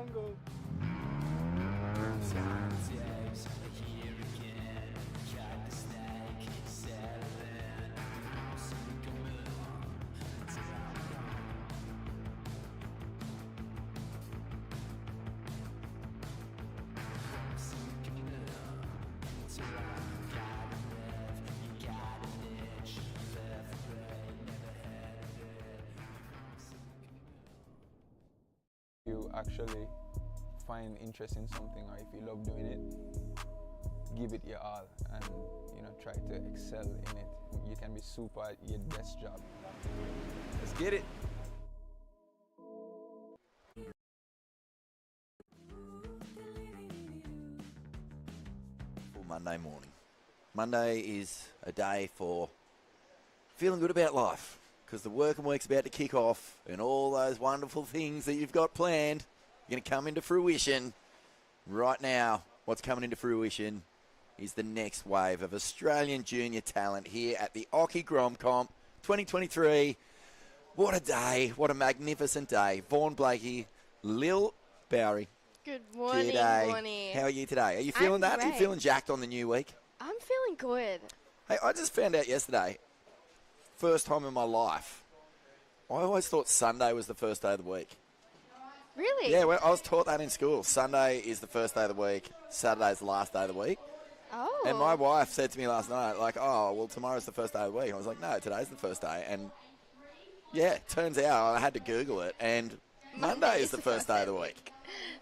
jungle. You actually find interest in something, or if you love doing it, give it your all and try to excel in it. You can be super at your best job. Let's get it. Monday morning. Monday is a day for feeling good about life, because the working week's about to kick off and all those wonderful things that you've got planned are going to come into fruition. Right now, what's coming into fruition is the next wave of Australian junior talent here at the Occy Grom Comp 2023. What a day. What a magnificent day. Vaughan Blakey, Lil Bowery. Good morning, G'day. Bonnie. How are you today? Are you feeling that? Great. Are you feeling jacked on the new week? I'm feeling good. Hey, I just found out yesterday, first time in my life, I always thought Sunday was the first day of the week. Really? Yeah, well, I was taught that in school. Sunday is the first day of the week, Saturday's the last day of the week. Oh. And my wife said to me last night, like, oh, well, tomorrow's the first day of the week. I was like, no, today's the first day. And, yeah, turns out I had to Google it, and Monday is the first day of the week.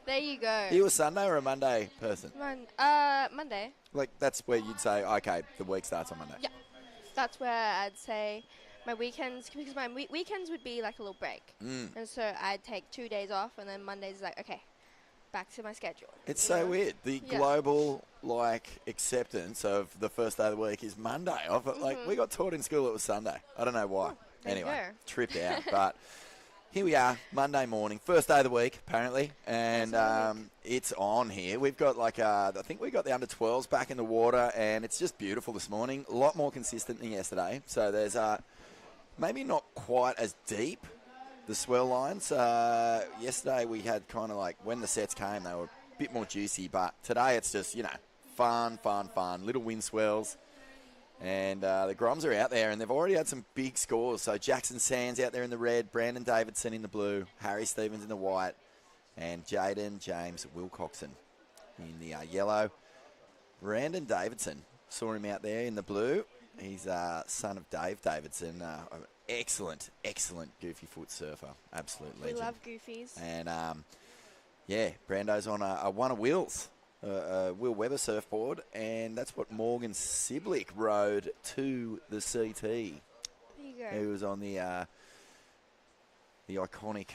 There you go. Are you a Sunday or a Monday person? Monday. Like, that's where you'd say, okay, the week starts on Monday. Yeah. That's where I'd say my weekends, because my weekends would be like a little break. And so I'd take 2 days off, and then Monday's like, okay, back to my schedule. It's so weird. The global, acceptance of the first day of the week is Monday. We got taught in school it was Sunday. I don't know why. Anyway, tripped out. But here we are, Monday morning, first day of the week, apparently. And it's on here. We've got, I think we got the under-12s back in the water, and it's just beautiful this morning. A lot more consistent than yesterday. So there's maybe not quite as deep, the swell lines. Yesterday we had kind of when the sets came, they were a bit more juicy. But today it's just, fun. Little wind swells. And the Groms are out there, and they've already had some big scores. So Jackson Sands out there in the red, Brandon Davidson in the blue, Harry Stevens in the white, and Jaden James Wilcoxon in the yellow. Brandon Davidson, saw him out there in the blue. He's son of Dave Davidson. Excellent goofy foot surfer. Absolute legend. We love goofies. And, Brando's on a one of Will's. Will Webber surfboard, and that's what Morgan Siblick rode to the CT. There you go. He was on the iconic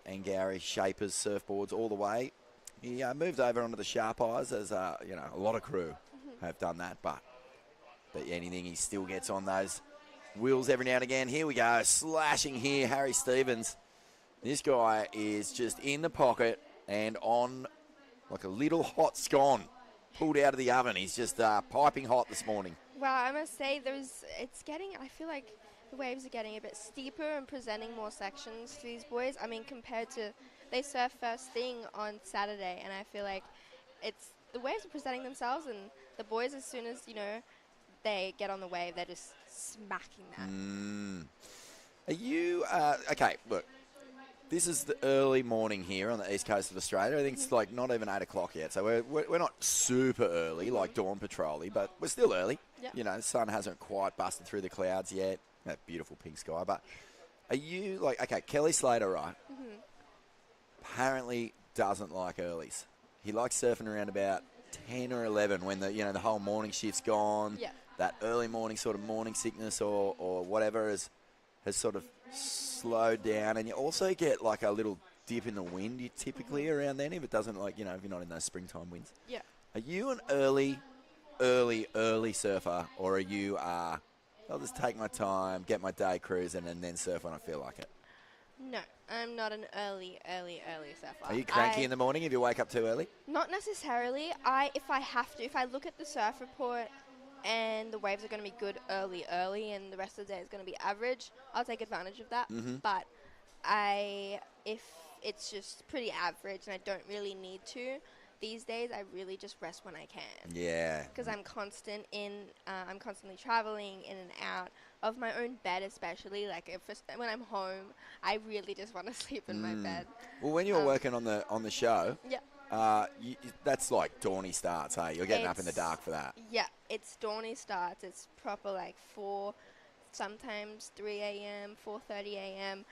Angari Shapers surfboards all the way. He moved over onto the Sharp Eyes, as a lot of crew have done that, but anything, he still gets on those wheels every now and again. Here we go, slashing here, Harry Stevens. This guy is just in the pocket and on like a little hot scone pulled out of the oven. He's just piping hot this morning. Well, I must say, I feel like the waves are getting a bit steeper and presenting more sections to these boys. I mean, compared to, they surf first thing on Saturday, and I feel like the waves are presenting themselves, and the boys, as soon as, they get on the wave, they're just smacking that. Are you, okay, look. This is the early morning here on the east coast of Australia. I think it's not even 8 o'clock yet, so we're not super early like dawn patrol-y, but we're still early. Yep. The sun hasn't quite busted through the clouds yet. That beautiful pink sky. But are you Kelly Slater, right? Apparently doesn't like earlies. He likes surfing around about 10 or 11 when the whole morning shift's gone. Yeah. That early morning sort of morning sickness or whatever has sort of slowed down, and you also get a little dip in the wind typically around then if it doesn't if you're not in those springtime winds. Yeah. Are you an early surfer, or are you I'll just take my time, get my day cruising, and then surf when I feel like it? No, I'm not an early surfer. Are you cranky in the morning if you wake up too early? Not necessarily. If I look at the surf report and the waves are going to be good early, and the rest of the day is going to be average, I'll take advantage of that. But if it's just pretty average and I don't really need to. These days, I really just rest when I can. Yeah. Because I'm I'm constantly traveling in and out of my own bed, especially. Like when I'm home, I really just want to sleep in my bed. Well, when you're working on the show, yeah, that's like dawny starts, hey? You're getting up in the dark for that. Yeah, it's dawny starts. It's proper like 4, sometimes 3 a.m., 4:30 a.m.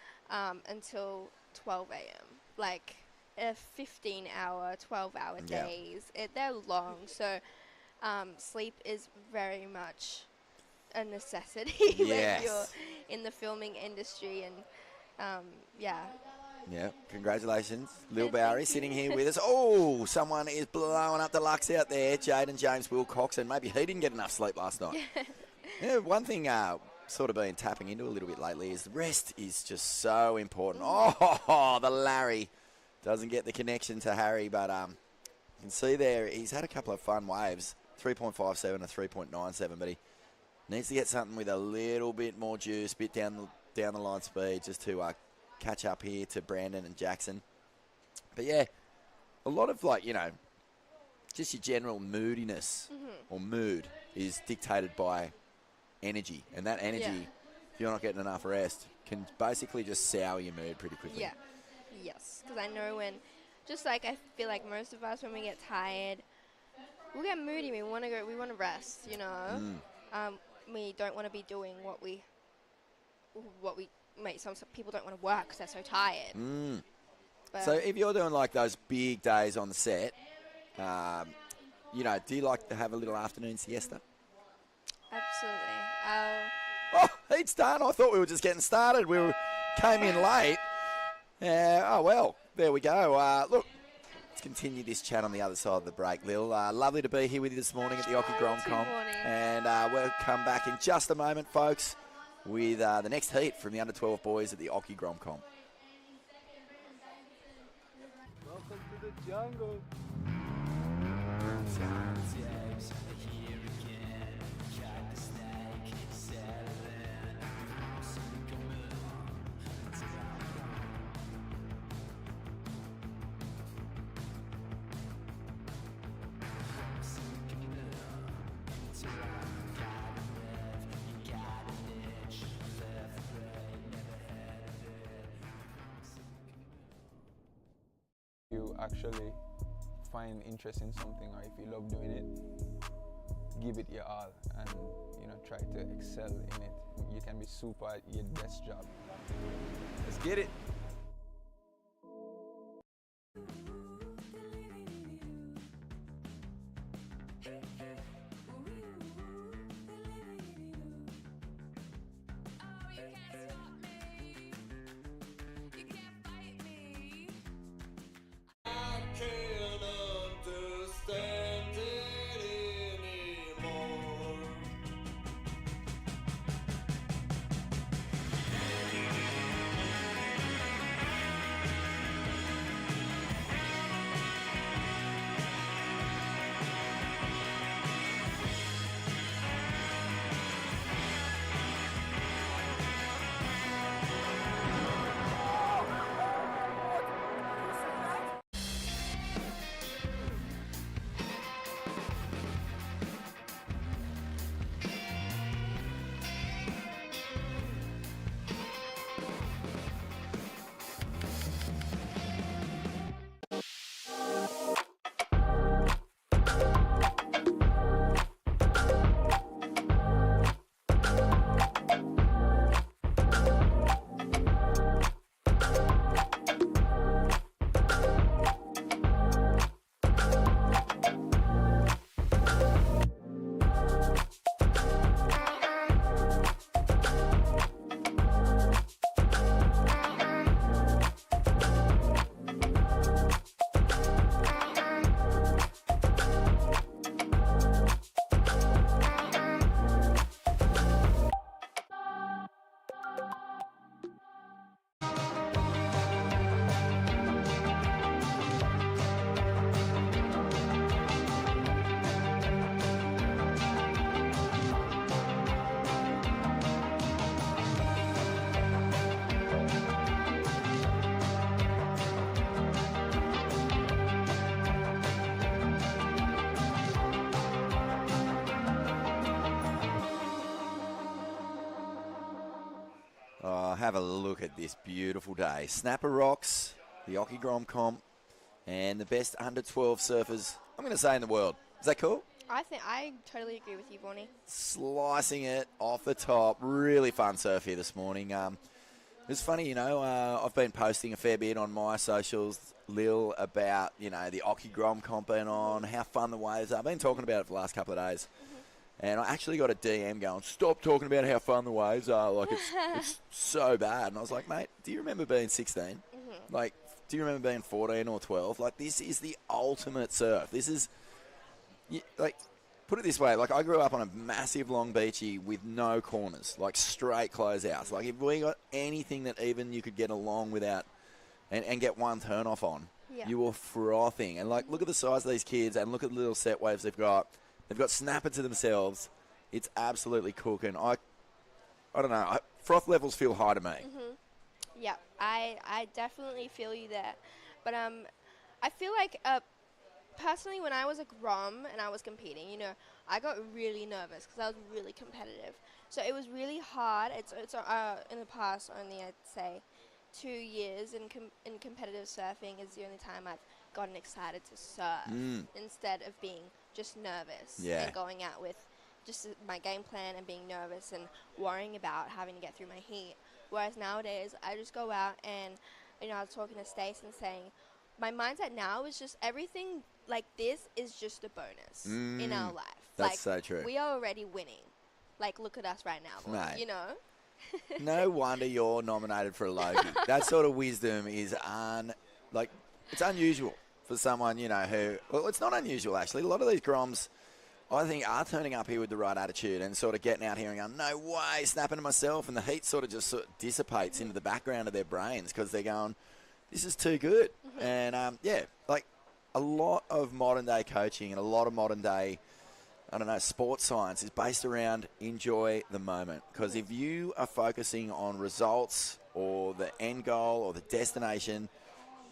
Until 12 a.m. Like 15-hour, 12-hour days. They're long, so sleep is very much a necessity when you're in the filming industry. And yeah. Yeah, congratulations. Lil Bowery sitting here with us. Oh, someone is blowing up the Lux out there. Jaden James Wilcoxon. Maybe he didn't get enough sleep last night. Yeah, one thing sort of been tapping into a little bit lately is the rest is just so important. Oh, the Larry doesn't get the connection to Harry, but you can see there he's had a couple of fun waves, 3.57 and 3.97, but he needs to get something with a little bit more juice, bit down the line speed, just to catch up here to Brandon and Jackson. But yeah, a lot of just your general moodiness or mood is dictated by energy, and that energy, if you're not getting enough rest, can basically just sour your mood pretty quickly. Yeah. Yes, because I know I feel like most of us, when we get tired, we get moody. We want to rest, you know. We don't want to be doing what we some people don't want to work because they're so tired. So if you're doing like those big days on the set, do you like to have a little afternoon siesta? Absolutely. Heat's done. I thought we were just getting started. Came in late. Well, there we go. Look, let's continue this chat on the other side of the break, Lil. Lovely to be here with you this morning at the Occy Grom Comp. And we'll come back in just a moment, folks, with the next heat from the under-12 boys at the Occy Grom Comp. Welcome to the jungle. You actually find interest in something, or if you love doing it, give it your all and try to excel in it. You can be super at your best job. Let's get it. have a look at this beautiful day. Snapper Rocks, the Occy Grom Comp, and the best under 12 surfers, I'm going to say, in the world. Is that cool? I totally agree with you, Bonnie. Slicing it off the top. Really fun surf here this morning. It's funny, I've been posting a fair bit on my socials, Lil, about, the Occy Grom Comp being on, how fun the waves are. I've been talking about it for the last couple of days. And I actually got a DM going, stop talking about how fun the waves are. Like, it's so bad. And I was like, mate, do you remember being 16? Like, do you remember being 14 or 12? Like, this is the ultimate surf. This is, like, put it this way. Like, I grew up on a massive long beachy with no corners, like straight closeouts. Like, if we got anything that even you could get along without and get one turn off on, you were frothing. And, like, look at the size of these kids and look at the little set waves they've got. They've got snapper to themselves. It's absolutely cooking. I don't know. Froth levels feel high to me. Yeah, I definitely feel you there. But I feel like personally, when I was a Grom and I was competing, I got really nervous because I was really competitive. So it was really hard. It's in the past only, I'd say, 2 years in competitive surfing is the only time I've gotten excited to surf instead of being just nervous and going out with just my game plan and being nervous and worrying about having to get through my heat. Whereas nowadays, I just go out and, I was talking to Stace and saying, my mindset now is just everything like this is just a bonus in our life. That's so true. We are already winning. Like, look at us right now, mate. No wonder you're nominated for a Logie. That sort of wisdom is it's unusual for someone, who, well, it's not unusual actually. A lot of these Groms, I think, are turning up here with the right attitude and sort of getting out here and going, no way, snapping to myself, and the heat sort of dissipates into the background of their brains because they're going, this is too good. And, like a lot of modern day coaching and a lot of modern day, sports science is based around enjoy the moment. Because if you are focusing on results or the end goal or the destination,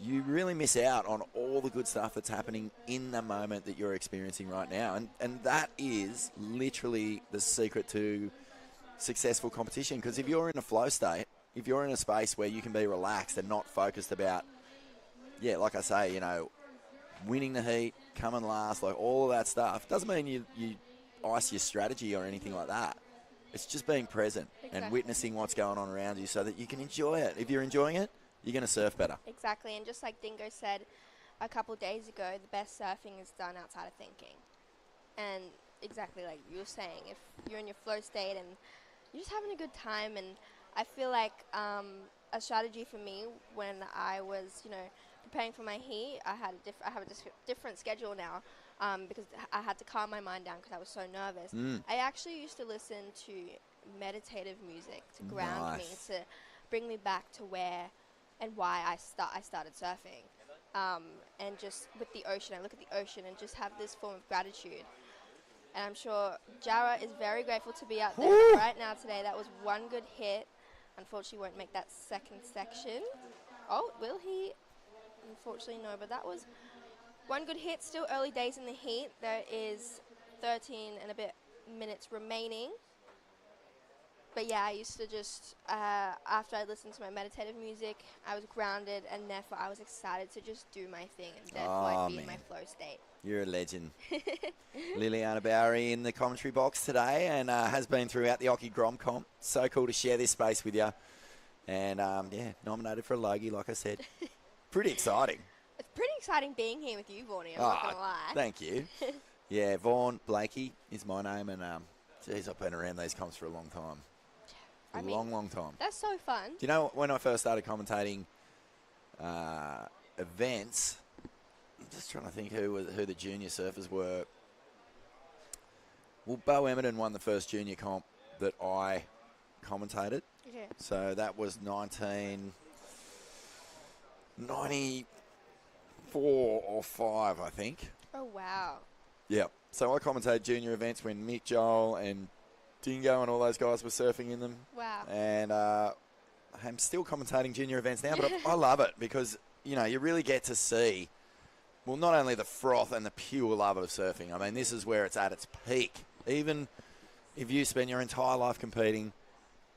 you really miss out on all the good stuff that's happening in the moment that you're experiencing right now. And that is literally the secret to successful competition. Because if you're in a flow state, if you're in a space where you can be relaxed and not focused about, like I say, winning the heat, coming last, like all of that stuff, doesn't mean you ice your strategy or anything like that. It's just being present and witnessing what's going on around you so that you can enjoy it. If you're enjoying it, you're going to surf better. Exactly, and just like Dingo said a couple days ago, the best surfing is done outside of thinking. And exactly like you were saying, if you're in your flow state and you're just having a good time, and I feel like a strategy for me when I was, preparing for my heat, I have a different schedule now because I had to calm my mind down because I was so nervous. I actually used to listen to meditative music to ground me, to bring me back to where and why I started surfing. And just with the ocean, I look at the ocean and just have this form of gratitude. And I'm sure Jara is very grateful to be out there right now today. That was one good hit. Unfortunately, won't make that second section. Oh, will he? Unfortunately, no. But that was one good hit. Still early days in the heat. There is 13 and a bit minutes remaining. But yeah, I used to just, after I listened to my meditative music, I was grounded, and therefore I was excited to just do my thing, and therefore I'd be in my flow state. You're a legend. Liliana Bowery in the commentary box today, and has been throughout the Occy Grom Comp. So cool to share this space with you. And, nominated for a Logie, like I said. Pretty exciting. It's pretty exciting being here with you, Vaughnie, I'm not going to lie. Thank you. Yeah, Vaughn Blakey is my name, and, geez, I've been around these comps for a long time. Long time. That's so fun. Do you know when I first started commentating events, I'm just trying to think who the junior surfers were. Well, Bo Emmerton won the first junior comp that I commentated. Okay. So that was 1994 or 5, I think. Oh, wow. Yeah. So I commentated junior events when Mick Joel and Dingo and all those guys were surfing in them. Wow. And I'm still commentating junior events now, but I love it because, you really get to see, well, not only the froth and the pure love of surfing. I mean, this is where it's at its peak. Even if you spend your entire life competing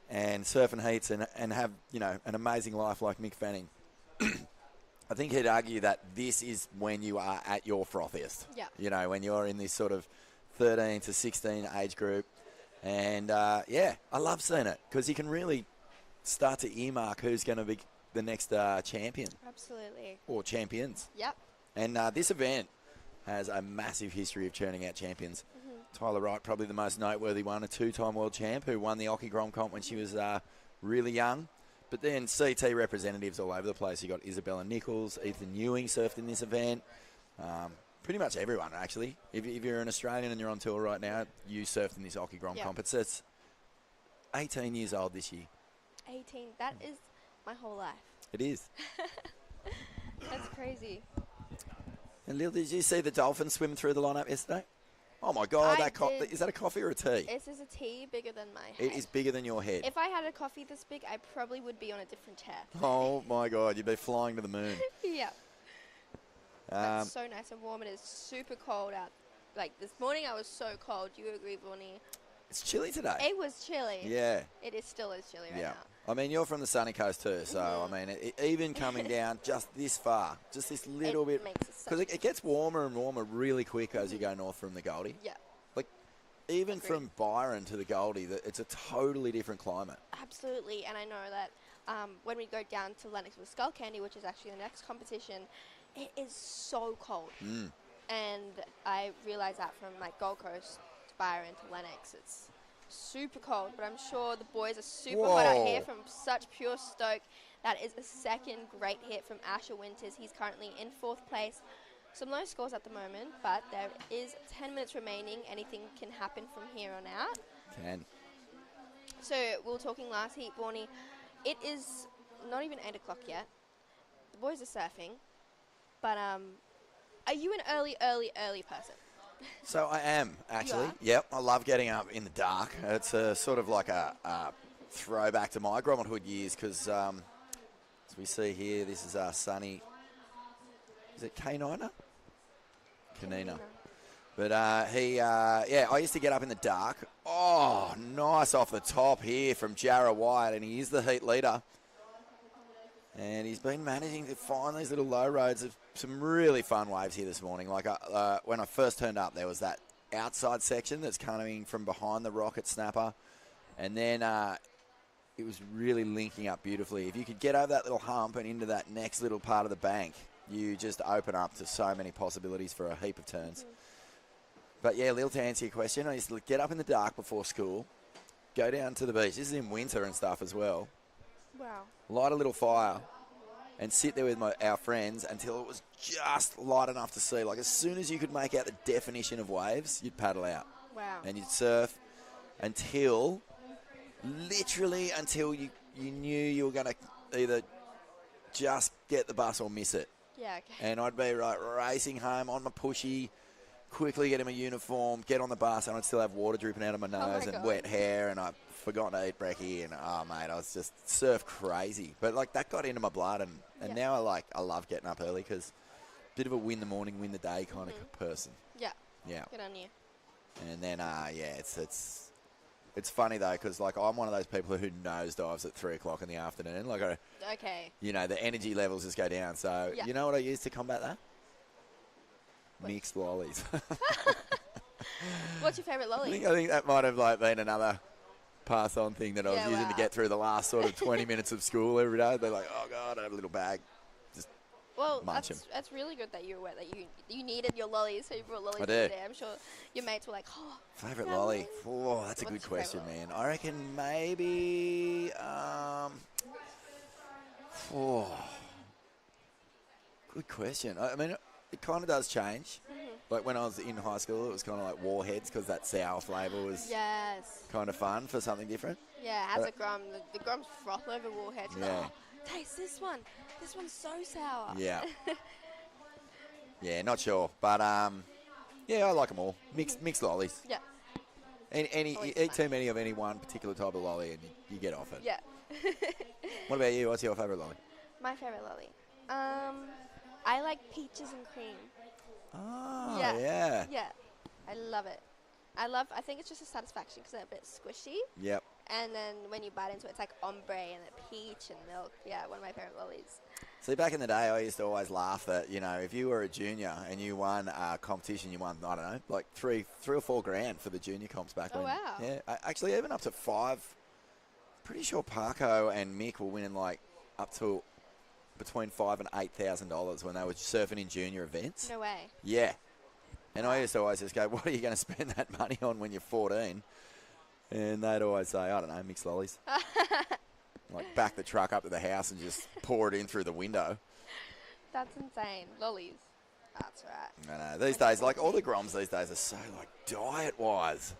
and surfing heats and have, you know, an amazing life like Mick Fanning, I think he'd argue that this is when you are at your frothiest. Yeah. You know, when you're in this sort of 13 to 16 age group. And, I love seeing it because you can really start to earmark who's going to be the next champion. Absolutely. Or champions. Yep. And this event has a massive history of churning out champions. Tyler Wright, probably the most noteworthy one, a two-time world champ who won the Occy Grom comp when she was really young. But then CT representatives all over the place. You got Isabella Nichols, Ethan Ewing surfed in this event. Pretty much everyone, actually. If you're an Australian and you're on tour right now, you surfed in this Occy Grom comp. It's 18 years old this year. 18. That is my whole life. It is. That's crazy. And Lil, did you see the dolphins swim through the lineup yesterday? Oh my God! Is that a coffee or a tea? This is a tea bigger than my head. It is bigger than your head. If I had a coffee this big, I probably would be on a different chair. Oh my God! You'd be flying to the moon. Yeah. It's so nice and warm. It is super cold out. Like this morning, I was so cold. Do you agree, Bonnie? It's chilly today. It was chilly. Yeah. It is still as chilly right now. I mean, you're from the sunny coast too, so I mean, even coming down just this far, just this little bit, because it gets warmer and warmer really quick as you go north from the Goldie. Yeah. Like, even from Byron to the Goldie, it's a totally different climate. Absolutely, and I know that when we go down to Lennox with Skull Candy, which is actually the next competition, it is so cold. And I realized that from like Gold Coast to Byron to Lennox, it's super cold, but I'm sure the boys are super hot out here from such pure stoke. That is a second great hit from Asher Winters. He's currently in 4th place. Some low scores at the moment, but there is 10 minutes remaining. Anything can happen from here on out. Can. So we were talking last heat, Borny. It is not even 8 o'clock yet. The boys are surfing, but are you an early person? So I am, actually. You are? Yep, I love getting up in the dark. It's a sort of like a throwback to my Grom Hood years because, as we see here, this is our sunny, is it K9er? Kanina. But I used to get up in the dark. Oh, nice off the top here from Jarrah White, and he is the heat leader. And he's been managing to find these little low roads of some really fun waves here this morning. Like when I first turned up, there was that outside section that's coming from behind the rocket snapper. And then it was really linking up beautifully. If you could get over that little hump and into that next little part of the bank, you just open up to so many possibilities for a heap of turns. But yeah, Lil, to answer your question, I used to get up in the dark before school, go down to the beach. This is in winter and stuff as well. Wow. Light a little fire and sit there with our friends until it was just light enough to see. Like, as soon as you could make out the definition of waves, you'd paddle out. Wow. And you'd surf literally until you knew you were going to either just get the bus or miss it. Yeah, okay. And I'd be like racing home on my pushy, quickly get in my uniform, get on the bus, and I'd still have water dripping out of my nose and wet hair, and I'd forgotten to eat brekkie, and mate, I was just surf crazy. But like that got into my blood, and now I love getting up early because bit of a win the morning, win the day kind of person. Yeah. Yeah. Good on you. And then it's funny though because like I'm one of those people who nosedives at 3 o'clock in the afternoon. Like the energy levels just go down. So you know what I use to combat that? Mixed lollies. What's your favourite lolly? I think that might have like been another pass-on thing that I was using to get through the last sort of 20 minutes of school every day. I'd be like, oh God, I have a little bag. Just munch them. That's really good that you're aware that you needed your lollies, so you brought lollies I every did. day. I'm sure your mates were like, oh. Favourite lolly? Oh, that's a good question, man. I reckon maybe... good question. I mean, it kind of does change. Like when I was in high school, it was kind of like Warheads because that sour flavour was kind of fun for something different. Yeah, it has a Grom. The Grom's froth over Warheads. Yeah. Oh, taste this one. This one's so sour. Yeah. Yeah, not sure. But, I like them all. Mixed lollies. Yeah. You eat too many of any one particular type of lolly and you get off it. Yeah. What about you? What's your favourite lolly? My favourite lolly? I like peaches and cream. Oh, yeah. Yeah. I love it. I think it's just a satisfaction because they're a bit squishy. Yep. And then when you bite into it, it's like ombre and a peach and milk. Yeah, one of my favorite lollies. See, back in the day, I used to always laugh that, you know, if you were a junior and you won a competition, you won, I don't know, like three or $4,000 for the junior comps back Oh, when. wow. Yeah, actually, even up to 5. Pretty sure Parko and Mick were winning like up to between $5,000 and $8,000 when they were surfing in junior events. No way. Yeah. And I used to always just go, what are you going to spend that money on when you're 14? And they'd always say, I don't know, mixed lollies. Like back the truck up to the house and just pour it in through the window. That's insane. Lollies. That's right. I know. These days, like all the Groms these days are so like diet-wise.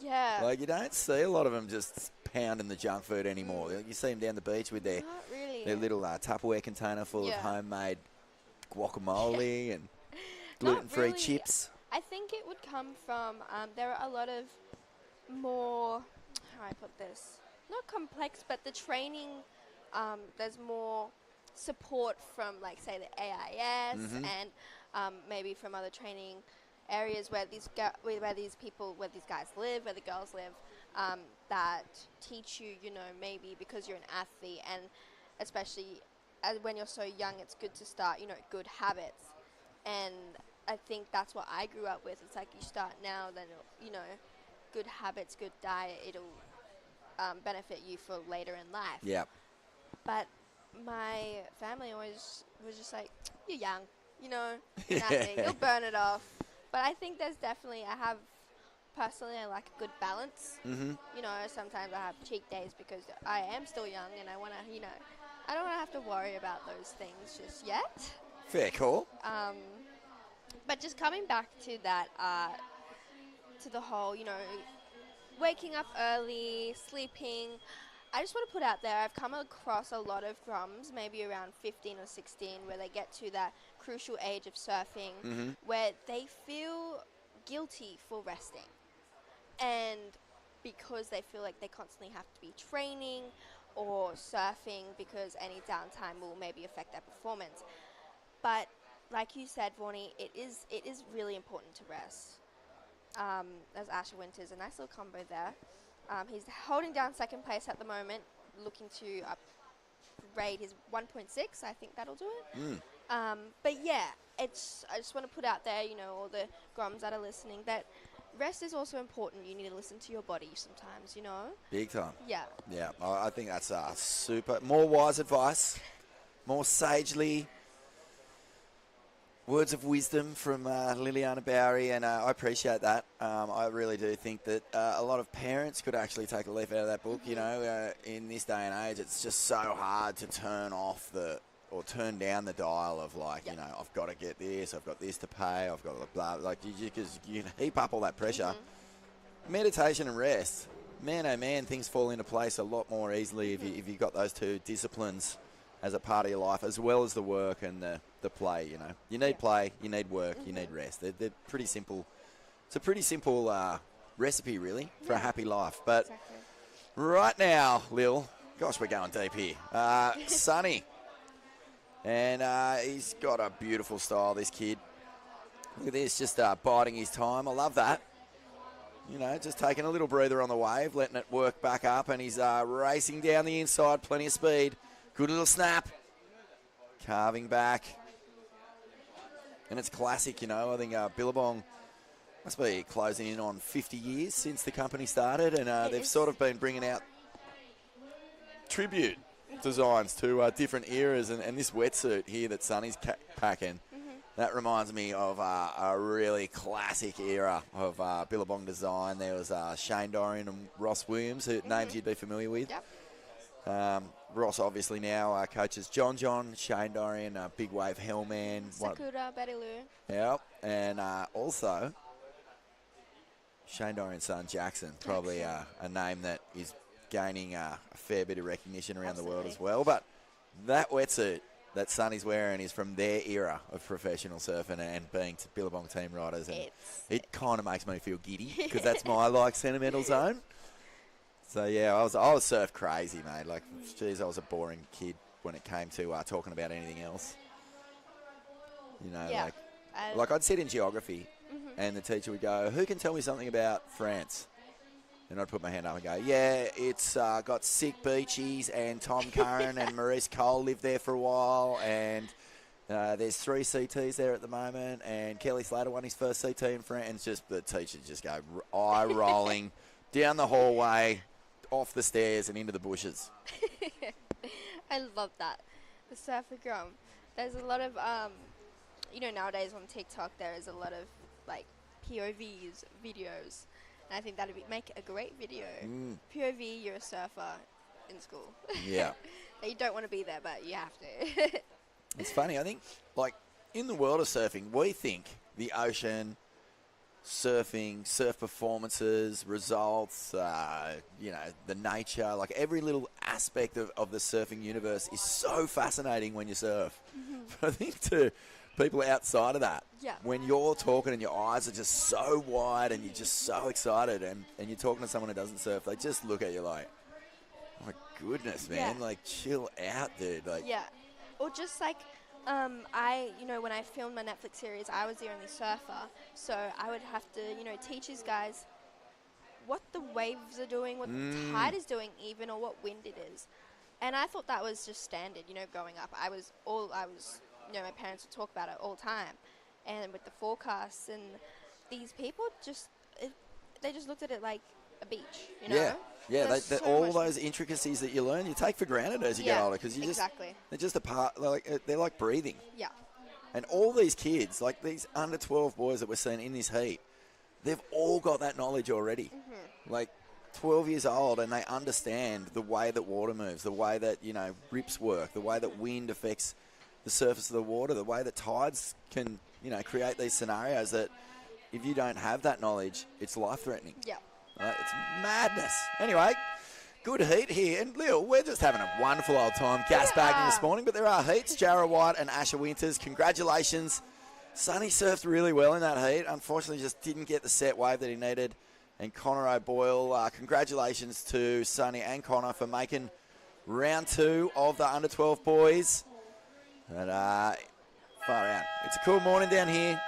Yeah. Like you don't see a lot of them just pounding the junk food anymore. You see them down the beach with their Not really. their little Tupperware container full of homemade guacamole and Not gluten-free really. chips. I think it would come from, there are a lot of more, how do I put this? Not complex, but the training, there's more support from, like, say, the AIS and maybe from other training areas where these guys live, where the girls live, that teach you, you know, maybe because you're an athlete, and especially when you're so young, it's good to start, you know, good habits. And I think that's what I grew up with. It's like you start now, then, you know, good habits, good diet, it'll benefit you for later in life. Yeah. But my family always was just like, you're young, you know, nothing, you'll burn it off. But I think there's definitely, I like a good balance. You know, sometimes I have cheat days because I am still young and I want to, you know, I don't want to have to worry about those things just yet. Fair call. But just coming back to that, to the whole, you know, waking up early, sleeping, I just want to put out there, I've come across a lot of Groms, maybe around 15 or 16, where they get to that crucial age of surfing, where they feel guilty for resting. And because they feel like they constantly have to be training or surfing because any downtime will maybe affect their performance. But like you said, Vaughnie, it is really important to rest. As Asher Winters, a nice little combo there. He's holding down second place at the moment, looking to upgrade his 1.6. I think that'll do it. But yeah, I just want to put out there, you know, all the Groms that are listening, that rest is also important. You need to listen to your body sometimes, you know. Big time. Yeah. Yeah, I think that's more wise advice, more sagely words of wisdom from Liliana Bowery, and I appreciate that. I really do think that a lot of parents could actually take a leaf out of that book. You know, in this day and age, it's just so hard to turn down the dial of, like, you know, I've got to get this, I've got this to pay, I've got blah, like, because you heap up all that pressure. Meditation and rest, man, oh man, things fall into place a lot more easily if you've got those two disciplines as a part of your life, as well as the work and the play. You know, you need play, you need work, you need rest. They're pretty simple. It's a pretty simple recipe, really, for a happy life. But right now, Lil, gosh, we're going deep here. Sonny, and he's got a beautiful style, this kid. Look at this, just biding his time. I love that. You know, just taking a little breather on the wave, letting it work back up, and he's racing down the inside, plenty of speed. Good little snap. Carving back. And it's classic, you know. I think Billabong must be closing in on 50 years since the company started, and they've sort of been bringing out tribute designs to different eras, and this wetsuit here that Sonny's packing, that reminds me of a really classic era of Billabong design. There was Shane Dorian and Ross Williams, who names you'd be familiar with. Yep. Ross obviously now coaches John, Shane Dorian, Big Wave Hellman. Sakura, Betty Lou. Yep, and also Shane Dorian's son Jackson, probably a name that is gaining a fair bit of recognition around the world as well. But that wetsuit that Sonny's wearing is from their era of professional surfing and being Billabong team riders, and it kind of makes me feel giddy because that's my sentimental zone. So yeah, I was surf crazy, mate. Like, geez, I was a boring kid when it came to talking about anything else. You know, like I'd sit in geography, and the teacher would go, "Who can tell me something about France?" And I'd put my hand up and go, yeah, it's got sick beachies, and Tom Curran and Maurice Cole lived there for a while, and there's 3 CTs there at the moment, and Kelly Slater won his first CT in front, and it's just the teachers just go eye rolling down the hallway, off the stairs and into the bushes. I love that. The Surfer Grom. There's a lot of, nowadays on TikTok there is a lot of like POVs, videos. And I think that'd make a great video. POV, you're a surfer in school. Yeah. You don't want to be there, but you have to. It's funny. I think, like, in the world of surfing, we think the ocean, surfing, surf performances, results, the nature, like every little aspect of the surfing universe is so fascinating when you surf. But I think to people outside of that, when you're talking and your eyes are just so wide and you're just so excited and you're talking to someone who doesn't surf, they just look at you like, oh my goodness, man, like chill out, dude. Like, or just like, when I filmed my Netflix series, I was the only surfer, so I would have to, teach these guys what the waves are doing, what the tide is doing even, or what wind it is. And I thought that was just standard, growing up. My parents would talk about it all the time. And with the forecasts, and these people they just looked at it like a beach, Yeah, all those intricacies that you learn, you take for granted as you get older, because they're just a part, they're like breathing. Yeah. And all these kids, like these under 12 boys that we're seeing in this heat, they've all got that knowledge already. Like 12 years old, and they understand the way that water moves, the way that, rips work, the way that wind affects the surface of the water, the way that tides can, create these scenarios that if you don't have that knowledge, it's life-threatening. Yeah. It's madness. Anyway, good heat here. And Lil, we're just having a wonderful old time gas-bagging this morning, but there are heats. Jarrah White and Asher Winters, congratulations. Sonny surfed really well in that heat. Unfortunately, just didn't get the set wave that he needed. And Connor O'Boyle, congratulations to Sonny and Connor for making round 2 of the under 12 boys. And far out. It's a cool morning down here.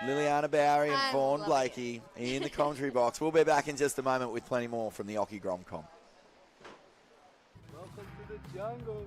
Liliana Bowery and Vaughn Blakey in the commentary box. We'll be back in just a moment with plenty more from the Occy Gromcom. Welcome to the jungle.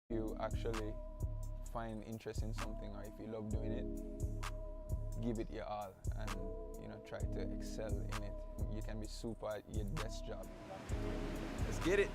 You actually find interest in something, or if you love doing it, give it your all and try to excel in it. You can be super at your best job. Let's get it.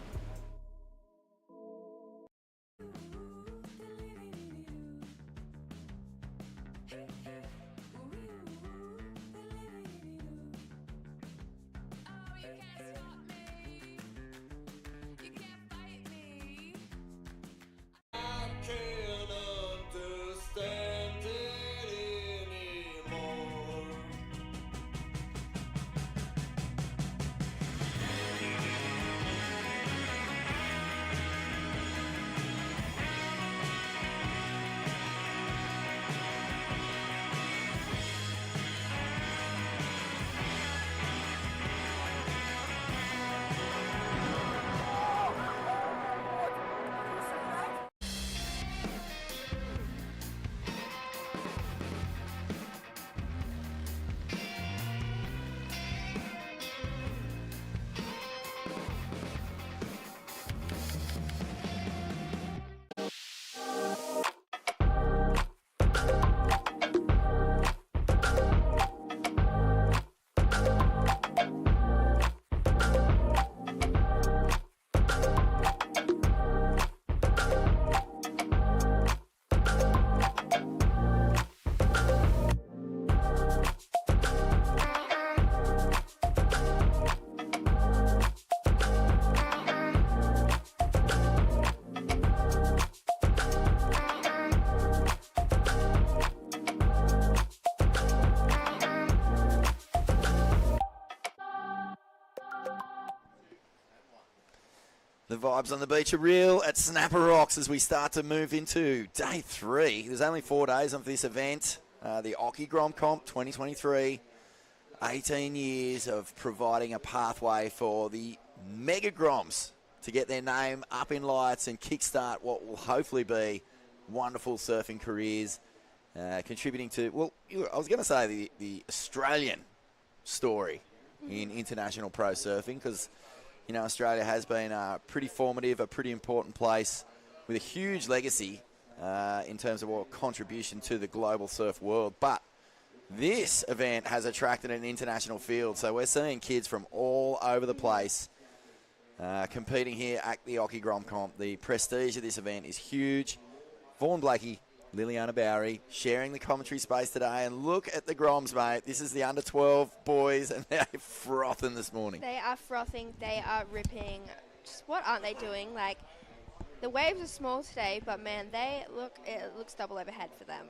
The vibes on the beach are real at Snapper Rocks as we start to move into day 3. There's only 4 days of this event. The Occy Grom Comp 2023. 18 years of providing a pathway for the Mega Groms to get their name up in lights and kickstart what will hopefully be wonderful surfing careers. Contributing to, well, I was going to say the Australian story in international pro surfing, because you know, Australia has been pretty formative, a pretty important place with a huge legacy in terms of what contribution to the global surf world. But this event has attracted an international field, so we're seeing kids from all over the place competing here at the Occy Grom Comp. The prestige of this event is huge. Vaughan Blakey, Liliana Bowery sharing the commentary space today, and look at the Groms, mate. This is the under 12 boys, and they're frothing this morning. They are frothing, they are ripping. Just what aren't they doing? Like, the waves are small today, but man, it looks double overhead for them.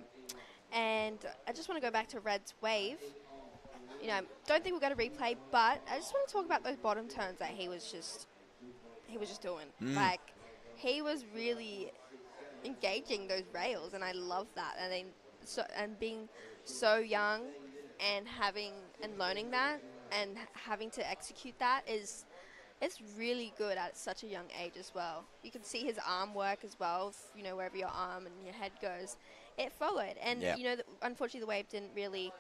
And I just want to go back to Red's wave. You know, don't think we're going to replay, but I just want to talk about those bottom turns that he was just doing. Like, he was really engaging those rails, and I love that. And being so young and learning that and having to execute that it's really good at such a young age as well. You can see his arm work as well. You know, wherever your arm and your head goes, it followed. And you know, unfortunately, the wave didn't really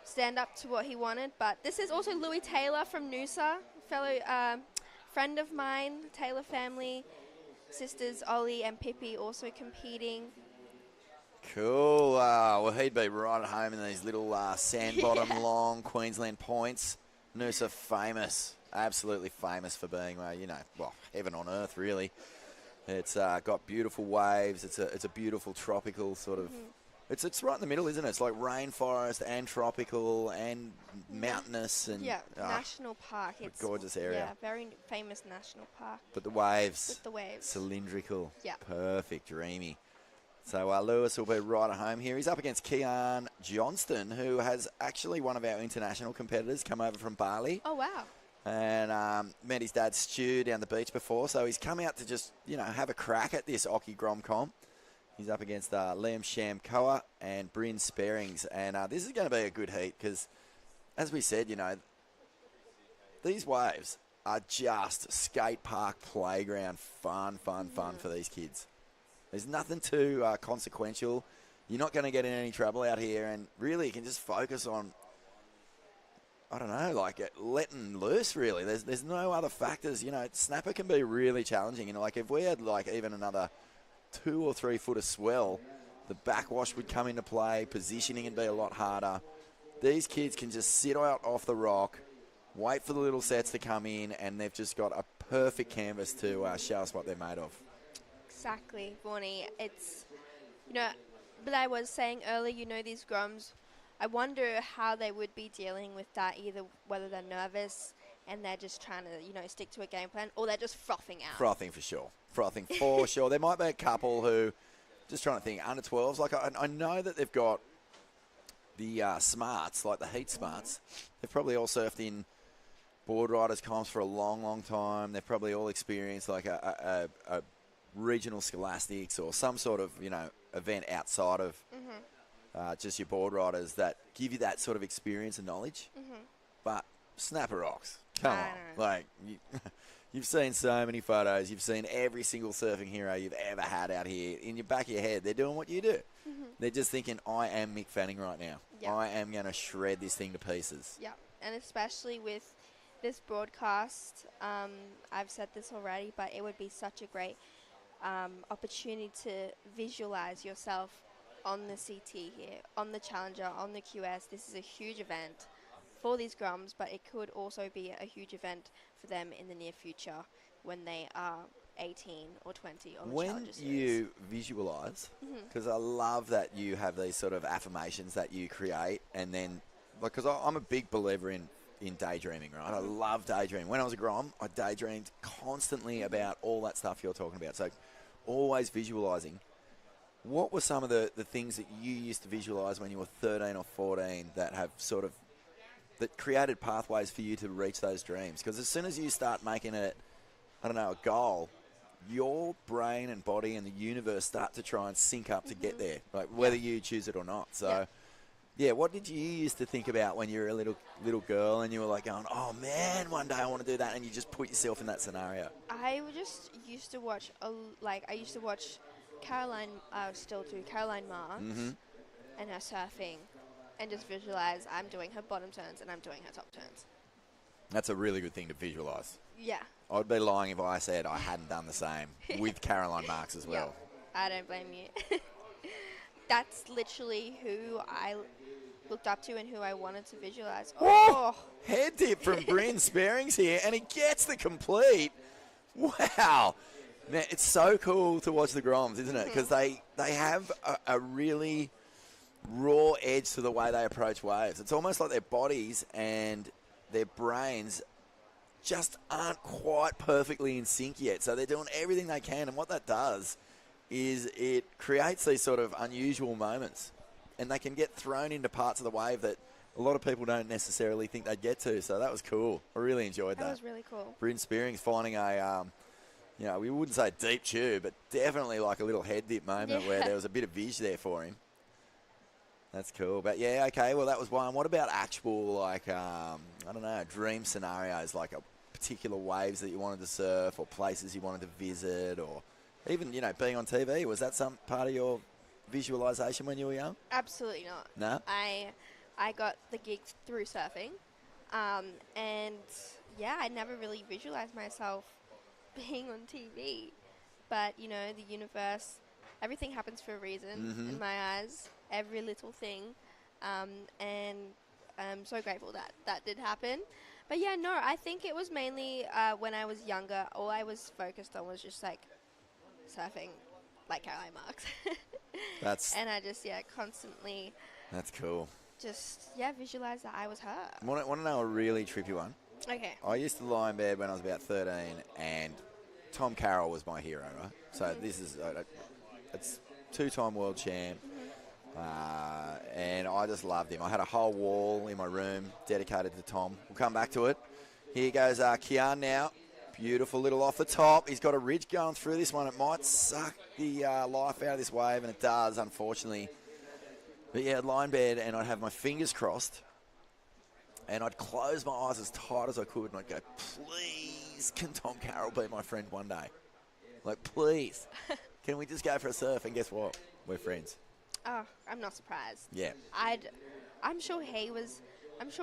stand up to what he wanted. But this is also Louis Taylor from Noosa, fellow friend of mine, Taylor family. Sisters Ollie and Pippi also competing. Cool. Well, he'd be right at home in these little sand bottom long Queensland points. Noosa famous, absolutely famous for being, you know, well, heaven on earth really. It's got beautiful waves. It's a beautiful tropical sort of. It's right in the middle, isn't it? It's like rainforest and tropical and mountainous and national park. It's a gorgeous area. Yeah, very famous national park. But the waves. With the waves. Cylindrical. Yeah. Perfect, dreamy. So Lewis will be right at home here. He's up against Kian Johnston, who has actually one of our international competitors come over from Bali. Oh, wow. And met his dad Stu down the beach before, so he's come out to just, you know, have a crack at this Occy Grom Comp. He's up against Liam Shamkoa and Bryn Sparings. And this is going to be a good heat because, as we said, you know, these waves are just skate park playground fun for these kids. There's nothing too consequential. You're not going to get in any trouble out here. And really, you can just focus on, I don't know, like letting loose, really. There's no other factors. You know, snapper can be really challenging. You know, like if we had like even another 2 or 3 foot of swell, the backwash would come into play, positioning would be a lot harder. These kids can just sit out off the rock, wait for the little sets to come in, and they've just got a perfect canvas to show us what they're made of. Exactly, Vaughnie. It's, you know, but I was saying earlier, you know, these Groms, I wonder how they would be dealing with that, either whether they're nervous and they're just trying to, you know, stick to a game plan, or they're just frothing out. Frothing for sure. There might be a couple who, just trying to think, under 12s. Like, I know that they've got the smarts, like the heat smarts. They've probably all surfed in board riders comps for a long time. They've probably all experienced like a regional scholastics or some sort of, you know, event outside of just your board riders that give you that sort of experience and knowledge. But Snapper Rocks, come on. Like, you've seen so many photos. You've seen every single surfing hero you've ever had out here. In your back of your head, they're doing what you do. They're just thinking, I am Mick Fanning right now. Yep. I am going to shred this thing to pieces. Yeah, and especially with this broadcast, I've said this already, but it would be such a great opportunity to visualize yourself on the CT here, on the Challenger, on the QS. This is a huge event for these Groms, but it could also be a huge event for them in the near future when they are 18 or 20 on the Challenger series. When you visualise, because I love that you have these sort of affirmations that you create, and then, because I'm a big believer in daydreaming, right? I love daydreaming. When I was a Grom, I daydreamed constantly about all that stuff you're talking about. So always visualising. What were some of the things that you used to visualise when you were 13 or 14 that have sort of, that created pathways for you to reach those dreams? Because as soon as you start making it I don't know, a goal, your brain and body and the universe start to try and sync up to get there, like whether you choose it or not. So, yeah, what did you used to think about when you were a little girl and you were like going, oh man, one day I want to do that, and you just put yourself in that scenario? I just used to watch Caroline, still do Caroline Marks and her surfing, and just visualize I'm doing her bottom turns and I'm doing her top turns. That's a really good thing to visualize. Yeah. I'd be lying if I said I hadn't done the same with Caroline Marks as well. Yeah, I don't blame you. That's literally who I looked up to and who I wanted to visualize. Oh! Head dip from Bryn Sparings here, and he gets the complete. Wow. Man, it's so cool to watch the Groms, isn't it? Because they have a really raw edge to the way they approach waves. It's almost like their bodies and their brains just aren't quite perfectly in sync yet. So they're doing everything they can, and what that does is it creates these sort of unusual moments, and they can get thrown into parts of the wave that a lot of people don't necessarily think they'd get to. So that was cool. I really enjoyed that. That was really cool. Bryn Spearing's finding a, we wouldn't say deep tube, but definitely like a little head dip moment where there was a bit of vision there for him. That's cool. But yeah, okay, well, that was one. What about actual, like, I don't know, dream scenarios, like a particular waves that you wanted to surf or places you wanted to visit, or even, being on TV? Was that some part of your visualization when you were young? Absolutely not. No? I got the gig through surfing. And, yeah, I never really visualized myself being on TV. But, the universe, everything happens for a reason in my eyes. Every little thing, and I'm so grateful that did happen. But yeah, no, I think it was mainly when I was younger, all I was focused on was just like surfing like Caroline Marks. And I just constantly. That's cool. Just visualize that I was her. Want to know a really trippy one? Okay. I used to lie in bed when I was about 13, and Tom Carroll was my hero, right? So this is it's two-time world champ. And I just loved him. I had a whole wall in my room dedicated to Tom. We'll come back to it. Here goes Kian now. Beautiful little off the top. He's got a ridge going through this one. It might suck the life out of this wave, and it does, unfortunately. But yeah, I'd lie in bed, and I'd have my fingers crossed, and I'd close my eyes as tight as I could, and I'd go, please, can Tom Carroll be my friend one day? Like, please. Can we just go for a surf? And guess what? We're friends. Oh, I'm not surprised. Yeah. I'm sure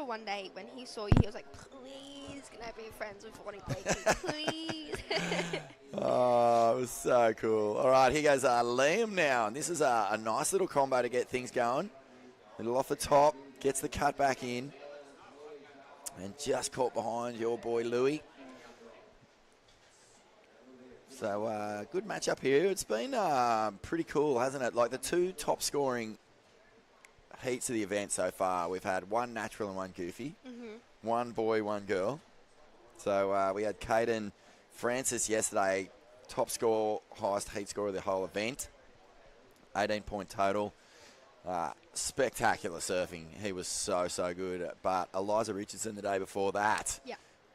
one day when he saw you, he was like, please, can I be friends with Ronnie Blakey, please? Oh, it was so cool. All right, here goes Liam now. And this is a nice little combo to get things going. Little off the top, gets the cut back in. And just caught behind your boy Louis. So, good matchup here. It's been pretty cool, hasn't it? Like the two top scoring heats of the event so far, we've had one natural and one goofy. One boy, one girl. So, we had Caden Francis yesterday, top score, highest heat score of the whole event. 18-point total. Spectacular surfing. He was so good. But Eliza Richardson the day before that,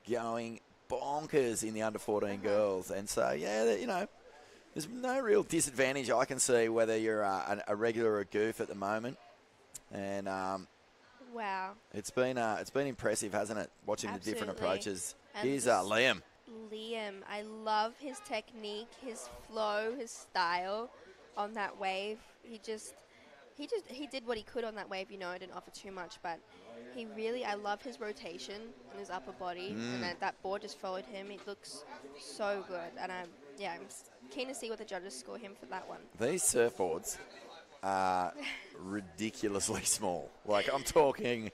going bonkers in the under 14 girls. And so, there's no real disadvantage I can see whether you're a regular or a goof at the moment. And wow, it's been impressive, hasn't it? Watching the different approaches. And here's Liam. I love his technique, his flow, his style on that wave. He did what he could on that wave. It didn't offer too much, but I love his rotation in his upper body, and that board just followed him. It looks so good, and I'm keen to see what the judges score him for that one. These surfboards are ridiculously small. Like, I'm talking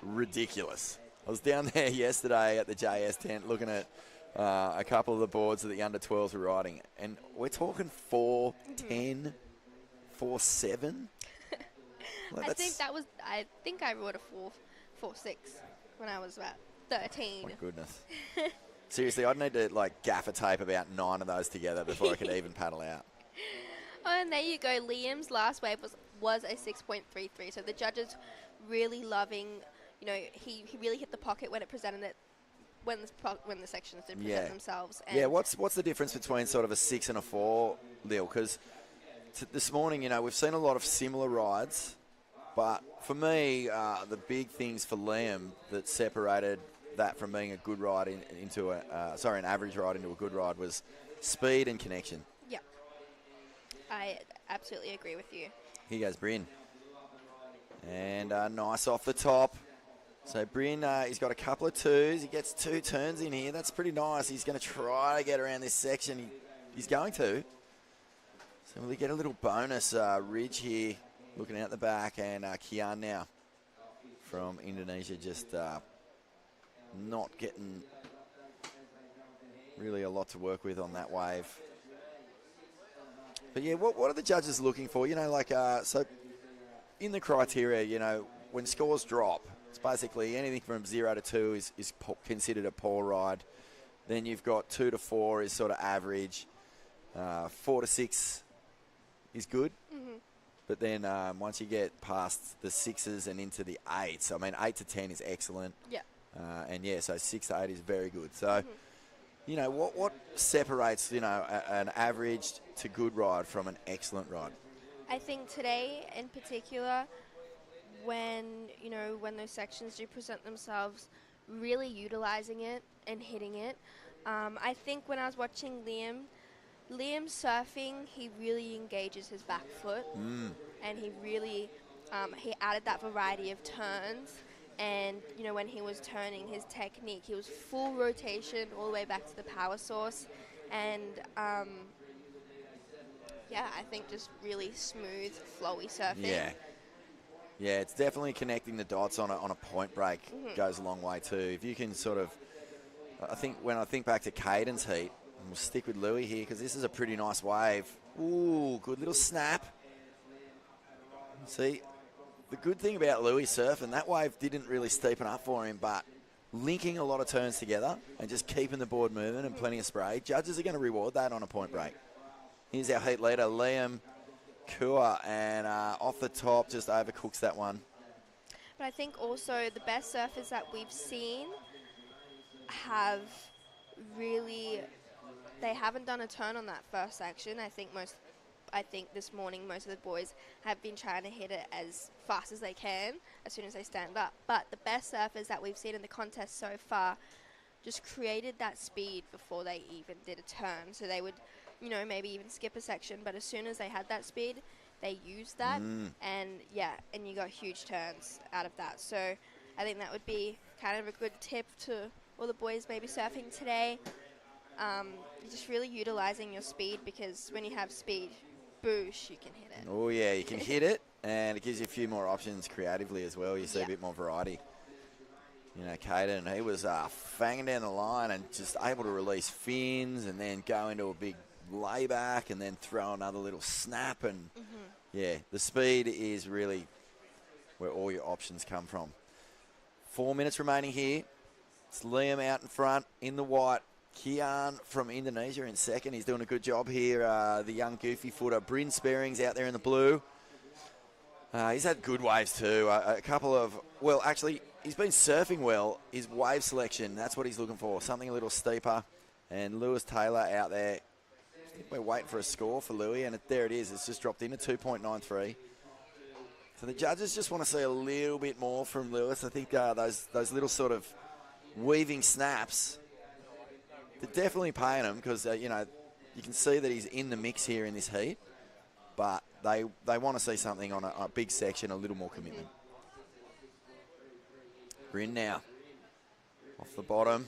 ridiculous. I was down there yesterday at the JS tent looking at a couple of the boards that the under 12s were riding, and we're talking 4'10", 4'7". Like I think I rode a 4'6" when I was about 13. My goodness. Seriously, I'd need to gaffer tape about 9 of those together before I could even paddle out. Oh, and there you go. Liam's last wave was a 6.33. So the judges really loving, he really hit the pocket when it presented when the sections did present themselves. And what's the difference between sort of a 6 and a 4, Lil? Because this morning, you know, we've seen a lot of similar rides, but for me, the big things for Liam that separated that from being a good ride into an average ride into a good ride was speed and connection. Yeah, I absolutely agree with you. Here goes Bryn. And nice off the top. So Bryn, he's got a couple of 2s. He gets 2 turns in here. That's pretty nice. He's going to try to get around this section. He's going to. So we get a little bonus ridge here, looking out the back. And Kian now from Indonesia just not getting really a lot to work with on that wave. But yeah, what are the judges looking for? You know, like, so in the criteria, you know, when scores drop, it's basically anything from 0 to 2 is considered a poor ride. Then you've got 2 to 4 is sort of average. 4 to 6 is good. Mm-hmm. But then once you get past the 6s and into the 8s, I mean, 8 to 10 is excellent. Yeah. And yeah, so 6 to 8 is very good. So, you know, what separates, you know, an average to good ride from an excellent ride? I think today in particular, when those sections do present themselves, really utilizing it and hitting it. I think when I was watching Liam surfing, he really engages his back foot, and he really he added that variety of turns. And you know, when he was turning, his technique, he was full rotation all the way back to the power source, and I think just really smooth, flowy surfing. Yeah, it's definitely connecting the dots on a point break goes a long way too. If you can sort of, I think when I think back to Caden's heat, and we'll stick with Louis here because this is a pretty nice wave. Ooh, good little snap. See, the good thing about Louis surfing, that wave didn't really steepen up for him, but linking a lot of turns together and just keeping the board moving and plenty of spray, judges are going to reward that on a point break. Here's our heat leader, Liam Kua, and off the top, just overcooks that one. But I think also the best surfers that we've seen have really, they haven't done a turn on that first section. I think this morning most of the boys have been trying to hit it as fast as they can as soon as they stand up. But the best surfers that we've seen in the contest so far just created that speed before they even did a turn. So they would, you know, maybe even skip a section, but as soon as they had that speed, they used that, and you got huge turns out of that. So I think that would be kind of a good tip to all the boys maybe surfing today. Just really utilizing your speed, because when you have speed, boosh, you can hit it. Oh yeah, you can hit it, and it gives you a few more options creatively as well. You see a bit more variety. You know, Caden, he was fanging down the line and just able to release fins and then go into a big layback and then throw another little snap. And yeah, the speed is really where all your options come from. 4 minutes remaining here. It's Liam out in front in the white. Kian from Indonesia in second. He's doing a good job here. The young goofy footer. Bryn Spearing's out there in the blue. He's had good waves too. A couple of, well, actually, he's been surfing well. His wave selection, that's what he's looking for. Something a little steeper. And Lewis Taylor out there. I think we're waiting for a score for Louis, and there it is. It's just dropped in at 2.93. So the judges just want to see a little bit more from Lewis. I think those little sort of weaving snaps, they're definitely paying him, because, you know, you can see that he's in the mix here in this heat. But they want to see something on a big section, a little more commitment. Bryn now. Off the bottom.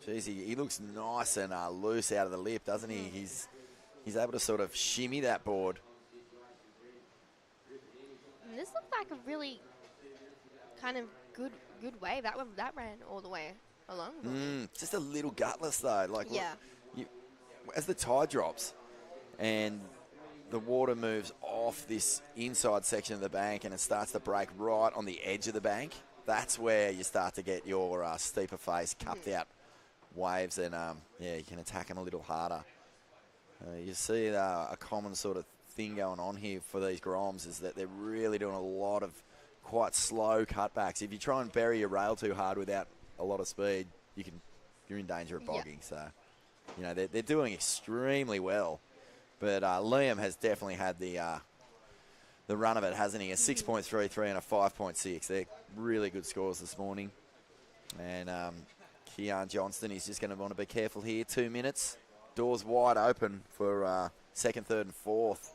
Jeez, he looks nice and loose out of the lip, doesn't he? He's able to sort of shimmy that board. And this looked like a really kind of good wave. That ran all the way along. Just a little gutless though. Like, yeah. Look, as the tide drops and the water moves off this inside section of the bank and it starts to break right on the edge of the bank, that's where you start to get your steeper face, cupped out waves, and you can attack them a little harder. You see a common sort of thing going on here for these Groms is that they're really doing a lot of quite slow cutbacks. If you try and bury your rail too hard without a lot of speed, you're in danger of bogging. So, you know, they're doing extremely well. But Liam has definitely had the run of it, hasn't he? A 6.33 and a 5.6. They're really good scores this morning. And Keon Johnston is just going to want to be careful here. 2 minutes. Doors wide open for second, third, and fourth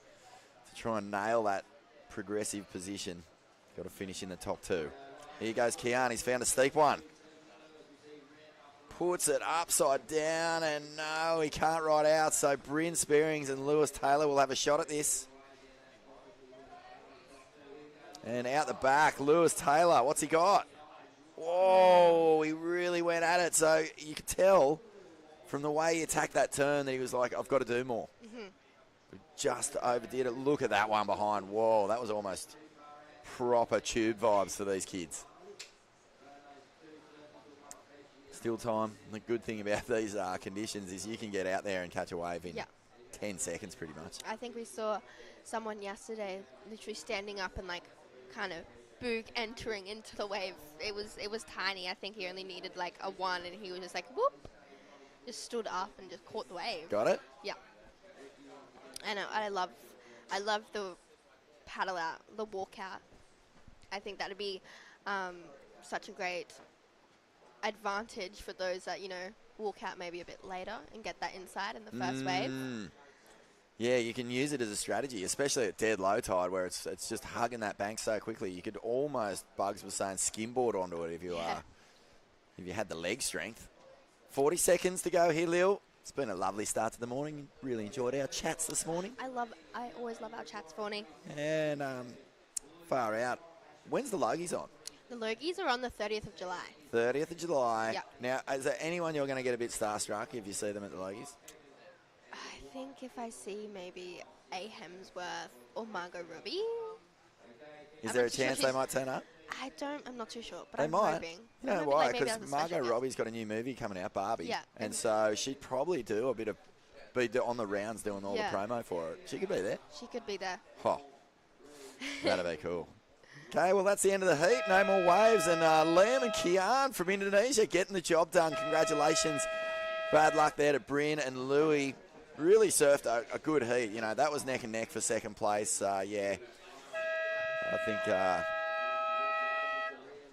to try and nail that progressive position. Got to finish in the top two. Here goes Keon. He's found a steep one. Puts it upside down, and no, he can't ride out. So Bryn Spearings and Lewis Taylor will have a shot at this. And out the back, Lewis Taylor. What's he got? Whoa, he really went at it. So you could tell from the way he attacked that turn that he was like, I've got to do more. Just overdid it. Look at that one behind. Whoa, that was almost proper tube vibes for these kids. Still time. The good thing about these conditions is you can get out there and catch a wave in 10 seconds pretty much. I think we saw someone yesterday literally standing up and like kind of boog entering into the wave. It was tiny. I think he only needed like a 1 and he was just like whoop. Just stood up and just caught the wave. Got it? Yeah. And I love the paddle out, the walk out. I think that'd be such a great advantage for those that, you know, walk out maybe a bit later and get that inside in the first wave. Yeah, you can use it as a strategy, especially at dead low tide where it's just hugging that bank so quickly. You could almost, Bugs was saying, skimboard onto it if you had the leg strength. 40 seconds to go here, Lil. It's been a lovely start to the morning. Really enjoyed our chats this morning. I always love our chats, Fawny. And far out. When's the Logies on? The Logies are on the 30th of July. 30th of July. Yep. Now, is there anyone you're going to get a bit starstruck if you see them at the Logies? I think if I see maybe A. Hemsworth or Margot Robbie. Is there a chance they might turn up? I'm not too sure, but they I'm might. hoping. You know why? Because Margot Robbie's got a new movie coming out, Barbie. Yeah. And so she'd probably be on the rounds doing all the promo for it. She could be there. She could be there. Oh, that'd be cool. Okay, well, that's the end of the heat. No more waves. And Liam and Kian from Indonesia getting the job done. Congratulations. Bad luck there to Bryn and Louis. Really surfed a good heat. You know, that was neck and neck for second place. Yeah, I think...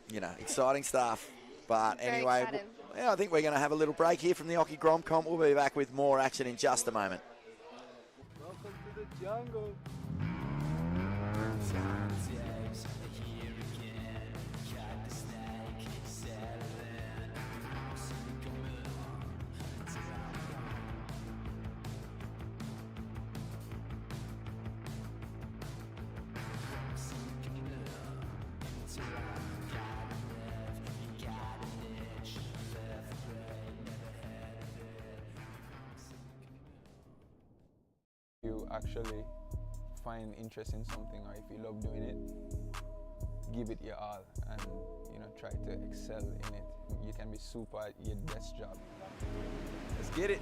you know, exciting stuff. But anyway, I think we're going to have a little break here from the Occy Grom Comp. We'll be back with more action in just a moment. Welcome to the jungle. You actually find interest in something, or if you love doing it, give it your all and, you know, try to excel in it. You can be super at your best job. Let's get it.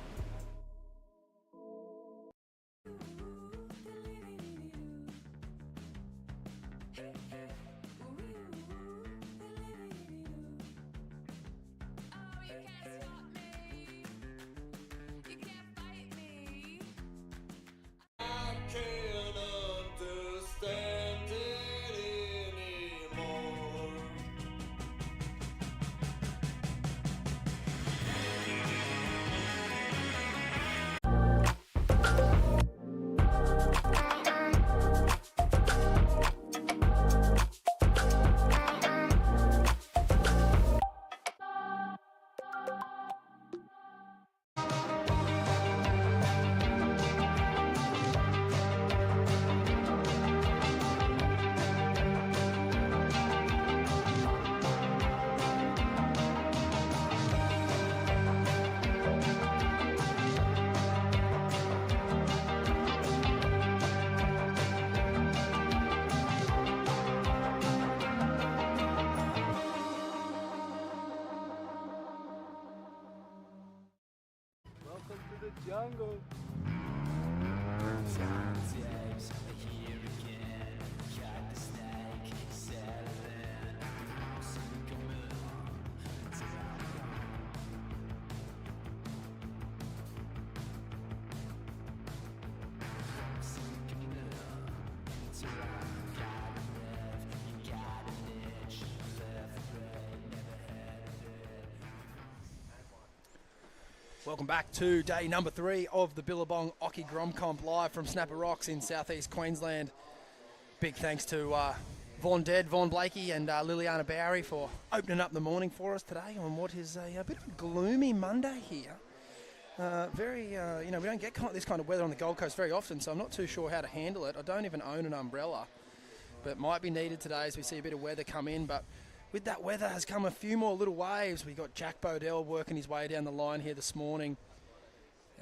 jungle. Welcome back to day number 3 of the Billabong Occy Grom Comp live from Snapper Rocks in southeast Queensland. Big thanks to Vaughn Blakey and Liliana Bowery for opening up the morning for us today on what is a bit of a gloomy Monday here. We don't get this kind of weather on the Gold Coast very often, so I'm not too sure how to handle it. I don't even own an umbrella, but might be needed today as we see a bit of weather come in. But with that weather has come a few more little waves. We got Jack Bodell working his way down the line here this morning.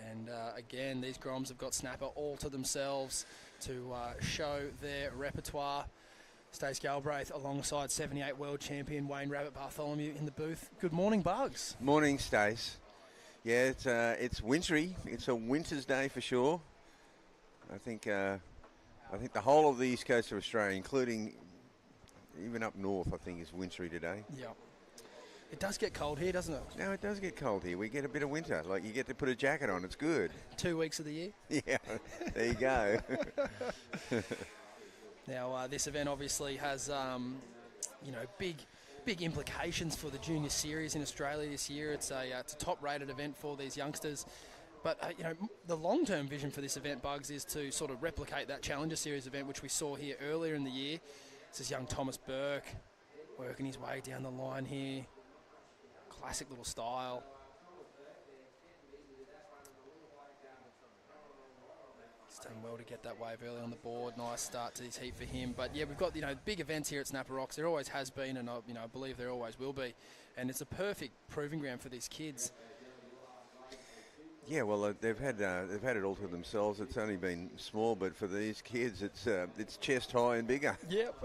And again, these Groms have got Snapper all to themselves to show their repertoire. Stace Galbraith alongside 78 world champion Wayne Rabbit Bartholomew in the booth. Good morning, Bugs. Morning, Stace. Yeah, it's wintry. It's a winter's day for sure. I think the whole of the east coast of Australia, including even up north, I think is wintry today. Yeah. It does get cold here, doesn't it? No, it does get cold here. We get a bit of winter. Like, you get to put a jacket on. It's good. 2 weeks of the year. Yeah, there you go. Now, this event obviously has, big implications for the junior series in Australia this year. It's a top-rated event for these youngsters. But, the long-term vision for this event, Bugs, is to sort of replicate that Challenger Series event, which we saw here earlier in the year. This is young Thomas Burke working his way down the line here. Classic little style. He's done well to get that wave early on the board. Nice start to this heat for him. But yeah, we've got big events here at Snapper Rocks. There always has been, and I believe there always will be. And it's a perfect proving ground for these kids. Yeah, well, they've had it all to themselves. It's only been small, but for these kids, it's chest high and bigger. Yep.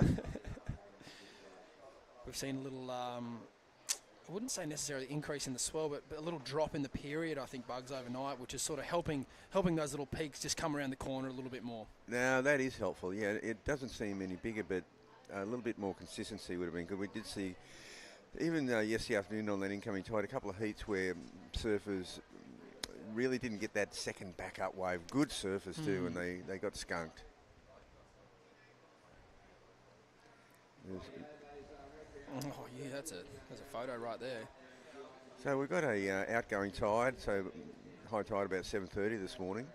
We've seen a little. I wouldn't say necessarily increase in the swell, but a little drop in the period, I think, Bugs, overnight, which is sort of helping those little peaks just come around the corner a little bit more. Now, that is helpful. Yeah, it doesn't seem any bigger, but a little bit more consistency would have been good. We did see, even yesterday afternoon on that incoming tide, a couple of heats where surfers really didn't get that second backup wave. Good surfers too, and they got skunked. Oh yeah, that's a photo right there. So we've got a outgoing tide, so high tide about 7:30 this morning,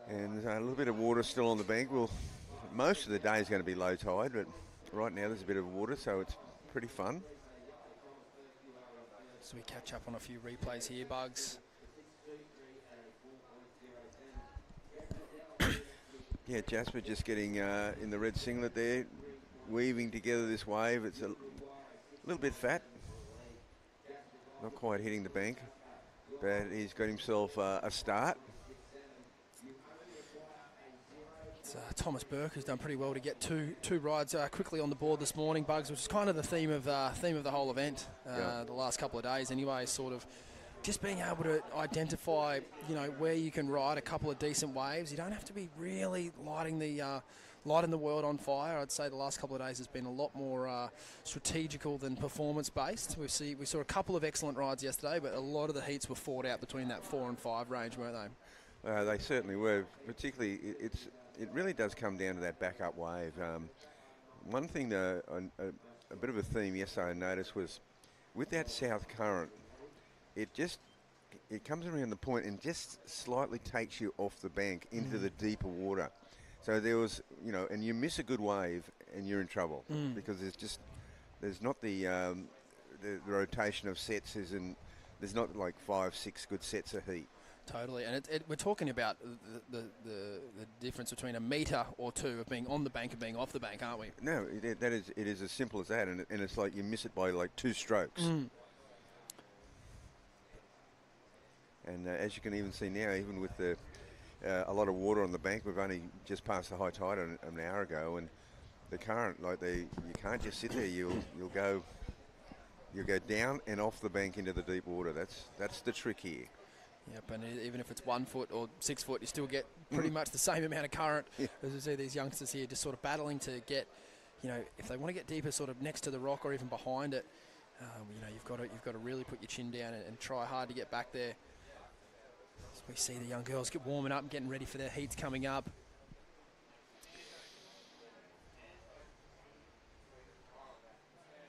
and a little bit of water still on the bank. Well, most of the day is going to be low tide, but right now there's a bit of water, so it's pretty fun. So we catch up on a few replays here, Bugs. Yeah, Jasper just getting in the red singlet there, weaving together this wave. It's a little bit fat, not quite hitting the bank, but he's got himself a start. It's Thomas Burke, who's done pretty well to get two rides quickly on the board this morning, Bugs, which is kind of the theme of the whole event, the last couple of days anyway. Sort of just being able to identify, where you can ride a couple of decent waves. You don't have to be really lighting the world on fire. I'd say the last couple of days has been a lot more strategical than performance-based. We saw a couple of excellent rides yesterday, but a lot of the heats were fought out between that 4 and 5 range, weren't they? They certainly were. Particularly, it really does come down to that backup wave. One thing, a bit of a theme yesterday I noticed was with that south current, it comes around the point and just slightly takes you off the bank into the deeper water. So there was, and you miss a good wave and you're in trouble because there's not the rotation of sets. There's not like 5-6 good sets of heat. Totally, and we're talking about the difference between a metre or two of being on the bank and being off the bank, aren't we? No, it is as simple as that, and it's like you miss it by like 2 strokes. And as you can even see now, even with a lot of water on the bank, we've only just passed the high tide an hour ago, and the current, you can't just sit there. You'll go down and off the bank into the deep water. That's the trick here. Yep, and even if it's 1 foot or 6 foot, you still get pretty much the same amount of current. Yeah. As we see these youngsters here just sort of battling to get, if they want to get deeper, sort of next to the rock or even behind it, you've got to really put your chin down and try hard to get back there. As we see the young girls get warming up and getting ready for their heats coming up.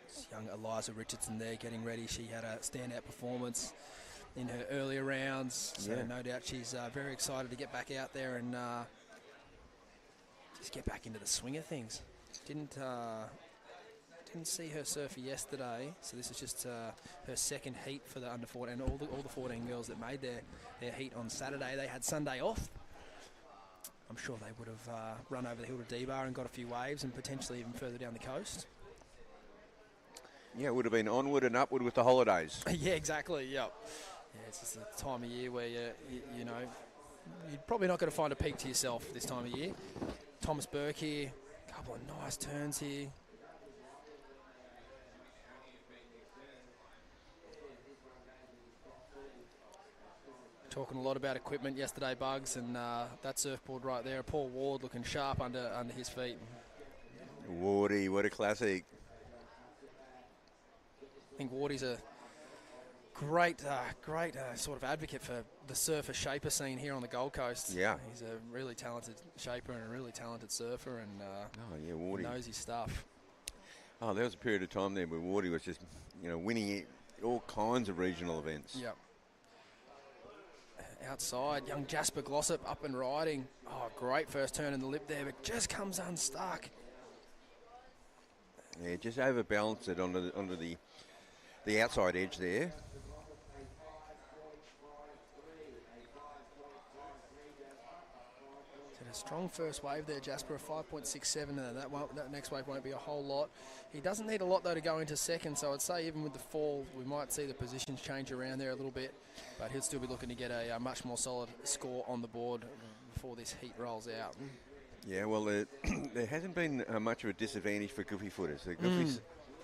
It's young Eliza Richardson there getting ready. She had a standout performance in her earlier rounds. So Yeah. no doubt she's very excited to get back out there and just get back into the swing of things. Didn't see her surfer yesterday, so this is just her second heat for the under 14. And all the 14 girls that made their heat on Saturday, they had Sunday off. I'm sure they would have run over the hill to D-Bar and got a few waves and potentially even further down the coast. Yeah, it would have been onward and upward with the holidays. Yeah, exactly. Yep. Yeah, it's just a time of year where you know you're probably not going to find a peak to yourself this time of year. Thomas Burke here, a couple of nice turns here. Talking a lot about equipment yesterday, Bugs, and that surfboard right there, Paul Ward looking sharp under his feet. Wardy, what a classic. I think Wardy's a great sort of advocate for the surfer shaper scene here on the Gold Coast. Yeah. He's a really talented shaper and a really talented surfer, and Oh, yeah, Wardy. knows his stuff. Oh, there was a period of time there where Wardy was just, winning all kinds of regional events. Yep. Outside, young Jasper Glossop up and riding. Oh, great first turn in the lip there, but just comes unstuck. Yeah, just overbalanced it onto the outside edge there. Did a strong first wave there, Jasper, a 5.67, and that next wave won't be a whole lot. He doesn't need a lot, though, to go into second, so I'd say even with the fall, we might see the positions change around there a little bit, but he'll still be looking to get a much more solid score on the board before this heat rolls out. Yeah, well, there hasn't been much of a disadvantage for goofy footers. The goofies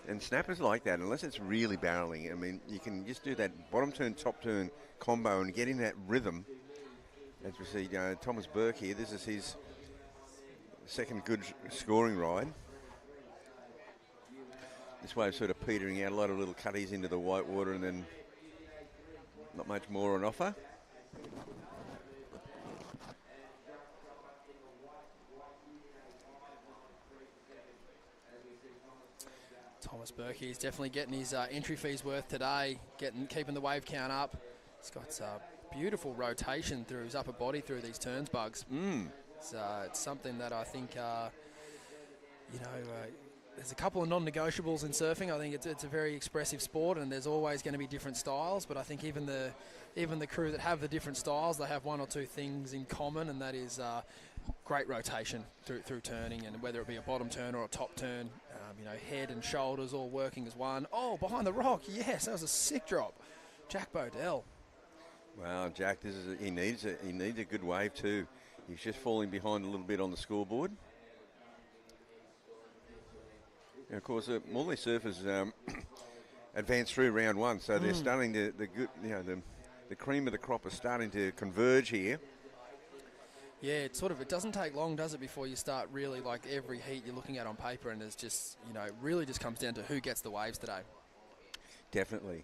and snappers like that, unless it's really barreling. I mean, you can just do that bottom turn, top turn combo and get in that rhythm. As we see Thomas Burke here, this is his second good scoring ride. This wave's sort of petering out, a lot of little cutties into the white water and then not much more on offer. Thomas Burke is definitely getting his entry fees worth today, keeping the wave count up. He's got beautiful rotation through his upper body through these turns, Bugs. It's something that I think, there's a couple of non-negotiables in surfing. I think it's a very expressive sport, and there's always going to be different styles. But I think even the crew that have the different styles, they have one or two things in common, and that is great rotation through turning, and whether it be a bottom turn or a top turn, head and shoulders all working as one. Oh, behind the rock, yes, that was a sick drop. Jack Bodell. Wow, Jack, he needs a good wave too. He's just falling behind a little bit on the scoreboard. And of course, all these surfers advance through round one, so they're starting to the cream of the crop is starting to converge here. Yeah, it doesn't take long, does it, before you start really, like every heat you're looking at on paper, and it's just, it really just comes down to who gets the waves today. Definitely.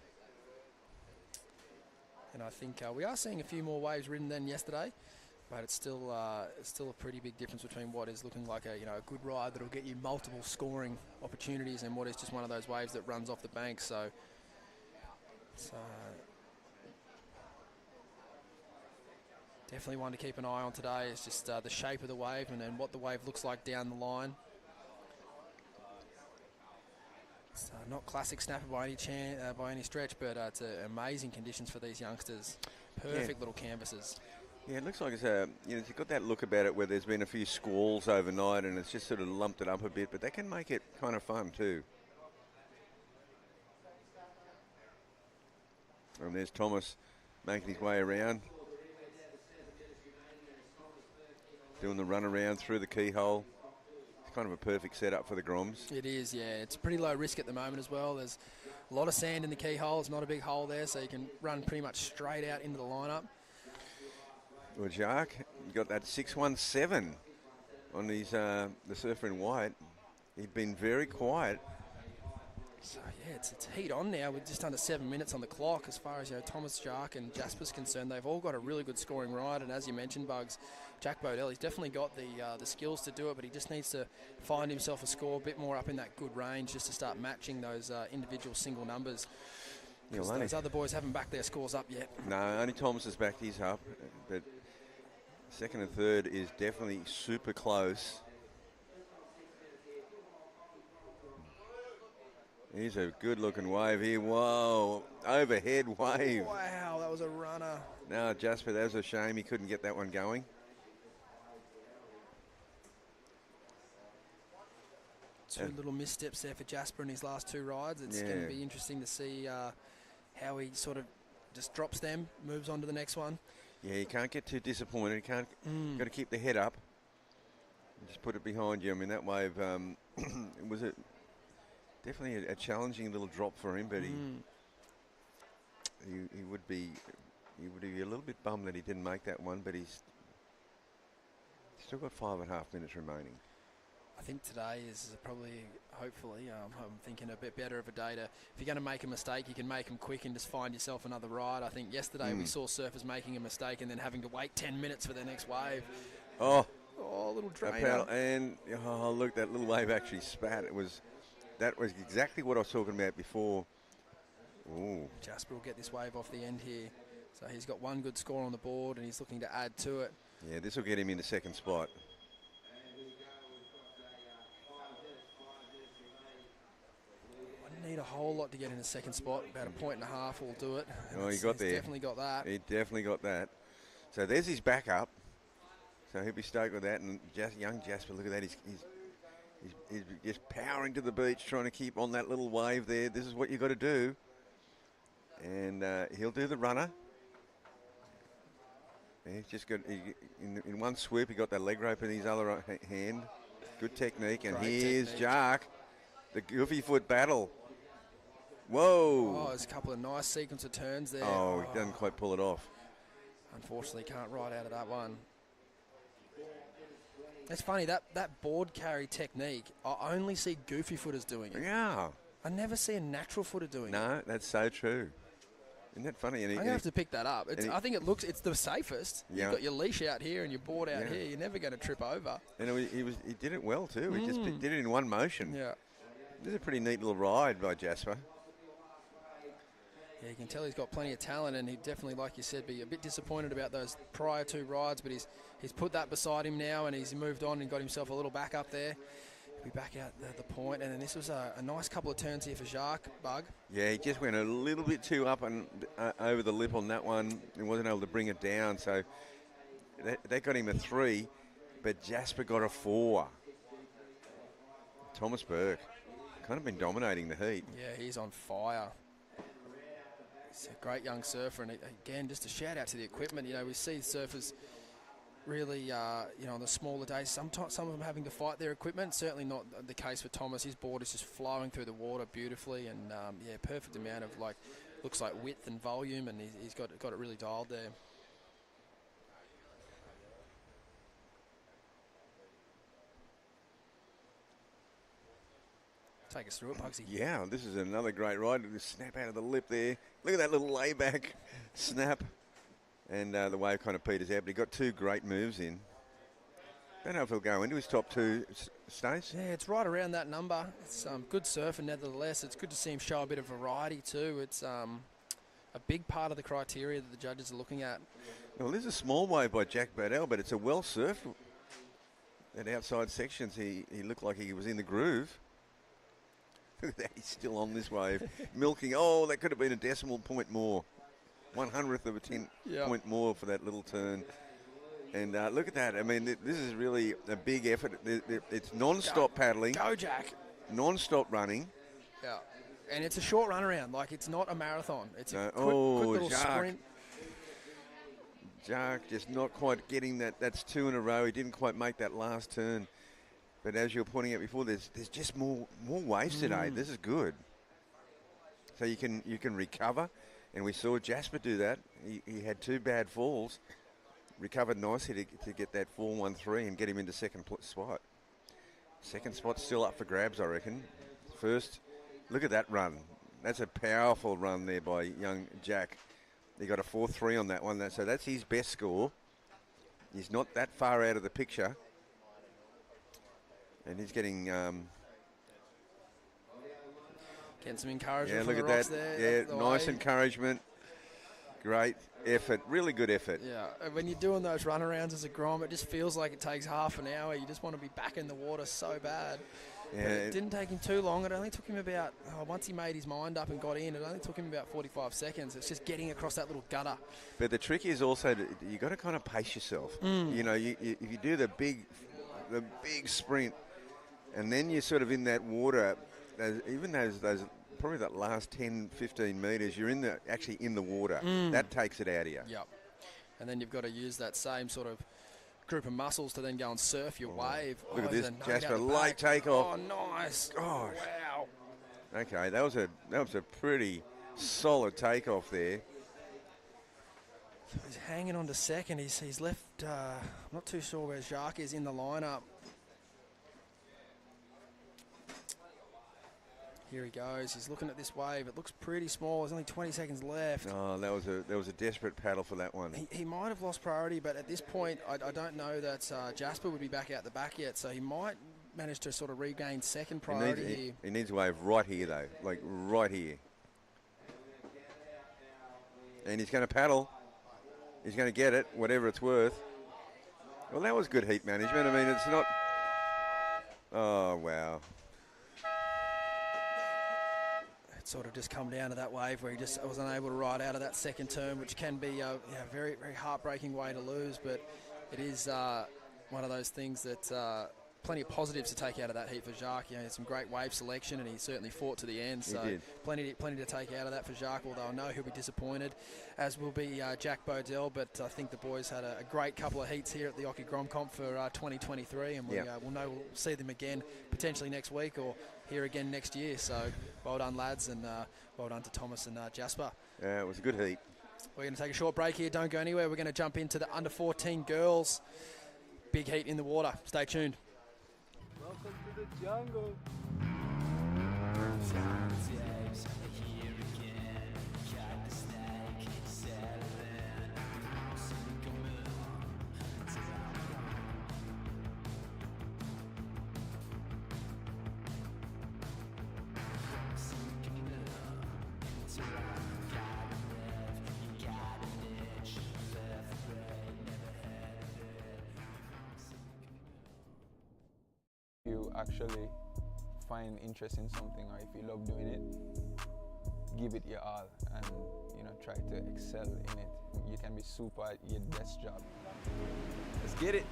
And I think we are seeing a few more waves ridden than yesterday, but it's still a pretty big difference between what is looking like a good ride that'll get you multiple scoring opportunities and what is just one of those waves that runs off the bank. So it's definitely one to keep an eye on today. It's just the shape of the wave and then what the wave looks like down the line. It's not classic snapper by any stretch, but it's amazing conditions for these youngsters. Perfect little canvases. Yeah, it looks like it's got that look about it where there's been a few squalls overnight and it's just sort of lumped it up a bit, but that can make it kind of fun too. And there's Thomas making his way around, doing the run around through the keyhole. It's kind of a perfect setup for the Groms. It is, yeah. It's pretty low risk at the moment as well. There's a lot of sand in the keyhole. It's not a big hole there, so you can run pretty much straight out into the lineup. Well, Jacques got that 617 on his the surfer in white. He'd been very quiet. So yeah, it's heat on now with just under 7 minutes on the clock. As far as Thomas, Jacques and Jasper's concerned, they've all got a really good scoring ride. And as you mentioned, Bugs, Jack Bodell, he's definitely got the skills to do it, but he just needs to find himself a score a bit more up in that good range just to start matching those individual single numbers. Because those other boys haven't backed their scores up yet. No, only Thomas has backed his up, but second and third is definitely super close. Here's a good-looking wave here. Whoa, overhead wave. Wow, that was a runner. No, Jasper, that was a shame he couldn't get that one going. Two little missteps there for Jasper in his last two rides. It's going to be interesting to see how he sort of just drops them, moves on to the next one. Yeah, you can't get too disappointed. You can't. Got to keep the head up. Just put it behind you. I mean, that wave it was definitely a challenging little drop for him, but he would be a little bit bummed that he didn't make that one. But he's still got 5.5 minutes remaining. I think today is probably, hopefully, I'm thinking a bit better of a day to, if you're going to make a mistake, you can make them quick and just find yourself another ride. I think yesterday we saw surfers making a mistake and then having to wait 10 minutes for their next wave. Oh, little drainer. And look, that little wave actually spat. That was exactly what I was talking about before. Ooh. Jasper will get this wave off the end here. So he's got one good score on the board and he's looking to add to it. Yeah, this will get him in the second spot. Need a whole lot to get in the second spot. About 1.5 points will do it. Oh, he got there. Definitely got that. He definitely got that. So there's his backup. So he'll be stoked with that. And young Jasper, look at that. He's just powering to the beach, trying to keep on that little wave there. This is what you've got to do. And he'll do the runner. He's just got, in one swoop, he got that leg rope in his other hand. Good technique. And here's Jack. The goofy foot battle. Whoa. Oh, there's a couple of nice sequence of turns there. Oh, he doesn't quite pull it off. Unfortunately, can't ride out of that one. It's funny, that board carry technique, I only see goofy footers doing it. Yeah. I never see a natural footer doing it. No, that's so true. Isn't that funny? I'm going to have to pick that up. I think it's the safest. Yeah. You've got your leash out here and your board out here. You're never going to trip over. And he did it well too. He just did it in one motion. Yeah. This is a pretty neat little ride by Jasper. Yeah, you can tell he's got plenty of talent, and he definitely, like you said, be a bit disappointed about those prior two rides, but he's put that beside him now, and he's moved on and got himself a little back up there. He'll be back out the point, and then this was a nice couple of turns here for Jacques Bug. Yeah, he just went a little bit too up and over the lip on that one. He wasn't able to bring it down, so that got him a 3, but Jasper got a 4. Thomas Burke kind of been dominating the heat. Yeah, he's on fire. He's a great young surfer, and again, just a shout out to the equipment. You know, we see surfers really, on the smaller days, sometimes some of them having to fight their equipment. Certainly not the case for Thomas. His board is just flowing through the water beautifully, and perfect amount of looks like width and volume, and he's got it really dialed there. Take us through it, Pugsy. Yeah, this is another great ride. Snap out of the lip there. Look at that little layback snap. And the wave kind of peters out, but he got 2 great moves in. Don't know if he'll go into his top 2, Stace. Yeah, it's right around that number. It's good surfing, nevertheless. It's good to see him show a bit of variety too. It's a big part of the criteria that the judges are looking at. Well, this is a small wave by Jack Badell, but it's a well surfed. At outside sections, he looked like he was in the groove. Look at that, he's still on this wave, milking. Oh, that could have been a decimal point more. 1/100th of a 10 point more for that little turn. And look at that. I mean, this is really a big effort. It's non-stop paddling. Go, Jack. Non-stop running. Yeah. And it's a short run around. It's not a marathon. It's a quick little sprint. Jack just not quite getting that. That's 2 in a row. He didn't quite make that last turn. But as you were pointing out before, there's just more waves today. This is good. So you can recover. And we saw Jasper do that. He had 2 bad falls, recovered nicely to get that 4-1-3 and get him into second spot. Second spot's still up for grabs, I reckon. First, look at that run. That's a powerful run there by young Jack. He got a 4-3 on that one. So that's his best score. He's not that far out of the picture. And he's getting... Getting some encouragement Yeah, from look the at rocks that. there. Yeah, nice encouragement. Great effort. Really good effort. Yeah, and when you're doing those runarounds as a Grom, it just feels like it takes half an hour. You just want to be back in the water so bad. Yeah, But it didn't take him too long. It only took him about, once he made his mind up and got in, it only took him about 45 seconds. It's just getting across that little gutter. But the trick is also you got to kind of pace yourself. You know, if you do the big sprint, and then you're sort of in that water, even those probably that last 10, 15 metres, you're actually in the water. That takes it out of you. Yep. And then you've got to use that same sort of group of muscles to then go and surf your wave. Look at there's this, a nugget Jasper, out the late back. takeoff. Oh, nice. Gosh. Wow. Okay, that was a pretty solid takeoff there. He's hanging on to second. He's left, I'm not too sure where Jacques is in the lineup. Here he goes. He's looking at this wave. It looks pretty small. There's only 20 seconds left. Oh, that was a desperate paddle for that one. He might have lost priority, but at this point, I don't know that Jasper would be back out the back yet, so he might manage to sort of regain second priority here. He needs a wave right here, though, like right here. And he's going to paddle. He's going to get it, whatever it's worth. Well, that was good heat management. I mean, it's not... Oh, wow. Sort of just come down to that wave where he just was unable to ride out of that second turn, which can be a very, very heartbreaking way to lose, but it is one of those things that plenty of positives to take out of that heat for Jacques. You know, he had some great wave selection, and he certainly fought to the end. So plenty to take out of that for Jacques, although I know he'll be disappointed, as will be Jack Bodell. But I think the boys had a great couple of heats here at the Occy Grom Comp for 2023, and we'll see them again potentially next week or here again next year. So well done, lads, and well done to Thomas and Jasper. Yeah, it was a good heat. We're going to take a short break here. Don't go anywhere. We're going to jump into the under 14 girls. Big heat in the water. Stay tuned. Welcome to the jungle. You actually find interest in something, or if you love doing it, give it your all and try to excel in it. You can be super at your best job. Let's get it.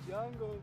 jungle.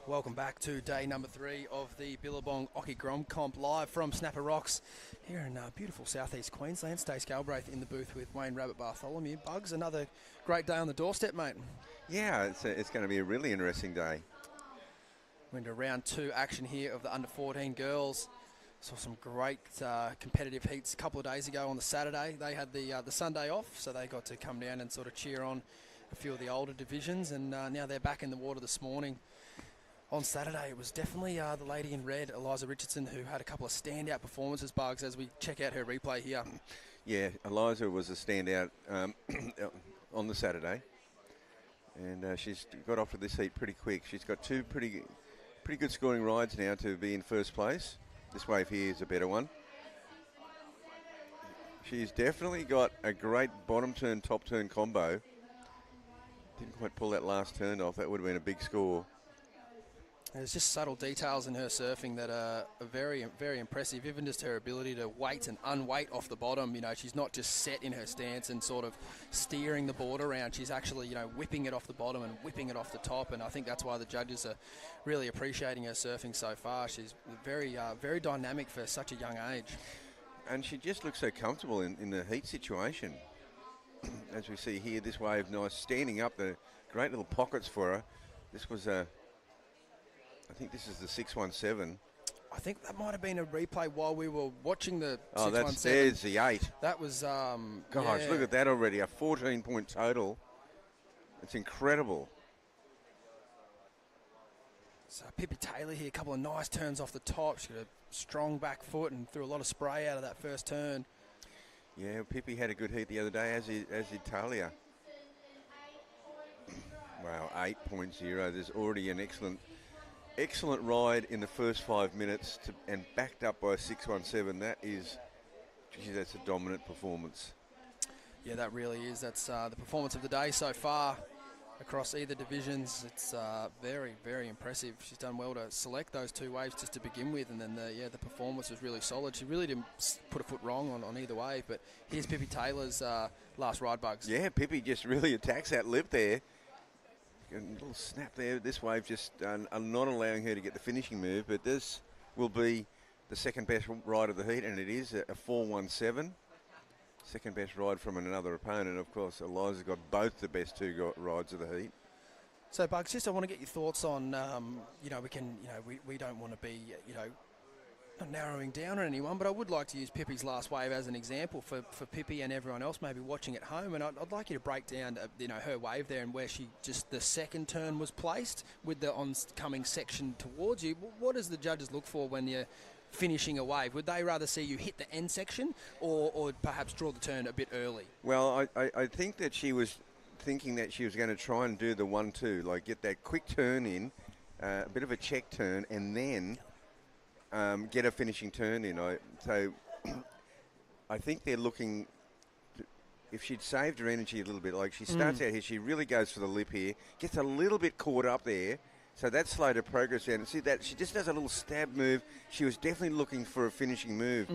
Welcome back to day number 3 of the Billabong Occy Grom Comp live from Snapper Rocks here in beautiful southeast Queensland. Stace Galbraith in the booth with Wayne Rabbit Bartholomew. Bugs, another great day on the doorstep, mate. Yeah, it's going to be a really interesting day. We're into round 2 action here of the under-14 girls. Saw some great competitive heats a couple of days ago on the Saturday. They had the Sunday off, so they got to come down and sort of cheer on a few of the older divisions, and now they're back in the water this morning. On Saturday, it was definitely the lady in red, Eliza Richardson, who had a couple of standout performances, Bugs, as we check out her replay here. Yeah, Eliza was a standout on the Saturday, and she's got off to this heat pretty quick. She's got 2 pretty good scoring rides now to be in first place. This wave here is a better one. She's definitely got a great bottom turn, top turn combo. Didn't quite pull that last turn off. That would have been a big score. There's just subtle details in her surfing that are very, very impressive. Even just her ability to weight and unweight off the bottom. You know, she's not just set in her stance and sort of steering the board around. She's actually, you know, whipping it off the bottom and whipping it off the top. And I think that's why the judges are really appreciating her surfing so far. She's very, very dynamic for such a young age. And she just looks so comfortable in the heat situation. As we see here, this wave nice standing up, the great little pockets for her. This was I think this is the 617. I think that might have been a replay while we were watching the 617. There's the 8. That was, gosh, yeah. Look at that already, a 14-point total. It's incredible. So Pippi Taylor here, a couple of nice turns off the top. She got a strong back foot and threw a lot of spray out of that first turn. Yeah, Pippi had a good heat the other day, as did Talia. Wow, 8.0. There's already an excellent ride in the first 5 minutes and backed up by a 617. That's a dominant performance. Yeah, that really is. That's the performance of the day so far across either divisions. It's very, very impressive. She's done well to select those 2 waves just to begin with, and then the performance was really solid. She really didn't put a foot wrong on either wave, but here's Pippi Taylor's last ride, Bugs. Yeah, Pippi just really attacks that lip there. A little snap there. This wave just not allowing her to get the finishing move, but this will be the second best ride of the heat, and it is a 417. Second best ride from another opponent. Of course, Eliza's got both the best 2 rides of the heat. So, Bugs, just I want to get your thoughts on, we don't want to be, not narrowing down on anyone, but I would like to use Pippi's last wave as an example for Pippi and everyone else maybe watching at home. And I'd like you to break down, her wave there and where the second turn was placed with the oncoming section towards you. What does the judges look for when you're finishing a wave? Would they rather see you hit the end section or perhaps draw the turn a bit early? Well, I think that she was thinking that she was going to try and do the 1-2, like get that quick turn in, a bit of a check turn, and then get a finishing turn in. So I think they're looking, if she'd saved her energy a little bit, like she starts out here, she really goes for the lip here, gets a little bit caught up there, so that slowed her progress down. And see that she just does a little stab move. She was definitely looking for a finishing move.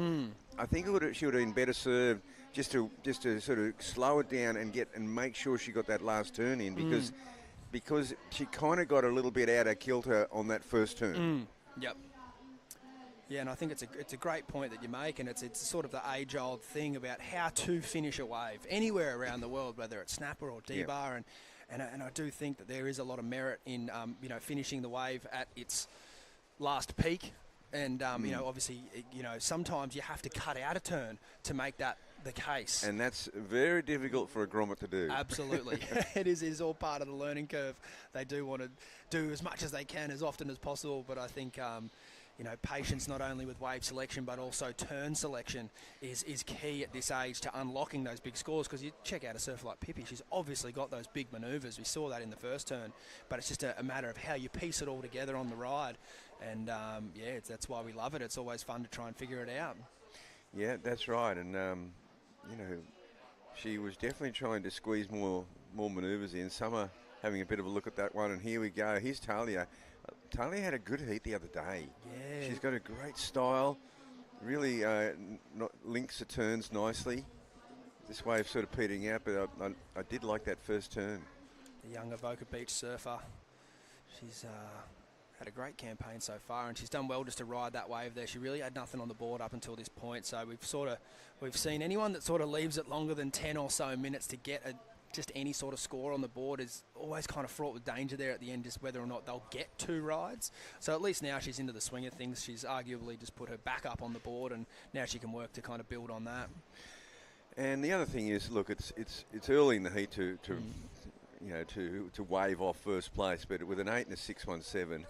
I think she would have been better served just to sort of slow it down and make sure she got that last turn in, because she kind of got a little bit out of kilter on that first turn. Yep. Yeah, and I think it's a great point that you make, and it's sort of the age-old thing about how to finish a wave anywhere around the world, whether it's snapper or D-bar, and I do think that there is a lot of merit in finishing the wave at its last peak, and obviously sometimes you have to cut out a turn to make that the case, and that's very difficult for a grommet to do. Absolutely. It is all part of the learning curve. They do want to do as much as they can as often as possible, but I think patience not only with wave selection but also turn selection is key at this age to unlocking those big scores, because you check out a surfer like Pippi, she's obviously got those big manoeuvres. We saw that in the first turn, but it's just a matter of how you piece it all together on the ride. And, that's why we love it. It's always fun to try and figure it out. Yeah, that's right. And, she was definitely trying to squeeze more manoeuvres in. Summer having a bit of a look at that one, and here we go. Here's Talia. Talia had a good heat the other day. Yeah. She's got a great style, really links the turns nicely. This wave sort of petering out, but I did like that first turn. The young Avoca Beach surfer. She's had a great campaign so far, and she's done well just to ride that wave there. She really had nothing on the board up until this point, so we've seen anyone that sort of leaves it longer than 10 or so minutes to get just any sort of score on the board is always kind of fraught with danger there at the end, just whether or not they'll get 2 rides. So at least now she's into the swing of things. She's arguably just put her back up on the board, and now she can work to kind of build on that. And the other thing is, look, it's early in the heat to wave off first place, but with an 8 and a 6.17,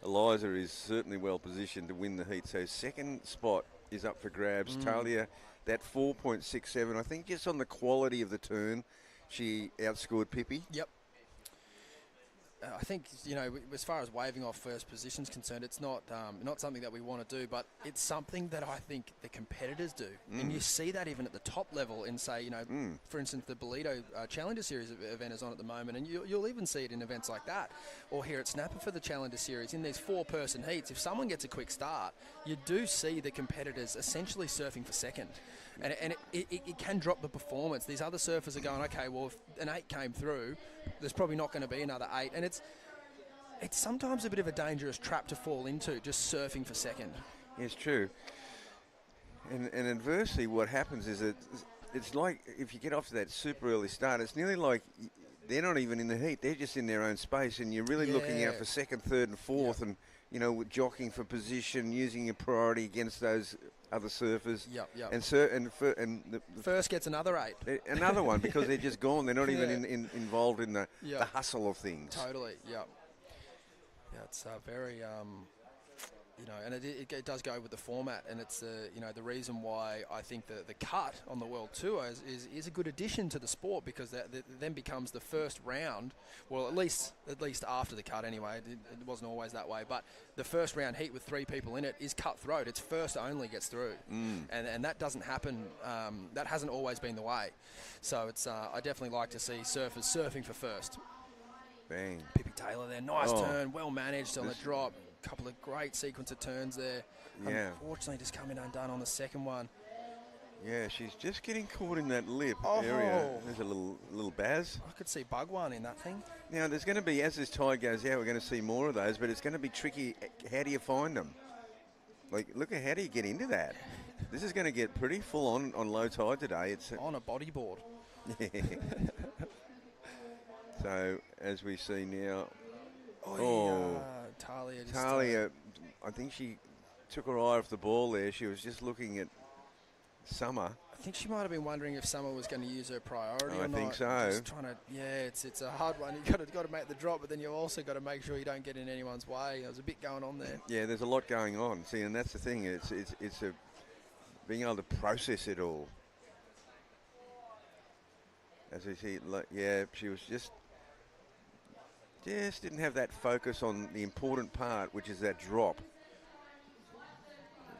Eliza is certainly well positioned to win the heat. So second spot is up for grabs. Talia, that 4.67, I think just on the quality of the turn, she outscored Pippi. Yep. I think, as far as waving off first position is concerned, it's not something that we want to do, but it's something that I think the competitors do. And you see that even at the top level in, say, for instance, the Bolito Challenger Series event is on at the moment, and you'll even see it in events like that. Or here at Snapper for the Challenger Series, in these 4-person heats, if someone gets a quick start, you do see the competitors essentially surfing for second. And it can drop the performance. These other surfers are going, okay, well, if an 8 came through, there's probably not going to be another 8. And it's sometimes a bit of a dangerous trap to fall into, just surfing for second. It's true. And adversely, what happens is it's like if you get off to that super early start, it's nearly like they're not even in the heat. They're just in their own space, and you're really looking out for second, third, and fourth, and jockeying for position, using your priority against those other surfers. Yep. And the first gets another 8. Another one, because they're just gone. They're not even involved in the hustle of things. Totally. Yep. Yeah, it's very. And it does go with the format, and it's the reason why I think the cut on the World Tour is a good addition to the sport, because that then becomes the first round. Well, at least after the cut anyway. It wasn't always that way, but the first round heat with 3 people in it is cutthroat. It's first only gets through, and that doesn't happen. That hasn't always been the way. So it's I definitely like to see surfers surfing for first. Bang. Pippi Taylor there, nice turn, well managed on the drop. Couple of great sequence of turns there. Yeah. Unfortunately, just coming undone on the second one. Yeah, she's just getting caught in that lip area. There's a little baz. I could see bug one in that thing. Now, there's going to be, as this tide goes out, we're going to see more of those, but it's going to be tricky. How do you find them? Like, look at how do you get into that? This is going to get pretty full on low tide today. It's on a bodyboard. Yeah. So, as we see now... Talia, I think she took her eye off the ball there. She was just looking at Summer. I think she might have been wondering if Summer was going to use her priority or not. I think so. Just trying to, it's a hard one. You've got to make the drop, but then you've also got to make sure you don't get in anyone's way. There's a bit going on there. Yeah, there's a lot going on. See, and that's the thing. It's being able to process it all. As we see, she was just didn't have that focus on the important part, which is that drop.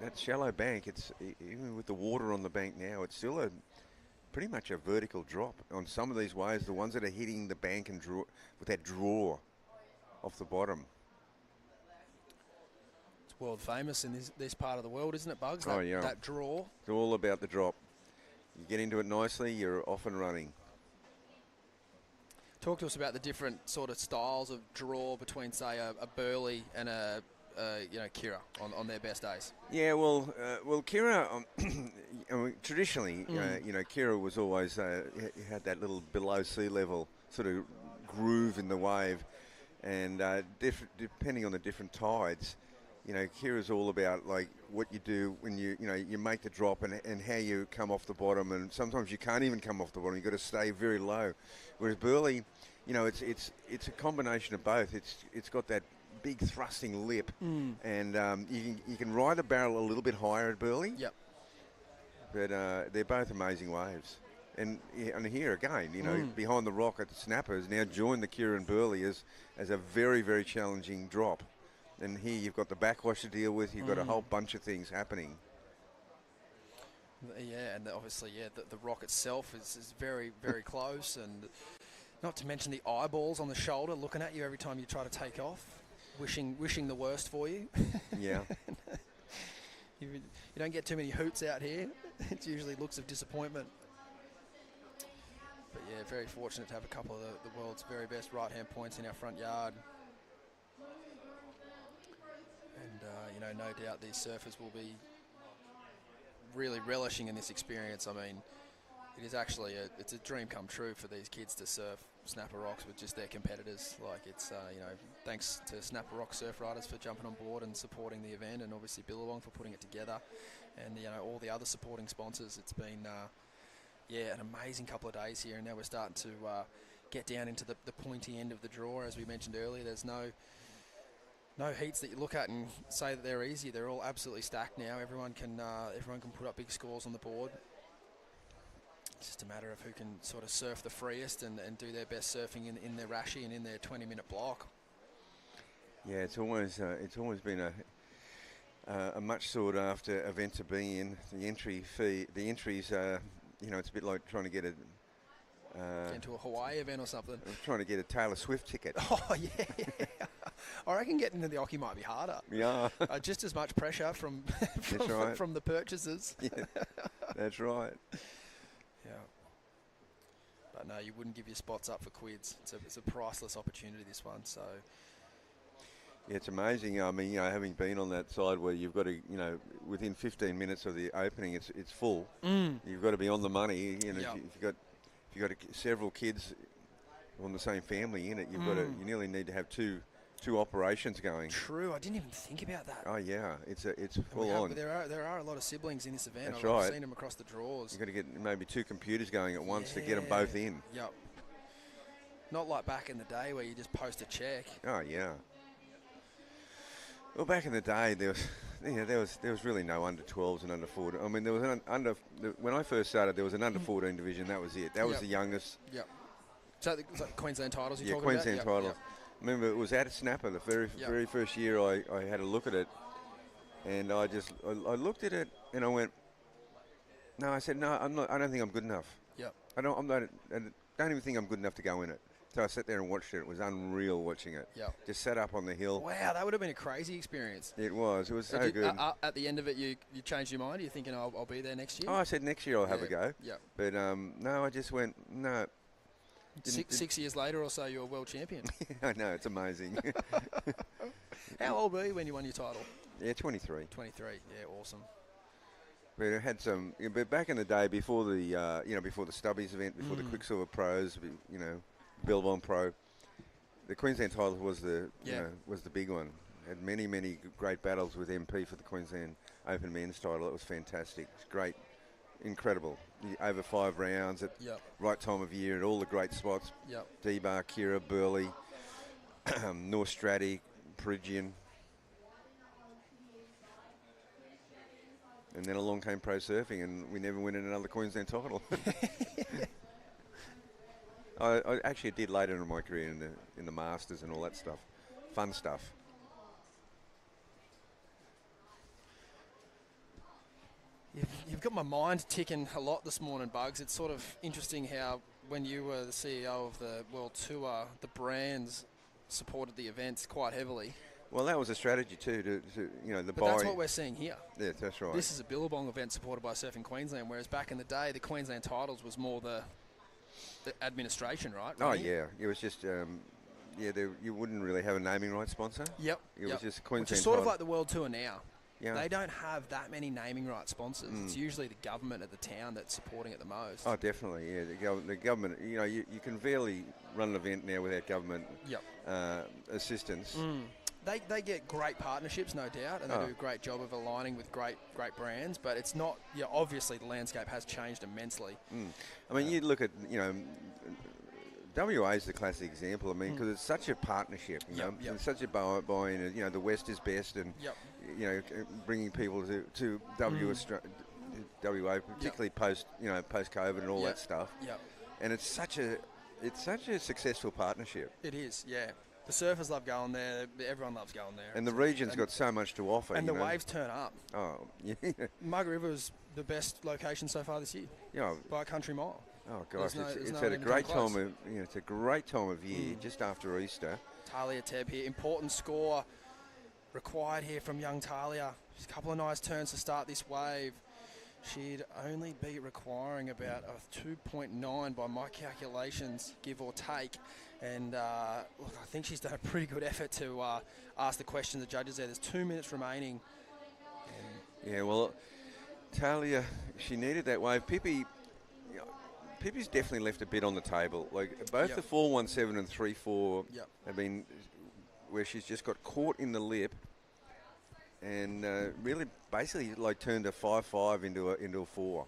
That shallow bank, it's even with the water on the bank now, it's still pretty much a vertical drop on some of these waves, the ones that are hitting the bank and draw with that draw off the bottom. It's world famous in this part of the world, isn't it, Bugs? That draw. It's all about the drop. You get into it nicely, you're off and running. Talk to us about the different sort of styles of draw between, say, a Burley and a Kirra on their best days. Yeah, well, Kirra, traditionally, Kirra was always had that little below sea level sort of groove in the wave, and depending on the different tides, Kirra's all about like what you do when you make the drop and how you come off the bottom, and sometimes you can't even come off the bottom. You've got to stay very low. Whereas Burley, it's a combination of both. It's got that big thrusting lip, and you can ride the barrel a little bit higher at Burley. Yep. But they're both amazing waves. And here again, behind the rock at the Snapper has now joined the Kirra and Burley as a very, very challenging drop. And here you've got the backwash to deal with. You've got a whole bunch of things happening. Yeah, and obviously, the rock itself is very, very close, and not to mention the eyeballs on the shoulder looking at you every time you try to take off, wishing the worst for you. Yeah. You don't get too many hoots out here. It's usually looks of disappointment. But yeah, very fortunate to have a couple of the world's very best right-hand points in our front yard. And, no doubt these surfers will be really relishing in this experience. I mean, it is actually it's a dream come true for these kids to surf Snapper Rocks with just their competitors. Like it's, thanks to Snapper Rock Surfriders for jumping on board and supporting the event, and obviously Billabong for putting it together, and all the other supporting sponsors. It's been, an amazing couple of days here, and now we're starting to get down into the pointy end of the draw. As we mentioned earlier, there's no heats that you look at and say that they're easy. They're all absolutely stacked now. Everyone can put up big scores on the board. It's just a matter of who can sort of surf the freest and do their best surfing in their rashie and in their 20-minute block. Yeah, it's always been a much sought after event to be in. The entries, it's a bit like trying to get into a Hawaii event or something. Trying to get a Taylor Swift ticket. Oh yeah. I reckon getting into the Occy might be harder. Yeah. Just as much pressure from the purchasers. Yeah, that's right. Yeah. But no, you wouldn't give your spots up for quids. It's a priceless opportunity, this one. So. Yeah, it's amazing. I mean, having been on that side where you've got to, within 15 minutes of the opening, it's full. You've got to be on the money. If you've got several kids on the same family in it, you nearly need to have two operations going. True, I didn't even think about that. Oh yeah, it's full on. There are a lot of siblings in this event. That's I've seen them across the draws. You've got to get maybe two computers going at once to get them both in. Yep. Not like back in the day where you just post a check. Oh yeah. Well, back in the day, there was really no under 12s and under 14. I mean, there was when I first started, there was an under 14 division. That was it. That was the youngest. Yep. So the Queensland titles you're talking Queensland about? titles. I remember it was at Snapper the very first year I had a look at it, and I looked at it and I went, no, I said no, I'm not. I don't think I'm good enough. Yep. I don't even think I'm good enough to go in it. So I sat there and watched it. It was unreal watching it. Yep. Just sat up on the hill. Wow, that would have been a crazy experience. It was. It was so good. At the end of it, you changed your mind? You're thinking, I'll be there next year? Oh, I said next year I'll have a go. Yep. But no, I just went, no. 6 years later or so, you're a world champion. I know, it's amazing. How old were you when you won your title? Yeah, 23. 23, yeah, awesome. But it had some. But back in the day, before the before the Stubbies event, before the Quicksilver Pros, Billabong Pro, the Queensland title was the big one. Had many great battles with MP for the Queensland Open Men's title. It was fantastic. It's great, incredible. Over 5 rounds at right time of year at all the great spots. Yep. D-Bar, Kirra, Burley, North Stratty, Perigian. And then along came pro surfing, and we never win another Queensland title. I actually did later in my career in the Masters and all that stuff, fun stuff. You've got my mind ticking a lot this morning, Bugs. It's sort of interesting how when you were the CEO of the World Tour, the brands supported the events quite heavily. Well, that was a strategy too, But that's what we're seeing here. Yeah, that's right. This is a Billabong event supported by Surfing Queensland, whereas back in the day, the Queensland titles was more the administration, right? Oh, yeah. It was just, you wouldn't really have a naming rights sponsor. Yep. It was just Queensland. Which is sort of like the World Tour now. Yeah. They don't have that many naming rights sponsors. It's usually the government at the town that's supporting it the most. Oh, definitely, yeah. The government, you can barely run an event now without government assistance. They get great partnerships, no doubt, and they do a great job of aligning with great brands, but it's not, obviously the landscape has changed immensely. I mean, you look at, WA is the classic example. I mean, because it's such a partnership, you know, and such a buy-in. You know, the West is best, and you know, bringing people to WA, particularly post COVID and all that stuff. And it's such a successful partnership. It is, yeah. The surfers love going there. Everyone loves going there. And the region's got so much to offer. And the waves turn up. Oh, yeah. Mug River is the best location so far this year. Yeah. By a country mile. Oh gosh, it's at a great time of it's a great time of year, just after Easter. Talia Teb here, important score required here from young Talia. Just a couple of nice turns to start this wave. She'd only be requiring about a 2.9 by my calculations, give or take. And look, I think she's done a pretty good effort to ask the question to the judges there. There's 2 minutes remaining. Yeah, well, Talia, she needed that wave. Pippi's definitely left a bit on the table. Like both the 4.17 and 3.4 have been where she's just got caught in the lip, and really basically like turned a 5.5 into a 4.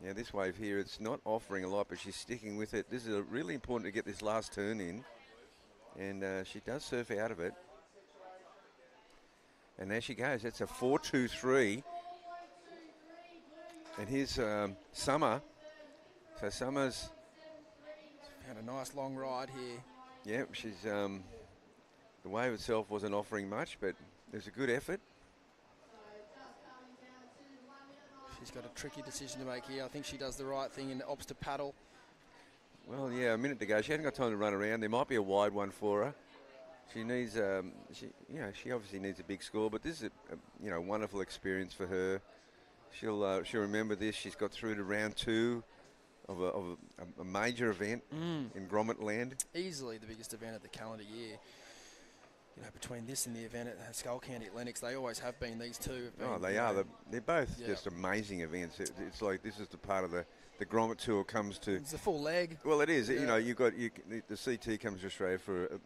Yeah, this wave here, it's not offering a lot, but she's sticking with it. This is really important to get this last turn in, and she does surf out of it. And there she goes. That's a 4.23. And here's Summer. So Summer's found a nice long ride here. Yeah, she's the wave itself wasn't offering much, but there's a good effort. She's got a tricky decision to make here. I think she does the right thing and opts to paddle. Well, yeah, a minute to go. She hasn't got time to run around. There might be a wide one for her. She needs, she obviously needs a big score, but this is a wonderful experience for her. She'll remember this. She's got through to round 2 of a major event in Grommet land. Easily the biggest event of the calendar year. You know, between this and the event at Skullcandy at Lennox, they always have been, these two. Oh, they are. They're both just amazing events. It's like this is the part of the Grommet tour comes to. It's the full leg. Well, it is. Yeah. You know, the CT comes to Australia for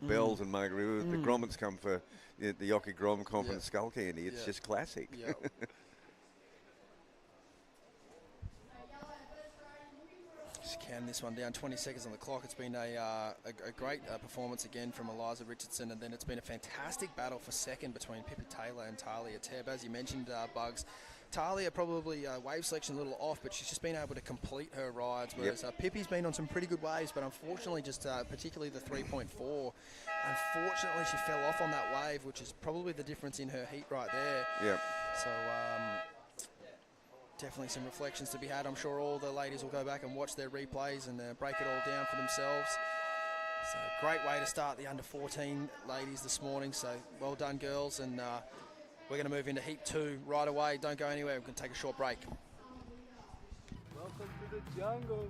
Bells and Margaret River. The Grommets come for the Occy Grom Comp and Skullcandy. It's just classic. Yeah. Can this one down, 20 seconds on the clock. It's been a great performance again from Eliza Richardson, and then it's been a fantastic battle for second between Pippi Taylor and Talia Teb. As you mentioned, Bugs, Talia probably wave selection a little off, but she's just been able to complete her rides, whereas Pippi's been on some pretty good waves, but unfortunately just particularly the 3.4, unfortunately she fell off on that wave, which is probably the difference in her heat right there. Yep. So definitely some reflections to be had. I'm sure all the ladies will go back and watch their replays and break it all down for themselves. So great way to start the under 14 ladies this morning. So well done, girls. And we're going to move into heat 2 right away. Don't go anywhere. We're going to take a short break. Welcome to the jungle.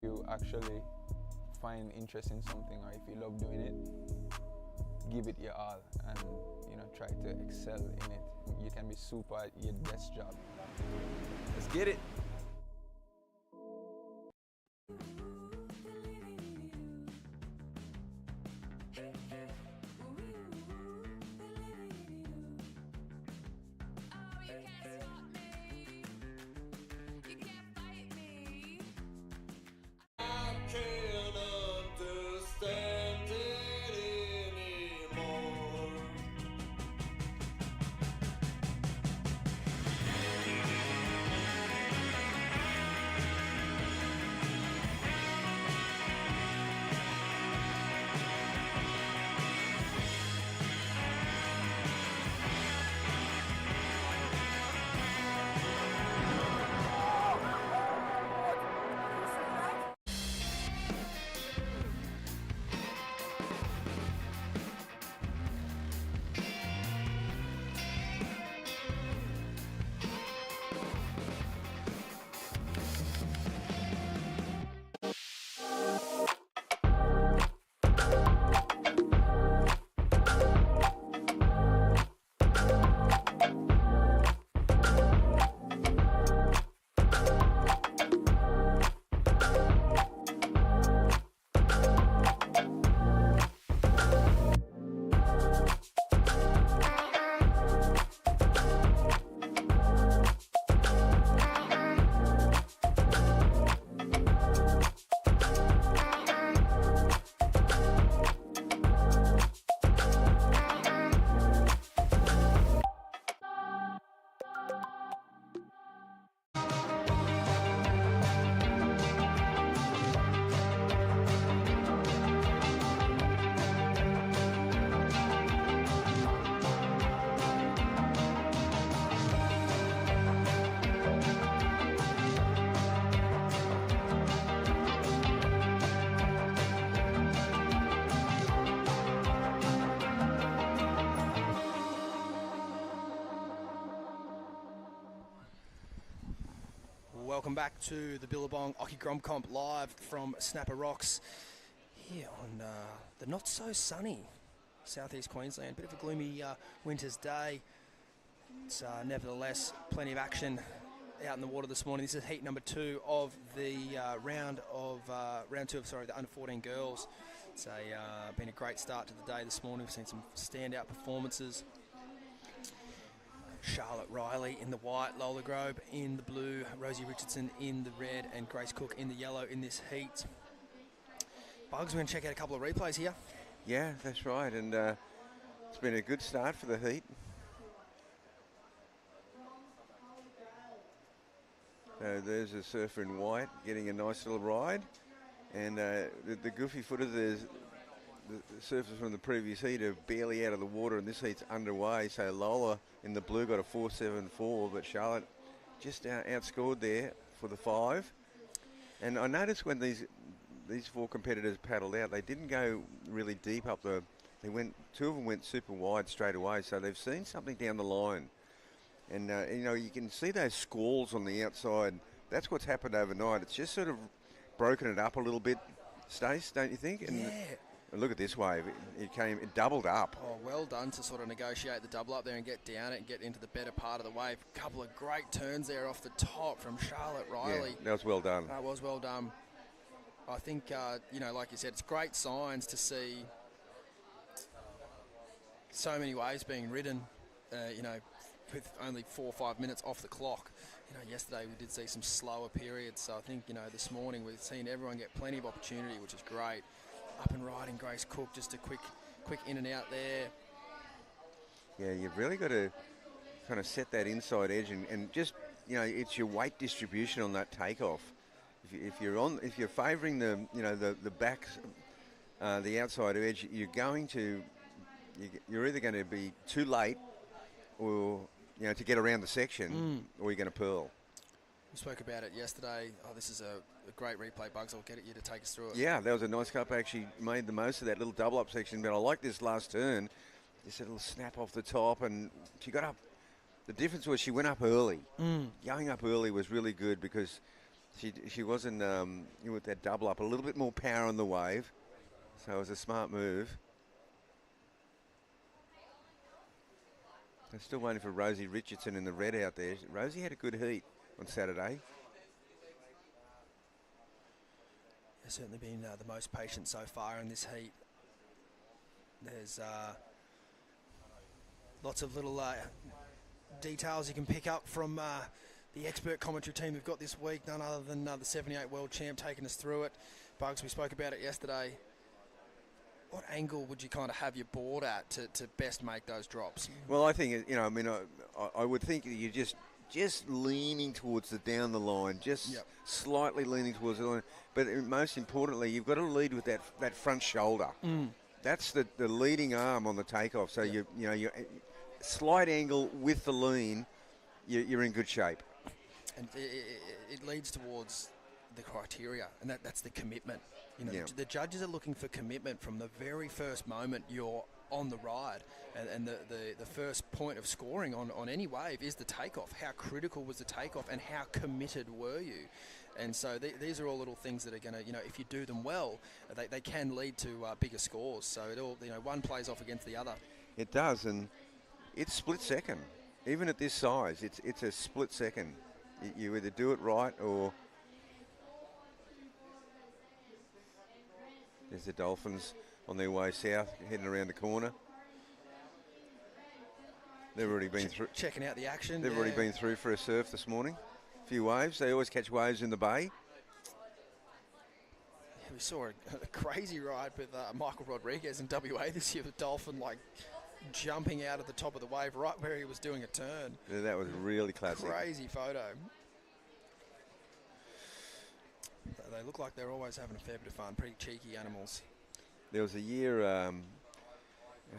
You actually find interest in something, or if you love doing it, give it your all and try to excel in it. You can be super at your best job. Let's get it. welcome back to the Billabong Occy Grom Comp live from Snapper Rocks here on the not so sunny southeast Queensland. Bit of a gloomy winter's day. It's nevertheless plenty of action out in the water this morning. This is heat number 2 of the round 2 of the under 14 girls. It's been a great start to the day this morning. We've seen some standout performances. Charlotte Riley in the white, Lola Grove in the blue, Rosie Richardson in the red, and Grace Cook in the yellow in this heat. Bugs, we're going to check out a couple of replays here. Yeah, that's right, and it's been a good start for the heat. There's a surfer in white getting a nice little ride, and the goofy footer, there's the surfers from the previous heat are barely out of the water, and this heat's underway. So Lola in the blue got a 4.74, but Charlotte just outscored there for the 5. And I noticed when these 4 competitors paddled out, they didn't go really deep up the. They went. 2 of them went super wide straight away, so they've seen something down the line. And you can see those squalls on the outside. That's what's happened overnight. It's just sort of broken it up a little bit, Stace, don't you think? And yeah. Look at this wave. It doubled up. Oh, well done to sort of negotiate the double up there and get down it and get into the better part of the wave. A couple of great turns there off the top from Charlotte Riley. Yeah, that was well done. That was well done. I think, like you said, it's great signs to see so many waves being ridden, with only 4 or 5 minutes off the clock. Yesterday we did see some slower periods, so I think, this morning we've seen everyone get plenty of opportunity, which is great. Up and riding Grace Cook, just a quick in and out there. Yeah, you've really got to kind of set that inside edge and just, it's your weight distribution on that takeoff. If you're favouring the back, the outside edge, you're either going to be too late, or to get around the section, or you're going to pearl. We spoke about it yesterday. Oh, this is a great replay, Bugs. I'll get you to take us through it. Yeah, that was a nice cup. Actually made the most of that little double up section, but I like this last turn. Just a little snap off the top, and she got up. The difference was she went up early. Going up early was really good because she wasn't with that double up, a little bit more power on the wave. So it was a smart move. I'm still waiting for Rosie Richardson in the red out there. Rosie had a good heat on Saturday. There's certainly been the most patient so far in this heat. There's lots of little details you can pick up from the expert commentary team we've got this week, none other than the 78 world champ taking us through it. Bugs, we spoke about it yesterday. What angle would you kind of have your board at to best make those drops? Well, I think, I would think you're just leaning towards the down the line, slightly leaning towards the line. But most importantly, you've got to lead with that front shoulder. That's the leading arm on the takeoff. So you slight angle with the lean, you're in good shape. And it leads towards the criteria, and that's the commitment. The judges are looking for commitment from the very first moment you're on the ride, and the first point of scoring on any wave is the takeoff. How critical was the takeoff, and how committed were you? And so these are all little things that are going to, if you do them well, they can lead to bigger scores. So it all, one plays off against the other. It does, and it's split second. Even at this size, it's a split second. You either do it right or. There's the Dolphins on their way south, heading around the corner. They've already been through. Checking out the action. They've already been through for a surf this morning. A few waves. They always catch waves in the bay. Yeah, we saw a crazy ride with Michael Rodriguez in WA this year. The Dolphin jumping out at the top of the wave right where he was doing a turn. Yeah, that was really classic. Crazy photo. They look like they're always having a fair bit of fun. Pretty cheeky animals. There was a year, I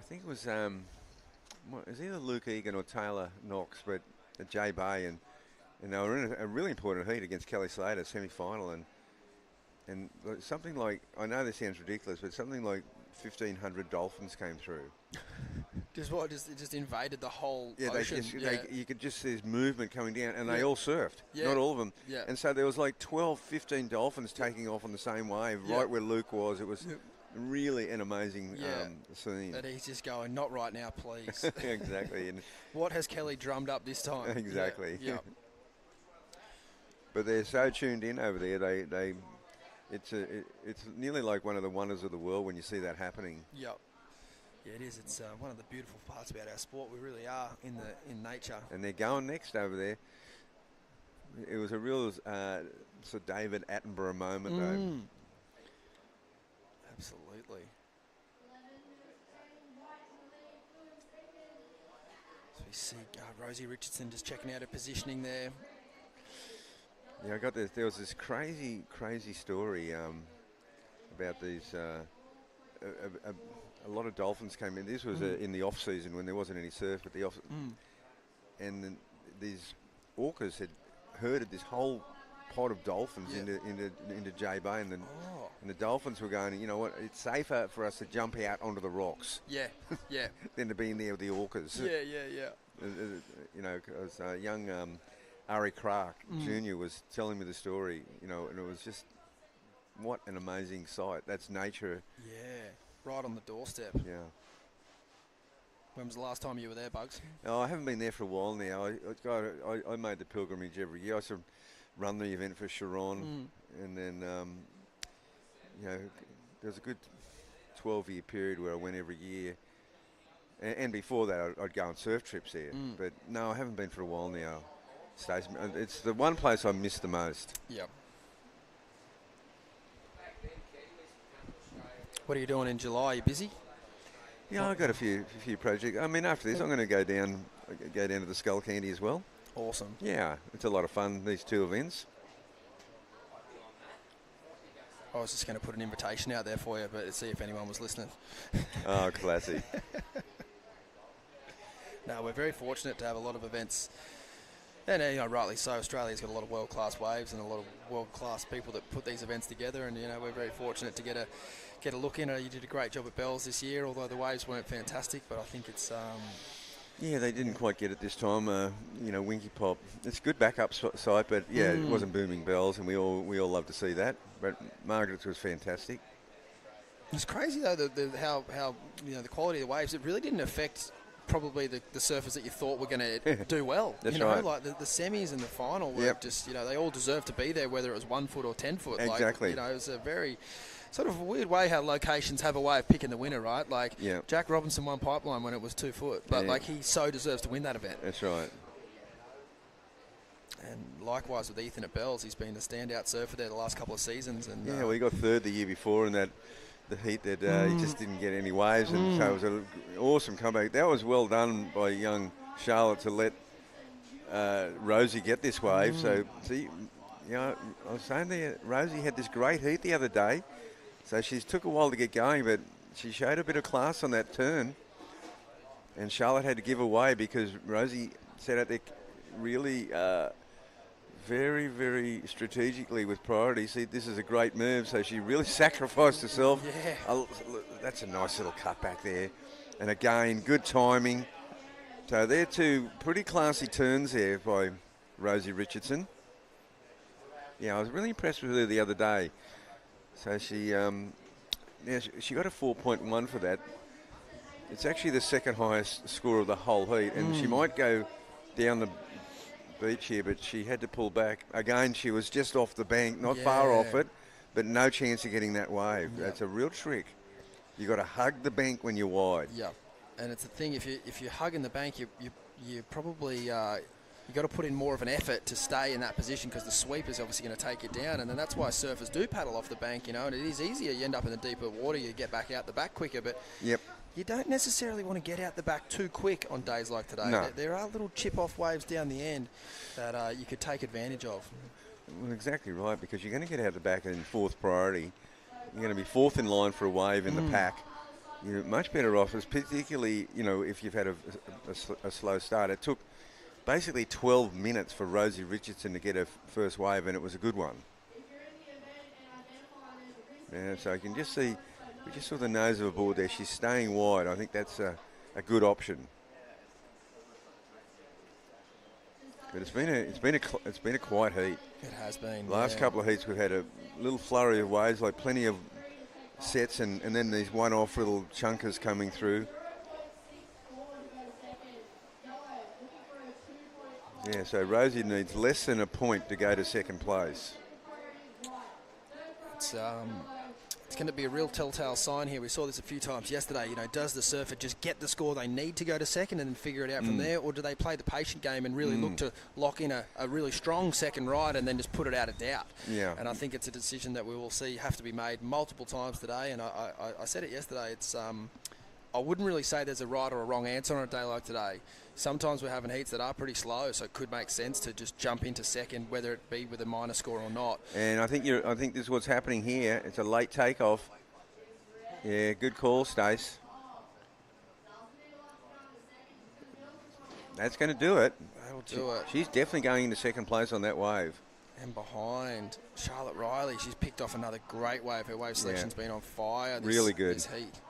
think it was either Luke Egan or Taylor Knox, but at J Bay, and they were in a really important heat against Kelly Slater, semi-final, and something like, I know this sounds ridiculous, but something like 1,500 Dolphins came through. It just invaded the whole Yeah, ocean. you could just see this movement coming down, and they all surfed. Yeah. Not all of them. Yeah. And so there was like 12, 15 dolphins taking off on the same wave, right where Luke was. It was really an amazing scene. That he's just going, not right now, please. Exactly. And what has Kelly drummed up this time? exactly. Yeah. But they're so tuned in over there. It's nearly like one of the wonders of the world when you see that happening. Yep. Yeah, it is. It's one of the beautiful parts about our sport. We really are in nature. And they're going next over there. It was a real Sir David Attenborough moment, though. Absolutely. So we see Rosie Richardson just checking out her positioning there. Yeah, I got this. There was this crazy story about these. A lot of dolphins came in. This was in the off season when there wasn't any surf, but and then these orcas had herded this whole pod of dolphins into J Bay, and the dolphins were going, you know what? It's safer for us to jump out onto the rocks. Yeah. than to be in there with the orcas. Yeah. You know, because young Ari Clark Jr. was telling me the story. You know, and it was just what an amazing sight. That's nature. Yeah. Right on the doorstep. Yeah. When was the last time you were there, Bugs? Oh, I haven't been there for a while now. I made the pilgrimage every year. I sort of run the event for Sharon, and then you know, there was a good 12-year period where I went every year. And before that, I'd go on surf trips there. But no, I haven't been for a while now. It's the one place I miss the most. Yep. What are you doing in July? Are you busy? Yeah, I've got a few projects. I mean, after this, I'm going to go down to the Skull Candy as well. Awesome. Yeah, it's a lot of fun, these two events. I was just going to put an invitation out there for you, but to see if anyone was listening. Oh, classic. No, we're very fortunate to have a lot of events. And, you know, rightly so, Australia's got a lot of world-class waves and a lot of world-class people that put these events together, and, you know, we're very fortunate to get a look in. You did a great job at Bells this year, although the waves weren't fantastic, but I think it's... Yeah, they didn't quite get it this time. You know, Winky Pop. It's a good backup site, but yeah, it wasn't booming bells, and we all love to see that. But Margaret's was fantastic. It's crazy though how you know the quality of the waves. It really didn't affect probably the surfers that you thought were going to do well. That's you know, right. like the semis and the final were just, you know, they all deserved to be there, whether it was 1 foot or 10 foot. Exactly. Like, you know, it was a very sort of a weird way how locations have a way of picking the winner, right? Like Jack Robinson won Pipeline when it was 2 foot, but like he so deserves to win that event. That's right. And likewise with Ethan at Bells, he's been a standout surfer there the last couple of seasons. And well, he got third the year before in the heat that he just didn't get any waves, and so it was an awesome comeback. That was well done by young Charlotte to let Rosie get this wave. So, see, you know, I was saying there, Rosie had this great heat the other day, so she took a while to get going, but she showed a bit of class on that turn, and Charlotte had to give away because Rosie set out there really very, very strategically with priority. See, this is a great move, so she really sacrificed herself. Yeah. That's a nice little cut back there. And again, good timing. So they're two pretty classy turns there by Rosie Richardson. Yeah, I was really impressed with her the other day. So she got a 4.1 for that. It's actually the second highest score of the whole heat, and she might go down the beach here, but she had to pull back. Again, she was just off the bank, not far off it, but no chance of getting that wave. That's a real trick. You got to hug the bank when you're wide. Yeah, and it's the thing, if you're hugging the bank, you probably you got to put in more of an effort to stay in that position, because the sweep is obviously going to take you down, and then that's why surfers do paddle off the bank, you know, and it is easier. You end up in the deeper water, you get back out the back quicker, but you don't necessarily want to get out the back too quick on days like today. No. There are little chip-off waves down the end that you could take advantage of. Well, exactly right, because you're going to get out the back in fourth priority. You're going to be fourth in line for a wave in the pack. You're much better off, particularly, you know, if you've had a slow start. It took basically 12 minutes for Rosie Richardson to get her first wave, and it was a good one. Yeah, so you can just see, we just saw the nose of a board there. She's staying wide. I think that's a a good option. But it's been a quiet heat. It has been. Last couple of heats we've had a little flurry of waves, like plenty of sets, and then these one-off little chunkers coming through. Yeah, so Rosie needs less than a point to go to second place. It's going to be a real telltale sign here. We saw this a few times yesterday. You know, does the surfer just get the score they need to go to second and then figure it out from there, or do they play the patient game and really look to lock in a really strong second ride and then just put it out of doubt? Yeah. And I think it's a decision that we will see have to be made multiple times today. And I said it yesterday. It's I wouldn't really say there's a right or a wrong answer on a day like today. Sometimes we're having heats that are pretty slow, so it could make sense to just jump into second, whether it be with a minor score or not. And I think this is what's happening here. It's a late takeoff. Yeah, good call, Stace. That's going to do it. That'll do it. She's definitely going into second place on that wave. And behind Charlotte Riley, she's picked off another great wave. Her wave selection's been on fire really good. This heat.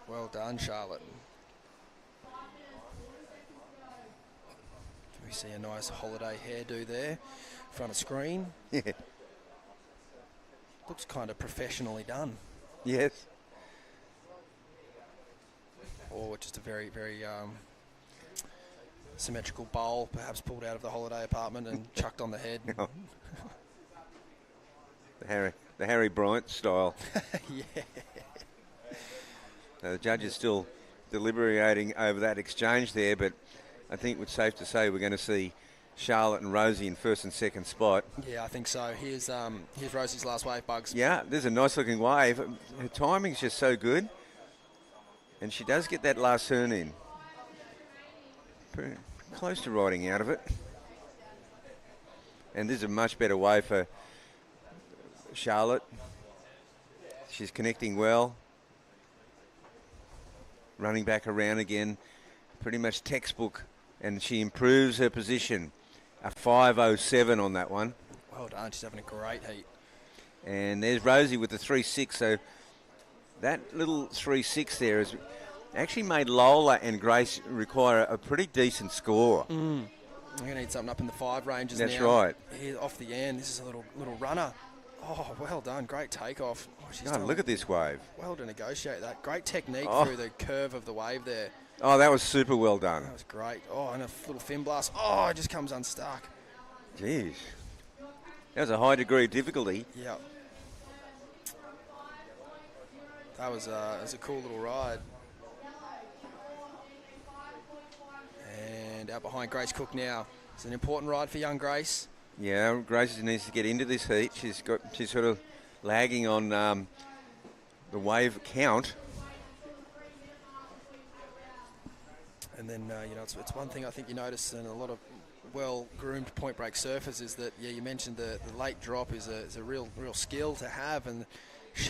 Well done, Charlotte. Can we see a nice holiday hairdo there in front of screen? Yeah. Looks kind of professionally done. Yes. Or just a very, very symmetrical bowl, perhaps pulled out of the holiday apartment and chucked on the head. Oh. The Harry Bryant style. Yeah. The judge is still deliberating over that exchange there, but I think it's safe to say we're going to see Charlotte and Rosie in first and second spot. Yeah, I think so. Here's Rosie's last wave, Bugs. Yeah, there's a nice looking wave. Her timing's just so good. And she does get that last turn in. Pretty close to riding out of it. And this is a much better wave for Charlotte. She's connecting well. Running back around again. Pretty much textbook. And she improves her position. A 5.07 on that one. Well done. She's having a great heat. And there's Rosie with the 3.6. So that little 3.6 there has actually made Lola and Grace require a pretty decent score. We're going to need something up in the 5 ranges now. That's right. Here off the end, this is a little runner. Oh, well done. Great takeoff. Oh, look at this wave. Well to negotiate that. Great technique through the curve of the wave there. Oh, that was super well done. That was great. Oh, and a little fin blast. Oh, it just comes unstuck. Jeez. That was a high degree of difficulty. Yeah. That was a cool little ride. And out behind Grace Cook now. It's an important ride for young Grace. Yeah, Grace needs to get into this heat. She's sort of lagging on the wave count. And then, it's one thing I think you notice in a lot of well-groomed point break surfers is that, you mentioned the late drop is a real skill to have, and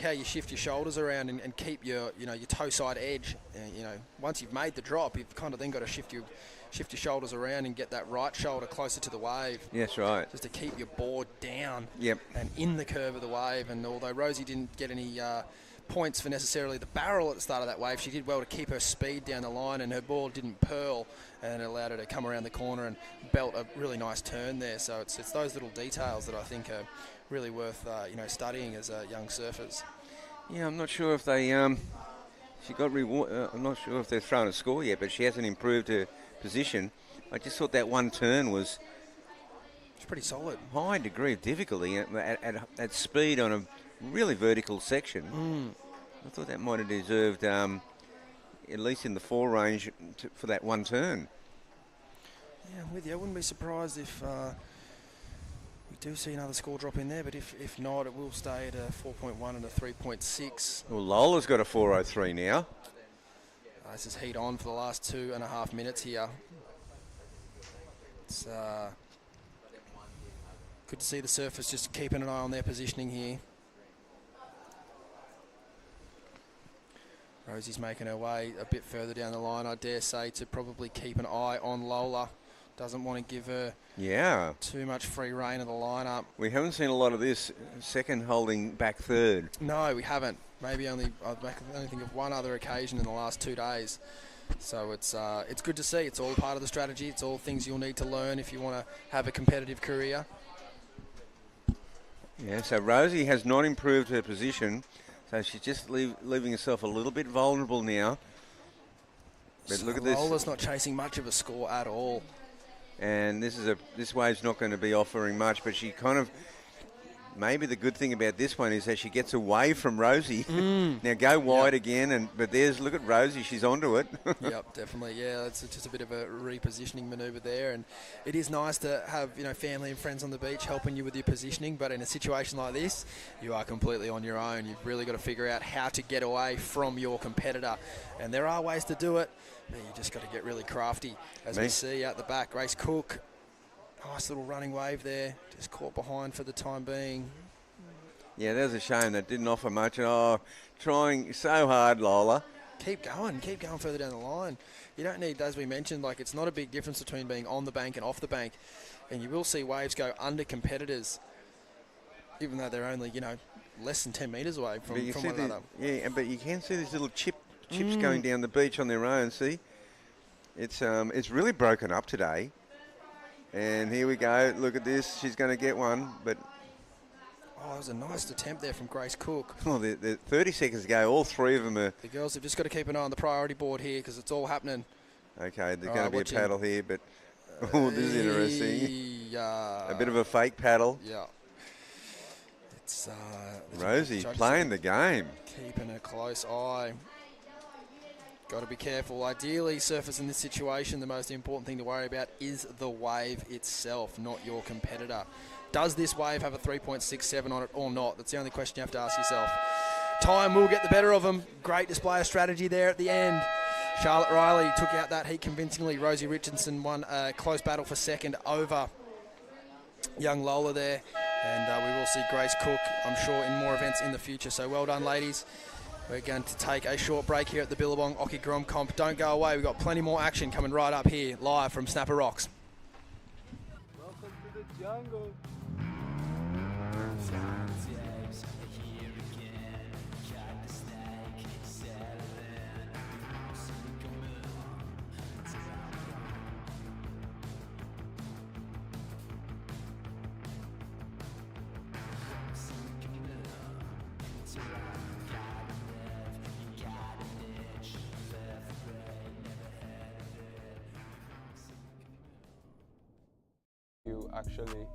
how you shift your shoulders around and keep your toe side edge. Once you've made the drop, you've kind of then got to shift your shoulders around and get that right shoulder closer to the wave. Yes, right. Just to keep your board down. Yep. And in the curve of the wave. And although Rosie didn't get any points for necessarily the barrel at the start of that wave, she did well to keep her speed down the line, and her board didn't pearl, and it allowed her to come around the corner and belt a really nice turn there. So it's those little details that I think are really worth studying as young surfers. Yeah, I'm not sure if they she got reward. I'm not sure if they've thrown a score yet, but she hasn't improved her position. I just thought that one turn was pretty solid. High degree of difficulty at speed on a really vertical section. I thought that might have deserved at least in the 4 range for that one turn. Yeah, I'm with you. I wouldn't be surprised if we do see another score drop in there, but if not, it will stay at a 4.1 and a 3.6. Well, Lola's got a 4.03 now. This is heat on for the last 2.5 minutes here. It's good to see the surfers just keeping an eye on their positioning here. Rosie's making her way a bit further down the line, I dare say, to probably keep an eye on Lola. Doesn't want to give her too much free rein of the lineup. We haven't seen a lot of this second holding back third. No, we haven't. Maybe only I only think of one other occasion in the last 2 days. So it's good to see. It's all part of the strategy. It's all things you'll need to learn if you want to have a competitive career. Yeah, so Rosie has not improved her position, so she's just leaving herself a little bit vulnerable now. But so look at this. Lola's not chasing much of a score at all. And this wave's not going to be offering much, but she kind of, maybe the good thing about this one is that she gets away from Rosie. Now go wide again, but look at Rosie, she's onto it. Yep, definitely. Yeah, it's just a bit of a repositioning manoeuvre there, and it is nice to have family and friends on the beach helping you with your positioning. But in a situation like this, you are completely on your own. You've really got to figure out how to get away from your competitor, and there are ways to do it. But you just got to get really crafty, as we see out the back. Grace Cook, nice little running wave there, just caught behind for the time being. Yeah, that was a shame. That didn't offer much. Oh, trying so hard, Lola. Keep going further down the line. You don't need, as we mentioned, it's not a big difference between being on the bank and off the bank. And you will see waves go under competitors, even though they're only, less than 10 metres away from one another. Yeah, but you can see these little chips going down the beach on their own. See, it's really broken up today. And here we go. Look at this. She's going to get one, but. Oh, that was a nice attempt there from Grace Cook. Well, the 30 seconds ago, all three of them are. The girls have just got to keep an eye on the priority board here because it's all happening. Okay, there's going to be a paddle here, but this is interesting. A bit of a fake paddle. Yeah. It's Rosie playing the game. Keeping a close eye. Got to be careful. Ideally, surfers in this situation, the most important thing to worry about is the wave itself, not your competitor. Does this wave have a 3.67 on it or not? That's the only question you have to ask yourself. Time will get the better of them. Great display of strategy there at the end. Charlotte Riley took out that heat convincingly. Rosie Richardson won a close battle for second over young Lola there. And we will see Grace Cook, I'm sure, in more events in the future. So well done, ladies. We're going to take a short break here at the Billabong Occy Grom Comp. Don't go away. We've got plenty more action coming right up here, live from Snapper Rocks. Welcome to the jungle. You actually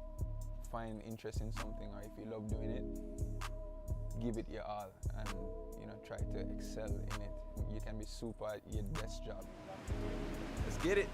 find interest in something, or if you love doing it, give it your all and try to excel in it. You can be super at your best job. Let's get it.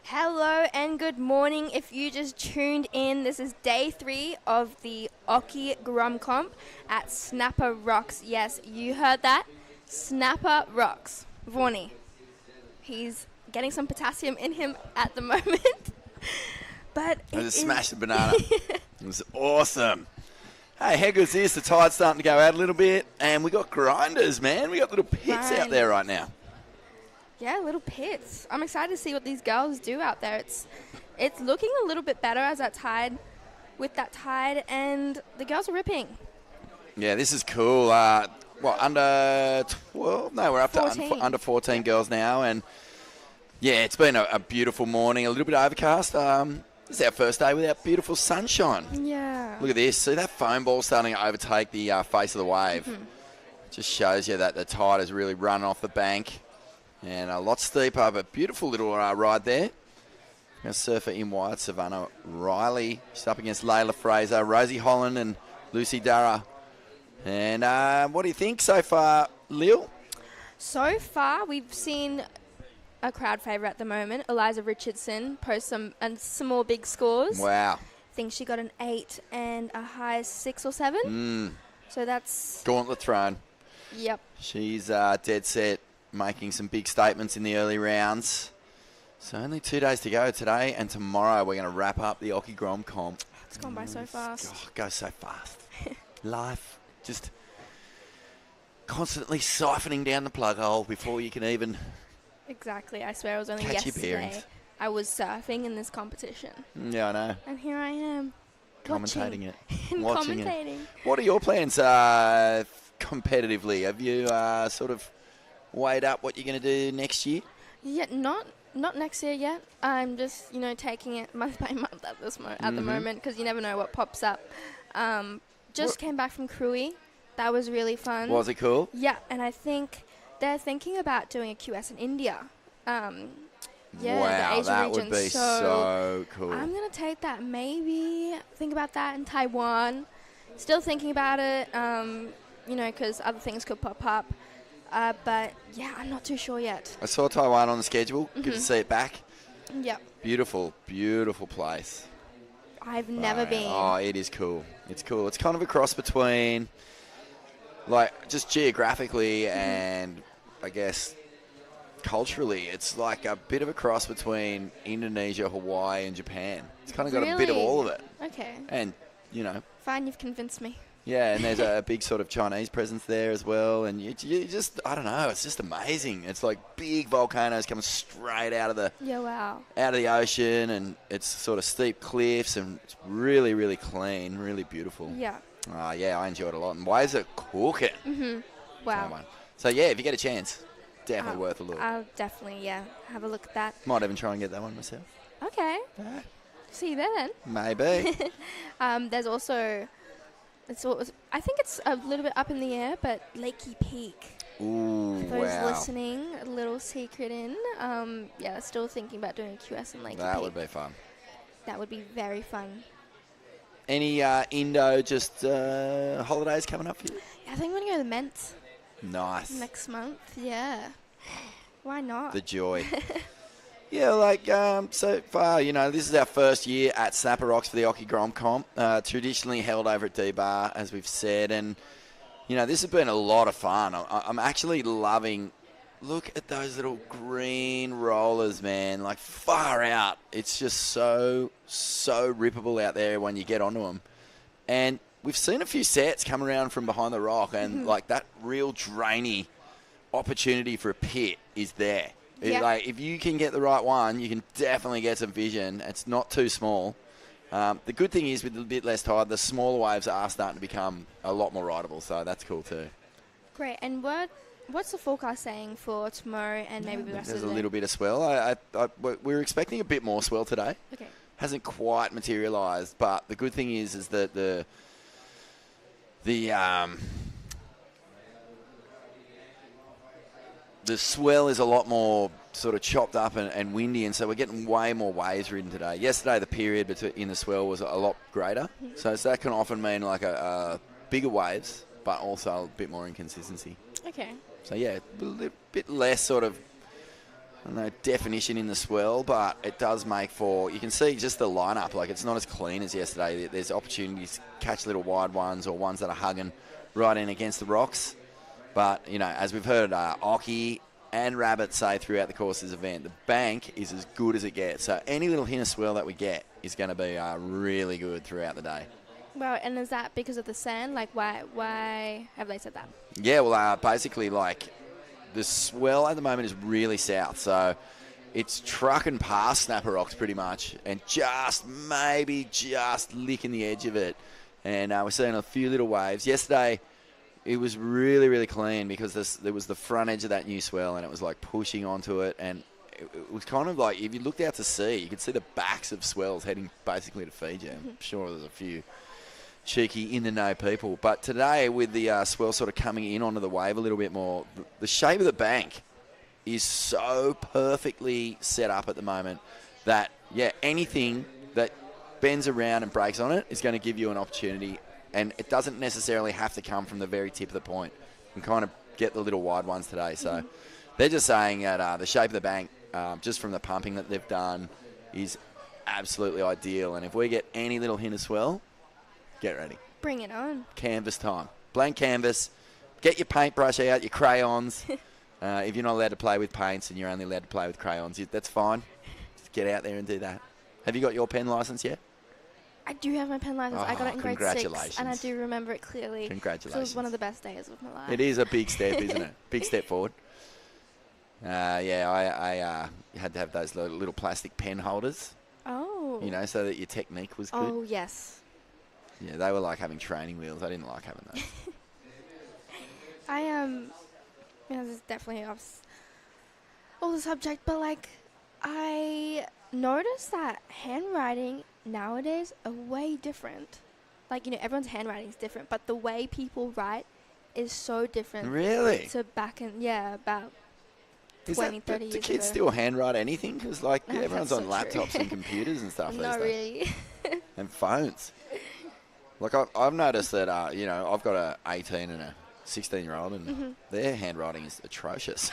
Hello and good morning. If you just tuned in, this is day 3 of the Occy Grom Comp at Snapper Rocks. Yes, you heard that. Snapper Rocks. Vaughnie. He's getting some potassium in him at the moment. But I just smashed the banana. It was awesome. Hey, how good is this? The tide's starting to go out a little bit, and we got grinders, man. We got little pits out there right now. Yeah, little pits. I'm excited to see what these girls do out there. It's looking a little bit better as that tide, and the girls are ripping. Yeah, this is cool. Under 12? No, we're up 14. to under 14 girls now, and yeah, it's been a beautiful morning. A little bit overcast. This is our first day without beautiful sunshine. Yeah. Look at this. See that foam ball starting to overtake the face of the wave. Mm-hmm. Just shows you that the tide has really run off the bank. And a lot steeper, but beautiful little ride there. A surfer in white, Savannah Riley. She's up against Layla Fraser, Rosie Holland and Lucy Dara. And what do you think so far, Lil? So far, we've seen a crowd favourite at the moment, Eliza Richardson, post some more big scores. Wow. I think she got an 8 and a high 6 or 7. So that's... Gauntlet thrown. Yep. She's dead set, making some big statements in the early rounds. So only 2 days to go today, and tomorrow we're going to wrap up the Occy Grom Comp. It's gone by so fast. Oh, it goes so fast. Life just constantly siphoning down the plug hole before you can even... Exactly. I swear it was only catch your yesterday bearings. I was surfing in this competition. Yeah, I know. And here I am. Commentating it. And Watching commentating. it. What are your plans competitively? Have you sort of weighed up what you're going to do next year? Yeah, not next year yet. I'm just, taking it month by month at the moment, because you never know what pops up. Just came back from Cruy. That was really fun. Was it cool? Yeah, and I think they're thinking about doing a QS in India. Wow, the Asia that region. would be so cool. I'm going to take that, maybe think about that in Taiwan. Still thinking about it, because other things could pop up. But, yeah, I'm not too sure yet. I saw Taiwan on the schedule. Good to see it back. Yep. Beautiful, beautiful place. I've never been. Oh, it is cool. It's cool. It's kind of a cross between, just geographically and, I guess, culturally. It's like a bit of a cross between Indonesia, Hawaii, and Japan. It's kind of got a bit of all of it. Okay. And, Fine, you've convinced me. Yeah, and there's a big sort of Chinese presence there as well. And you just, I don't know, it's just amazing. It's like big volcanoes coming straight out of the ocean, and it's sort of steep cliffs, and it's really, really clean, really beautiful. Yeah. Yeah, I enjoyed it a lot. And waves are cooking. Mm-hmm. Wow. So, yeah, if you get a chance, definitely worth a look. I'll definitely, have a look at that. Might even try and get that one myself. Okay. Yeah. See you there then. Maybe. There's also... I think it's a little bit up in the air, but Lakey Peak. Ooh, For those wow. listening, a little secret in. Still thinking about doing a QS in Lakey Peak. That would be fun. That would be very fun. Any Indo holidays coming up for you? Yeah, I think I'm going to go to the Ment. Nice. Next month, yeah. Why not? The joy. Yeah, so far, this is our first year at Snapper Rocks for the Occy Grom Comp. Traditionally held over at D-Bar, as we've said. And, this has been a lot of fun. I'm actually loving... Look at those little green rollers, man. Like, far out. It's just so rippable out there when you get onto them. And we've seen a few sets come around from behind the rock, and, that real drainy opportunity for a pit is there. Yeah. If you can get the right one, you can definitely get some vision. It's not too small. The good thing is, with a bit less tide, the smaller waves are starting to become a lot more rideable, so that's cool too. Great. And what's the forecast saying for tomorrow and maybe the rest of the day? There's a little bit of swell. We're expecting a bit more swell today. Okay. Hasn't quite materialised, but the good thing is that the swell is a lot more sort of chopped up and windy, and so we're getting way more waves ridden today. Yesterday, the period in the swell was a lot greater, so that can often mean a bigger waves, but also a bit more inconsistency. Okay. So, yeah, a bit less sort of, no definition in the swell, but it does make for, you can see just the lineup, like it's not as clean as yesterday. There's opportunities to catch little wide ones or ones that are hugging right in against the rocks. But, you know, as we've heard Occy and Rabbit say throughout the course of this event, the bank is as good as it gets. So any little hint of swell that we get is going to be really good throughout the day. Well, and is that because of the sand? Like, why have they said that? Yeah, well, basically, like, the swell at the moment is really south, so it's trucking past Snapper Rocks pretty much and just licking the edge of it. And we're seeing a few little waves. Yesterday, it was really, really clean because there was the front edge of that new swell and it was like pushing onto it. And it was kind of like, if you looked out to sea, you could see the backs of swells heading basically to Fiji. I'm sure there's a few cheeky in-the-know people. But today, with the swell sort of coming in onto the wave a little bit more, the shape of the bank is so perfectly set up at the moment that, yeah, anything that bends around and breaks on it is going to give you an opportunity. And it doesn't necessarily have to come from the very tip of the point. You can kind of get the little wide ones today. So they're just saying that the shape of the bank, just from the pumping that they've done, is absolutely ideal. And if we get any little hint of swell, get ready. Bring it on. Canvas time. Blank canvas. Get your paintbrush out, your crayons. If you're not allowed to play with paints and you're only allowed to play with crayons, that's fine. Just get out there and do that. Have you got your pen license yet? I do have my pen license. I got it in grade 6, and I do remember it clearly. Congratulations. So it was one of the best days of my life. It is a big step, isn't it? Big step forward. I had to have those little plastic pen holders. Oh. You know, so that your technique was good. Oh, yes. Yeah, they were like having training wheels. I didn't like having those. This is definitely off the subject, but like, I noticed that handwriting nowadays are way different. Like, you know, everyone's handwriting is different, but the way people write is so different. Really? So back in, about 20, 30 years ago. Do kids still handwrite anything? Because, like, No, everyone's that's on so laptops true. and computers and stuff these Not days. really. And phones. Like, I've noticed that, I've got a 18 and a 16-year-old, and their handwriting is atrocious.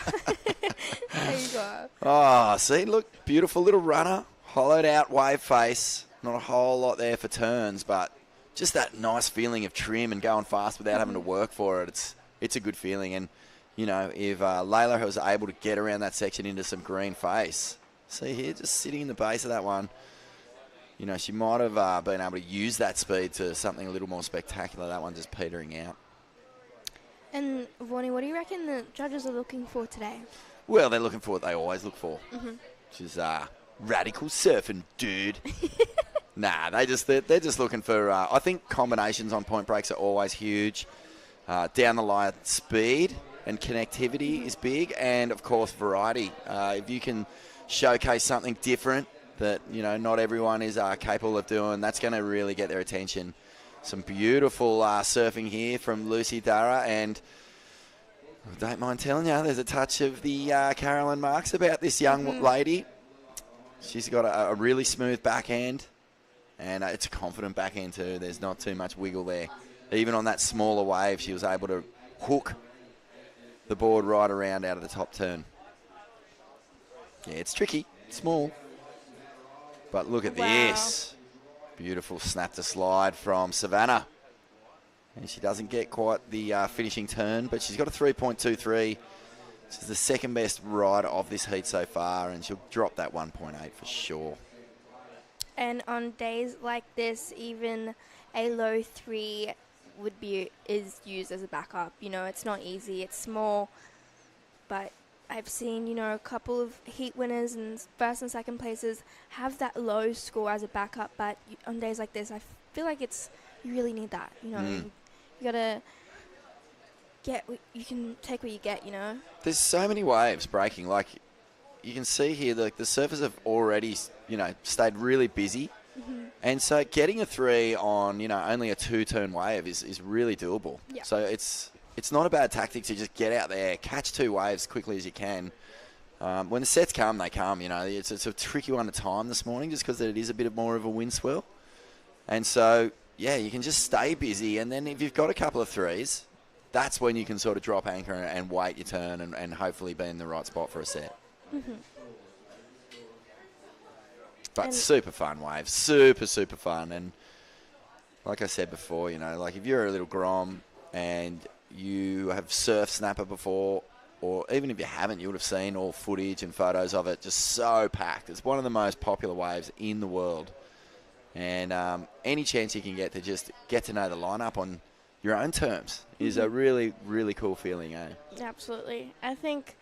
There you go. Oh, see, look, beautiful little runner, hollowed out wave face. Not a whole lot there for turns, but just that nice feeling of trim and going fast without having to work for it. It's a good feeling. And, you know, if Layla was able to get around that section into some green face, see here, just sitting in the base of that one, you know, she might have been able to use that speed to something a little more spectacular. That one just petering out. And, Vaughnie, what do you reckon the judges are looking for today? Well, they're looking for what they always look for, which is radical surfing, dude. Nah, they're just looking for, I think combinations on point breaks are always huge. Down the line, speed and connectivity is big, and, of course, variety. If you can showcase something different that, you know, not everyone is capable of doing, that's going to really get their attention. Some beautiful surfing here from Lucy Dara, and I don't mind telling you, there's a touch of the Carolyn Marks about this young lady. She's got a really smooth backhand, and it's a confident backhand too. There's not too much wiggle there. Even on that smaller wave, she was able to hook the board right around out of the top turn. Yeah, it's tricky, small, but look at this. Beautiful snap to slide from Savannah. And she doesn't get quite the finishing turn, but she's got a 3.23. She's the second best rider of this heat so far, and she'll drop that 1.8 for sure. And on days like this, even a low 3 is used as a backup. You know, it's not easy, it's small, but I've seen, you know, a couple of heat winners and first and second places have that low score as a backup, but on days like this, I feel like you really need that, you know. You gotta you can take what you get, you know. There's so many waves breaking. Like, you can see here, the surfers have already, you know, stayed really busy. And so getting a 3 on, you know, only a 2-turn wave is really doable. Yep. So it's not a bad tactic to just get out there, catch 2 waves as quickly as you can. When the sets come, they come, you know. It's a tricky one to time this morning just because it is a bit more of a wind swell. And so, yeah, you can just stay busy. And then if you've got a couple of 3s, that's when you can sort of drop anchor and wait your turn and hopefully be in the right spot for a set. But super fun wave. Super, super fun. And like I said before, you know, like if you're a little Grom and you have surfed snapper before, or even if you haven't, you would have seen all footage and photos of it, just so packed. It's one of the most popular waves in the world. And any chance you can get to just get to know the lineup on your own terms is a really, really cool feeling, eh? Absolutely. I think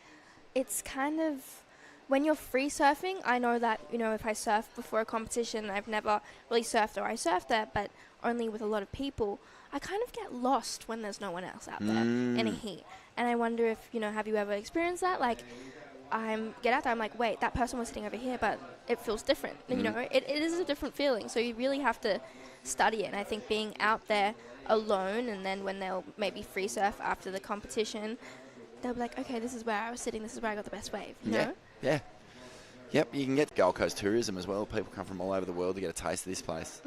it's kind of, when you're free surfing, I know that, you know, if I surf before a competition, I've never really surfed, or I surfed there, but only with a lot of people, I kind of get lost when there's no one else out there in a heat. And I wonder if, you know, have you ever experienced that? Like, get out there, I'm like, wait, that person was sitting over here, but it feels different. You know, it is a different feeling. So you really have to study it. And I think being out there alone, and then when they'll maybe free surf after the competition, they'll be like, okay, this is where I was sitting, this is where I got the best wave, you know? Yeah. Yep, you can get Gold Coast tourism as well. People come from all over the world to get a taste of this place.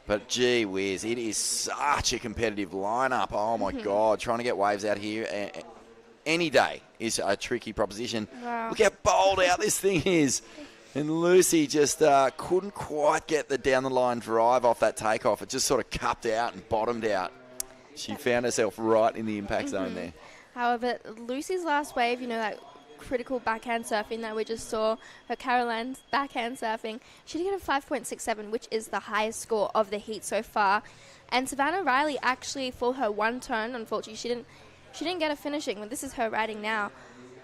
But gee whiz, it is such a competitive lineup. Oh my God, trying to get waves out here any day is a tricky proposition. Wow. Look how bowled out this thing is. And Lucy just couldn't quite get the down the line drive off that takeoff. It just sort of cupped out and bottomed out. She found herself right in the impact zone there. However, Lucy's last wave, you know, that critical backhand surfing that we just saw, her Caroline's backhand surfing, she did get a 5.67, which is the highest score of the heat so far. And Savannah Riley actually, for her one turn, unfortunately, she didn't get a finishing, but this is her riding now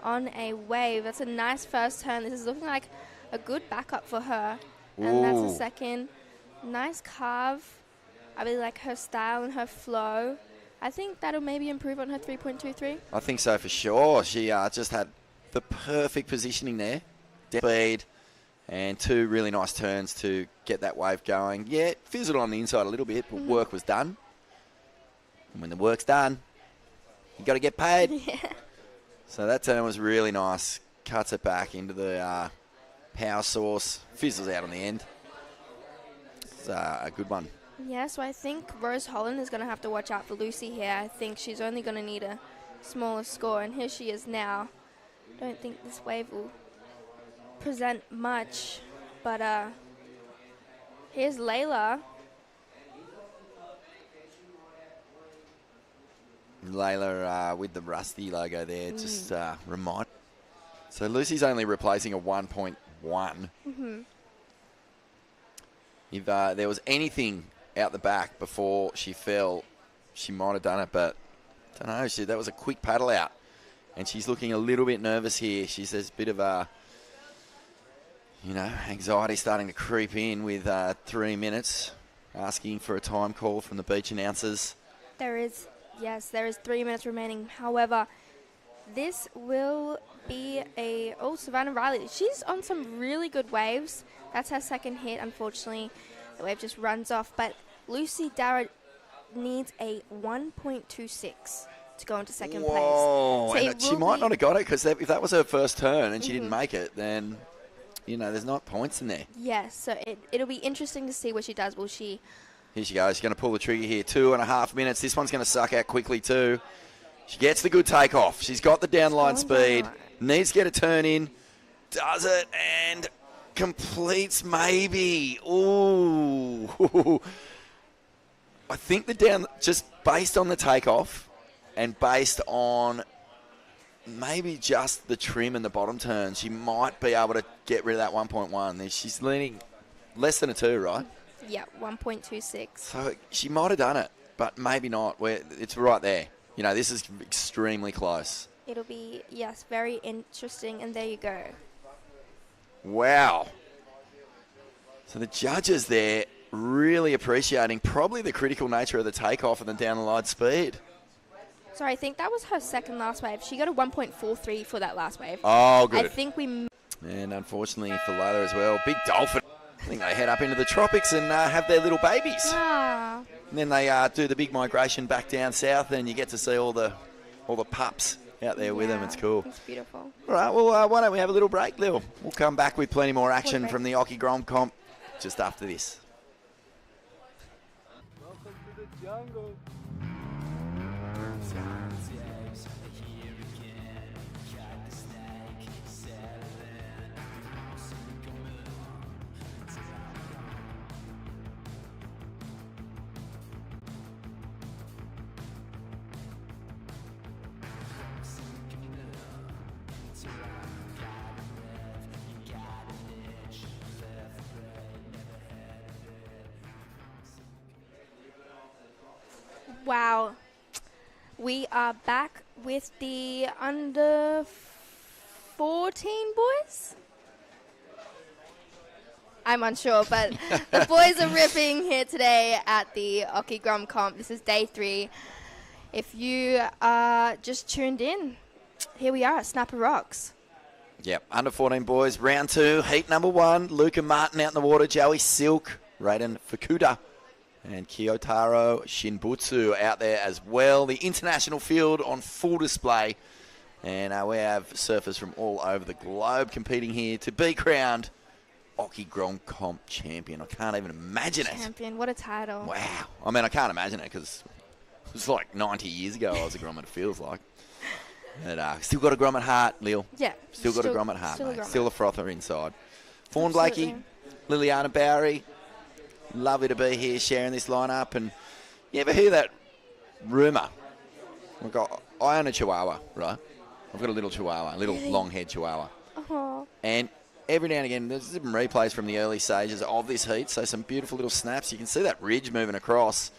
on a wave. That's a nice first turn. This is looking like a good backup for her. And that's a second. Nice carve. I really like her style and her flow. I think that'll maybe improve on her 3.23. I think so for sure. She just had the perfect positioning there. Speed and two really nice turns to get that wave going. Yeah, it fizzled on the inside a little bit, but work was done. And when the work's done, you got to get paid. So that turn was really nice. Cuts it back into the power source. Fizzles out on the end. It's a good one. Yeah, so I think Rose Holland is going to have to watch out for Lucy here. I think she's only going to need a smaller score, and here she is now. I don't think this wave will present much, but here's Layla. Layla with the Rusty logo there, just remind. So Lucy's only replacing a 1.1. If there was anything out the back before she fell, she might have done it, but I don't know. That was a quick paddle out, and she's looking a little bit nervous here. She says a bit of anxiety starting to creep in with 3 minutes, asking for a time call from the beach announcers. There is 3 minutes remaining. However, this will be Savannah Riley. She's on some really good waves. That's her second hit. Unfortunately, the wave just runs off. But Lucy Darragh needs a 1.26 to go into second place. So and she might not have got it, because if that was her first turn and she didn't make it, then, there's not points in there. Yes, so it'll be interesting to see what she does. Will she... Here she goes. She's going to pull the trigger here. 2.5 minutes. This one's going to suck out quickly too. She gets the good takeoff. She's got the downline speed. Needs to get a turn in. Does it and completes maybe. Ooh. I think just based on the takeoff and based on maybe just the trim and the bottom turn, she might be able to get rid of that 1.1. She's leaning less than a 2, right? Yeah, 1.26. So she might have done it, but maybe not. It's right there. This is extremely close. It'll be, yes, very interesting, and there you go. Wow. So the judges there really appreciating probably the critical nature of the takeoff and the down the line speed. Sorry, I think that was her second last wave. She got a 1.43 for that last wave. Oh, good. I think we... And unfortunately for Layla as well, big dolphin. I think they head up into the tropics and have their little babies. Ah. And then they do the big migration back down south, and you get to see all the pups out there with them. It's cool. It's beautiful. All right, well, why don't we have a little break, Lil? We'll come back with plenty more action from the Occy Grom Comp just after this. Welcome to the jungle. Wow. We are back with the under 14 boys. I'm unsure, but the boys are ripping here today at the Occy Grom Comp. This is day 3. If you are just tuned in, here we are at Snapper Rocks. Yep, under 14 boys, round 2, heat number 1. Luca Martin out in the water, Joey Silk, Raiden Fukuda, and Kiyotaro Shinbutsu out there as well. The international field on full display. And we have surfers from all over the globe competing here to be crowned Occy Grom Comp champion. I can't even imagine it. Champion, what a title. Wow. I mean, I can't imagine it because it was like 90 years ago I was a Grom, it feels like. But still got a Grom at heart, Lil. Yeah. Still got a Grom at heart, still mate. Still a frother inside. Fawn Absolutely. Blakey, Liliana Bowery. Lovely to be here sharing this lineup. And you ever hear that rumour? I own a Chihuahua, right? I've got a little Chihuahua, a little long-haired Chihuahua. Oh. And every now and again, there's some replays from the early stages of this heat, so some beautiful little snaps. You can see that ridge moving across.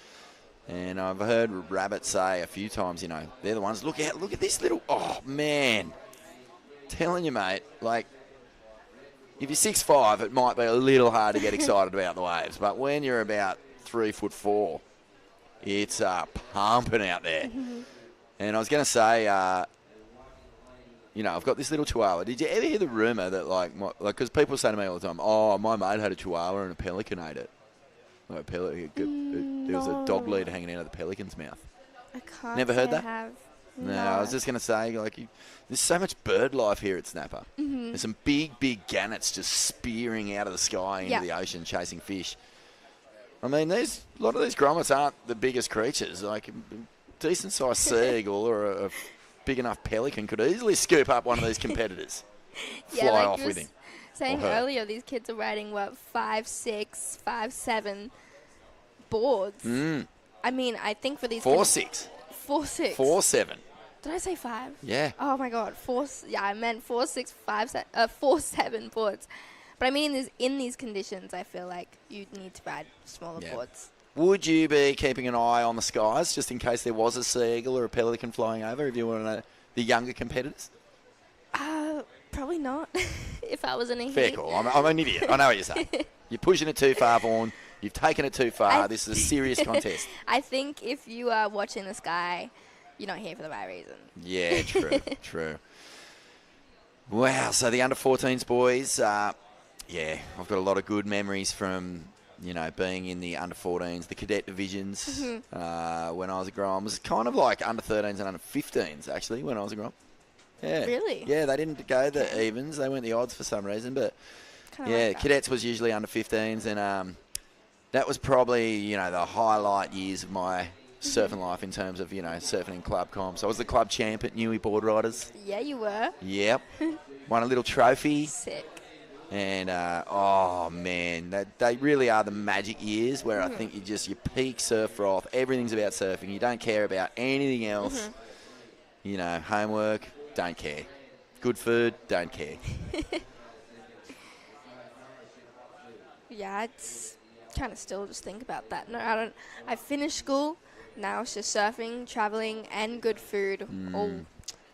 And I've heard Rabbit say a few times, they're the ones, look at this little, oh, man. Telling you, mate, like, if you're 6'5", it might be a little hard to get excited about the waves. But when you're about 3'4", it's pumping out there. And I was going to say, I've got this little Chihuahua. Did you ever hear the rumour that, because people say to me all the time, oh, my mate had a Chihuahua and a pelican ate it. Like there was a dog lead hanging out of the pelican's mouth. I can't. Never heard that? Have. No, I was just going to say, there's so much bird life here at Snapper. There's some big, big gannets just spearing out of the sky into the ocean, chasing fish. I mean, a lot of these grommets aren't the biggest creatures. Like, a decent-sized seagull or a big enough pelican could easily scoop up one of these competitors. Fly off with him. Saying earlier, these kids are riding, 5, 6, 5, 7 boards. I mean, I think for these 4, 6. 4, 6. 4, 7. Did I say 5? Yeah. Oh, my God. 4, yeah, I meant 4, 6, 5, 4, 7 boards. But I mean, in these conditions, I feel like you need to ride smaller boards. Would you be keeping an eye on the skies just in case there was a seagull or a pelican flying over if you want to know the younger competitors? Probably not. If I was in a heat. Fair call. I'm an idiot. I know what you're saying. You're pushing it too far, Vaughn. You've taken it too far. This is a serious contest. I think if you are watching the sky, you're not here for the right reason. Yeah, true, true. Wow, so the under-14s boys, I've got a lot of good memories from, being in the under-14s, the cadet divisions when I was a Grom. It was kind of like under-13s and under-15s, actually, when I was a Grom. Yeah. Really? Yeah, they didn't go the evens. They went the odds for some reason. But, like cadets was usually under-15s. And that was probably, the highlight years of my surfing life in terms of, surfing in club comps. I was the club champ at Newey Board Riders. Yeah, you were. Yep. Won a little trophy. Sick. And, man, they really are the magic years where I think you peak surf froth. Everything's about surfing. You don't care about anything else. Homework. Don't care. Good food, don't care. Yeah, it's kind of still just think about that. No, I don't. I finished school. Now it's just surfing, traveling, and good food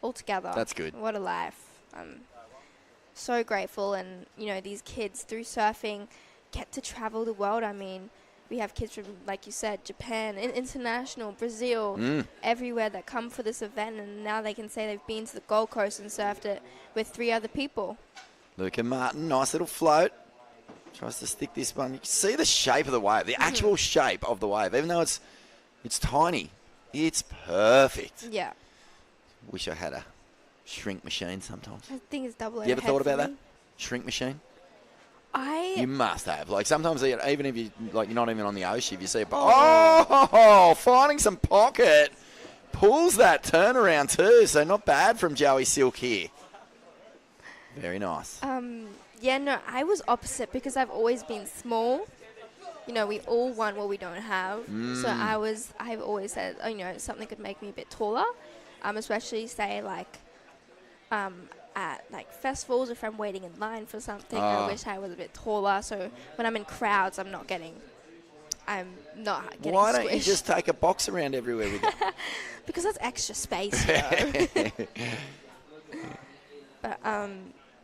all together. That's good. What a life. I'm so grateful. And, these kids through surfing get to travel the world. I mean, we have kids from, like you said, Japan, international, Brazil, everywhere that come for this event. And now they can say they've been to the Gold Coast and surfed it with 3 other people. Luca Martin, nice little float. Tries to stick this one. You can see the shape of the wave, the actual shape of the wave. Even though it's tiny, it's perfect. Yeah. Wish I had a shrink machine sometimes. I think it's double You ever thought about that? me. Shrink machine? You must have. Like, sometimes, even if you're not even on the ocean, if you see finding some pocket. Pulls that turnaround too, so not bad from Joey Silk here. Very nice. I was opposite because I've always been small. We all want what we don't have. So I've always said, something could make me a bit taller, especially say at festivals, if I'm waiting in line for something, I wish I was a bit taller. So when I'm in crowds, I'm not getting I'm not getting Why don't you squished. just take a box around everywhere with you? Because that's extra space, you know. But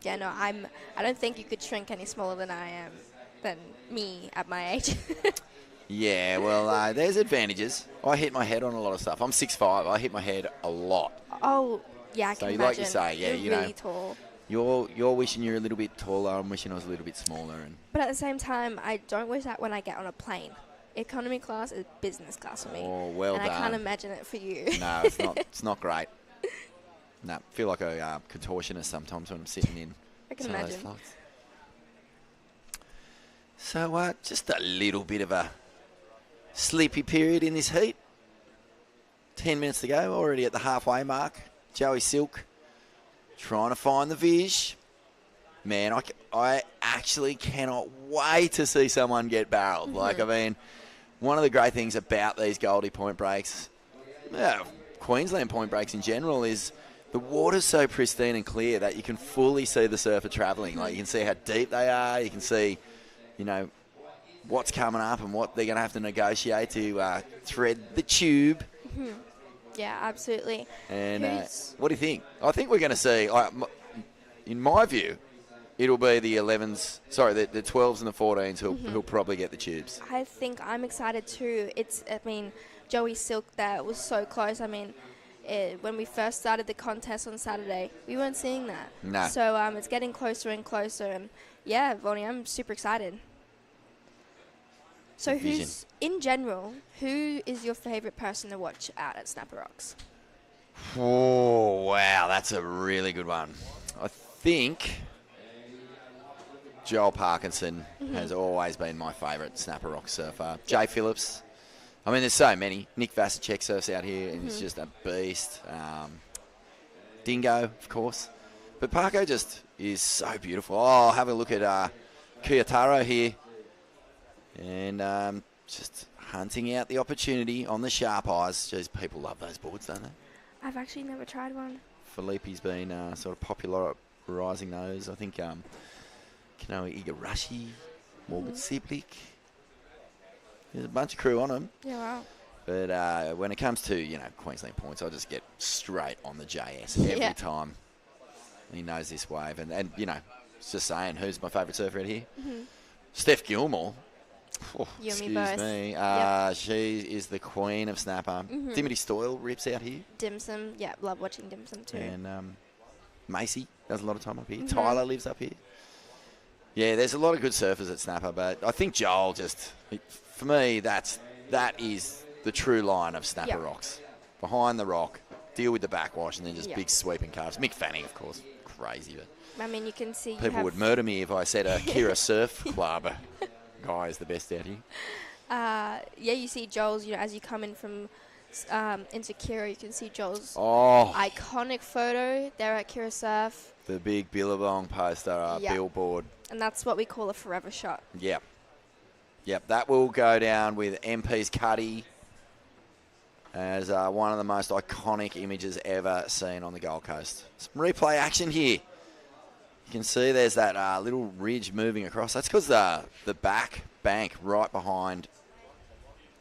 yeah, no, I don't think you could shrink any smaller than I am, than me at my age. Yeah, well, there's advantages. I hit my head on a lot of stuff. I'm 6'5". I hit my head a lot. Oh, yeah, I So can like imagine. you say, yeah, You're you really know, tall. You're wishing you're a little bit taller. I'm wishing I was a little bit smaller. And But at the same time, I don't wish that when I get on a plane. Economy class is business class for me. oh, well and done. I can't imagine it for you. No, it's not. It's not great. No, feel like a contortionist sometimes when I'm sitting in I can some of those imagine. flights. So just a little bit of a sleepy period in this heat. 10 minutes to go, already at the halfway mark. Joey Silk trying to find the vish. Man, I actually cannot wait to see someone get barreled. Mm-hmm. Like, I mean, one of the great things about these Goldie point breaks, Queensland point breaks in general, is the water's so pristine and clear that you can fully see the surfer travelling. Like, you can see how deep they are. You can see, you know, what's coming up and what they're going to have to negotiate to thread the tube. Mm-hmm. Yeah, absolutely. And what do you think? I think we're going to see, in my view, it'll be the 11s, sorry, the 12s and the 14s who'll probably get the tubes. I think I'm excited too. Joey Silk there was so close. I mean, when we first started the contest on Saturday, we weren't seeing that. No. So it's getting closer and closer. And yeah, Vonnie, I'm super excited. So in general, who is your favourite person to watch out at Snapper Rocks? Oh, wow, that's a really good one. I think Joel Parkinson has always been my favourite Snapper Rock surfer. Jay Phillips. I mean, there's so many. Nick Vasicek surfs out here, and he's just a beast. Dingo, of course. But Parko just is so beautiful. Oh, have a look at Kiyotaro here. And just hunting out the opportunity on the sharp eyes. Jeez, people love those boards, don't they? I've actually never tried one. Felipe's been sort of popularising those. I think Kanoa Igarashi, Morgan Siblik. There's a bunch of crew on them. Yeah, wow. But when it comes to, you know, Queensland points, I just get straight on the JS every time. He knows this wave. And you know, it's just saying, who's my favourite surfer out here? Steph Gilmore. Oh, You and me excuse both. me. Yep. She is the queen of snapper. Dimity Stoyle rips out here. Dim-Sum, yeah, love watching Dim-Sum too. And Macy does a lot of time up here. Tyler lives up here. Yeah, there's a lot of good surfers at Snapper, but I think Joel for me, that is the true line of Snapper Rocks. Behind the rock, deal with the backwash, and then just big sweeping carves. Mick Fanning, of course, crazy. But I mean, you can see people would murder me if I said a Kirra Surf Club guy is the best out here. yeah, you see Joel's, you know, as you come in from into Kirra, you can see Joel's Oh, iconic photo there at Kirra Surf. the big Billabong poster, billboard. And that's what we call a forever shot. Yep. That will go down with MP's Cuddy as one of the most iconic images ever seen on the Gold Coast. Some replay action here. You can see there's that little ridge moving across. That's because the back bank right behind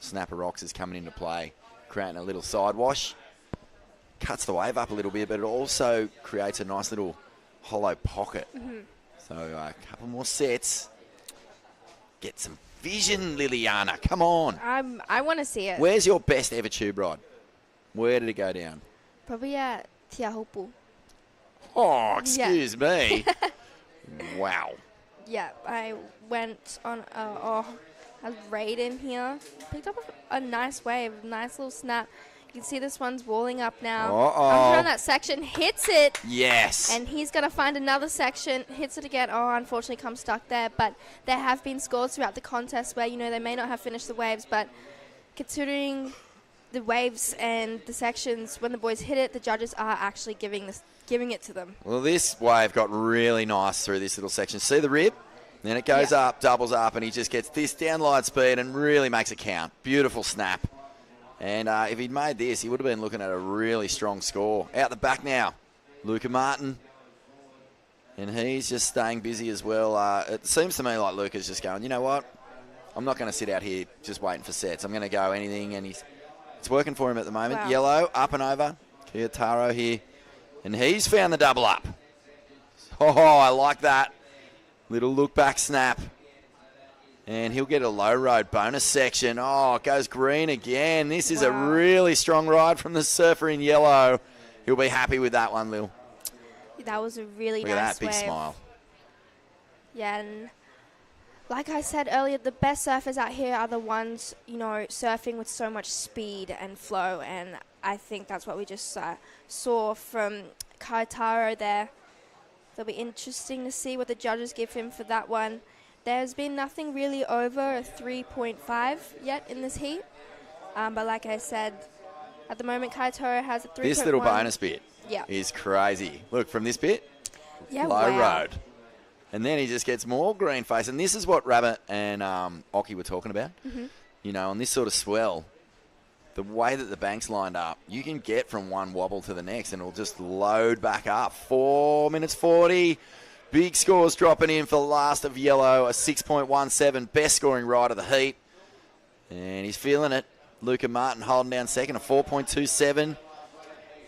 Snapper Rocks is coming into play, creating a little side wash. Cuts the wave up a little bit, but it also creates a nice little hollow pocket. So a couple more sets. Get some vision, Liliana. Come on. I want to see it. Where's your best ever tube ride? Where did it go down? Probably at Tiahupu. Oh, excuse me. Wow. Yeah, I went on a raid in here. Picked up a nice wave, nice little snap. You can see this one's walling up now. Comes around that section, hits it. Yes. And he's going to find another section, hits it again. Oh, unfortunately comes stuck there. But there have been scores throughout the contest where, you know, they may not have finished the waves. But considering the waves and the sections, when the boys hit it, the judges are actually giving it to them. Well, this wave got really nice through this little section. See the rib? Then it goes up, doubles up, and he just gets this downline speed and really makes it count. Beautiful snap. And if he'd made this, he would have been looking at a really strong score. Out the back now, Luca Martin. And he's just staying busy as well. It seems to me like Luca's just going, you know what? I'm not going to sit out here just waiting for sets. I'm going to go anything, and it's working for him at the moment. Wow. Yellow, up and over. Kirra here, and he's found the double up. Oh, I like that. Little look back snap. And he'll get a low road bonus section. Oh, it goes green again. This is a really strong ride from the surfer in yellow. He'll be happy with that one, Lil. That was a really Look nice at that big wave. smile. Yeah, and like I said earlier, the best surfers out here are the ones, surfing with so much speed and flow, and I think that's what we just saw from Kirra there. It'll be interesting to see what the judges give him for that one. There's been nothing really over a 3.5 yet in this heat, but like I said, at the moment Kirra has a 3.1. This little bonus bit is crazy. Look, from this bit, low road. And then he just gets more green face. And this is what Rabbit and Occy were talking about. Mm-hmm. On this sort of swell, the way that the bank's lined up, you can get from one wobble to the next and it'll just load back up. 4 minutes 40. Big scores dropping in for the last of yellow. A 6.17. Best scoring ride of the heat. And he's feeling it. Luca Martin holding down second. A 4.27.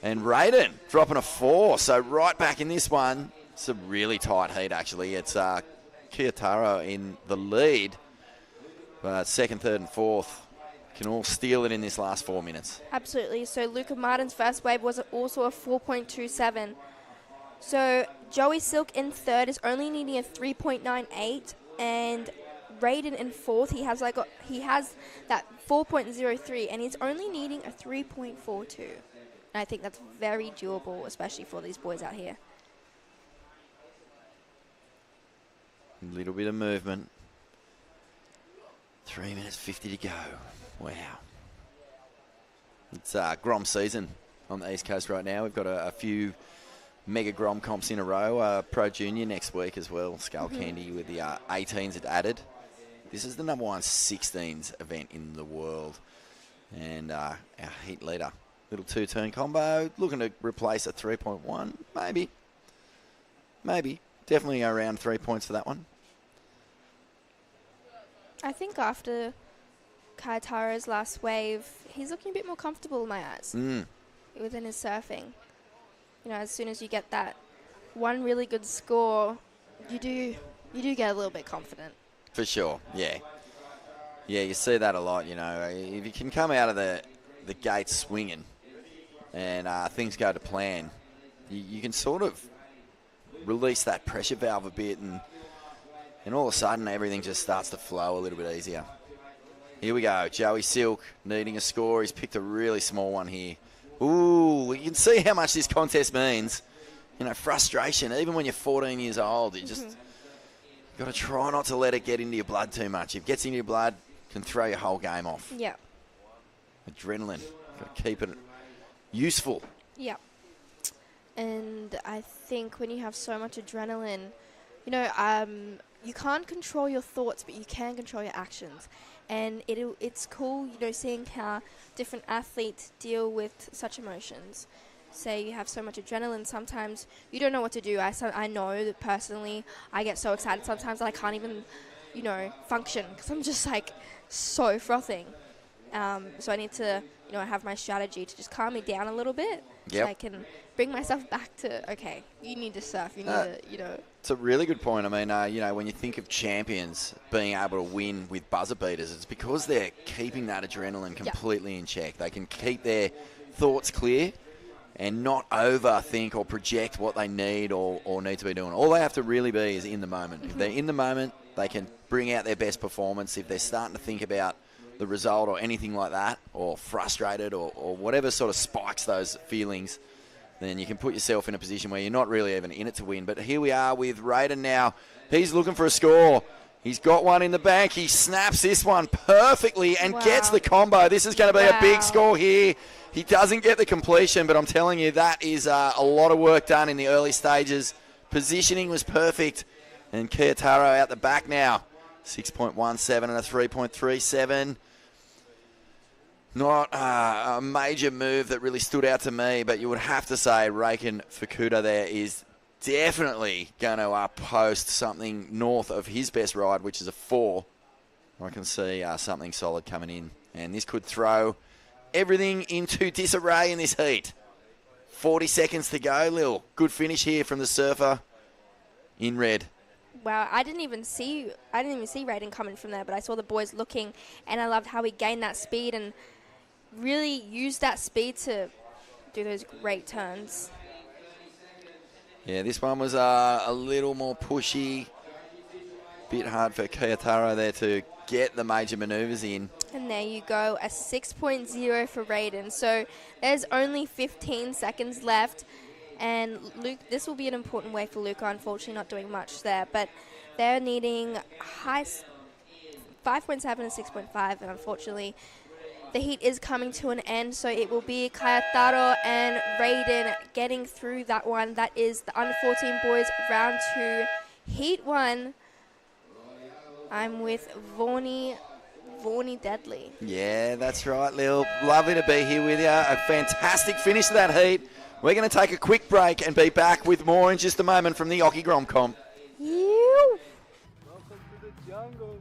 And Raiden dropping a 4. So right back in this one. It's a really tight heat, actually. It's Kirra in the lead. But second, third, and fourth can all steal it in this last 4 minutes. Absolutely. So Luca Martin's first wave was also a 4.27. So Joey Silk in third is only needing a 3.98, and Raiden in fourth, he has that 4.03, and he's only needing a 3.42. And I think that's very doable, especially for these boys out here. A little bit of movement. 3 minutes 50 to go. Wow. It's Grom season on the East Coast right now. We've got a few mega Grom comps in a row. Pro Junior next week as well. Skull Candy with the 18s added. This is the number 1 16s event in the world. And our heat leader. Little two-turn combo. Looking to replace a 3.1. Maybe. Definitely around 3 points for that one. I think after Kirra's last wave, he's looking a bit more comfortable in my eyes within his surfing. As soon as you get that one really good score, you do get a little bit confident. For sure, yeah. Yeah, you see that a lot, If you can come out of the gate swinging and things go to plan, you can sort of release that pressure valve a bit and all of a sudden everything just starts to flow a little bit easier. Here we go. Joey Silk needing a score. He's picked a really small one here. Ooh, you can see how much this contest means. Frustration. Even when you're 14 years old, you just got to try not to let it get into your blood too much. If it gets into your blood, it can throw your whole game off. Yeah. Adrenaline. Got to keep it useful. Yeah. And I think when you have so much adrenaline, you can't control your thoughts, but you can control your actions. And it's cool, seeing how different athletes deal with such emotions. Say you have so much adrenaline, sometimes you don't know what to do. I know that personally, I get so excited sometimes that I can't even, function because I'm just so frothing. So I need to, have my strategy to just calm me down a little bit. So I can bring myself back to, okay, you need to surf. You need to, It's a really good point. I mean, when you think of champions being able to win with buzzer beaters, it's because they're keeping that adrenaline completely in check. They can keep their thoughts clear and not overthink or project what they need or need to be doing. All they have to really be is in the moment. If they're in the moment, they can bring out their best performance. If they're starting to think about the result or anything like that, or frustrated or whatever sort of spikes those feelings, then you can put yourself in a position where you're not really even in it to win. But here we are with Raiden now. He's looking for a score. He's got one in the bank. He snaps this one perfectly and gets the combo. This is going to be a big score here. He doesn't get the completion, but I'm telling you, that is a lot of work done in the early stages. Positioning was perfect. And Kirra out the back now. 6.17 and a 3.37. Not a major move that really stood out to me, but you would have to say Reiken Fukuda there is definitely going to post something north of his best ride, which is a 4. I can see something solid coming in. And this could throw everything into disarray in this heat. 40 seconds to go, Lil. Good finish here from the surfer in red. Wow, I didn't even see Raiden coming from there, but I saw the boys looking, and I loved how he gained that speed and really used that speed to do those great turns. Yeah, this one was a little more pushy. Bit hard for Kirra there to get the major manoeuvres in. And there you go, a 6.0 for Raiden. So there's only 15 seconds left. And Luke, this will be an important way for Luca, unfortunately not doing much there. But they're needing high 5.7 and 6.5. And unfortunately, the heat is coming to an end. So it will be Kayataro and Raiden getting through that one. That is the under 14 boys round 2, heat 1. I'm with Vaughnie Deadly. Yeah, that's right, Lil. Lovely to be here with you. A fantastic finish to that heat. We're going to take a quick break and be back with more in just a moment from the Occy Grom Comp. You. Welcome to the jungle.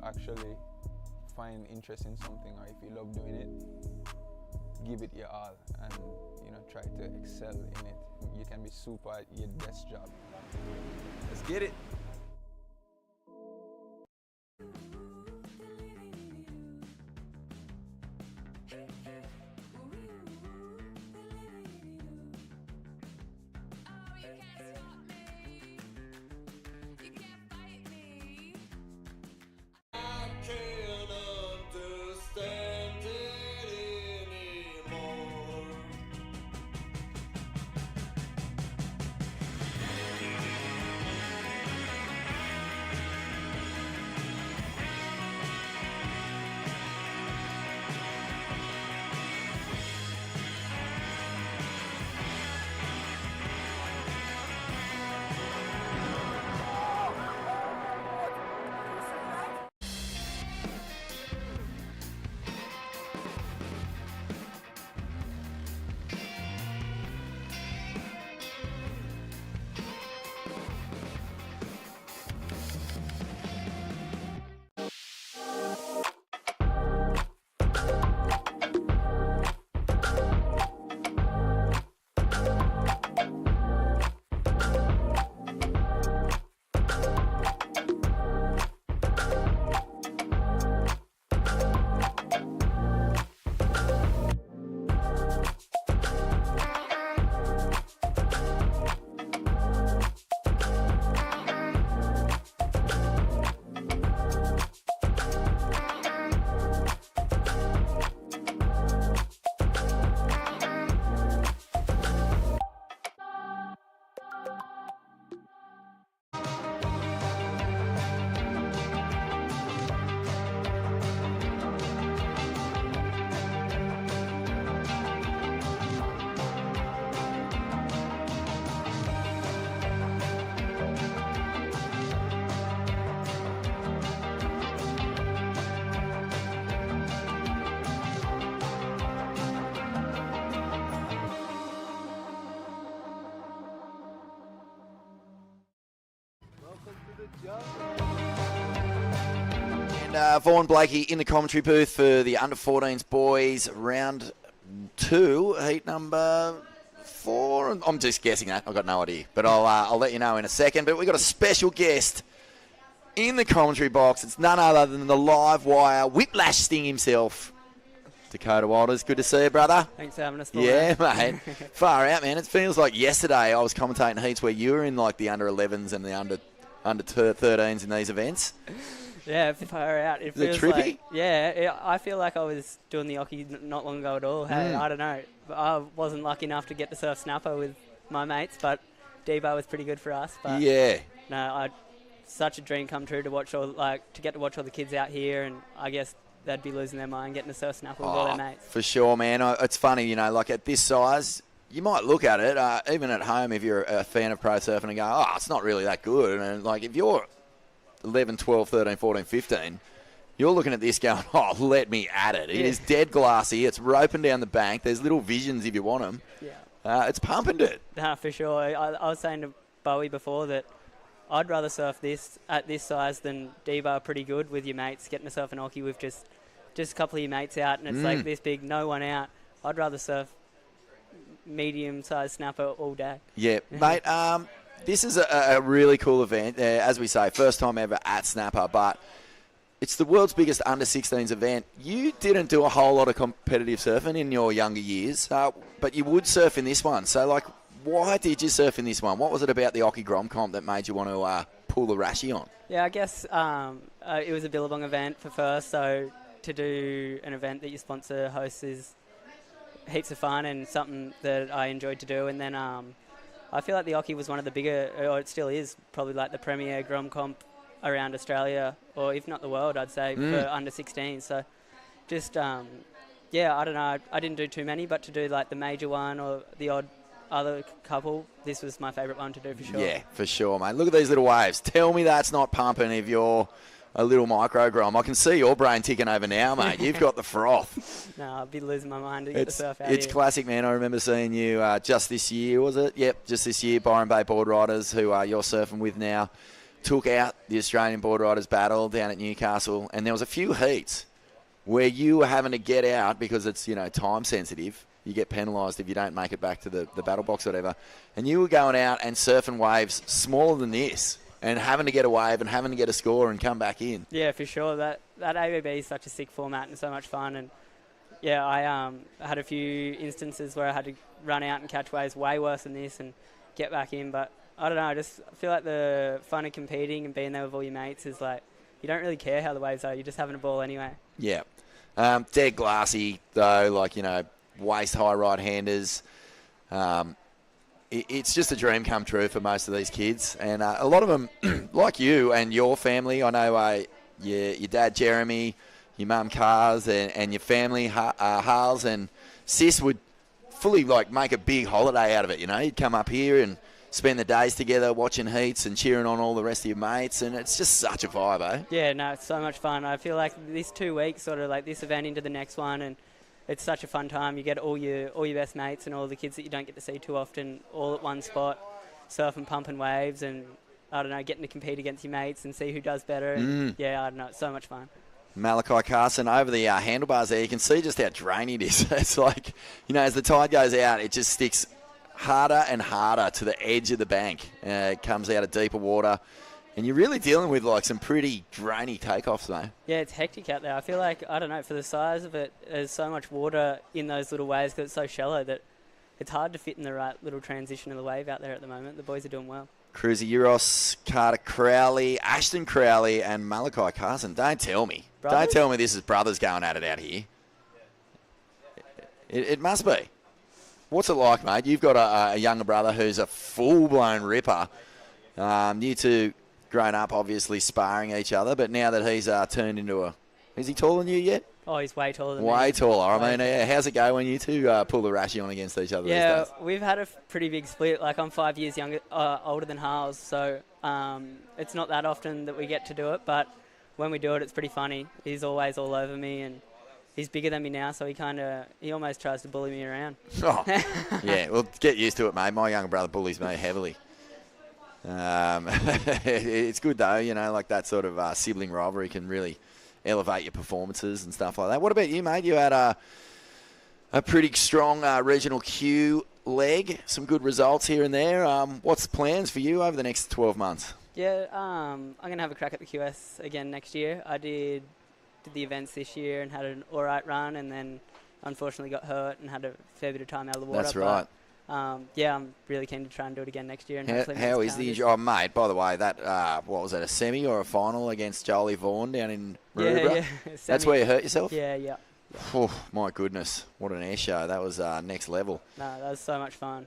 Actually find interest in something, or if you love doing it, give it your all and try to excel in it. You can be super at your best job. Let's get it. And Vaughan Blakey in the commentary booth for the under-14s boys, round 2, heat number 4. I'm just guessing that. I've got no idea. But I'll let you know in a second. But we've got a special guest in the commentary box, it's none other than the live wire whiplash sting himself. Dakota Walters, good to see you, brother. Thanks for having us. Yeah, mate. Far out, man. It feels like yesterday I was commentating heats where you were in like the under 11s and the under 13s in these events. Yeah, far out. It feels trippy? like, yeah, I feel like I was doing the Occy not long ago at all. Hey, I don't know. I wasn't lucky enough to get to surf snapper with my mates, but Debo was pretty good for us. But yeah. No, such a dream come true to watch to get to watch all the kids out here, and I guess they'd be losing their mind getting to surf snapper with all their mates. For sure, man. It's funny, you know, like at this size, you might look at it, even at home if you're a fan of pro surfing and go, oh, it's not really that good. And like if you're 11, 12, 13, 14, 15, you're looking at this going, oh, let me at it. It is dead glassy. It's roping down the bank. There's little visions if you want them. Yeah. It's pumping it. No, for sure. I was saying to Bowie before that I'd rather surf this at this size than D-bar pretty good with your mates, getting to surf an Occy with just a couple of your mates out, and it's like this big, no one out. I'd rather surf medium-sized snapper all day. Yeah, mate, this is a really cool event. As we say, first time ever at Snapper, but it's the world's biggest under-16s event. You didn't do a whole lot of competitive surfing in your younger years, but you would surf in this one. So, like, why did you surf in this one? What was it about the Occy Grom comp that made you want to pull the Rashi on? Yeah, I guess it was a Billabong event for first, so to do an event that your sponsor hosts is heaps of fun and something that I enjoyed to do. And then I feel like the Occy was one of the bigger, or it still is, probably like the premier Grom comp around Australia, or if not the world, I'd say, for under 16. So just, yeah, I don't know. I didn't do too many, but to do like the major one or the odd other couple, this was my favourite one to do for sure. Yeah, for sure, mate. Look at these little waves. Tell me that's not pumping if you're a little micro Grom. I can see your brain ticking over now, mate. You've got the froth. No, I'll be losing my mind to get the surf out It's here. classic, man. I remember seeing you just this year, was it? Yep, just this year. Byron Bay Board Riders, who you're surfing with now, took out the Australian Board Riders battle down at Newcastle, and there was a few heats where you were having to get out because it's, you know, time sensitive. You get penalised if you don't make it back to the battle box or whatever. And you were going out and surfing waves smaller than this and having to get a wave and having to get a score and come back in. Yeah, for sure. That ABB is such a sick format and so much fun. And, yeah, I had a few instances where I had to run out and catch waves way worse than this and get back in. But, I don't know, I just feel like the fun of competing and being there with all your mates is like, you don't really care how the waves are. You're just having a ball anyway. Yeah. Dead glassy, though, like, you know, waist-high right-handers. It's just a dream come true for most of these kids. And a lot of them, like you and your family, I know your dad, Jeremy, your mum, Cars, and your family, Harles, and Sis would fully, like, make a big holiday out of it, you know. You'd come up here and spend the days together watching heats and cheering on all the rest of your mates, and it's just such a vibe, eh? Yeah, no, it's so much fun. I feel like these 2 weeks, sort of like this event into the next one, and it's such a fun time. You get all your best mates and all the kids that you don't get to see too often all at one spot, surfing, pumping waves, and I don't know, getting to compete against your mates and see who does better. And yeah, I don't know, it's so much fun. Malachi Carson over the handlebars there, you can see just how drainy it is. It's like, you know, as the tide goes out, it just sticks harder and harder to the edge of the bank. It comes out of deeper water. And you're really dealing with, like, some pretty drainy takeoffs, mate. Yeah, it's hectic out there. I feel like, I don't know, for the size of it, there's so much water in those little waves because it's so shallow that it's hard to fit in the right little transition of the wave out there at the moment. The boys are doing well. Cruiser Euros, Carter Crowley, Ashton Crowley, and Malachi Carson. Don't tell me. Brothers? Don't tell me this is brothers going at it out here. It must be. What's it like, mate? You've got a younger brother who's a full-blown ripper. You two grown up, obviously, sparring each other, but now that he's turned into a... Is he taller than you yet? Oh, he's way taller than me. Way taller. I mean, how's it go when you two pull the Rashi on against each other these days? We've had a pretty big split. Like, I'm 5 years older than Harles, so it's not that often that we get to do it, but when we do it, it's pretty funny. He's always all over me, and he's bigger than me now, so he almost tries to bully me around. Oh, yeah, well, get used to it, mate. My younger brother bullies me heavily. It's good, though, you know, like that sort of sibling rivalry can really elevate your performances and stuff like that. What about you, mate? You had a pretty strong regional Q leg, some good results here and there. What's the plans for you over the next 12 months? Yeah, I'm going to have a crack at the QS again next year. I did the events this year and had an all right run, and then unfortunately got hurt and had a fair bit of time out of the water. That's right. Yeah, I'm really keen to try and do it again next year. And how is the injury? Oh, mate, by the way, that, what was that, a semi or a final against Jolie Vaughan down in Maroubra? Yeah. That's where you hurt yourself? Yeah. Oh, my goodness. What an air show. That was next level. No, that was so much fun.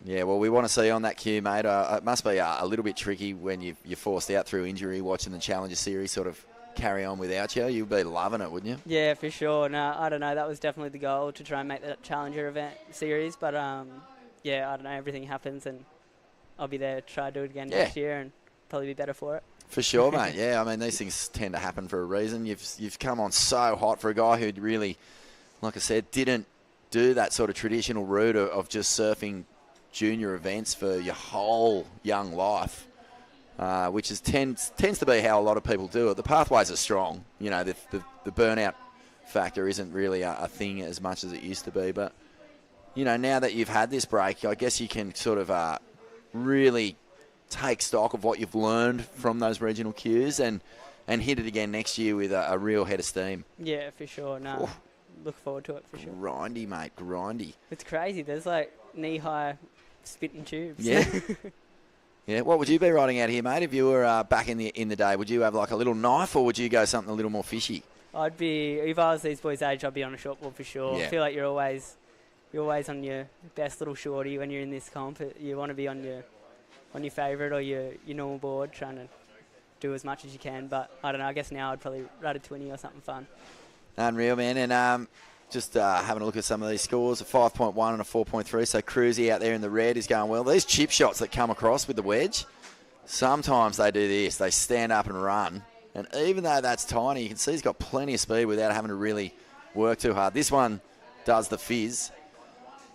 Yeah, well, we want to see you on that queue, mate. It must be a little bit tricky when you're forced out through injury, watching the Challenger Series sort of carry on without you. You'd be loving it, wouldn't you? Yeah, for sure. No, I don't know. That was definitely the goal, to try and make that Challenger event series. But, yeah, I don't know. Everything happens, and I'll be there to try to do it again next year and probably be better for it. For sure, mate. Yeah, I mean, these things tend to happen for a reason. You've come on so hot for a guy who really, like I said, didn't do that sort of traditional route of just surfing junior events for your whole young life, which tends to be how a lot of people do it. The pathways are strong. You know, the burnout factor isn't really a thing as much as it used to be. But, you know, now that you've had this break, I guess you can sort of really take stock of what you've learned from those regional cues and hit it again next year with a real head of steam. Yeah, for sure. No, look forward to it for sure. Grindy, mate, grindy. It's crazy. There's like knee-high spitting tubes. Yeah. Yeah. What would you be riding out here, mate, if you were back in the day? Would you have like a little knife, or would you go something a little more fishy? I'd be, if I was these boys' age, I'd be on a shortboard for sure. Yeah. I feel like you're always on your best little shorty when you're in this comp. You want to be on your favourite or your normal board, trying to do as much as you can. But I don't know. I guess now I'd probably ride a 20 or something fun. Unreal, man. And just having a look at some of these scores, a 5.1 and a 4.3. So Cruzy out there in the red is going well. These chip shots that come across with the wedge, sometimes they do this. They stand up and run. And even though that's tiny, you can see he's got plenty of speed without having to really work too hard. This one does the fizz.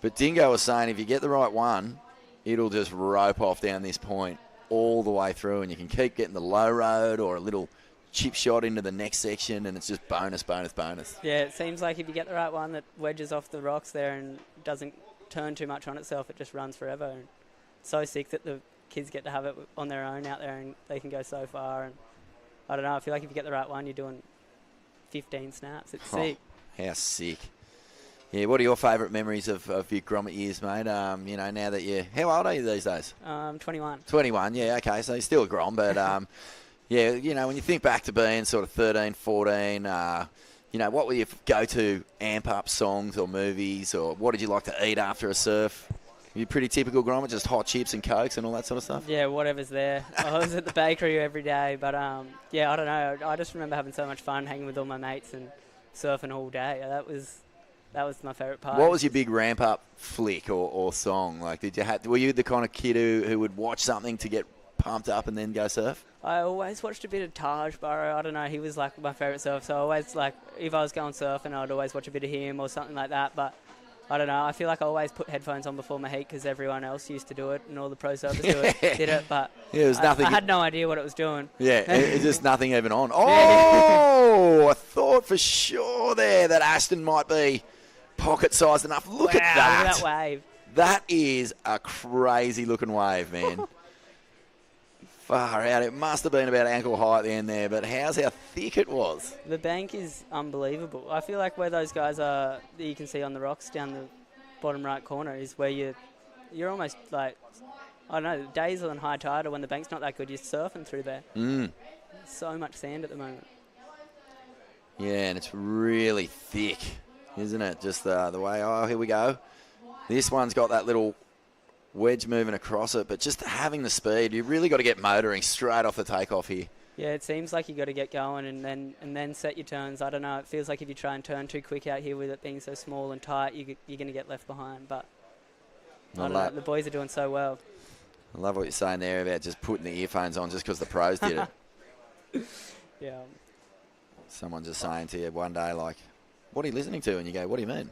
But Dingo was saying if you get the right one, it'll just rope off down this point all the way through. And you can keep getting the low road or a little chip shot into the next section, and it's just bonus. Yeah, it seems like if you get the right one that wedges off the rocks there and doesn't turn too much on itself, it just runs forever. And it's so sick that the kids get to have it on their own out there and they can go so far. And I don't know, I feel like if you get the right one, you're doing 15 snaps. It's sick. How sick. Yeah, what are your favourite memories of your grommet years, mate? You know, now that how old are you these days? 21. 21, yeah, okay, so you're still a grom, but yeah, you know, when you think back to being sort of 13, 14, you know, what were your go-to amp-up songs or movies, or what did you like to eat after a surf? Were you pretty typical grommet, just hot chips and cokes and all that sort of stuff? Yeah, whatever's there. I was at the bakery every day, but yeah, I don't know. I just remember having so much fun hanging with all my mates and surfing all day. That was my favourite part. What was your big ramp-up flick or song? Like, were you the kind of kid who would watch something to get pumped up and then go surf? I always watched a bit of Taj Burrow. I don't know, he was like my favourite surf, so I always, like, if I was going surfing, I'd always watch a bit of him or something like that. But I don't know, I feel like I always put headphones on before my heat because everyone else used to do it and all the pro surfers did it, but yeah, it was nothing. I had no idea what it was doing. Yeah, it's just nothing even on. Oh, I thought for sure there that Aston might be pocket-sized enough. Look at that. Look at that wave. That is a crazy-looking wave, man. Far out. It must have been about ankle high at the end there, but how thick it was. The bank is unbelievable. I feel like where those guys are, that you can see on the rocks down the bottom right corner, is where you're almost like, I don't know, days on high tide or when the bank's not that good, you're surfing through there. So much sand at the moment. Yeah, and it's really thick, isn't it? Just the way, here we go. This one's got that little wedge moving across it, but just having the speed, you really got to get motoring straight off the takeoff here. Yeah, it seems like you got to get going and then set your turns. I don't know, it feels like if you try and turn too quick out here with it being so small and tight, you're going to get left behind. But I don't know, the boys are doing so well. I love what you're saying there about just putting the earphones on just because the pros did it. Yeah. Someone just saying to you one day, like, what are you listening to? And you go, what do you mean?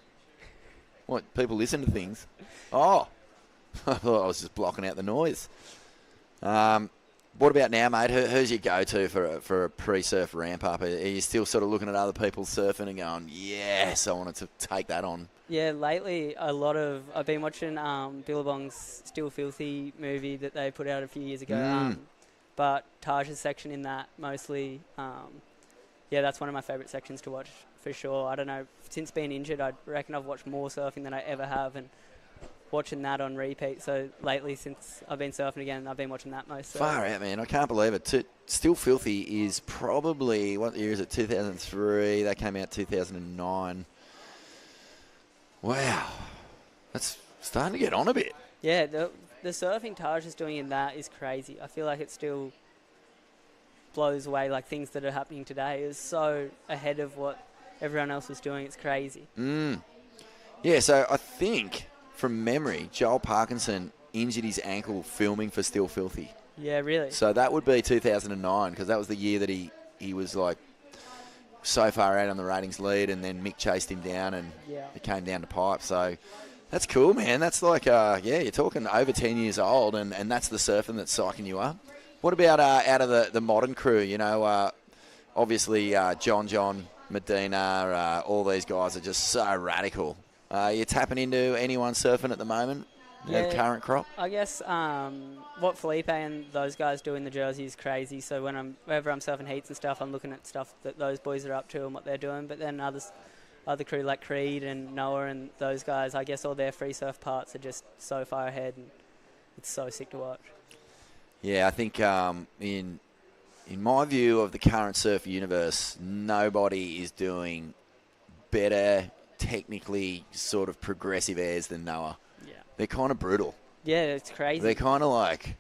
What, people listen to things? Oh, I thought I was just blocking out the noise. What about now, mate? Who's your go-to for a pre-surf ramp-up? Are you still sort of looking at other people surfing and going, yes, I wanted to take that on? Yeah, lately I've been watching Billabong's Still Filthy movie that they put out a few years ago. but Taj's section in that mostly, that's one of my favourite sections to watch for sure. I don't know, since being injured, I reckon I've watched more surfing than I ever have, and watching that on repeat. So lately, since I've been surfing again, I've been watching that most. Far out, man. I can't believe it. Still Filthy is probably, what year is it, 2003. That came out 2009. Wow. That's starting to get on a bit. Yeah, the surfing Taj is doing in that is crazy. I feel like it still blows away, like things that are happening today is so ahead of what everyone else was doing. It's crazy. Yeah, so I think, from memory, Joel Parkinson injured his ankle filming for Still Filthy. Yeah, really? So that would be 2009, because that was the year that he was like so far out on the ratings lead, and then Mick chased him down, and it came down to pipe. So that's cool, man. That's like, you're talking over 10 years old, and that's the surfing that's psyching you up. What about out of the modern crew? You know, obviously John, Medina, all these guys are just so radical. You're tapping into anyone surfing at the moment? The current crop? I guess what Felipe and those guys do in the Jersey is crazy. So whenever I'm surfing heats and stuff, I'm looking at stuff that those boys are up to and what they're doing. But then other crew like Creed and Noah and those guys, I guess all their free surf parts are just so far ahead, and it's so sick to watch. Yeah, I think in my view of the current surf universe, nobody is doing better technically sort of progressive airs than Noah. They're kind of brutal. Yeah, it's crazy. They're kind of like,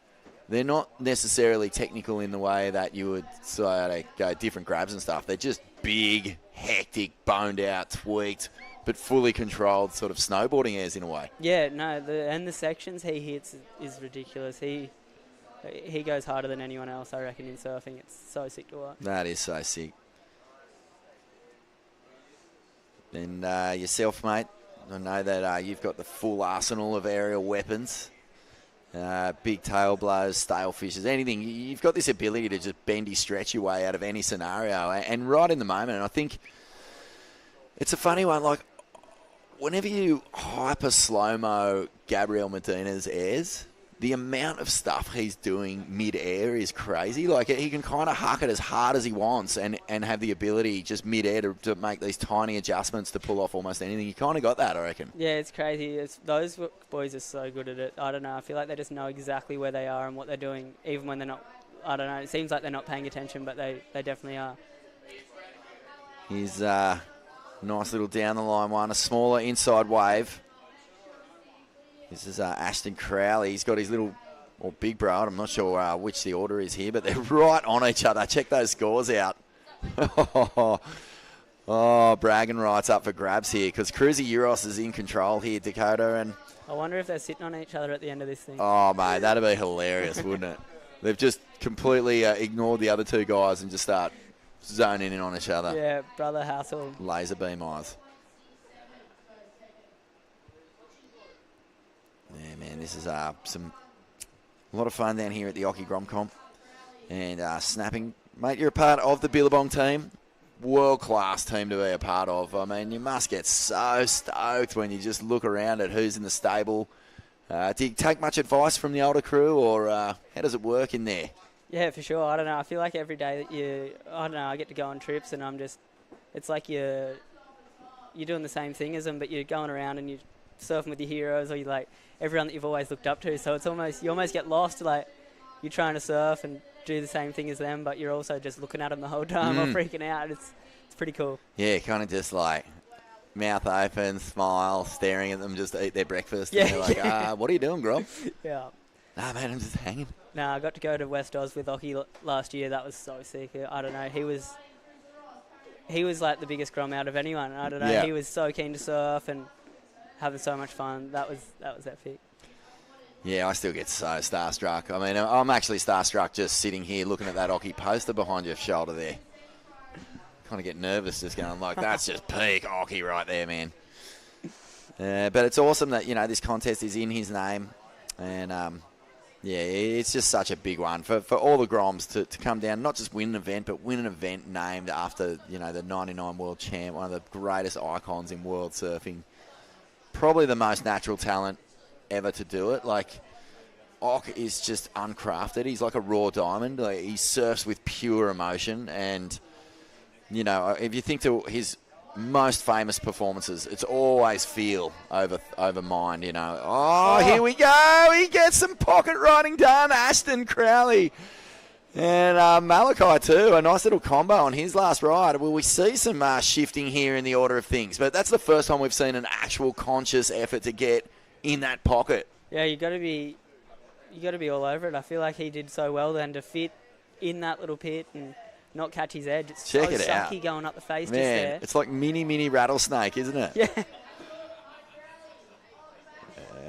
they're not necessarily technical in the way that you would sort of go different grabs and stuff. They're just big, hectic, boned out, tweaked, but fully controlled sort of snowboarding airs in a way. Yeah, no, the sections he hits is ridiculous. He goes harder than anyone else, I reckon, in surfing. It's so sick to watch. That is so sick. And yourself, mate, I know that you've got the full arsenal of aerial weapons. Big tail blows, stale fishes, anything. You've got this ability to just bendy, stretch your way out of any scenario. And right in the moment, and I think it's a funny one, like whenever you hyper slow-mo Gabriel Medina's airs, the amount of stuff he's doing mid-air is crazy. Like, he can kind of huck it as hard as he wants and have the ability just mid-air to make these tiny adjustments to pull off almost anything. You kind of got that, I reckon. Yeah, it's crazy. Those boys are so good at it. I don't know. I feel like they just know exactly where they are and what they're doing, even when they're not. I don't know. It seems like they're not paying attention, but they definitely are. He's a nice little down-the-line one, a smaller inside wave. This is Ashton Crowley. He's got his little, or big bro, I'm not sure which the order is here, but they're right on each other. Check those scores out. Bragging rights up for grabs here, because Cruzy Euros is in control here, Dakota. And I wonder if they're sitting on each other at the end of this thing. Oh, mate, that'd be hilarious, wouldn't it? They've just completely ignored the other two guys and just start zoning in on each other. Yeah, brother hassle. Laser beam eyes. Yeah, man, this is a lot of fun down here at the Occy Grom Comp. And snapping. Mate, you're a part of the Billabong team. World-class team to be a part of. I mean, you must get so stoked when you just look around at who's in the stable. Do you take much advice from the older crew, or how does it work in there? Yeah, for sure. I don't know. I feel like every day that I get to go on trips, and it's like you're doing the same thing as them, but you're going around and you're surfing with your heroes, or you like everyone that you've always looked up to. So you almost get lost. Like, you're trying to surf and do the same thing as them, but you're also just looking at them the whole time or freaking out. It's pretty cool. Yeah, kind of just like mouth open, smile, staring at them, just eat their breakfast. Yeah, and they're like, what are you doing, Grom? Yeah. Nah, man, I'm just hanging. Nah, I got to go to West Oz with Occy last year. That was so sick. I don't know. He was like the biggest Grom out of anyone. I don't know. Yeah. He was so keen to surf and having so much fun. That was epic. Yeah, I still get so starstruck. I mean, I'm actually starstruck just sitting here looking at that Occy poster behind your shoulder there. Kind of get nervous just going like, that's just peak Occy right there, man. But it's awesome that, this contest is in his name. And, it's just such a big one for all the Groms to come down, not just win an event, but win an event named after, the 99 world champ, one of the greatest icons in world surfing. Probably the most natural talent ever to do it. Like, Ock is just uncrafted. He's like a raw diamond. Like, he surfs with pure emotion. And, you know, if you think to his most famous performances, it's always feel over mind, you know. Oh, here we go. He gets some pocket riding done. Ashton Crowley. And Malachi too, a nice little combo on his last ride. Will we see some shifting here in the order of things? But that's the first time we've seen an actual conscious effort to get in that pocket. Yeah, you got to be all over it. I feel like he did so well then to fit in that little pit and not catch his edge. It's Check so it out. sucky going up the face Man, just there. it's like mini rattlesnake, isn't it? Yeah.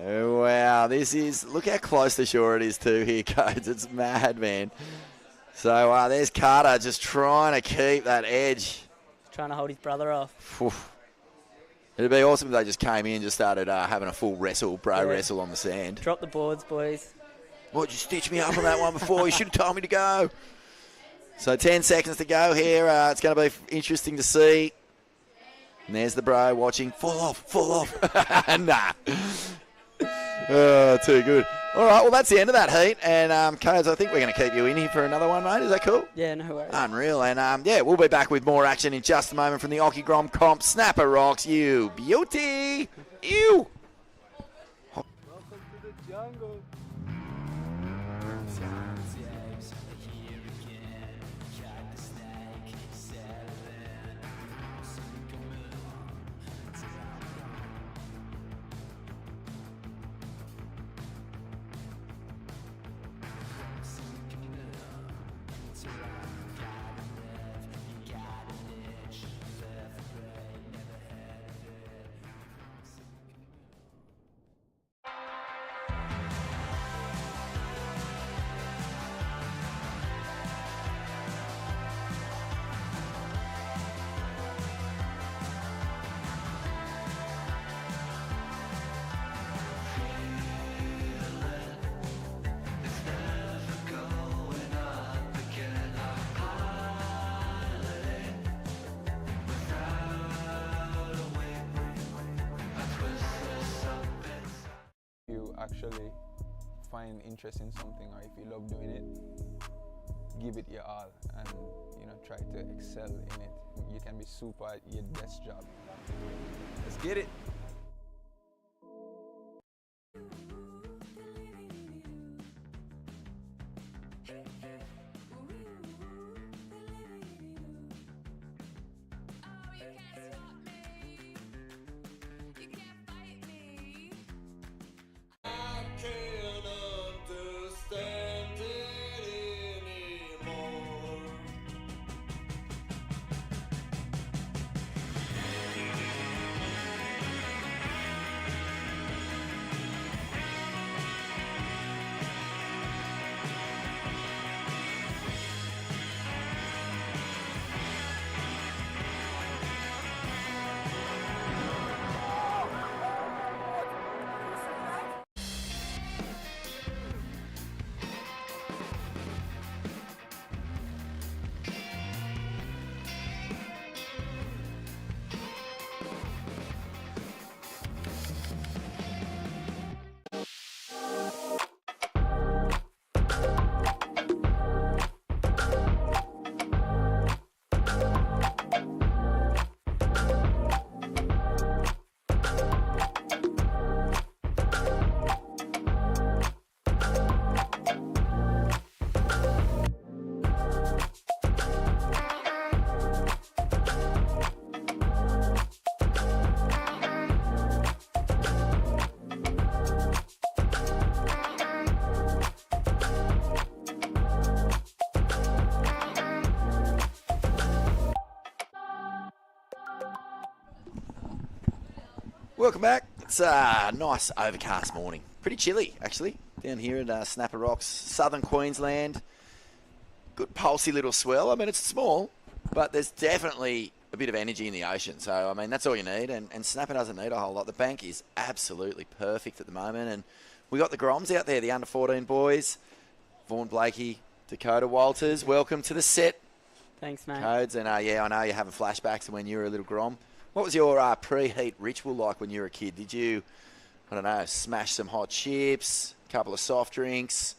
Oh, wow, look how close to shore it is too here, Codes. It's mad, man. So there's Carter just trying to keep that edge. Trying to hold his brother off. Oof. It'd be awesome if they just came in and just started having a full wrestle on the sand. Drop the boards, boys. Why'd you stitch me up on that one before? You should have told me to go. So 10 seconds to go here. It's going to be interesting to see. And there's the bro watching. Fall off. Nah. Oh, too good. All right, well, that's the end of that heat. And, Codes, I think we're going to keep you in here for another one, mate. Is that cool? Yeah, no worries. Unreal. And, we'll be back with more action in just a moment from the Occy Grom Comp. Snapper rocks, you beauty. Ew. Welcome to the jungle. Actually find interest in something, or if you love doing it, give it your all and, you know, try to excel in it. You can be super at your best job. Let's get it. Welcome back. It's a nice overcast morning. Pretty chilly, actually, down here at Snapper Rocks, southern Queensland. Good pulsy little swell. I mean, it's small, but there's definitely a bit of energy in the ocean. So, I mean, that's all you need, and Snapper doesn't need a whole lot. The bank is absolutely perfect at the moment, and we got the Groms out there, the under-14 boys. Vaughan Blakey, Dakota Walters, welcome to the set. Thanks, mate. Codes, and yeah, I know you're having flashbacks to when you were a little Grom. What was your pre-heat ritual like when you were a kid? Did you, I don't know, smash some hot chips, a couple of soft drinks,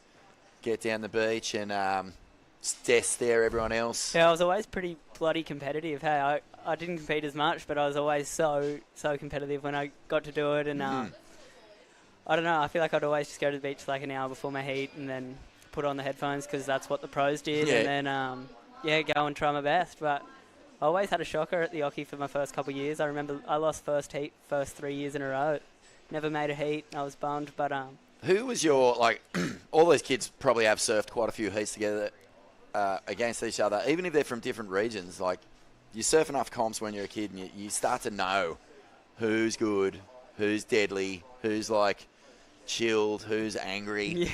get down the beach and stare everyone else. Yeah, I was always pretty bloody competitive. Hey, I didn't compete as much, but I was always so competitive when I got to do it. And I don't know, I feel like I'd always just go to the beach like an hour before my heat and then put on the headphones because that's what the pros did. Yeah. And then, go and try my best. But I always had a shocker at the Occy for my first couple of years. I remember I lost first heat first 3 years in a row. Never made a heat. I was bummed, but... Who was your, like, all these kids probably have surfed quite a few heats together against each other, even if they're from different regions. Like, you surf enough comps when you're a kid and you start to know who's good, who's deadly, who's, like, chilled, who's angry.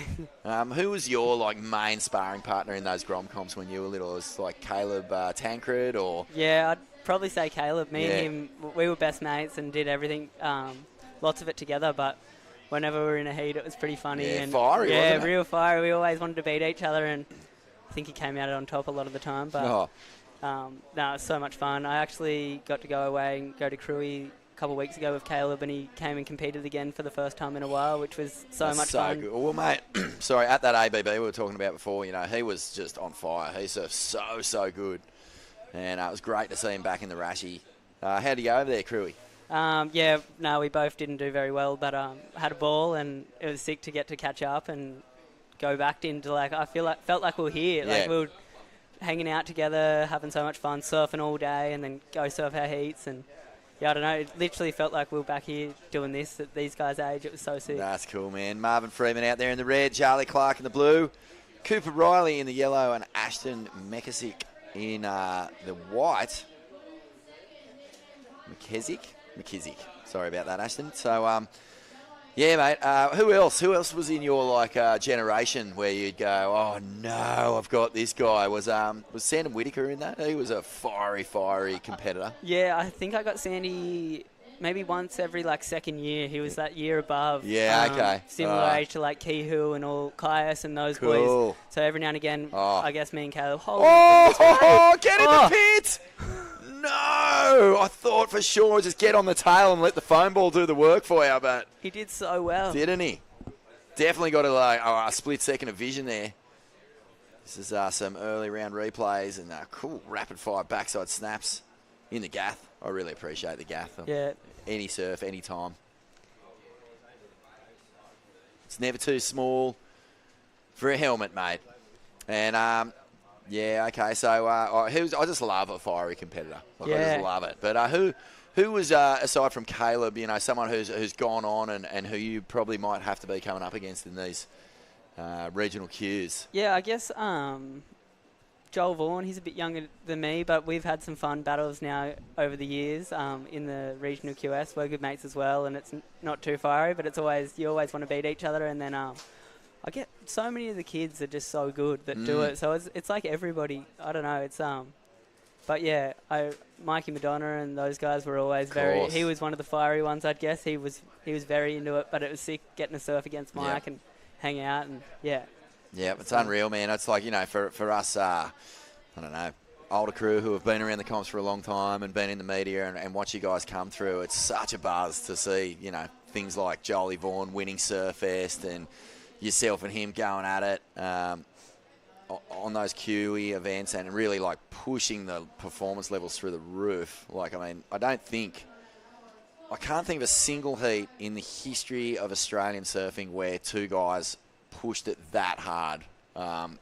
Yeah. Who was your, like, main sparring partner in those Grom comps when you were little? Was like Caleb Tancred or... Yeah, I'd probably say Caleb. Me and him, we were best mates and did everything, lots of it together, but... Whenever we were in a heat, it was pretty funny. Yeah, and fiery, wasn't it? Real fiery. We always wanted to beat each other, and I think he came out on top a lot of the time. But no, it was so much fun. I actually got to go away and go to Cruy a couple of weeks ago with Caleb, and he came and competed again for the first time in a while, which was so much fun. Good. Well, mate, sorry, at that ABB we were talking about before, you know, he was just on fire. He surfed so good, and it was great to see him back in the Rashi. How'd he go over there, Cruy? We both didn't do very well, but had a ball, and it was sick to get to catch up and go back into, like, felt like we were here. Yeah. Like, we were hanging out together, having so much fun, surfing all day, and then go surf our heats. And, I don't know, it literally felt like we were back here doing this at these guys' age. It was so sick. That's cool, man. Marvin Freeman out there in the red, Charlie Clark in the blue, Cooper Riley in the yellow, and Ashton Mekasic in the white. McKissick. Sorry about that, Ashton. So, mate. Who else? Who else was in your generation where you'd go, oh no, I've got this guy? Was Sandon Whitaker in that? He was a fiery competitor. Yeah, I think I got Sandy maybe once every second year. He was that year above. Yeah, okay. Similar age to Kehu and all Caius and those boys. So every now and again, I guess me and Caleb. Get in the pit! No! I thought for sure just get on the tail and let the foam ball do the work for you, but... He did so well. Didn't he? Definitely got a split second of vision there. This is some early round replays and cool rapid fire backside snaps in the gaff. I really appreciate the gaff. Yeah. Any surf, any time. It's never too small for a helmet, mate. And... yeah, okay. So I just love a fiery competitor. I just love it. But who was aside from Caleb, someone who's gone on and who you probably might have to be coming up against in these regional Qs? Yeah, I guess Joel Vaughan. He's a bit younger than me, but we've had some fun battles now over the years in the regional QS. We're good mates as well, and it's not too fiery, but you always want to beat each other, and then. I get so many of the kids are just so good that do it. So it's like everybody. I don't know. It's but yeah, Mikey Madonna and those guys were always very. He was one of the fiery ones, I'd guess. He was very into it. But it was sick getting to surf against Mike and hang out and yeah. Yeah, it's unreal, man. It's like for us, I don't know, older crew who have been around the comps for a long time and been in the media and watch you guys come through. It's such a buzz to see things like Jolie Vaughan winning Surfest and yourself and him going at it on those QE events and really pushing the performance levels through the roof. I can't think of a single heat in the history of Australian surfing where two guys pushed it that hard,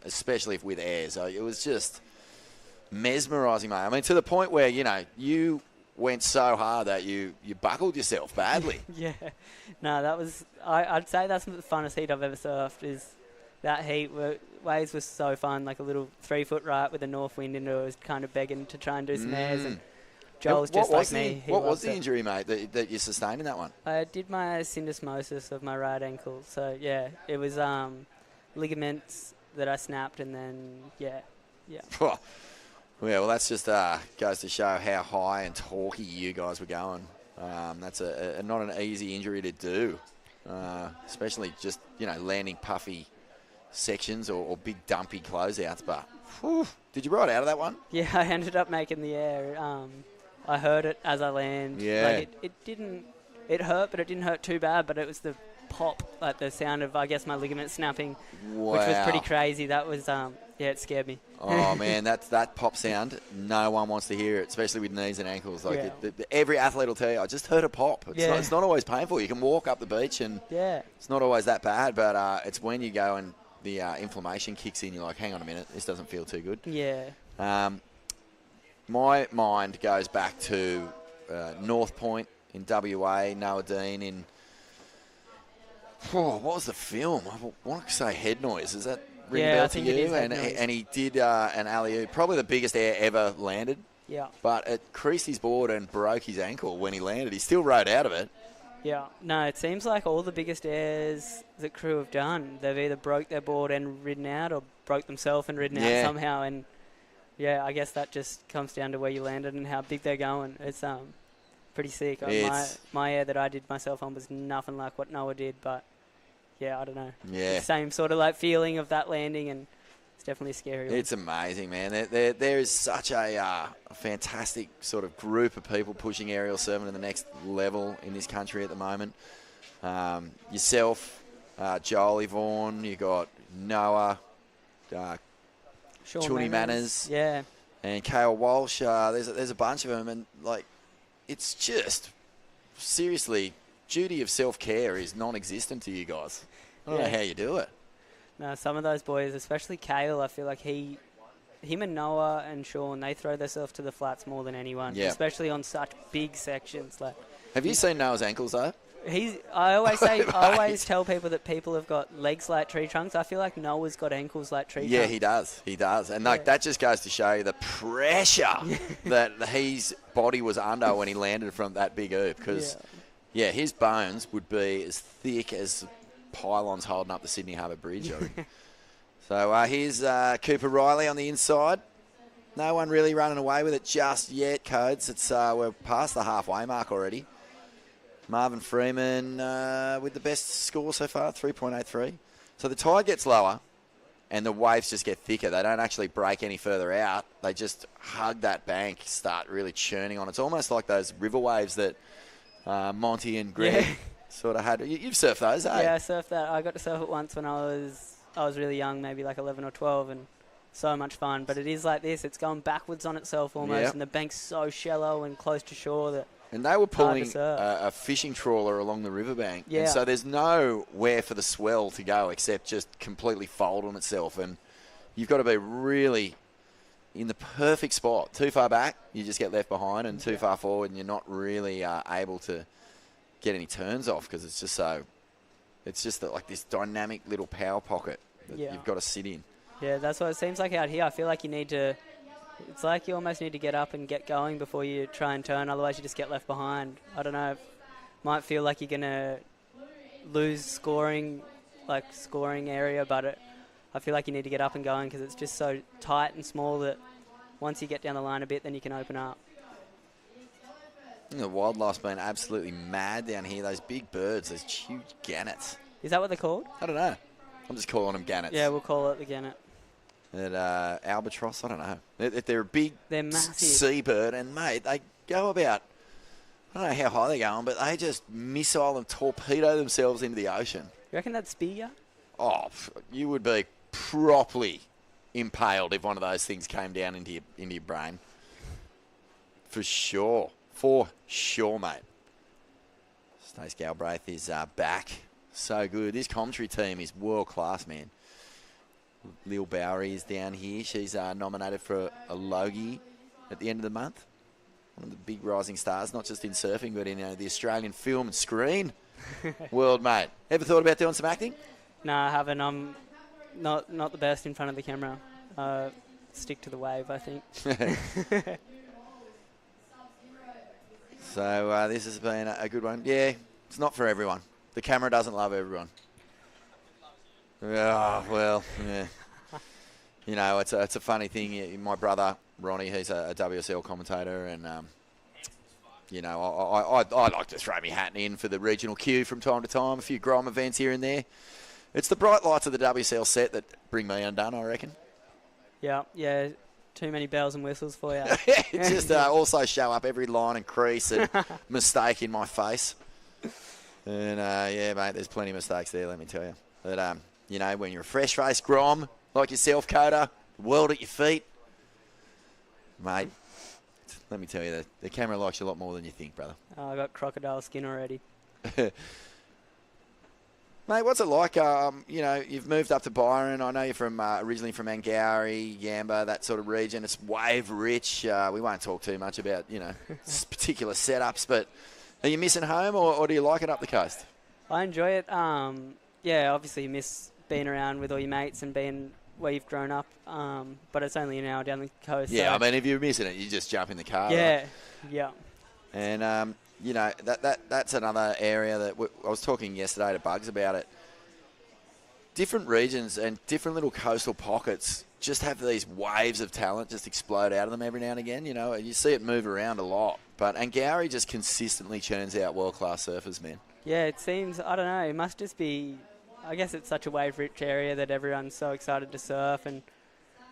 especially with airs. So it was just mesmerising, mate. To the point where, you went so hard that you buckled yourself badly. Yeah. No, that was... I'd say that's the funnest heat I've ever surfed is that heat. Waves was so fun, like a little 3-foot right with a north wind into it. Was kind of begging to try and do some airs. And Joel's just like me. What was the injury, mate, that you sustained in that one? I did my syndesmosis of my right ankle. So, yeah, it was ligaments that I snapped and then, yeah. Well, that's just goes to show how high and talky you guys were going. That's not an easy injury to do, especially just, landing puffy sections or big dumpy closeouts. But did you ride out of that one? Yeah, I ended up making the air. I heard it as I land. Yeah. It hurt, but it didn't hurt too bad. But it was the pop, like the sound of, I guess, my ligament snapping, Wow. which was pretty crazy. That was, it scared me. Oh, man, that pop sound, no one wants to hear it, especially with knees and ankles. Like every athlete will tell you, I just heard a pop. It's not always painful. You can walk up the beach and it's not always that bad, but it's when you go and the inflammation kicks in, you're like, hang on a minute, this doesn't feel too good. Yeah. My mind goes back to North Point in WA, Noah Dean in... what was the film? I want to say Head Noise. Is that ring a bell to you? And he did an alley-oop, probably the biggest air ever landed. Yeah. But it creased his board and broke his ankle when he landed. He still rode out of it. Yeah. No, it seems like all the biggest airs that crew have done, they've either broke their board and ridden out or broke themselves and ridden out somehow. And, I guess that just comes down to where you landed and how big they're going. It's pretty sick. My air that I did myself on was nothing like what Noah did, but... yeah, I don't know. Yeah. It's the same sort of like feeling of that landing, and it's definitely a scary one. It's amazing, man. There is such a fantastic sort of group of people pushing aerial surfing to the next level in this country at the moment. Yourself, Joel Vaughan, you got Noah, Chuni Manners, and Kale Walsh. There's a bunch of them, and like it's just seriously. Duty of self-care is non-existent to you guys. I don't know how you do it. No, some of those boys, especially Kale, I feel like him and Noah and Sean, they throw themselves to the flats more than anyone, especially on such big sections. Like, have you seen Noah's ankles though? I always tell people that people have got legs like tree trunks. I feel like Noah's got ankles like tree trunks. Yeah, he does. And like that just goes to show you the pressure that his body was under when he landed from that big oop, because... yeah, his bones would be as thick as pylons holding up the Sydney Harbour Bridge. So here's Cooper Riley on the inside. No one really running away with it just yet, Codes. It's we're past the halfway mark already. Marvin Freeman with the best score so far, 3.83. So the tide gets lower and the waves just get thicker. They don't actually break any further out. They just hug that bank, start really churning on. It's almost like those river waves that... Monty and Greg sort of had. You've surfed those, eh? Yeah, I surfed that. I got to surf it once when I was really young, maybe like 11 or 12, and so much fun. But it is like this. It's going backwards on itself almost, and the bank's so shallow and close to shore that... and they were pulling a fishing trawler along the riverbank. Yeah. And so there's nowhere for the swell to go except just completely fold on itself. And you've got to be really... in the perfect spot. Too far back, you just get left behind, and too far forward, and you're not really able to get any turns off because it's just so... it's just like this dynamic little power pocket that you've got to sit in. Yeah, that's what it seems like out here. I feel like you need to... it's like you almost need to get up and get going before you try and turn, otherwise you just get left behind. I don't know. Might feel like you're going to lose scoring area, but I feel like you need to get up and going because it's just so tight and small that once you get down the line a bit, then you can open up. The wildlife's been absolutely mad down here. Those big birds, those huge gannets. Is that what they're called? I don't know. I'm just calling them gannets. Yeah, we'll call it the gannet. Albatross, I don't know. They're a big massive seabird, and, mate, they go about, I don't know how high they're going, but they just missile and torpedo themselves into the ocean. You reckon that'd spear you? Oh, you would be properly impaled if one of those things came down into your brain. For sure. For sure, mate. Stace Galbraith is back. So good. This commentary team is world class, man. Lil Bowery is down here. She's nominated for a Logie at the end of the month. One of the big rising stars, not just in surfing, but in the Australian film and screen world, mate. Ever thought about doing some acting? No, I haven't. I'm not the best in front of the camera. Stick to the wave, I think. So this has been a good one. Yeah, it's not for everyone. The camera doesn't love everyone. Oh, well, yeah. You know, it's a funny thing. My brother, Ronnie, he's a WSL commentator, and, you know, I like to throw my hat in for the regional queue from time to time, a few Grom events here and there. It's the bright lights of the WSL set that bring me undone, I reckon. Yeah. Too many bells and whistles for you. Just also show up every line and crease and mistake in my face. And, yeah, mate, there's plenty of mistakes there, let me tell you. But, you know, when you're a fresh-faced Grom, like yourself, Coda, the world at your feet, mate, let me tell you, the camera likes you a lot more than you think, brother. I got crocodile skin already. Mate, what's it like? You know, you've moved up to Byron. I know you're from originally from Angowrie, Yamba, that sort of region. It's wave rich. We won't talk too much about, you know, particular setups, but are you missing home or do you like it up the coast? I enjoy it. Yeah, obviously you miss being around with all your mates and being where you've grown up, but it's only an hour down the coast. Yeah, so I mean, if you're missing it, you just jump in the car. yeah, Right? yeah. And, you know, that's another area that I was talking yesterday to Bugs about it. Different regions and different little coastal pockets just have these waves of talent just explode out of them every now and again, you know, and you see it move around a lot. But Angowrie just consistently churns out world-class surfers, man. Yeah, it seems, I don't know, it must just be, I guess it's such a wave-rich area that everyone's so excited to surf, and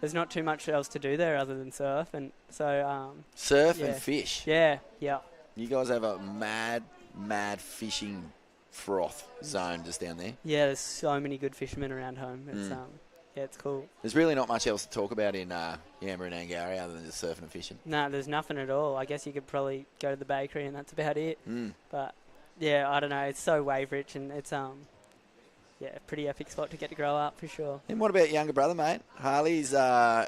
there's not too much else to do there other than surf, and so... surf yeah. and fish. Yeah, yeah. You guys have a mad fishing froth zone just down there. Yeah, there's so many good fishermen around home. It's yeah, it's cool. There's really not much else to talk about in Yamba and Angowrie other than just surfing and fishing. No, there's nothing at all. I guess you could probably go to the bakery and that's about it. But yeah, I don't know. It's so wave rich and it's yeah, a pretty epic spot to get to grow up for sure. And what about your younger brother, mate? Harley's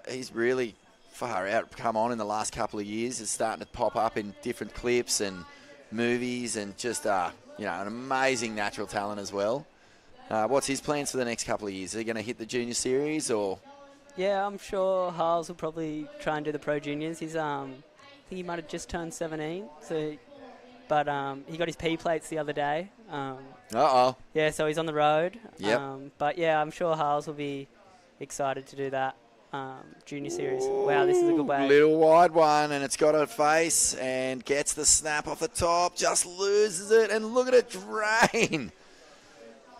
he's really far out come on in the last couple of years. It's starting to pop up in different clips and movies and just you know, an amazing natural talent as well. What's his plans for the next couple of years? Are he going to hit the junior series or? Yeah, I'm sure Harles will probably try and do the pro juniors. He's I think he might have just turned 17, so but he got his P plates the other day. Yeah, so he's on the road. Yep. But yeah, I'm sure Harles will be excited to do that junior series. Wow, this is a good wave. Little wide one, and it's got a face and gets the snap off the top, just loses it, and look at it drain.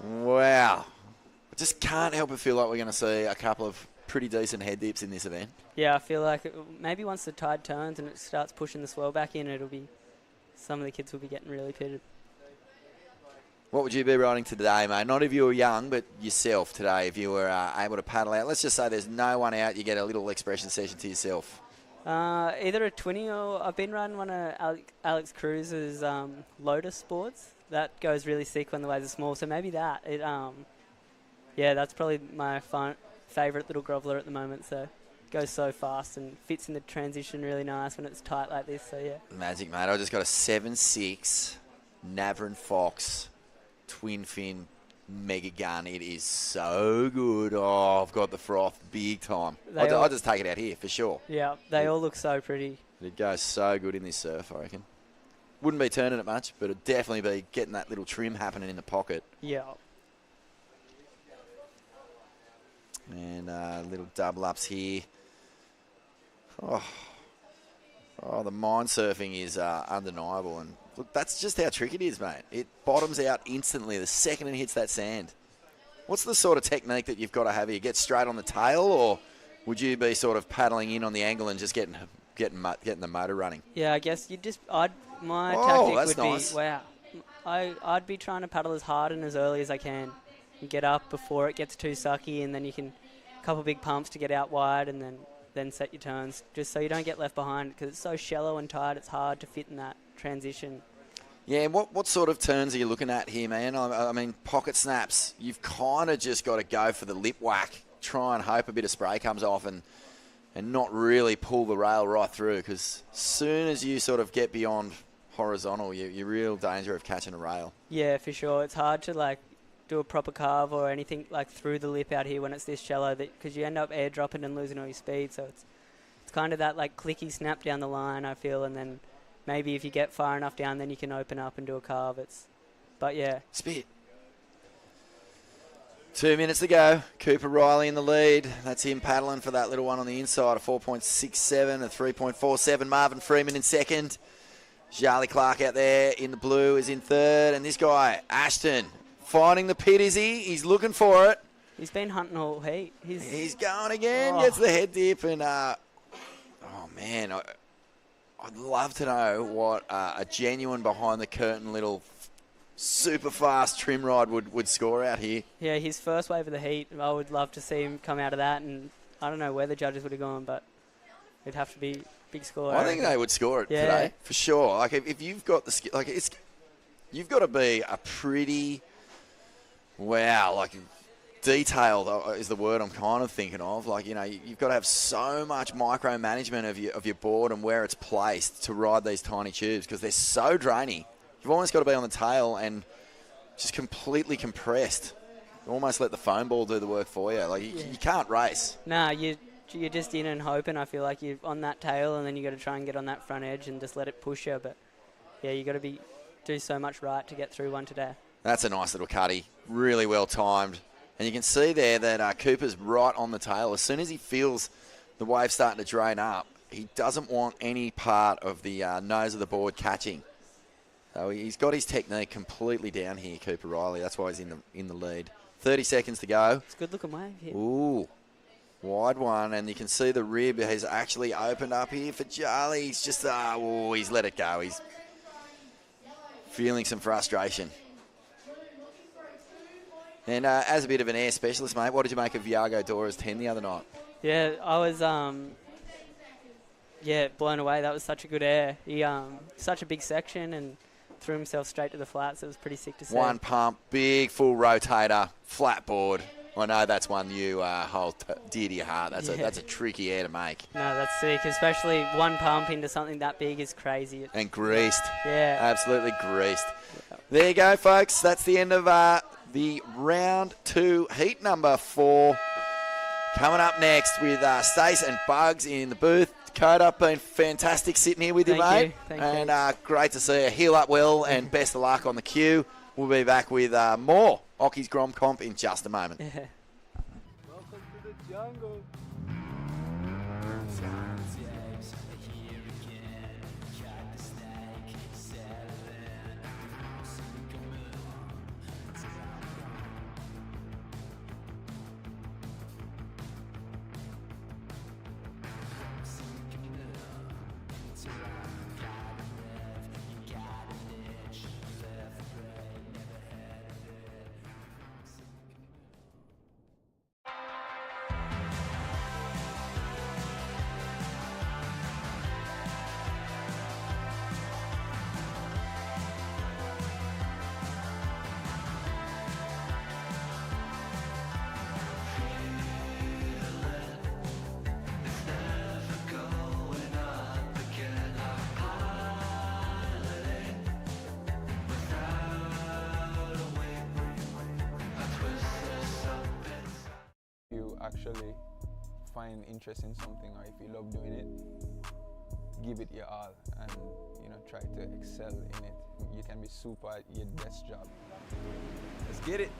Wow. I just can't help but feel like we're going to see a couple of pretty decent head dips in this event. Yeah, I feel like maybe once the tide turns and it starts pushing the swell back in, some of the kids will be getting really pitted. What would you be riding today, mate? Not if you were young, but yourself today, if you were able to paddle out. Let's just say there's no one out, you get a little expression session to yourself. Either a 20 or I've been riding one of Alex Cruz's Lotus boards. That goes really sick when the waves are small, so maybe that. Yeah, that's probably my favourite little groveler at the moment, so it goes so fast and fits in the transition really nice when it's tight like this, so yeah. Magic, mate. I just got a 7.6 Navran Fox twin fin mega gun. It is so good. Oh, I've got the froth big time. I'll just take it out here for sure. Yeah, they all look so pretty. It goes so good in this surf, I reckon. Wouldn't be turning it much, but it'd definitely be getting that little trim happening in the pocket. Yeah. And little double ups here. Oh, the mind surfing is undeniable. And look, that's just how tricky it is, mate. It bottoms out instantly the second it hits that sand. What's the sort of technique that you've got to have here? Get straight on the tail, or would you be sort of paddling in on the angle and just getting the motor running? Yeah, I guess my tactic would nice. be, wow, I'd be trying to paddle as hard and as early as I can. You get up before it gets too sucky, and then you can a couple big pumps to get out wide, and then set your turns, just so you don't get left behind, because it's so shallow and tight, it's hard to fit in that transition. Yeah, what sort of turns are you looking at here, man? I mean, pocket snaps, you've kind of just got to go for the lip whack, try and hope a bit of spray comes off and not really pull the rail right through, because as soon as you sort of get beyond horizontal, you're real danger of catching a rail. Yeah, for sure. It's hard to do a proper carve or anything through the lip out here when it's this shallow, because you end up airdropping and losing all your speed. So it's kind of that clicky snap down the line, I feel, and then maybe if you get far enough down, then you can open up and do a carve. But yeah. Spit. 2 minutes to go. Cooper Riley in the lead. That's him paddling for that little one on the inside. A 4.67, a 3.47. Marvin Freeman in second. Charlie Clark out there in the blue is in third. And this guy, Ashton, finding the pit, is he? He's looking for it. He's been hunting all heat. He's going again. Gets the head dip. And, oh, man, I'd love to know what a genuine behind-the-curtain little super fast trim ride would score out here. Yeah, his first wave of the heat, I would love to see him come out of that, and I don't know where the judges would have gone, but it'd have to be big score. I think they would score it today, for sure. Like, if you've got the skill, like, you've got to be a pretty, detailed is the word I'm kind of thinking of. Like, you've got to have so much micromanagement of your board and where it's placed to ride these tiny tubes because they're so draining. You've almost got to be on the tail and just completely compressed. You almost let the foam ball do the work for you. Like, you can't race. Nah, you're just in and hoping. I feel like you're on that tail and then you got to try and get on that front edge and just let it push you. But, yeah, you got to do so much right to get through one today. That's a nice little cutty. Really well timed. And you can see there that Cooper's right on the tail. As soon as he feels the wave starting to drain up, he doesn't want any part of the nose of the board catching. So he's got his technique completely down here, Cooper Riley. That's why he's in the lead. 30 seconds to go. It's a good-looking wave here. Ooh, wide one. And you can see the rib has actually opened up here for Charlie. He's just, he's let it go. He's feeling some frustration. And as a bit of an air specialist, mate, what did you make of Viago Dora's 10 the other night? Yeah, I was, blown away. That was such a good air. He, such a big section and threw himself straight to the flats. It was pretty sick to see. One pump, big full rotator, flat board. I know that's one you hold dear to your heart. That's a tricky air to make. No, that's sick. Especially one pump into something that big is crazy. And greased. Yeah. Absolutely greased. Yeah. There you go, folks. That's the end of the round 2 heat number 4. Coming up next with Stace and Bugs in the booth. Dakota, been fantastic sitting here with you, mate. Thank you. And great to see you. Heal up well and best of luck on the queue. We'll be back with more Occy's Grom Comp in just a moment. Welcome to the jungle. Actually find interest in something, or if you love doing it, give it your all and try to excel in it. You can be super at your best job. Let's get it.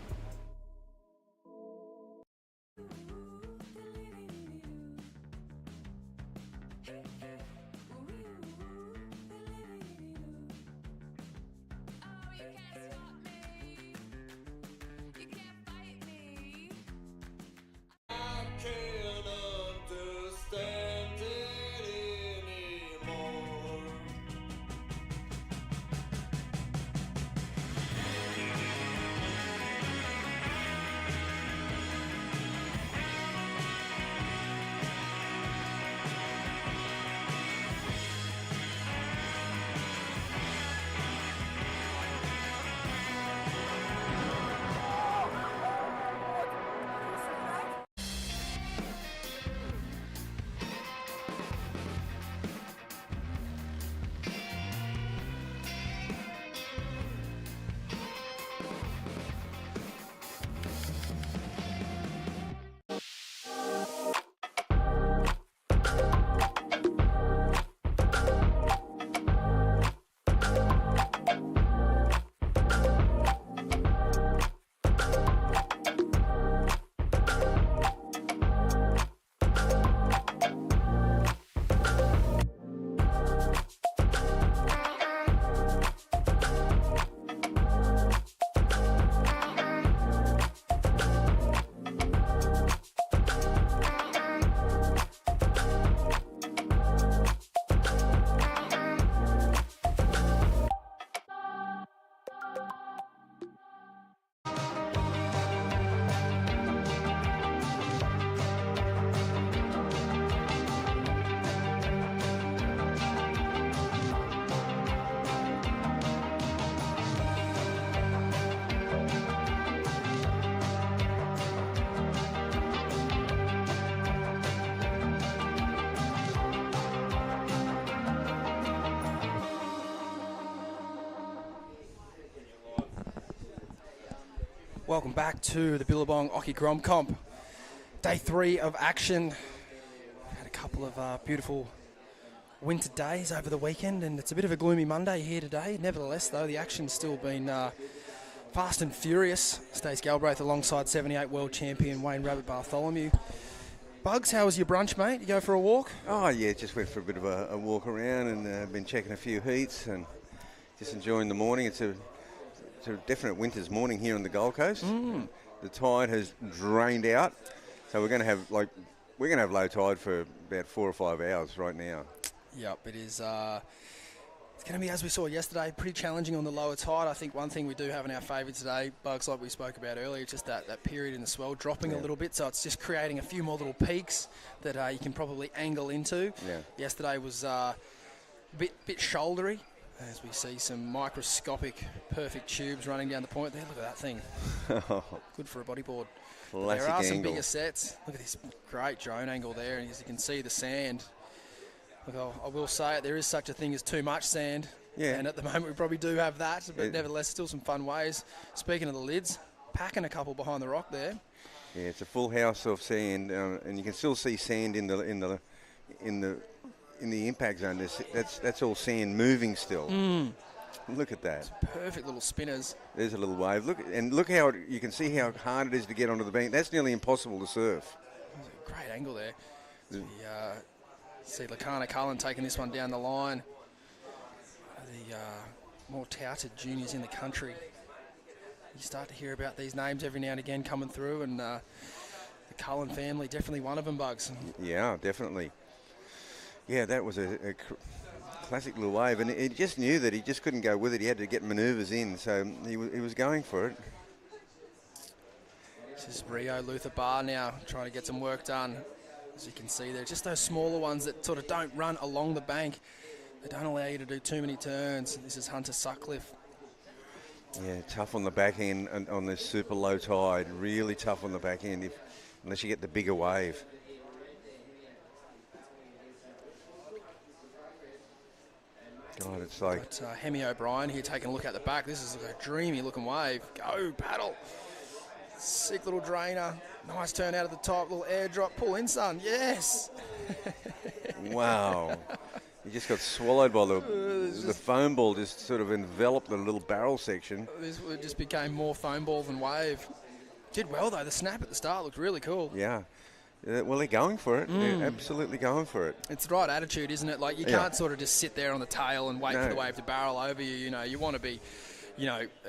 Welcome back to the Billabong Occy Grom Comp. Day 3 of action. Had a couple of beautiful winter days over the weekend, and it's a bit of a gloomy Monday here today. Nevertheless, though, the action's still been fast and furious. Stace Galbraith alongside 78 world champion Wayne Rabbit Bartholomew. Bugs, how was your brunch, mate? You go for a walk? Oh, yeah, just went for a bit of a walk around and been checking a few heats and just enjoying the morning. It's a definite winter's morning here on the Gold Coast. The tide has drained out, so we're going to have low tide for about 4 or 5 hours right now. Yep, it is. It's going to be, as we saw yesterday, pretty challenging on the lower tide. I think one thing we do have in our favour today, Bugs, like we spoke about earlier, just that period in the swell dropping a little bit, so it's just creating a few more little peaks that you can probably angle into. Yeah. Yesterday was a bit shouldery, as we see some microscopic perfect tubes running down the point there. Look at that thing. Good for a bodyboard. Classic there are some angle. bigger sets. Look at this great drone angle there, and as you can see the sand. Look, I will say it, there is such a thing as too much sand. Yeah. And at the moment we probably do have that, but nevertheless still some fun ways. Speaking of the lids, packing a couple behind the rock there. Yeah, it's a full house of sand, and you can still see sand in the impact zone. That's all sand moving still. Look at that. It's perfect little spinners. There's a little wave. Look how you can see how hard it is to get onto the bank. That's nearly impossible to surf. Great angle there. See Lakana Cullen taking this one down the line. The more touted juniors in the country. You start to hear about these names every now and again coming through, and the Cullen family, definitely one of them, Bugs. Yeah, definitely. Yeah, that was a classic little wave, and he just knew that he just couldn't go with it. He had to get manoeuvres in, so he was going for it. This is Rio Luther Bar now, trying to get some work done. As you can see there, just those smaller ones that sort of don't run along the bank. They don't allow you to do too many turns. This is Hunter Sutcliffe. Yeah, tough on the back end and on this super low tide. Really tough on the back end unless you get the bigger wave. God, it's like... But, Hemi O'Brien here taking a look at the back. This is a dreamy looking wave. Go, paddle. Sick little drainer. Nice turn out of the top. Little airdrop. Pull in, son. Yes. Wow. He just got swallowed by the foam ball. Just sort of enveloped the little barrel section. This just became more foam ball than wave. Did well, though. The snap at the start looked really cool. Yeah. Well, they're going for it. They're absolutely going for it. It's the right attitude, isn't it? Like, you can't sort of just sit there on the tail and wait for the wave to barrel over you. You know, you want to be...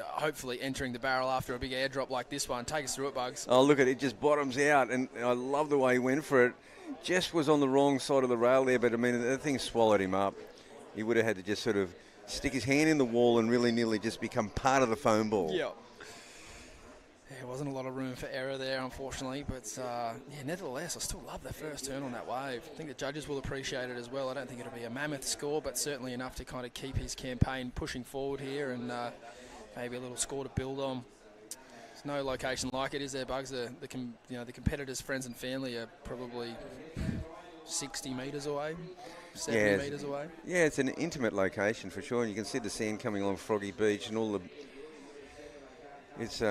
hopefully entering the barrel after a big airdrop like this one. Take us through it, Bugs. Oh, look at it. Just bottoms out, and I love the way he went for it. Just was on the wrong side of the rail there, but, I mean, that thing swallowed him up. He would have had to just sort of stick his hand in the wall and really nearly just become part of the foam ball. Yeah. There wasn't a lot of room for error there, unfortunately, but, nevertheless, I still love the first turn on that wave. I think the judges will appreciate it as well. I don't think it'll be a mammoth score, but certainly enough to kind of keep his campaign pushing forward here, and maybe a little score to build on. There's no location like it, is there, Bugs? The competitors' friends and family are probably 60 metres away, 70 metres away. Yeah, it's an intimate location for sure, and you can see the sand coming along Froggy Beach and all the... It's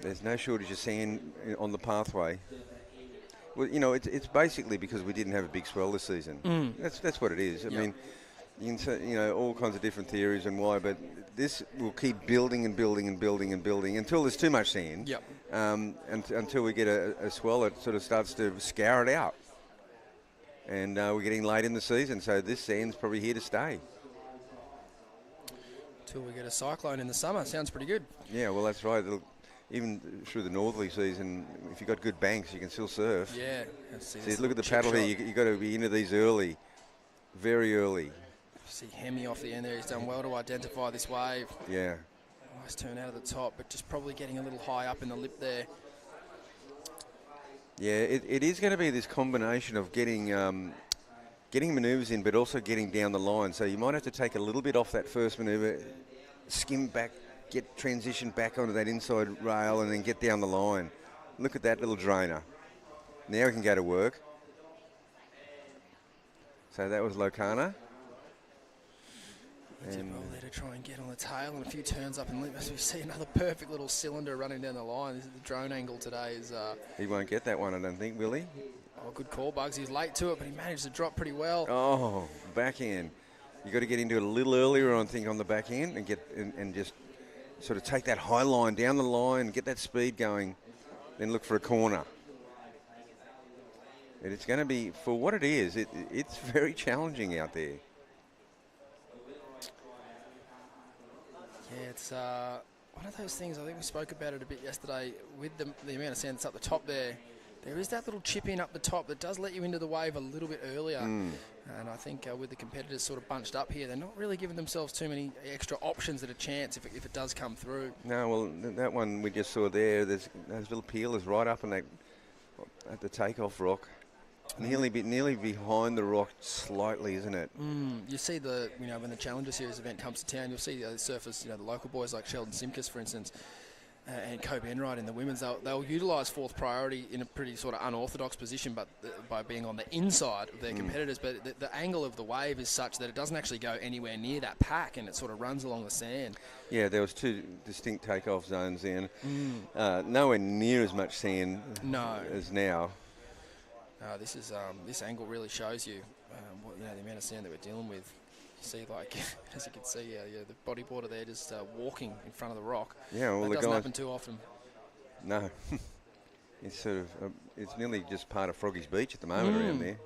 there's no shortage of sand on the pathway. Well, it's basically because we didn't have a big swell this season. That's what it is. I mean, you can say, all kinds of different theories and why, but this will keep building and building and building and building until there's too much sand. Yep. Until we get a swell that sort of starts to scour it out. And we're getting late in the season, so this sand's probably here to stay. Until we get a cyclone in the summer. Sounds pretty good. Yeah, well, that's right. Even through the northerly season, if you've got good banks, you can still surf. Yeah. See, look at the paddle here. You've got to be into these early, very early. See Hemi off the end there. He's done well to identify this wave. Yeah. Nice turn out of the top, but just probably getting a little high up in the lip there. Yeah, it is going to be this combination of getting manoeuvres in, but also getting down the line. So you might have to take a little bit off that first manoeuvre, skim back, get transition back onto that inside rail, and then get down the line. Look at that little drainer. Now we can go to work. So that was Locana. He did well there to try and get on the tail and a few turns up and lip as we see another perfect little cylinder running down the line. This is the drone angle today. He won't get that one, I don't think, will he? Oh, good call, Bugs. He was late to it, but he managed to drop pretty well. Oh, backhand. You got to get into it a little earlier, I think, on the backhand and get and just sort of take that high line down the line, get that speed going, then look for a corner. And it's going to be, for what it is, it's very challenging out there. Yeah, it's one of those things. I think we spoke about it a bit yesterday with the amount of sand that's up the top there. There is that little chip in up the top that does let you into the wave a little bit earlier. And I think with the competitors sort of bunched up here, they're not really giving themselves too many extra options at a chance if it does come through. No, well, that one we just saw there, those little peelers right up in that, at the takeoff rock. Nearly behind the rock slightly, isn't it? You see when the Challenger Series event comes to town, you'll see the surfers, the local boys like Sheldon Simkus, for instance, and Kobe Enright in the women's. They'll utilise fourth priority in a pretty sort of unorthodox position, but by being on the inside of their competitors. But the angle of the wave is such that it doesn't actually go anywhere near that pack, and it sort of runs along the sand. Yeah, there was two distinct takeoff zones then. Nowhere near as much sand as now. This angle really shows you the amount of sand that we're dealing with. You see, like, as you can see, the bodyboarder there just walking in front of the rock. Yeah, well, that doesn't happen too often. No. It's sort of, it's nearly just part of Froggy's Beach at the moment around there.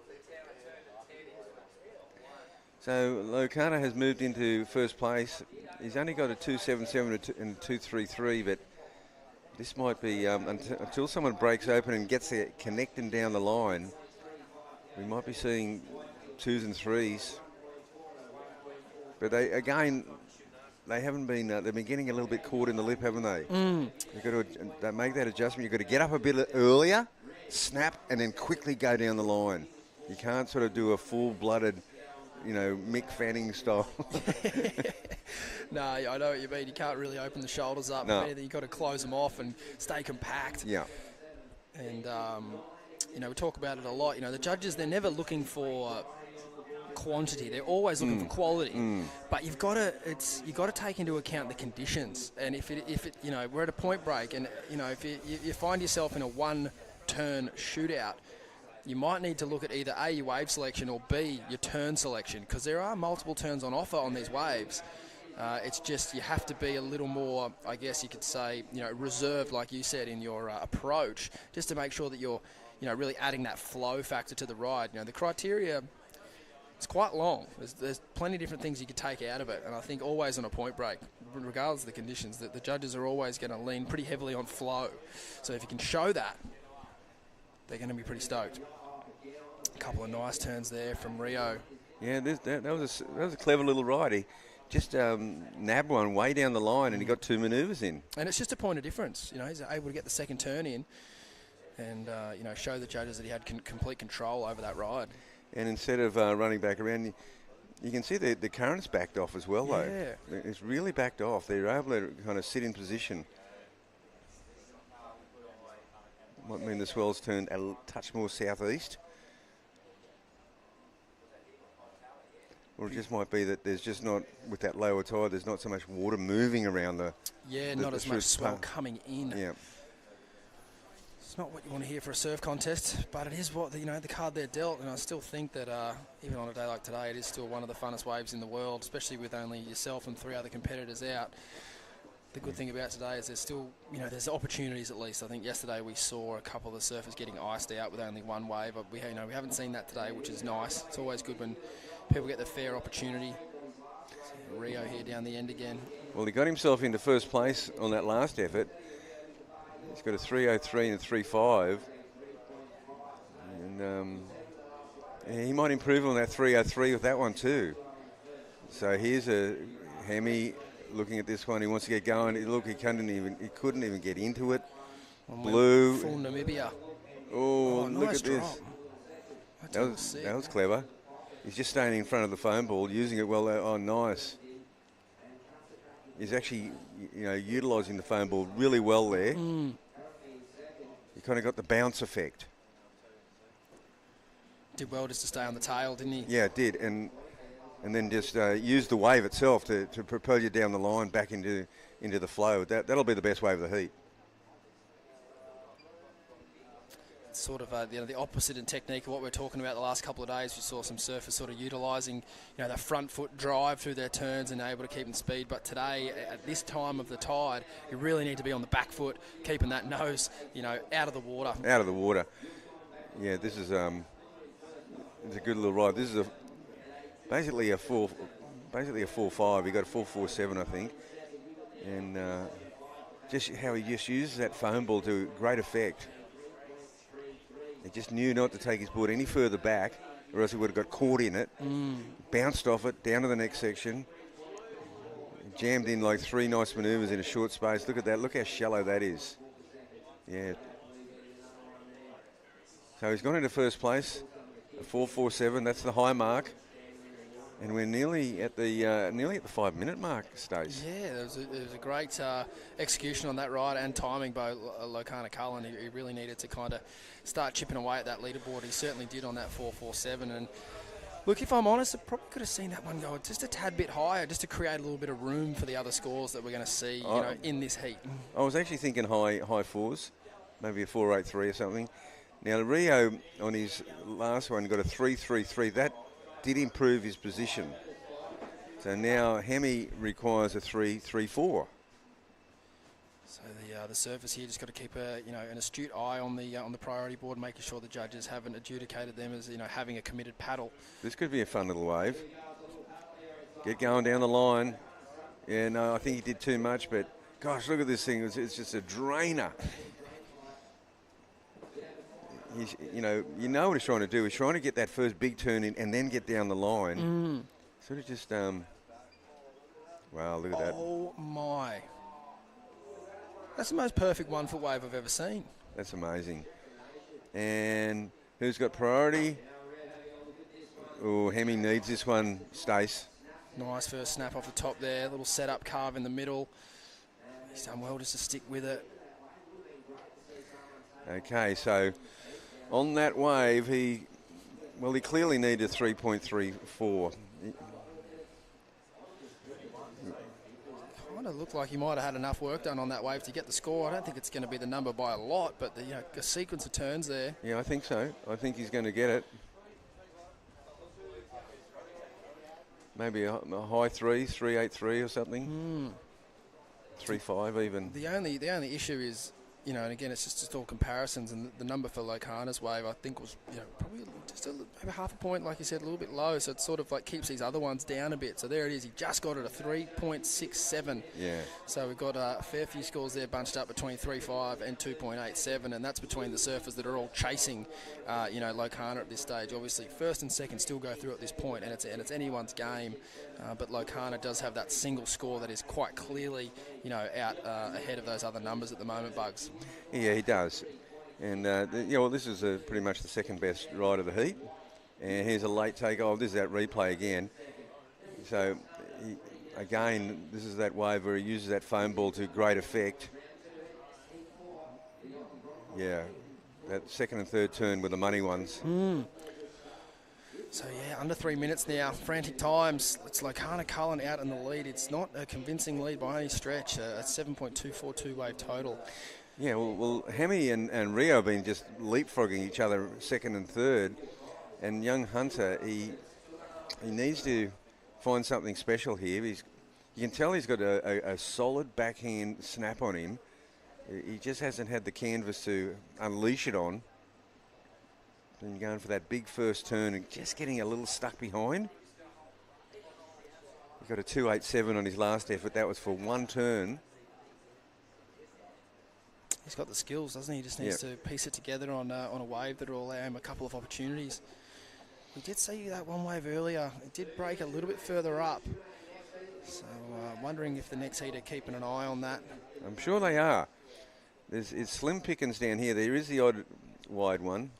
So Locana has moved into first place. He's only got a 2.77 and a 2.33, but this might be, until someone breaks open and gets it connecting down the line, we might be seeing 2s and 3s. But they haven't been, they've been getting a little bit caught in the lip, haven't they? You've got to make that adjustment. You've got to get up a bit earlier, snap, and then quickly go down the line. You can't sort of do a full-blooded, Mick Fanning style. No, I know what you mean. You can't really open the shoulders up. No. If anything, you've got to close them off and stay compact. Yeah. And, we talk about it a lot. The judges, they're never looking for quantity. They're always looking for quality. But you've got to take into account the conditions. And if it we're at a point break, and if you find yourself in a one-turn shootout, you might need to look at either A, your wave selection, or B, your turn selection, because there are multiple turns on offer on these waves. It's just you have to be a little more, I guess you could say, reserved, like you said, in your approach, just to make sure that you're, really adding that flow factor to the ride. The criteria, it's quite long. There's plenty of different things you could take out of it, and I think always on a point break, regardless of the conditions, that the judges are always going to lean pretty heavily on flow. So if you can show that, they're going to be pretty stoked. A couple of nice turns there from Rio. Yeah, that was a clever little ride. He just nabbed one way down the line, and he got 2 manoeuvres in. And it's just a point of difference. He's able to get the second turn in, and show the judges that he had complete control over that ride. And instead of running back around, you can see the current's backed off as well, though. It's really backed off. They're able to kind of sit in position. Might mean the swell's turned a touch more southeast. Or it just might be that there's just not, with that lower tide, there's not so much water moving around the... Yeah, not as much swell coming in. Yeah. It's not what you want to hear for a surf contest, but it is what the card they're dealt, and I still think that even on a day like today, it is still one of the funnest waves in the world, especially with only yourself and 3 other competitors out. The good thing about today is there's still, there's opportunities at least. I think yesterday we saw a couple of the surfers getting iced out with only one wave. We haven't seen that today, which is nice. It's always good when people get the fair opportunity. Rio here down the end again. Well, he got himself into first place on that last effort. He's got a 3.03 and a 3.5. And he might improve on that 3.03 with that one too. So here's a Hemi looking at this one. He wants to get going. Look, he couldn't even get into it. Blue. Full Namibia. Oh, nice look at drop. this. That was clever. He's just staying in front of the foam ball, using it well. Oh, nice. He's actually, utilising the foam ball really well there. He kind of got the bounce effect. Did well just to stay on the tail, didn't he? Yeah, it did. And and then just use the wave itself to propel you down the line back into the flow. That'll be the best wave of the heat. Sort of the opposite in technique of what we're talking about the last couple of days. We saw some surfers sort of utilising the front foot drive through their turns and able to keep them speed. But today, at this time of the tide, you really need to be on the back foot, keeping that nose out of the water. Out of the water. Yeah, this is it's a good little ride. This is basically a 4.5. He got a 4.47, I think, and just how he just uses that foam ball to great effect. He just knew not to take his board any further back, or else he would have got caught in it, bounced off it, down to the next section, jammed in like 3 nice manoeuvres in a short space. Look at that. Look how shallow that is. Yeah. So he's gone into first place, a 4.47. That's the high mark. And we're nearly at the 5-minute mark, Stace. Yeah, it was a great execution on that ride and timing by Lokana Cullen. He really needed to kind of start chipping away at that leaderboard. He certainly did on that 4.47. And look, if I'm honest, I probably could have seen that one go just a tad bit higher, just to create a little bit of room for the other scores that we're going to see, in this heat. I was actually thinking high fours, maybe a 4.83 or something. Now Rio on his last one got a 3.33. That did improve his position. So now Hemi requires a 3.34. So the surfers here just got to keep an astute eye on the priority board, making sure the judges haven't adjudicated them as having a committed paddle. This could be a fun little wave. Get going down the line. Yeah, no, I think he did too much, but gosh, look at this thing. It's just a drainer. You know what he's trying to do. He's trying to get that first big turn in and then get down the line. Sort of just, wow, look at that. Oh, my. That's the most perfect 1 foot wave I've ever seen. That's amazing. And who's got priority? Oh, Hemi needs this one, Stace. Nice first snap off the top there. Little setup carve in the middle. He's done well just to stick with it. Okay, so on that wave, he clearly needed 3.34. Kind of looked like he might have had enough work done on that wave to get the score. I don't think it's going to be the number by a lot, but the sequence of turns there. Yeah, I think so. I think he's going to get it. Maybe a high 3.83 or something. 3.5 even. The only issue is, and again, it's just all comparisons, and the number for Lokana's wave, I think, was probably just maybe half a point, like you said, a little bit low. So it sort of like keeps these other ones down a bit. So there it is. He just got it a 3.67. Yeah. So we've got a fair few scores there bunched up between 3.5 and 2.87, and that's between the surfers that are all chasing, Lokana at this stage. Obviously, first and second still go through at this point, and it's anyone's game. But Lokana does have that single score that is quite clearly, out ahead of those other numbers at the moment, Bugs. Yeah, he does. And, this is pretty much the second best ride of the heat. And here's a late take. Oh, this is that replay again. So, again, this is that wave where he uses that foam ball to great effect. Yeah, that second and third turn were the money ones. So, under 3 minutes now. Frantic times. It's Lokana Cullen out in the lead. It's not a convincing lead by any stretch. A 7.242 wave total. Yeah, well, Hemi and Rio have been just leapfrogging each other second and third. And young Hunter, he needs to find something special here. You can tell he's got a solid backhand snap on him. He just hasn't had the canvas to unleash it on. And going for that big first turn and just getting a little stuck behind. He got a 2.87 on his last effort. That was for one turn. He's got the skills, doesn't he? He just needs to piece it together on a wave that will allow him a couple of opportunities. We did see that one wave earlier. It did break a little bit further up. So wondering if the next heat are keeping an eye on that. I'm sure they are. It's slim pickings down here. There is the odd wide one.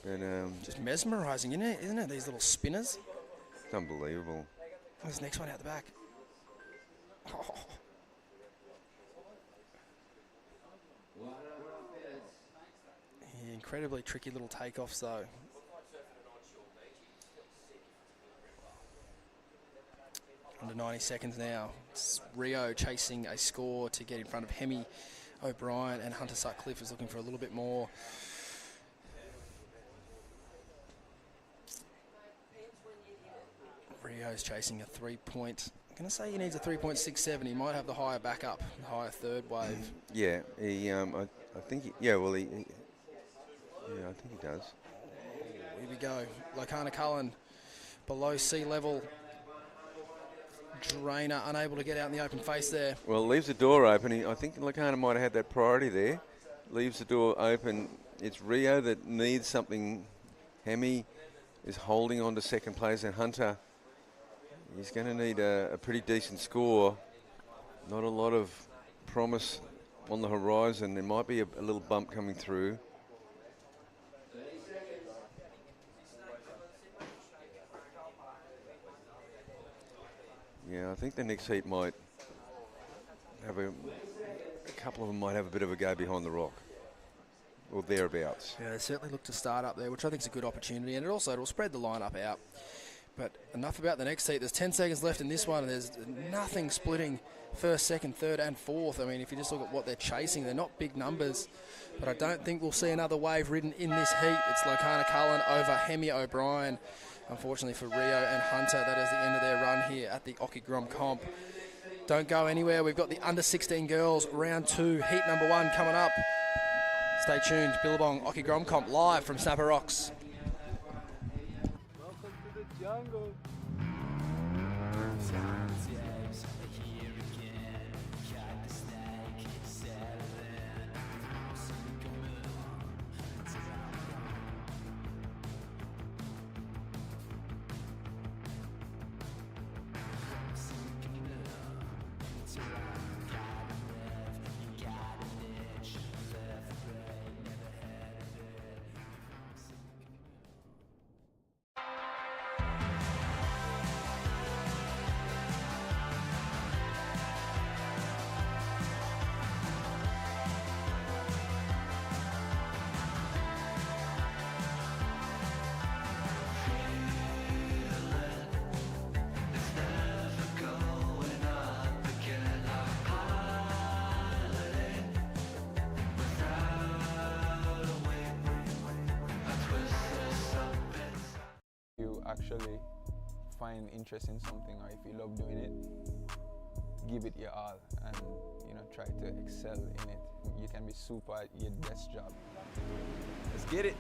But, just mesmerising, isn't it? These little spinners. It's unbelievable. There's the next one out the back. Oh. Incredibly tricky little takeoffs, though. Under 90 seconds now. It's Rio chasing a score to get in front of Hemi O'Brien, and Hunter Sutcliffe is looking for a little bit more. Rio's chasing a 3-point. I'm going to say he needs a 3.67. He might have the higher backup, the higher third wave. Yeah, I think I think he does. Here we go. Locana Cullen below sea level. Drainer unable to get out in the open face there. Well, leaves the door open. I think Locana might have had that priority there. Leaves the door open. It's Rio that needs something. Hemi is holding on to second place, and Hunter, he's going to need a pretty decent score. Not a lot of promise on the horizon. There might be a little bump coming through. Yeah, I think the next heat might have a couple of them might have a bit of a go behind the rock, or thereabouts. Yeah, they certainly look to start up there, which I think is a good opportunity, and it'll spread the lineup out. But enough about the next heat. There's 10 seconds left in this one, and there's nothing splitting first, second, third, and fourth. I mean, if you just look at what they're chasing, they're not big numbers, but I don't think we'll see another wave ridden in this heat. It's Locana Cullen over Hemi O'Brien. Unfortunately for Rio and Hunter, that is the end of their run here at the Occy Grom Comp. Don't go anywhere. We've got the under 16 girls round 2, heat number 1 coming up. Stay tuned. Billabong Occy Grom Comp live from Snapper Rocks. Welcome to the jungle. Actually find interest in something, or if you love doing it, give it your all and try to excel in it. You can be super at your best job. Let's get it.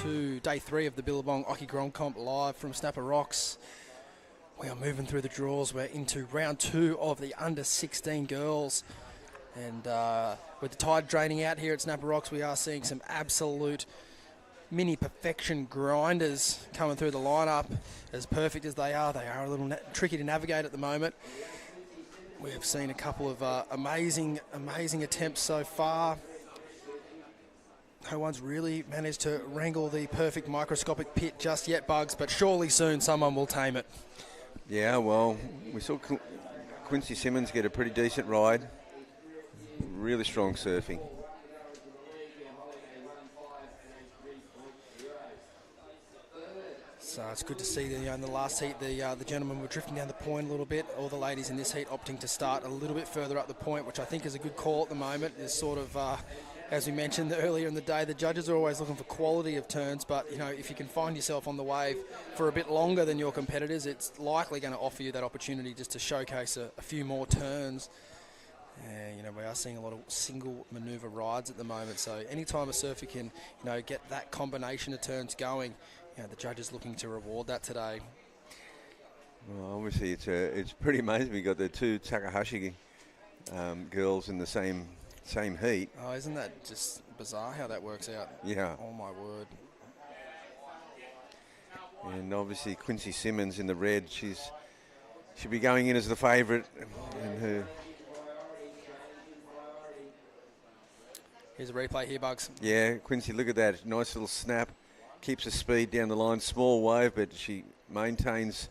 to day 3 of the Billabong Occy Grom Comp live from Snapper Rocks. We are moving through the draws. We're into round 2 of the under 16 girls. And with the tide draining out here at Snapper Rocks, we are seeing some absolute mini perfection grinders coming through the lineup. As perfect as they are a little tricky to navigate at the moment. We've seen a couple of amazing attempts so far. No one's really managed to wrangle the perfect microscopic pit just yet, Bugs, but surely soon someone will tame it. Yeah, well, we saw Quincy Simmons get a pretty decent ride. Really strong surfing. So it's good to see that in the last heat the gentlemen were drifting down the point a little bit. All the ladies in this heat opting to start a little bit further up the point, which I think is a good call at the moment. Is sort of, as we mentioned earlier in the day, the judges are always looking for quality of turns, but if you can find yourself on the wave for a bit longer than your competitors, it's likely going to offer you that opportunity just to showcase a few more turns. We are seeing a lot of single manoeuvre rides at the moment, so anytime a surfer can get that combination of turns going, the judges looking to reward that today. Well, obviously it's pretty amazing we got the 2 Takahashi girls in the same heat. Oh, isn't that just bizarre how that works out? Yeah. Oh my word. And obviously Quincy Simmons in the red, she'll be going in as the favourite, and her. Here's a replay here, Bugs. Yeah, Quincy, look at that. Nice little snap. Keeps the speed down the line. Small wave, but she maintains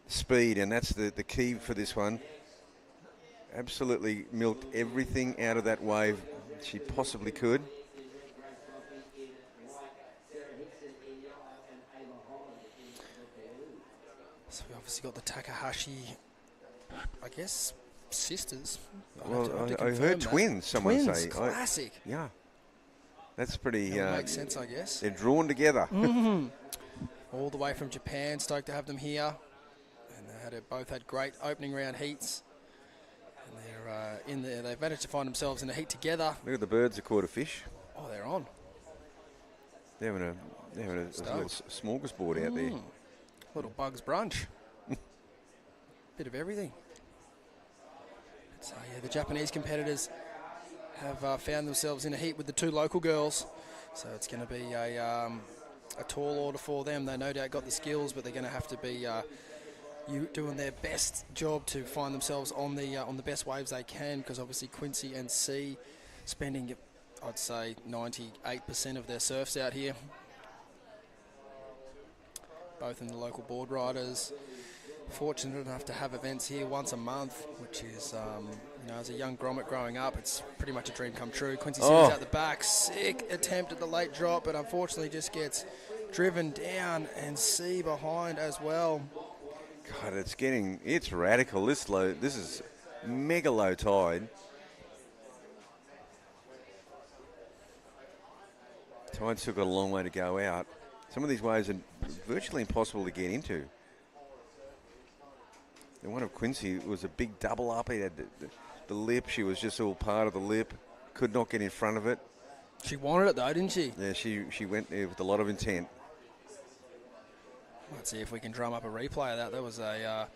speed, and that's the key for this one. Absolutely milked everything out of that wave she possibly could. So we obviously got the Takahashi, I guess, sisters. Well, I heard twins, someone twins, say. Classic. Yeah. That's pretty... That makes sense, I guess. They're drawn together. Mm-hmm. All the way from Japan. Stoked to have them here. And they both had great opening round heats. And they're in there. They've managed to find themselves in a heat together. Look at the birds that caught a fish. Oh, they're on. They're having a little smorgasbord out there. Little Bugs brunch. Bit of everything. So, the Japanese competitors have found themselves in a heat with the 2 local girls. So it's going to be a tall order for them. They no doubt got the skills, but they're going to have to be doing their best job to find themselves on the best waves they can, because obviously Quincy and C spending, I'd say, 98% of their surfs out here. Both in the local board riders. Fortunate enough to have events here once a month, which is, as a young grommet growing up, it's pretty much a dream come true. Quincy Simmons out the back, sick attempt at the late drop, but unfortunately just gets driven down, and C behind as well. God, it's radical. This is mega low tide. Tide's still got a long way to go out. Some of these waves are virtually impossible to get into. The one of Quincy was a big double up. He had the lip. She was just all part of the lip. Could not get in front of it. She wanted it though, didn't she? Yeah, she went there with a lot of intent. Let's see if we can drum up a replay of that. That was a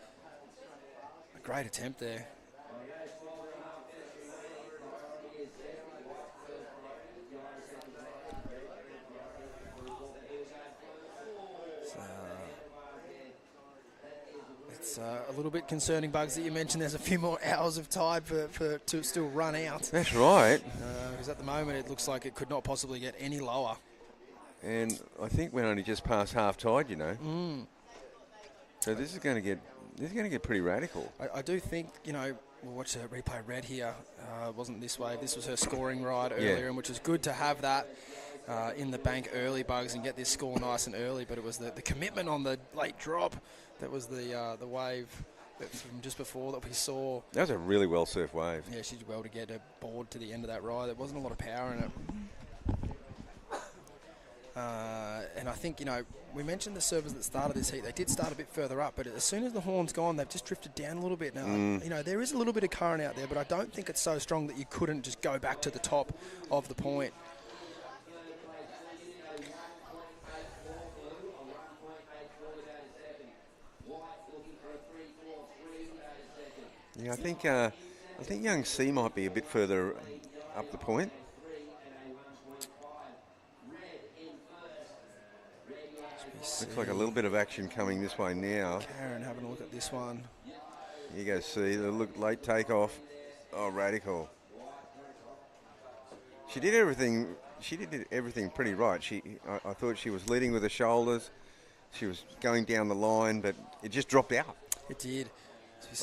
great attempt there. It's a little bit concerning, Bugs, that you mentioned there's a few more hours of tide to still run out. That's right. Because at the moment it looks like it could not possibly get any lower. And I think we're only just past half tide, So this is going to get pretty radical. I do think, we'll watch the replay red here. It wasn't this wave. This was her scoring ride earlier, and which was good to have that in the bank early, Bugs, and get this score nice and early. But it was the commitment on the late drop that was the wave from just before that we saw. That was a really well surfed wave. Yeah, she did well to get her board to the end of that ride. There wasn't a lot of power in it. And I think, we mentioned the servers that started this heat. They did start a bit further up, but as soon as the horn's gone, they've just drifted down a little bit. Now, there is a little bit of current out there, but I don't think it's so strong that you couldn't just go back to the top of the point. Yeah, I think young C might be a bit further up the point. Looks like a little bit of action coming this way now. Karen having a look at this one. Here you go, C. The look, late takeoff. Oh, radical. She did everything. She did everything pretty right. I thought she was leading with the shoulders. She was going down the line, but it just dropped out. It did.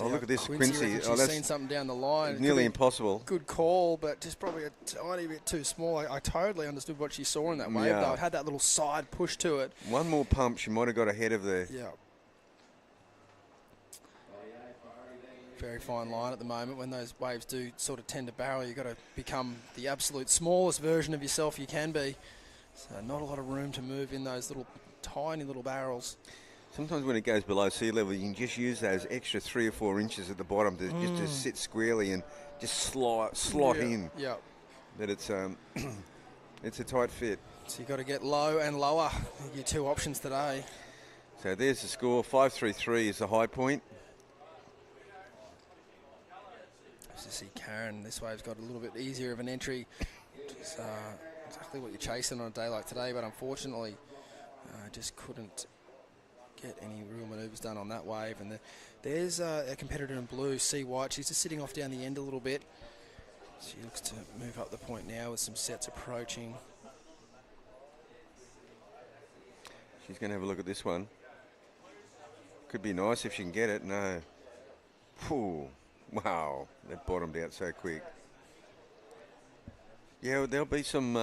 Oh, look at this, Quincy. She's seen something down the line. Nearly impossible. Good call, but just probably a tiny bit too small. I totally understood what she saw in that wave, though. It had that little side push to it. One more pump, she might have got ahead of the... Yeah. Very fine line at the moment. When those waves do sort of tend to barrel, you've got to become the absolute smallest version of yourself you can be. So not a lot of room to move in those little tiny little barrels. Sometimes when it goes below sea level, you can just use those extra 3 or 4 inches at the bottom to just to sit squarely and just slot in. Yeah. But it's it's a tight fit. So you've got to get low and lower. Your 2 options today. So there's the score. 5.33 is the high point. To see Karen, this wave's got a little bit easier of an entry. It's exactly what you're chasing on a day like today, but unfortunately, just couldn't get any real manoeuvres done on that wave. And there's a competitor in blue, C White. She's just sitting off down the end a little bit. She looks to move up the point now with some sets approaching. She's going to have a look at this one. Could be nice if she can get it. No. Ooh. Wow, that bottomed out so quick. Yeah, there'll be some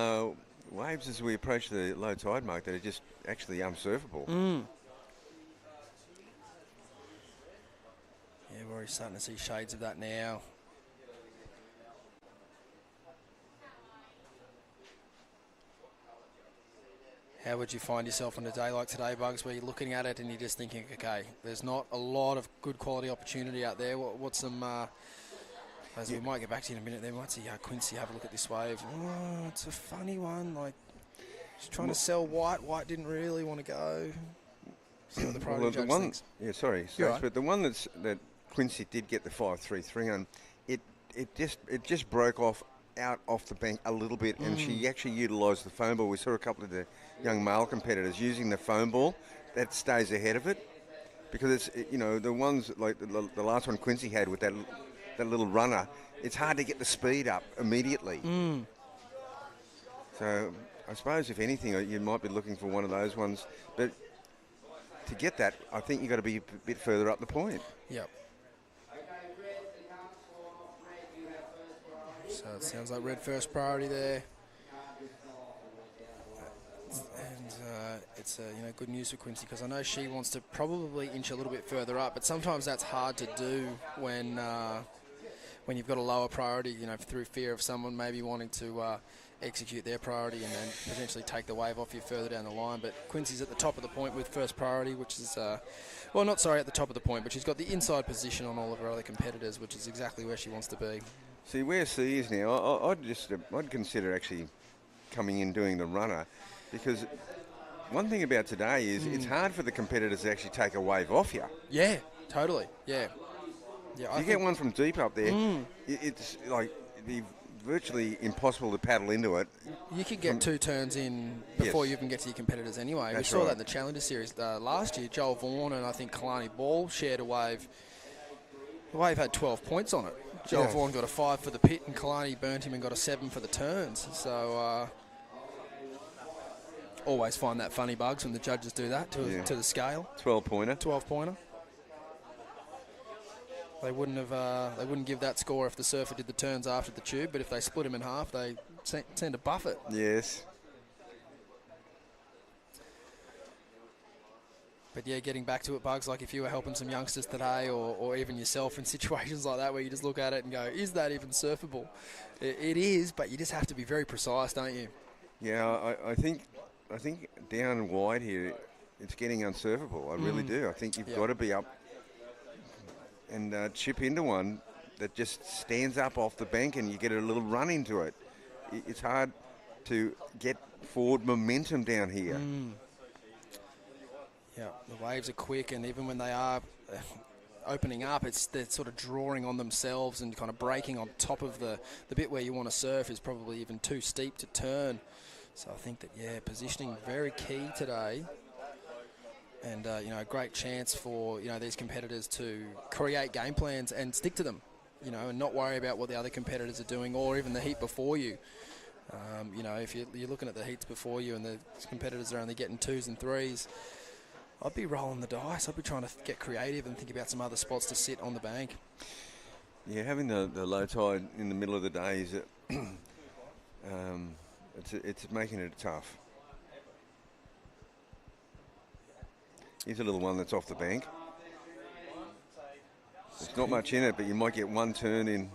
waves as we approach the low tide mark that are just actually unsurfable. Yeah, we're already starting to see shades of that now. How would you find yourself on a day like today, Bugs, where you're looking at it and you're just thinking, okay, there's not a lot of good quality opportunity out there. What's some, as we might get back to you in a minute, there might see Quincy have a look at this wave. Oh, it's a funny one. Like, she's trying to sell White. White didn't really want to go. See what the priority judge thinks. Yeah, sorry. Right. But the one that Quincy did get the 5.33 on, it just broke off the bank a little bit, and she actually utilised the foam ball. We saw a couple of the young male competitors using the foam ball. That stays ahead of it, because it's, the ones like the last one Quincy had with that little runner, it's hard to get the speed up immediately. So I suppose if anything, you might be looking for one of those ones, but to get that, I think you've got to be a bit further up the point. Yep. So it sounds like red first priority there. And it's good news for Quincy, because I know she wants to probably inch a little bit further up, but sometimes that's hard to do when you've got a lower priority, through fear of someone maybe wanting to execute their priority and then potentially take the wave off you further down the line. But Quincy's at the top of the point with first priority, which is, at the top of the point, but she's got the inside position on all of her other competitors, which is exactly where she wants to be. See, where C is now, I'd consider actually coming in doing the runner, because one thing about today is it's hard for the competitors to actually take a wave off you. Yeah, totally. Yeah. You get one from deep up there, it's like it'd be virtually impossible to paddle into it. You could get 2 turns in before you even get to your competitors anyway. That's we saw right. that in the Challenger Series last year. Joel Vaughan and I think Kalani Ball shared a wave. The wave had 12 points on it. Joel Vaughan got a 5 for the pit, and Kalani burnt him and got a 7 for the turns. So always find that funny, Bugs, when the judges do that to the scale. 12-pointer. 12-pointer. They wouldn't give that score if the surfer did the turns after the tube, but if they split him in half, they tend to buff it. Yes. But yeah, getting back to it, Bugs, like if you were helping some youngsters today, or even yourself in situations like that where you just look at it and go, is that even surfable? It is, but you just have to be very precise, don't you? Yeah, I think down wide here, it's getting unsurfable. I really do. I think you've got to be up and chip into one that just stands up off the bank and you get a little run into it. It's hard to get forward momentum down here. Yeah, the waves are quick, and even when they are opening up. They're sort of drawing on themselves and kind of breaking on top of the bit where you want to surf is probably even too steep to turn. So I think that, positioning very key today. And, a great chance for, these competitors to create game plans and stick to them, and not worry about what the other competitors are doing or even the heat before you. If you're looking at the heats before you and the competitors are only getting 2s and 3s, I'd be rolling the dice. I'd be trying to get creative and think about some other spots to sit on the bank. Yeah, having the low tide in the middle of the day is it's making it tough. Here's a little one that's off the bank. There's not much in it, but you might get one turn in.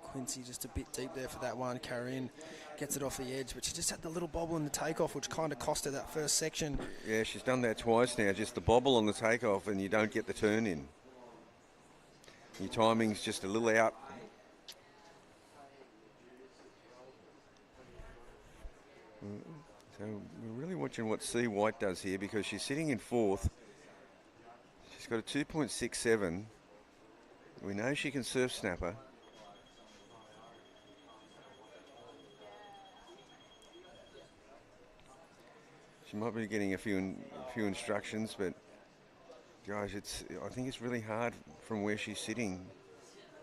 Quincy just a bit deep there for that one. Karin gets it off the edge, but she just had the little bobble in the takeoff, which kind of cost her that first section. Yeah, she's done that twice now, just the bobble on the takeoff, and you don't get the turn in. Your timing's just a little out. So we're really watching what C. White does here because she's sitting in 4th. She's got a 2.67. We know she can surf snapper. She might be getting a few instructions, but guys, I think it's really hard from where she's sitting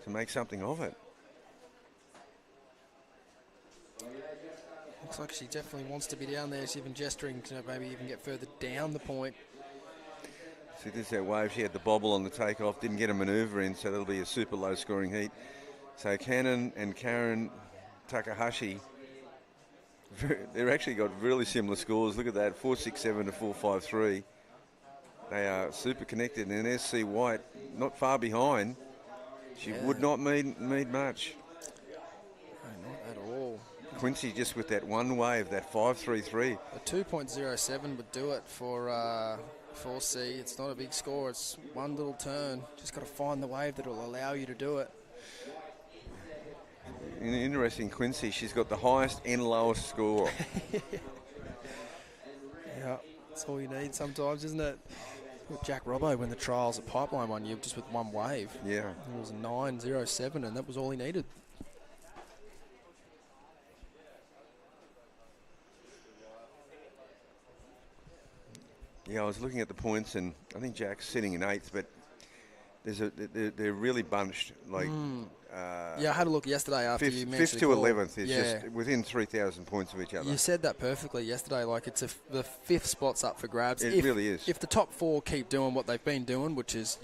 to make something of it. Looks like she definitely wants to be down there. She's even gesturing to maybe even get further down the point. See, this is that wave. She had the bobble on the takeoff, didn't get a manoeuvre in, so that'll be a super low scoring heat. So Cannon and Karen Takahashi, they've actually got really similar scores. Look at that, 4.67 to 4.53. They are super connected, and there's C. White, not far behind. She would not need much. No, not at all. Quincy just with that one wave, that 5.33. A 2.07 would do it for 4C. It's not a big score. It's one little turn. Just got to find the wave that will allow you to do it. Interesting, Quincy. She's got the highest and lowest score. Yeah, that's all you need sometimes, isn't it? Jack Robbo when the trials at Pipeline one year just with one wave. Yeah. It was a 9.07 and that was all he needed. Yeah, I was looking at the points, and I think Jack's sitting in 8th, but they're really bunched. Like, yeah, I had a look yesterday after you mentioned 5th to 11th is just within 3,000 points of each other. You said that perfectly yesterday. Like, it's the 5th spot's up for grabs. It really is. If the top 4 keep doing what they've been doing, which is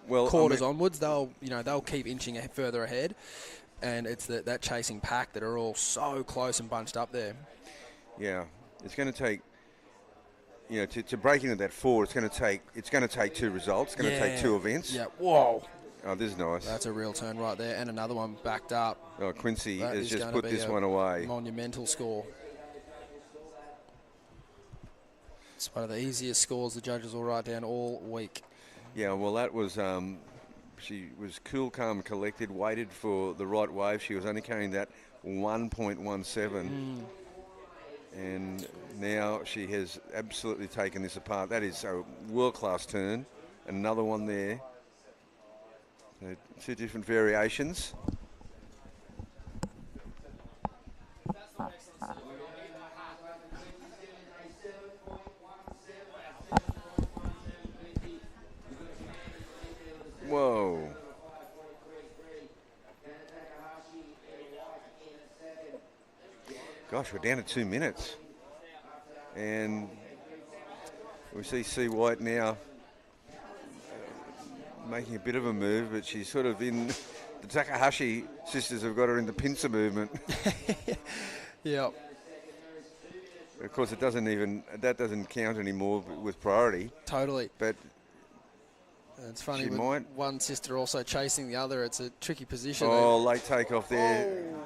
quarters onwards, they'll keep inching further ahead, and it's that chasing pack that are all so close and bunched up there. Yeah, it's going to take. To break into that 4, it's going to take 2 results. It's going to take 2 events. Yeah. Whoa. Oh, this is nice. That's a real turn right there, and another one backed up. Oh, Quincy has just gonna put be this one away. Monumental score. It's one of the easiest scores the judges will write down all week. Yeah, well, that was. She was cool, calm, collected. Waited for the right wave. She was only carrying that 1.17. And now she has absolutely taken this apart. That is a world-class turn. Another one there. So 2 different variations. Whoa. Gosh, we're down to 2 minutes. And we see C. White now making a bit of a move, but she's sort of in... The Takahashi sisters have got her in the pincer movement. Yeah. Of course, that doesn't count anymore with priority. Totally. But it's funny, with one sister also chasing the other, it's a tricky position. Oh, late takeoff there. Oh.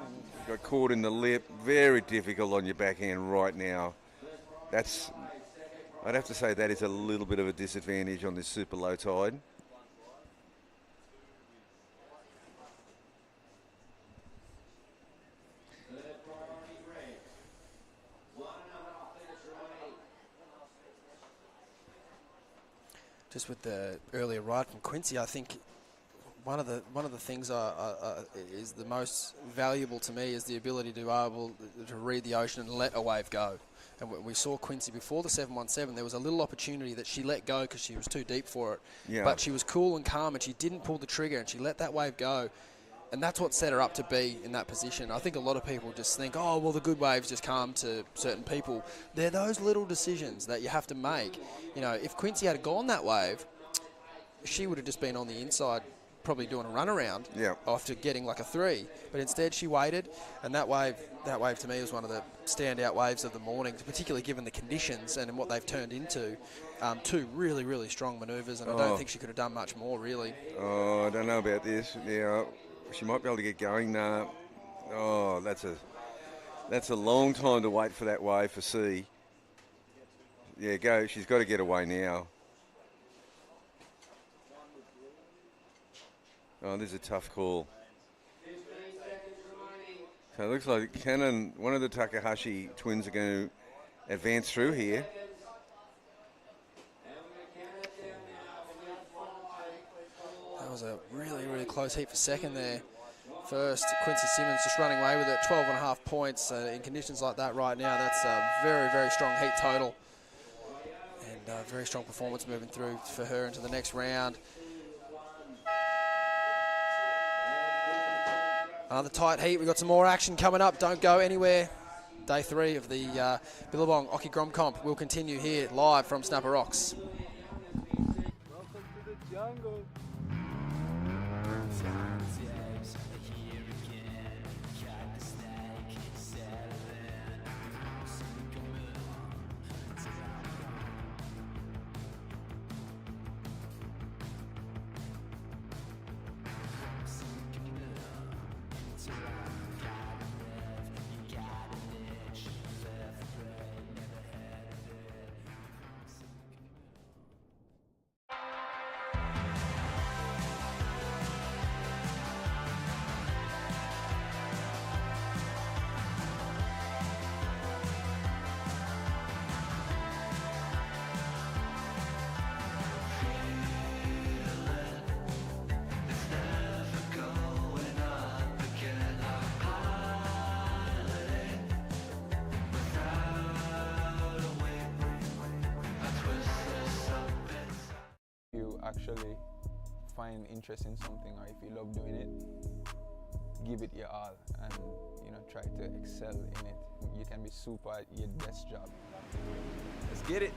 Got caught in the lip. Very difficult on your backhand right now. I'd have to say that is a little bit of a disadvantage on this super low tide. just with the earlier ride from Quincy, I think one of the things is the most valuable to me is the ability to be able to read the ocean and let a wave go. And we saw Quincy before the 717. There was a little opportunity that she let go because she was too deep for it. Yeah. But she was cool and calm, and she didn't pull the trigger, and she let that wave go. And that's what set her up to be in that position. I think a lot of people just think, oh, well, the good waves just come to certain people. They're those little decisions that you have to make. You know, if Quincy had gone that wave, she would have just been on the inside, probably doing a runaround after getting like a 3. But instead she waited, and that wave to me was one of the standout waves of the morning, particularly given the conditions and what they've turned into. 2 really, really strong manoeuvres, and I don't think she could have done much more, really. Oh, I don't know about this. Yeah, she might be able to get going now. Oh, that's a long time to wait for that wave for C. Yeah, go. She's got to get away now. Oh, this is a tough call. So it looks like Cannon, one of the Takahashi twins, are going to advance through here. That was a really, really close heat for second there. First, Quincy Simmons just running away with it, 12.5 points. In conditions like that right now, that's a very, very strong heat total. And very strong performance moving through for her into the next round. Another tight heat. We've got some more action coming up. Don't go anywhere. Day 3 of the Billabong Occy Grom Comp will continue here live from Snapper Rocks. Welcome to the jungle. Actually find interest in something, or if you love doing it, give it your all and try to excel in it. You can be super at your best job. Let's get it.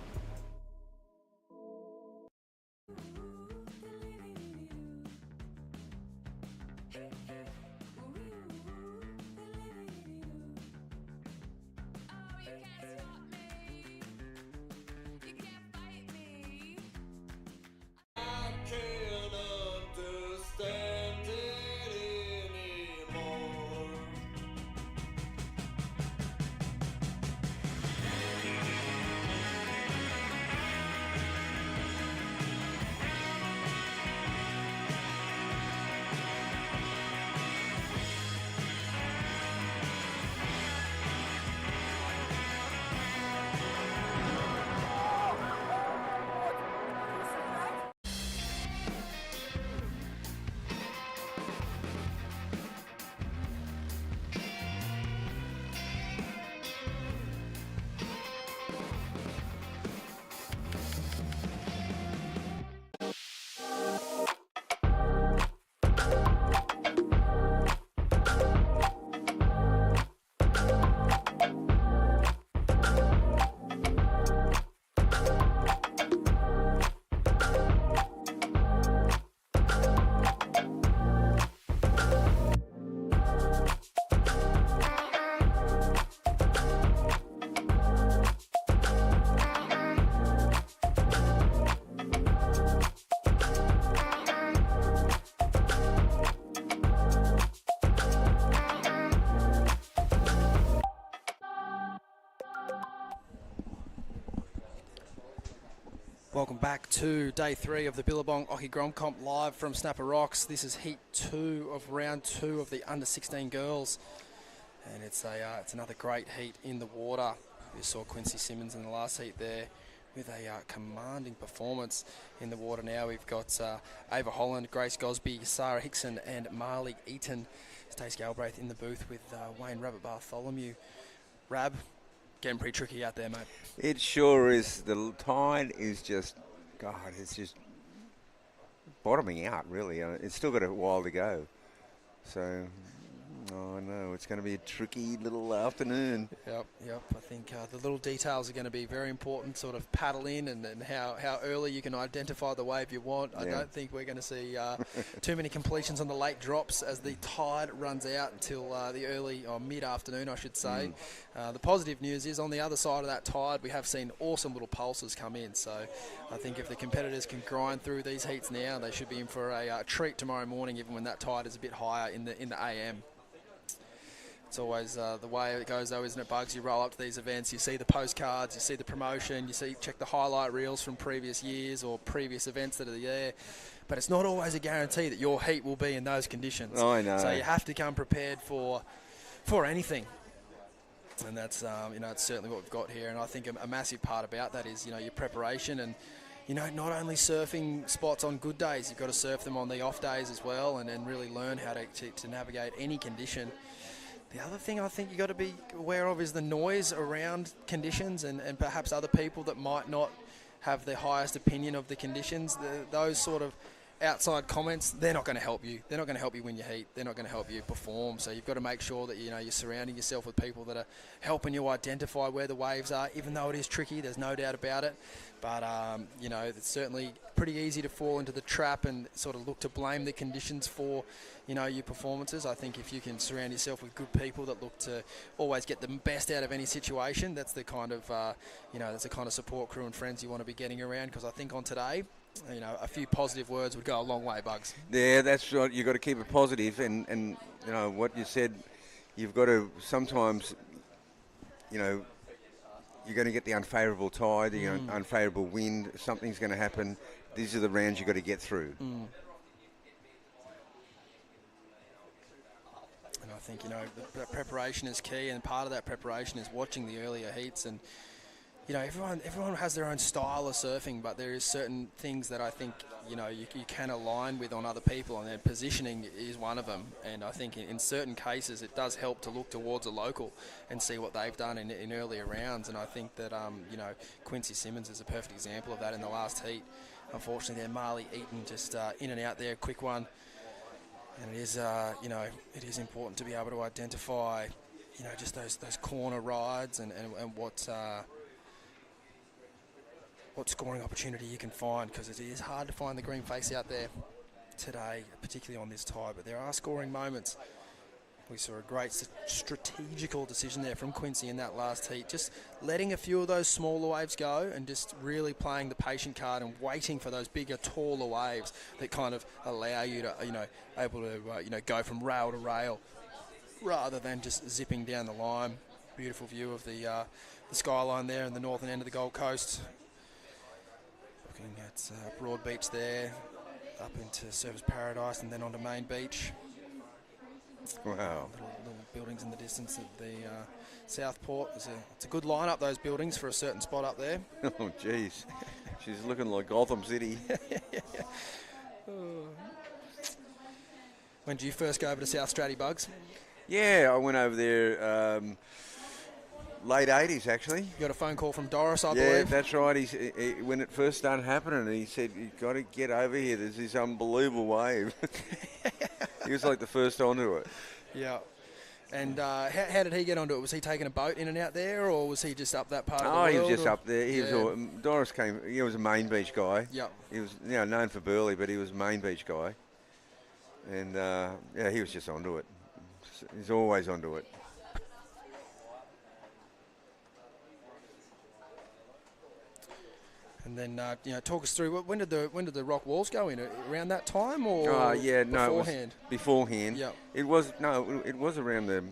Welcome back to day 3 of the Billabong Occy Grom Comp live from Snapper Rocks. This is heat 2 of round 2 of the under 16 girls, and it's another great heat in the water. You saw Quincy Simmons in the last heat there, with a commanding performance in the water now. We've got Ava Holland, Grace Gosby, Sarah Hickson and Marley Eaton. Stace Galbraith in the booth with Wayne Rabbit Bartholomew. Rab, getting pretty tricky out there, mate. It sure is. The tide is just, God, it's just bottoming out, really. It's still got a while to go. So, oh no, it's going to be a tricky little afternoon. Yep. I think the little details are going to be very important, sort of paddle in and how early you can identify the wave you want. I don't think we're going to see too many completions on the late drops as the tide runs out until the early or mid-afternoon, I should say. The positive news is on the other side of that tide, we have seen awesome little pulses come in. So I think if the competitors can grind through these heats now, they should be in for a treat tomorrow morning, even when that tide is a bit higher in the AM. It's always the way it goes, though, isn't it, Bugs? You roll up to these events, you see the postcards, you see the promotion, check the highlight reels from previous years or previous events that are there. But it's not always a guarantee that your heat will be in those conditions. Oh, I know. So you have to come prepared for anything. And that's, it's certainly what we've got here. And I think a massive part about that is, your preparation and, not only surfing spots on good days, you've got to surf them on the off days as well and really learn how to navigate any condition. The other thing I think you've got to be aware of is the noise around conditions and perhaps other people that might not have the highest opinion of the conditions. Those sort of outside comments, they're not going to help you. They're not going to help you win your heat. They're not going to help you perform. So you've got to make sure that you're surrounding yourself with people that are helping you identify where the waves are, even though it is tricky. There's no doubt about it. But, it's certainly pretty easy to fall into the trap and sort of look to blame the conditions for, your performances. I think if you can surround yourself with good people that look to always get the best out of any situation, that's the kind of, that's the kind of support crew and friends you want to be getting around. Because I think on today, a few positive words would go a long way, Bugs. Yeah, that's right. You've got to keep it positive. And what you said, you've got to sometimes, you're going to get the unfavourable tide, the unfavourable wind. Something's going to happen. These are the rounds you've got to get through. And I think, the preparation is key, and part of that preparation is watching the earlier heats. And, everyone has their own style of surfing, but there is certain things that I think, you can align with on other people, and their positioning is one of them. And I think in certain cases it does help to look towards a local and see what they've done in earlier rounds. And I think that, Quincy Simmons is a perfect example of that in the last heat. Unfortunately, there, Marley Eaton just in and out there, quick one. And it is, it is important to be able to identify, just those corner rides and what scoring opportunity you can find, because it is hard to find the green face out there today, particularly on this tide. But there are scoring moments. We saw a great strategical decision there from Quincy in that last heat, just letting a few of those smaller waves go and just really playing the patient card and waiting for those bigger, taller waves that kind of allow you to, able to, go from rail to rail rather than just zipping down the line. Beautiful view of the skyline there in the northern end of the Gold Coast. Looking at Broad Beach there, up into Surfers Paradise and then onto Main Beach. Wow. Little buildings in the distance at the Southport. It's a good lineup, those buildings, for a certain spot up there. Oh, jeez. She's looking like Gotham City. When did you first go over to South Stratty, Bugs? Yeah, I went over there late 80s, actually. You got a phone call from Doris, I believe? Yeah, that's right. He, when it first started happening, he said, you've got to get over here. There's this unbelievable wave. He was like the first onto it. Yeah. And how did he get onto it? Was he taking a boat in and out there, or was he just up that part of the world? Oh, he was just up there. He was Doris came. He was a Main Beach guy. Yeah. He was known for Burleigh, but he was a Main Beach guy. And he was just onto it. He's always onto it. And then, talk us through when did the rock walls go in? Around that time, or beforehand? It was beforehand. Yeah. It was around the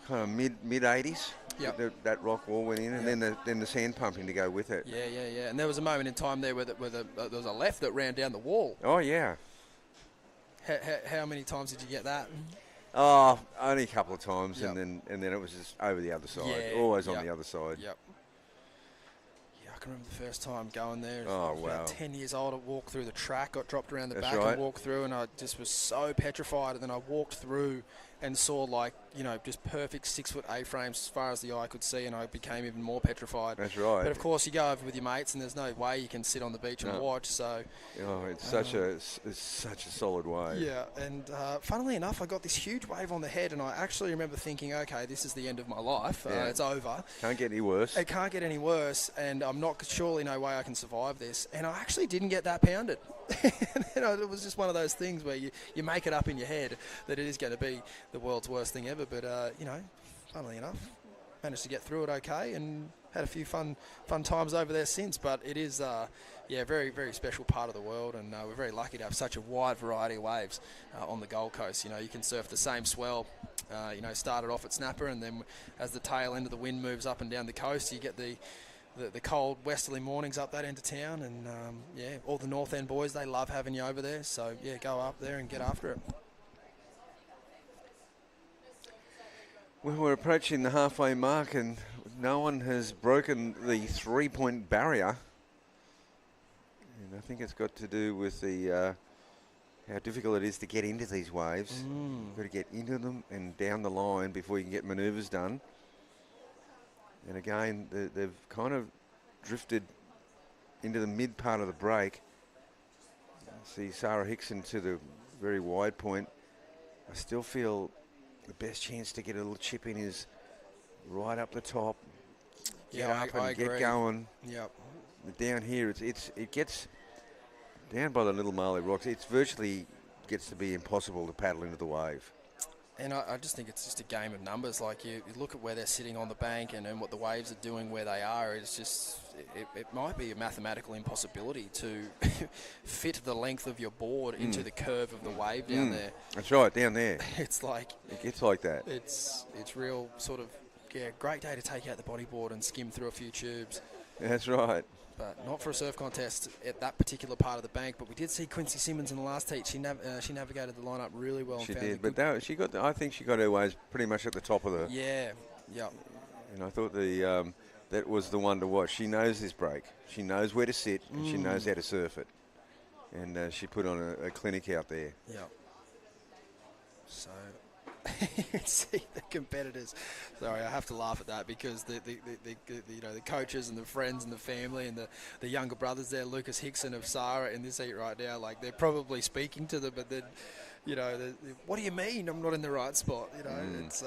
kind of mid 80s. Yeah. That rock wall went in, and then the sand pumping to go with it. Yeah. And there was a moment in time there where there was a left that ran down the wall. Oh yeah. How many times did you get that? Oh, only a couple of times, Yep. and then it was just over the other side. Yeah, Always on the other side. Yep. Yeah, I can remember the first time going there. Oh, I was wow. about 10 years old. I walked through the track, got dropped around the That's back right. and walked through, and I just was so petrified. And then I walked through and saw, like, just perfect 6-foot A-frames as far as the eye could see, and I became even more petrified. That's right. But, of course, you go over with your mates, and there's no way you can sit on the beach and watch. So, it's such a solid wave. Yeah, and funnily enough, I got this huge wave on the head, and I actually remember thinking, okay, this is the end of my life. Yeah. It's over. Can't get any worse. It can't get any worse, and I'm not surely no way I can survive this. And I actually didn't get that pounded. It was just one of those things where you make it up in your head that it is going to be the world's worst thing ever. But funnily enough, managed to get through it okay, and had a few fun times over there since. But it is a very, very special part of the world, and we're very lucky to have such a wide variety of waves on the Gold Coast. You can surf the same swell. Started off at Snapper, and then as the tail end of the wind moves up and down the coast, you get the cold westerly mornings up that end of town, and all the North End boys, they love having you over there. So go up there and get after it. Well, we're approaching the halfway mark, and no one has broken the 3-point barrier. And I think it's got to do with the how difficult it is to get into these waves. You've got to get into them and down the line before you can get manoeuvres done. And again, they've kind of drifted into the mid part of the break. See Sarah Hickson to the very wide point. I still feel the best chance to get a little chip in is right up the top. Get up and get going. Yep. Down here, it gets down by the Little Marley Rocks. It's virtually gets to be impossible to paddle into the wave. And I just think it's just a game of numbers. Like you look at where they're sitting on the bank and what the waves are doing where they are. It's just it might be a mathematical impossibility to fit the length of your board into the curve of the wave down there. That's right, down there. It's like it gets like that. It's real sort of great day to take out the bodyboard and skim through a few tubes. That's right. But not for a surf contest at that particular part of the bank. But we did see Quincy Simmons in the last heat. She navigated the lineup really well. She did, but I think she got her waves pretty much at the top of the. Yeah. And I thought that was the one to watch. She knows this break. She knows where to sit, and she knows how to surf it. And she put on a clinic out there. Yeah. So. You can see the competitors. Sorry, I have to laugh at that because the coaches and the friends and the family and the younger brothers there, Lucas Hickson of Sarah in this heat right now, like they're probably speaking to them, but then, what do you mean I'm not in the right spot? It's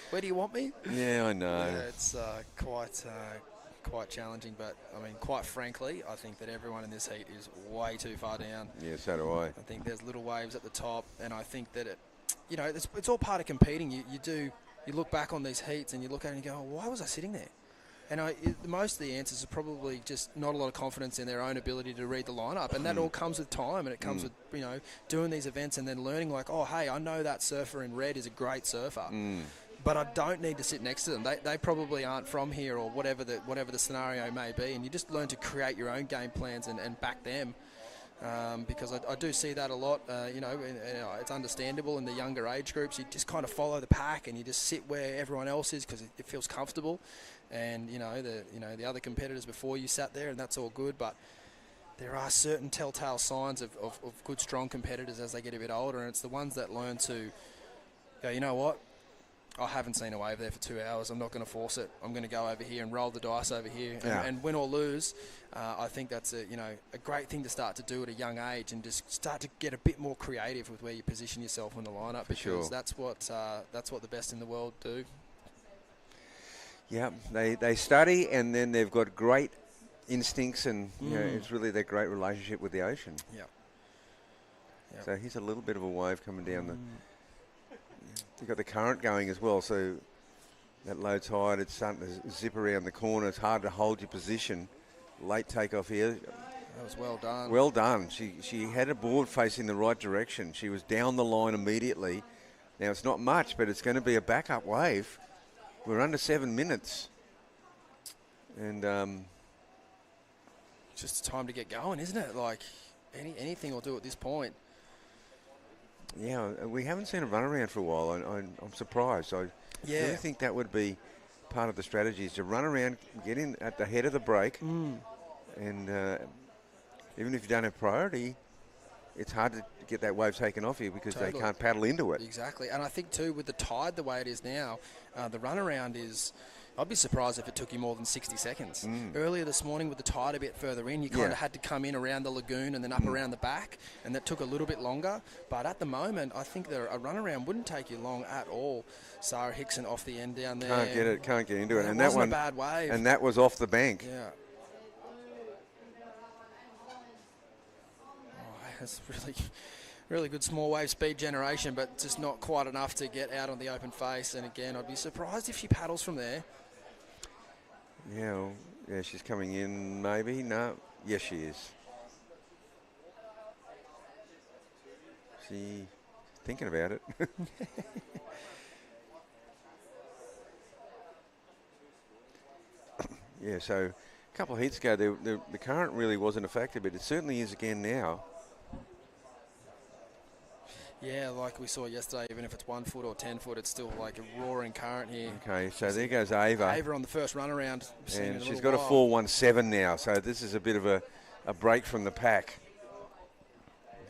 where do you want me? Yeah, I know. Yeah, it's quite challenging, but I mean, quite frankly, I think that everyone in this heat is way too far down. Yeah, so do I. I think there's little waves at the top, and I think that it's all part of competing. You look back on these heats and you look at it and you go, why was I sitting there? And most of the answers are probably just not a lot of confidence in their own ability to read the lineup, and that all comes with time, and it comes with doing these events and then learning like, oh hey, I know that surfer in red is a great surfer, but I don't need to sit next to them. They probably aren't from here or whatever the scenario may be, and you just learn to create your own game plans and back them. Because I do see that a lot, it's understandable in the younger age groups. You just kind of follow the pack and you just sit where everyone else is because it feels comfortable. And the other competitors before you sat there, and that's all good. But there are certain telltale signs of good, strong competitors as they get a bit older, and it's the ones that learn to go, you know what? I haven't seen a wave there for 2 hours. I'm not going to force it. I'm going to go over here and roll the dice over here. And win or lose, I think that's a great thing to start to do at a young age and just start to get a bit more creative with where you position yourself in the lineup because that's what the best in the world do. Yeah, they study and then they've got great instincts and it's really their great relationship with the ocean. Yeah. So here's a little bit of a wave coming down the. You've got the current going as well, so that low tide, it's starting to zip around the corner. It's hard to hold your position. Late takeoff here. That was well done. Well done. She had a board facing the right direction. She was down the line immediately. Now, it's not much, but it's going to be a backup wave. We're under 7 minutes. And just time to get going, isn't it? Like, anything will do at this point. Yeah, we haven't seen a runaround for a while. I'm surprised. I really think that would be part of the strategy is to run around, get in at the head of the break, and even if you don't have priority, it's hard to get that wave taken off you because they can't paddle into it. Exactly. And I think, too, with the tide the way it is now, the runaround is... I'd be surprised if it took you more than 60 seconds. Earlier this morning with the tide a bit further in, you kind of had to come in around the lagoon and then up around the back, and that took a little bit longer. But at the moment, I think that a runaround wouldn't take you long at all. Sarah Hickson off the end down there. Can't get into it. And that wasn't a bad wave. And that was off the bank. Yeah. That's really good small wave speed generation, but just not quite enough to get out on the open face. And again, I'd be surprised if she paddles from there. Yeah, she's coming in maybe. No, yes, she is. She's thinking about it. Yeah, so a couple of heats ago, the current really wasn't a factor, but it certainly is again now. Yeah, like we saw yesterday, even if it's 1 foot or 10 foot, it's still like a roaring current here. Okay, so there goes Ava. Ava on the first run around. And she's got a 4.17 now, so this is a bit of a break from the pack.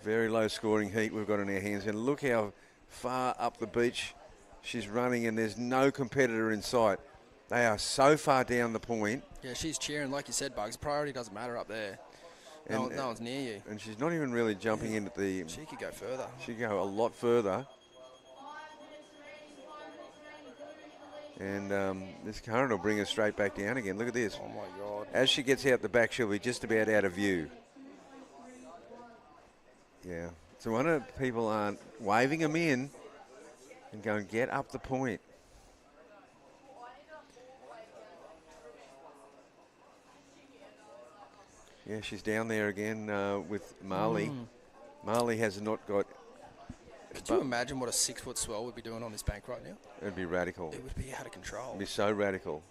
Very low scoring heat we've got in our hands. And look how far up the beach she's running, and there's no competitor in sight. They are so far down the point. Yeah, she's cheering. Like you said, Bugs, priority doesn't matter up there. No one's near you. And she's not even really jumping in at the... She could go further. She could go a lot further. And this current will bring her straight back down again. Look at this. Oh, my God. As she gets out the back, she'll be just about out of view. Yeah. So wonder people aren't waving them in and going, get up the point. Yeah, she's down there again with Marley. Marley has not got... Could you imagine what a 6 foot swell would be doing on this bank right now? It would be radical. It would be out of control. It would be so radical.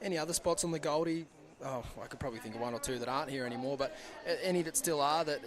Any other spots on the Goldie? Oh, I could probably think of one or two that aren't here anymore, but any that still are that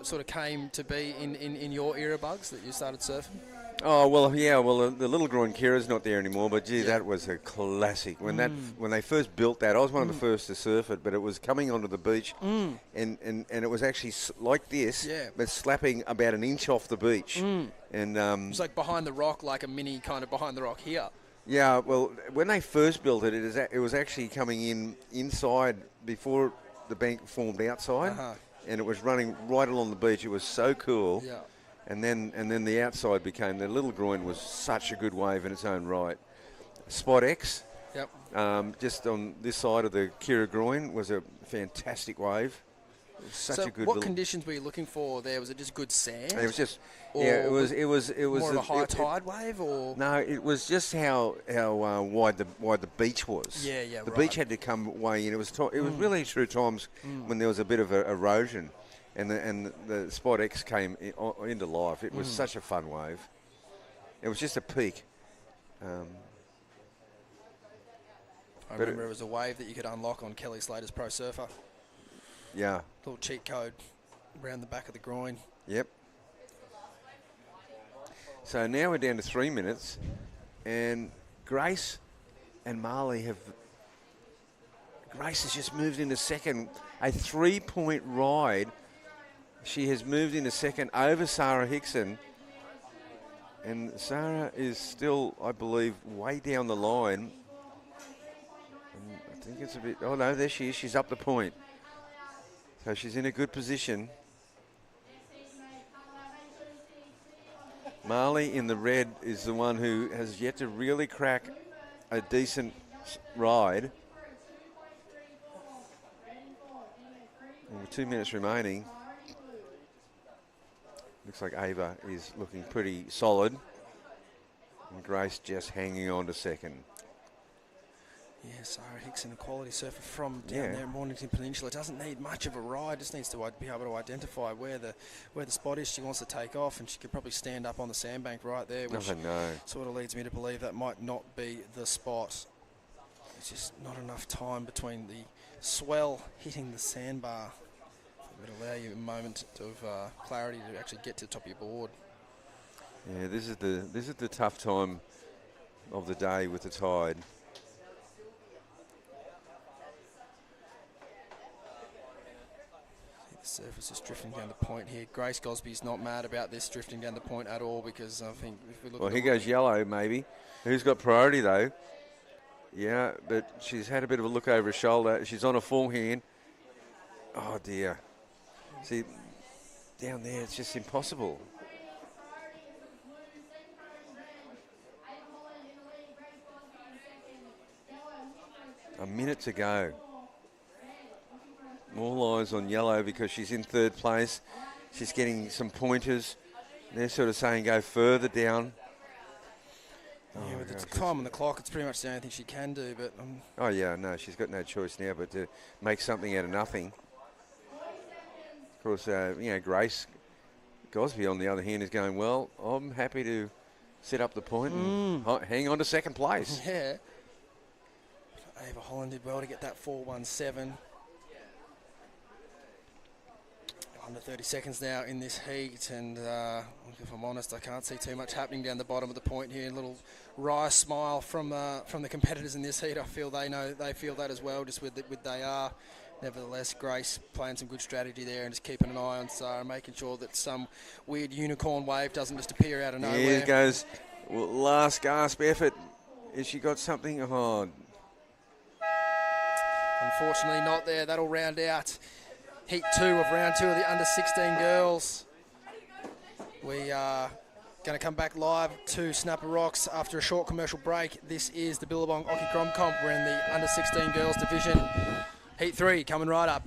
sort of came to be in your era, Bugs, that you started surfing? Oh, well, yeah, well, the little groin Kirra's not there anymore, but gee, that was a classic. When they first built that, I was one of the first to surf it, but it was coming onto the beach, and it was actually like this, but slapping about an inch off the beach. And it was like behind the rock, like a mini kind of behind the rock here. Yeah, well, when they first built it, it was actually coming inside before the bank formed outside, and it was running right along the beach. It was so cool. Yeah. And then the outside became, the little groin was such a good wave in its own right. Spot X, just on this side of the Kirra groin, was a fantastic wave. Such a good. What conditions were you looking for there? Was it just good sand? It was just, it was more of a high tide wave, or no? It was just how wide the beach was. Yeah, the beach had to come way in. It was really through times when there was a bit of erosion, and the Spot X came into life. It was such a fun wave. It was just a peak. I remember it was a wave that you could unlock on Kelly Slater's Pro Surfer. Yeah. Little cheat code around the back of the groin. Yep. So now we're down to 3 minutes, and Grace and Marley have... Grace has just moved into second. A 3-point ride. She has moved into second over Sarah Hickson. And Sarah is still, I believe, way down the line. And I think it's a bit... Oh, no, there she is. She's up the point. So she's in a good position. Marley in the red is the one who has yet to really crack a decent ride. And with 2 minutes remaining, looks like Ava is looking pretty solid. And Grace just hanging on to second. Yeah, Sarah Hickson, a quality surfer from down there in Mornington Peninsula. Doesn't need much of a ride, just needs to be able to identify where the spot is she wants to take off, and she could probably stand up on the sandbank right there, which sort of leads me to believe that might not be the spot. There's just not enough time between the swell hitting the sandbar for It'll allow you a moment of clarity to actually get to the top of your board. Yeah, this is the tough time of the day with the tide. The surface is drifting down the point here. Grace Gosby's not mad about this drifting down the point at all, because I think if we look. Well, here goes yellow, maybe. Who's got priority though? Yeah, but she's had a bit of a look over her shoulder. She's on a forehand. Oh dear. See, down there it's just impossible. A minute to go. More eyes on yellow because she's in third place. She's getting some pointers. They're sort of saying go further down. Yeah, with the time on the clock, it's pretty much the only thing she can do. But oh yeah, no, she's got no choice now but to make something out of nothing. Of course, Grace Gosby on the other hand is going, well, I'm happy to set up the point and hang on to second place. Yeah. Ava Holland did well to get that 4:17. Under 30 seconds now in this heat, and if I'm honest, I can't see too much happening down the bottom of the point here. A little wry smile from the competitors in this heat. I feel they feel that as well, just with they are. Nevertheless, Grace playing some good strategy there and just keeping an eye on Sarah, making sure that some weird unicorn wave doesn't just appear out of nowhere. Here goes last gasp effort. Has she got something? Oh. Unfortunately not there. That'll round out Heat 2 of round 2 of the under 16 girls. We are going to come back live to Snapper Rocks after a short commercial break. This is the Billabong Occy Grom Comp. We're in the under 16 girls division. Heat 3 coming right up.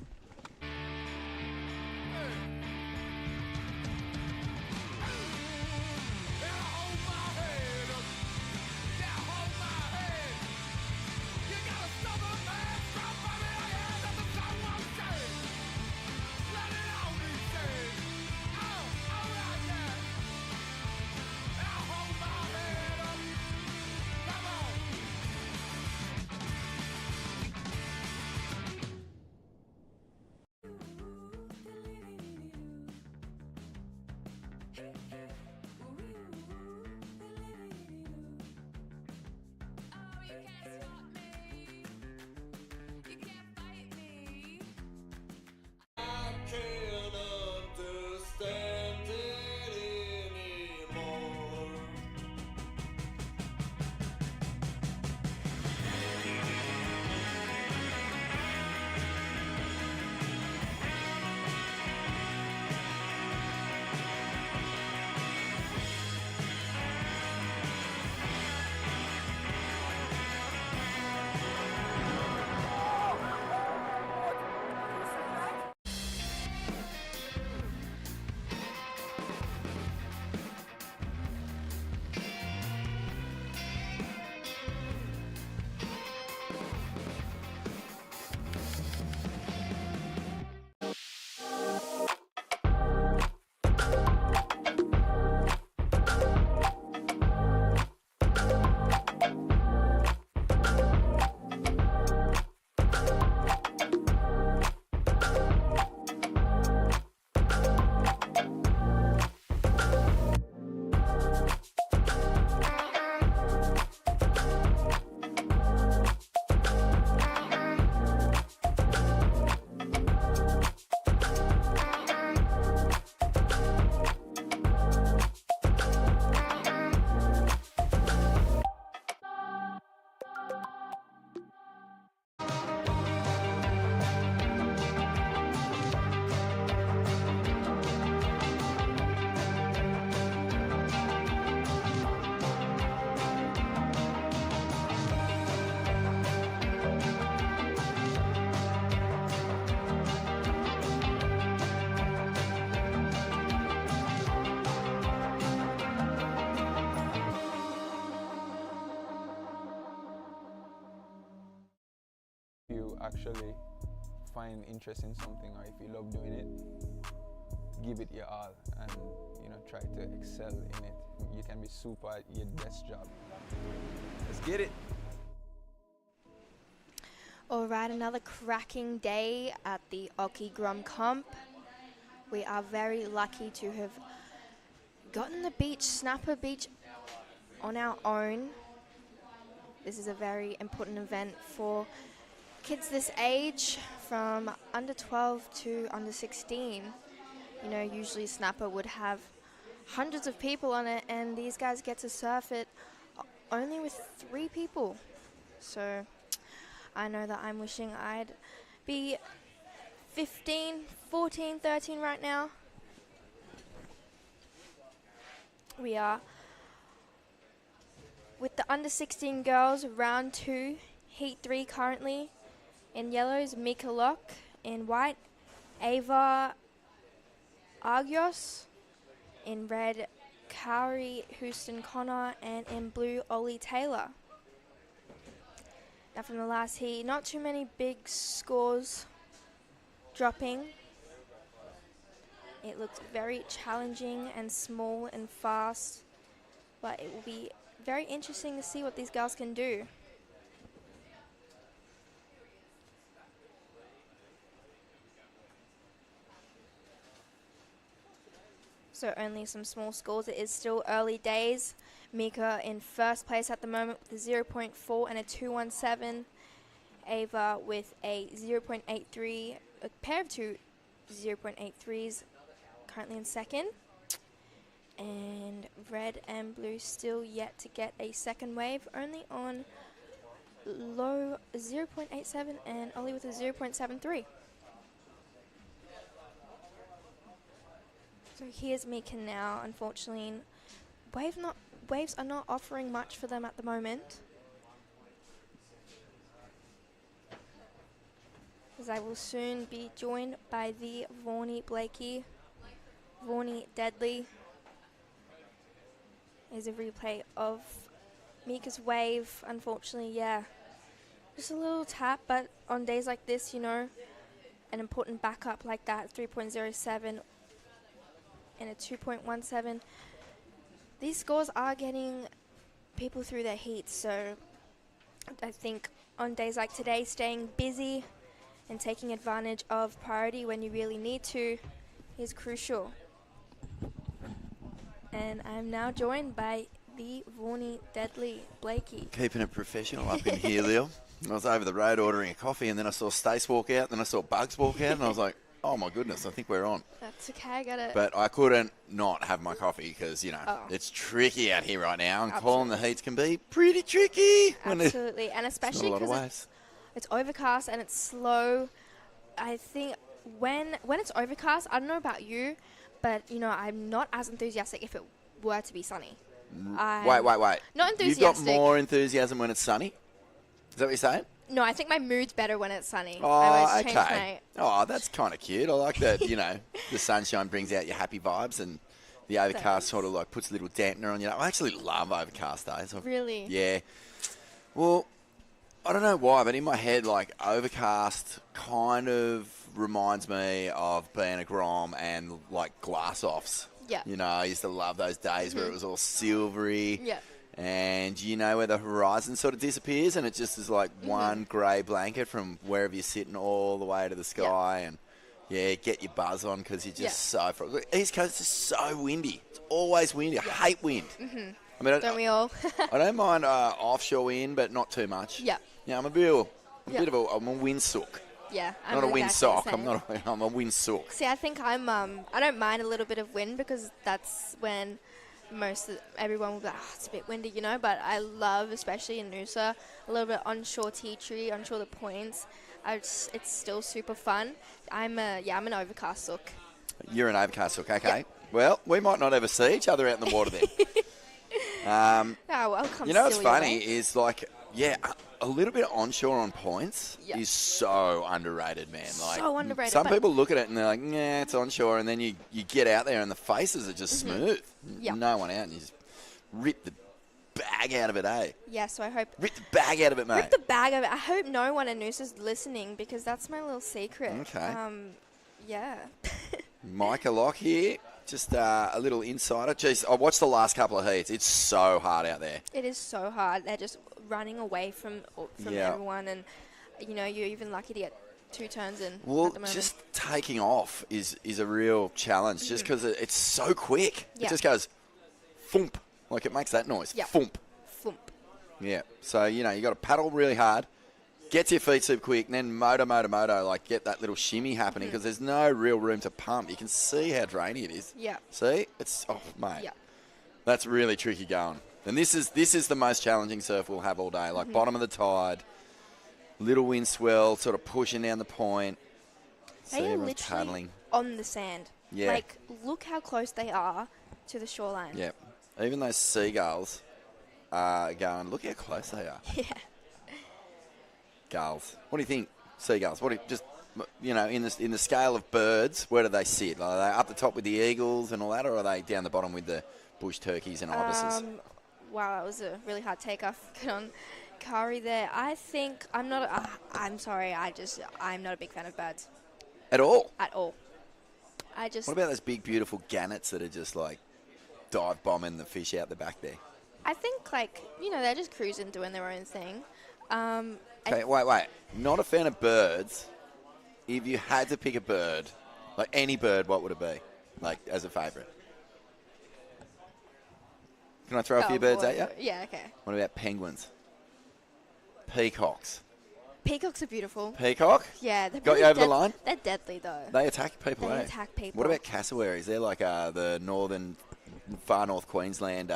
Actually find interest in something, or if you love doing it, give it your all and try to excel in it. You can be super at your best job. Let's get it. All right, another cracking day at the Occy Grom Comp. We are very lucky to have gotten the beach, Snapper Beach, on our own. This is a very important event for kids this age, from under 12 to under 16. You know, usually Snapper would have hundreds of people on it, and these guys get to surf it only with 3 people. So I know that I'm wishing I'd be 15, 14, 13 right now. We are with the under 16 girls, round 2, heat 3 currently. In yellows, Mika Locke. In white, Ava Argios. In red, Kauri Houston Connor. And in blue, Ollie Taylor. Now from the last heat, not too many big scores dropping. It looks very challenging and small and fast, but it will be very interesting to see what these girls can do. So only some small scores. It is still early days. Mika in first place at the moment with a 0.4 and a 217. Ava with a 0.83, a pair of 2 0.83s, currently in second. And red and blue still yet to get a second wave, only on low 0.87, and Ollie with a 0.73. So here's Mika now. Unfortunately, waves are not offering much for them at the moment. As I will soon be joined by the Vaughnie Blakey. Vaughnie Deadly. Here's a replay of Mika's wave. Unfortunately, yeah, just a little tap, but on days like this, you know, an important backup like that, 3.07 and a 2.17, these scores are getting people through their heats. So I think on days like today, staying busy and taking advantage of priority when you really need to is crucial. And I'm now joined by the Vaughnie Deadly Blakey. Keeping it professional up in here, Leo. I was over the road ordering a coffee, and then I saw Stace walk out, then I saw Bugs walk out, and I was like, oh my goodness, I think we're on. That's okay, I got it. But I couldn't not have my coffee because, you know, it's tricky out here right now, and calling the heats can be pretty tricky. Absolutely, and especially because it's overcast and it's slow. I think when it's overcast, I don't know about you, but, you know, I'm not as enthusiastic if it were to be sunny. Wait. Not enthusiastic. You've got more enthusiasm when it's sunny? Is that what you're saying? No, I think my mood's better when it's sunny. Oh, okay. Oh, that's kind of cute. I like that, you know, the sunshine brings out your happy vibes, and the overcast sort of like puts a little dampener on you. I actually love overcast days. Really? Yeah. Well, I don't know why, but in my head, like, overcast kind of reminds me of being a Grom and, like, glass-offs. Yeah. You know, I used to love those days where it was all silvery. Yeah. And you know where the horizon sort of disappears, and it just is like one grey blanket from wherever you're sitting all the way to the sky. And, yeah, get your buzz on because you're just so... East Coast is so windy. It's always windy. I hate wind. I mean, don't we all? I don't mind offshore wind, but not too much. Yeah. Yeah, I'm a bit of a windsook. Yeah, I'm not a windsock. I'm a windsook. See, I think I don't mind a little bit of wind because that's when everyone will be like, oh, it's a bit windy, you know. But I love, especially in Noosa, a little bit onshore tea tree, onshore the points. It's still super fun. I'm an overcast sook. You're an overcast sook, okay. Yeah. Well, we might not ever see each other out in the water then. You know what's funny is, like, a little bit onshore on points is so underrated, man. Like, so underrated. Some people look at it and they're like, nah, it's onshore, and then you get out there and the faces are just smooth. Yep. No one out, and you just rip the bag out of it, eh? Yeah, so I hope... Rip the bag out of it, mate. Rip the bag of it. I hope no one in Noosa's listening because that's my little secret. Okay. Yeah. Micah Locke here. Just a little insider. Jeez, I watched the last couple of heats. It's so hard out there. It is so hard. They're just running away from everyone, and you know, you're even lucky to get 2 turns in Well, at the moment. just taking off is a real challenge, just because it's so quick. Yeah. It just goes thump, like it makes that noise. Yeah. Thump. Thump. Yeah. So, you got to paddle really hard, get to your feet super quick, and then moto, like get that little shimmy happening, because there's no real room to pump. You can see how drainy it is. Yeah. See? It's, mate. Yeah. That's really tricky going. And this is the most challenging surf we'll have all day. Like bottom of the tide, little wind swell, sort of pushing down the point. They See are everyone's literally paddling. on the sand. Yeah. Like, look how close they are to the shoreline. Yep. Even those seagulls are going, look how close they are. Yeah. Gulls. What do you think? Seagulls. What do you, in the scale of birds, where do they sit? Are they up the top with the eagles and all that, or are they down the bottom with the bush turkeys and ibises? Wow, that was a really hard takeoff. Good on Kari there. I think I'm not. I'm sorry. I'm not a big fan of birds At all? at all. I just. What about those big, beautiful gannets that are just like dive bombing the fish out the back there? I think they're just cruising, doing their own thing. Okay, wait. Not a fan of birds. If you had to pick a bird, like any bird, what would it be? Like, as a favourite? Can I throw a few birds at you? Yeah, okay. What about penguins? Peacocks. Peacocks are beautiful. Peacock? Yeah, they're Got really you over the line? They're deadly though. They attack people, They eh? attack people. What about cassowaries? They're like the far north Queensland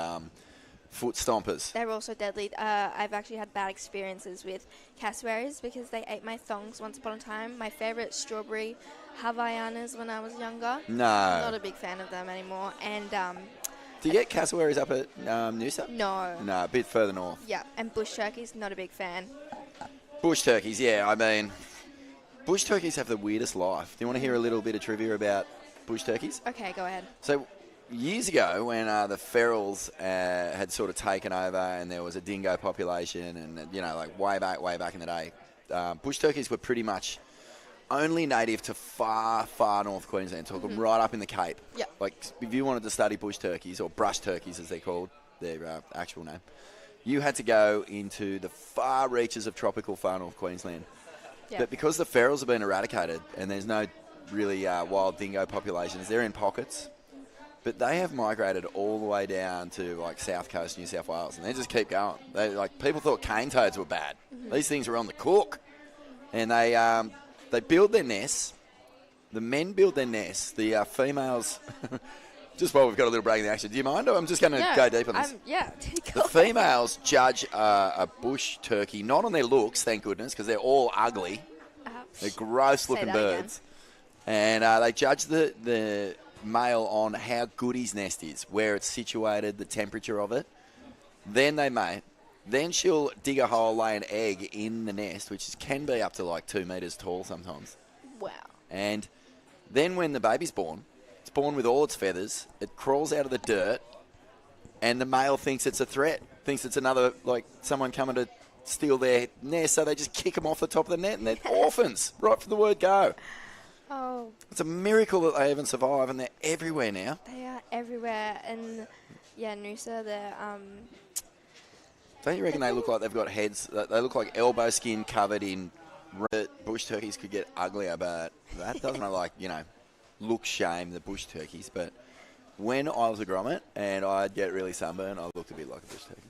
foot stompers. They're also deadly. I've actually had bad experiences with cassowaries because they ate my thongs once upon a time. My favourite strawberry Havaianas when I was younger. No. Not a big fan of them anymore. And Do you get cassowaries up at Noosa? no. No, a bit further north. Yeah, and bush turkeys, not a big fan. Bush turkeys, yeah. I mean, bush turkeys have the weirdest life. Do you want to hear a little bit of trivia about bush turkeys? Okay, go ahead. So, years ago, when the ferals had sort of taken over and there was a dingo population and, like way back in the day, bush turkeys were pretty much only native to far, far north Queensland, talking right up in the Cape. Yep. Like, if you wanted to study bush turkeys, or brush turkeys as they're called, their actual name, you had to go into the far reaches of tropical far north Queensland. Yep. But because the ferals have been eradicated and there's no really wild dingo populations, they're in pockets. But they have migrated all the way down to like South Coast, New South Wales, and they just keep going. People thought cane toads were bad. These things were on the cook, and they build their nests. The men build their nests. The females. Just while we've got a little break in the action, do you mind? Or I'm just going to go deep on this. The females judge a bush turkey not on their looks, thank goodness, because they're all ugly. They're gross-looking birds, and they judge the male on how good his nest is, where it's situated, the temperature of it. Then they mate. Then she'll dig a hole, lay an egg in the nest, which can be up to like 2 metres tall sometimes. Wow. And then when the baby's born, it's born with all its feathers, it crawls out of the dirt, and the male thinks it's a threat, thinks it's another, like, someone coming to steal their nest, so they just kick them off the top of the net, and they're orphans, right from the word go. Oh. It's a miracle that they even survive, and they're everywhere now. They are everywhere, and Noosa, they're Don't you reckon they look like they've got heads? They look like elbow skin covered in. Bush turkeys could get uglier, but that doesn't look shame the bush turkeys. But when I was a grommet and I'd get really sunburned, I looked a bit like a bush turkey.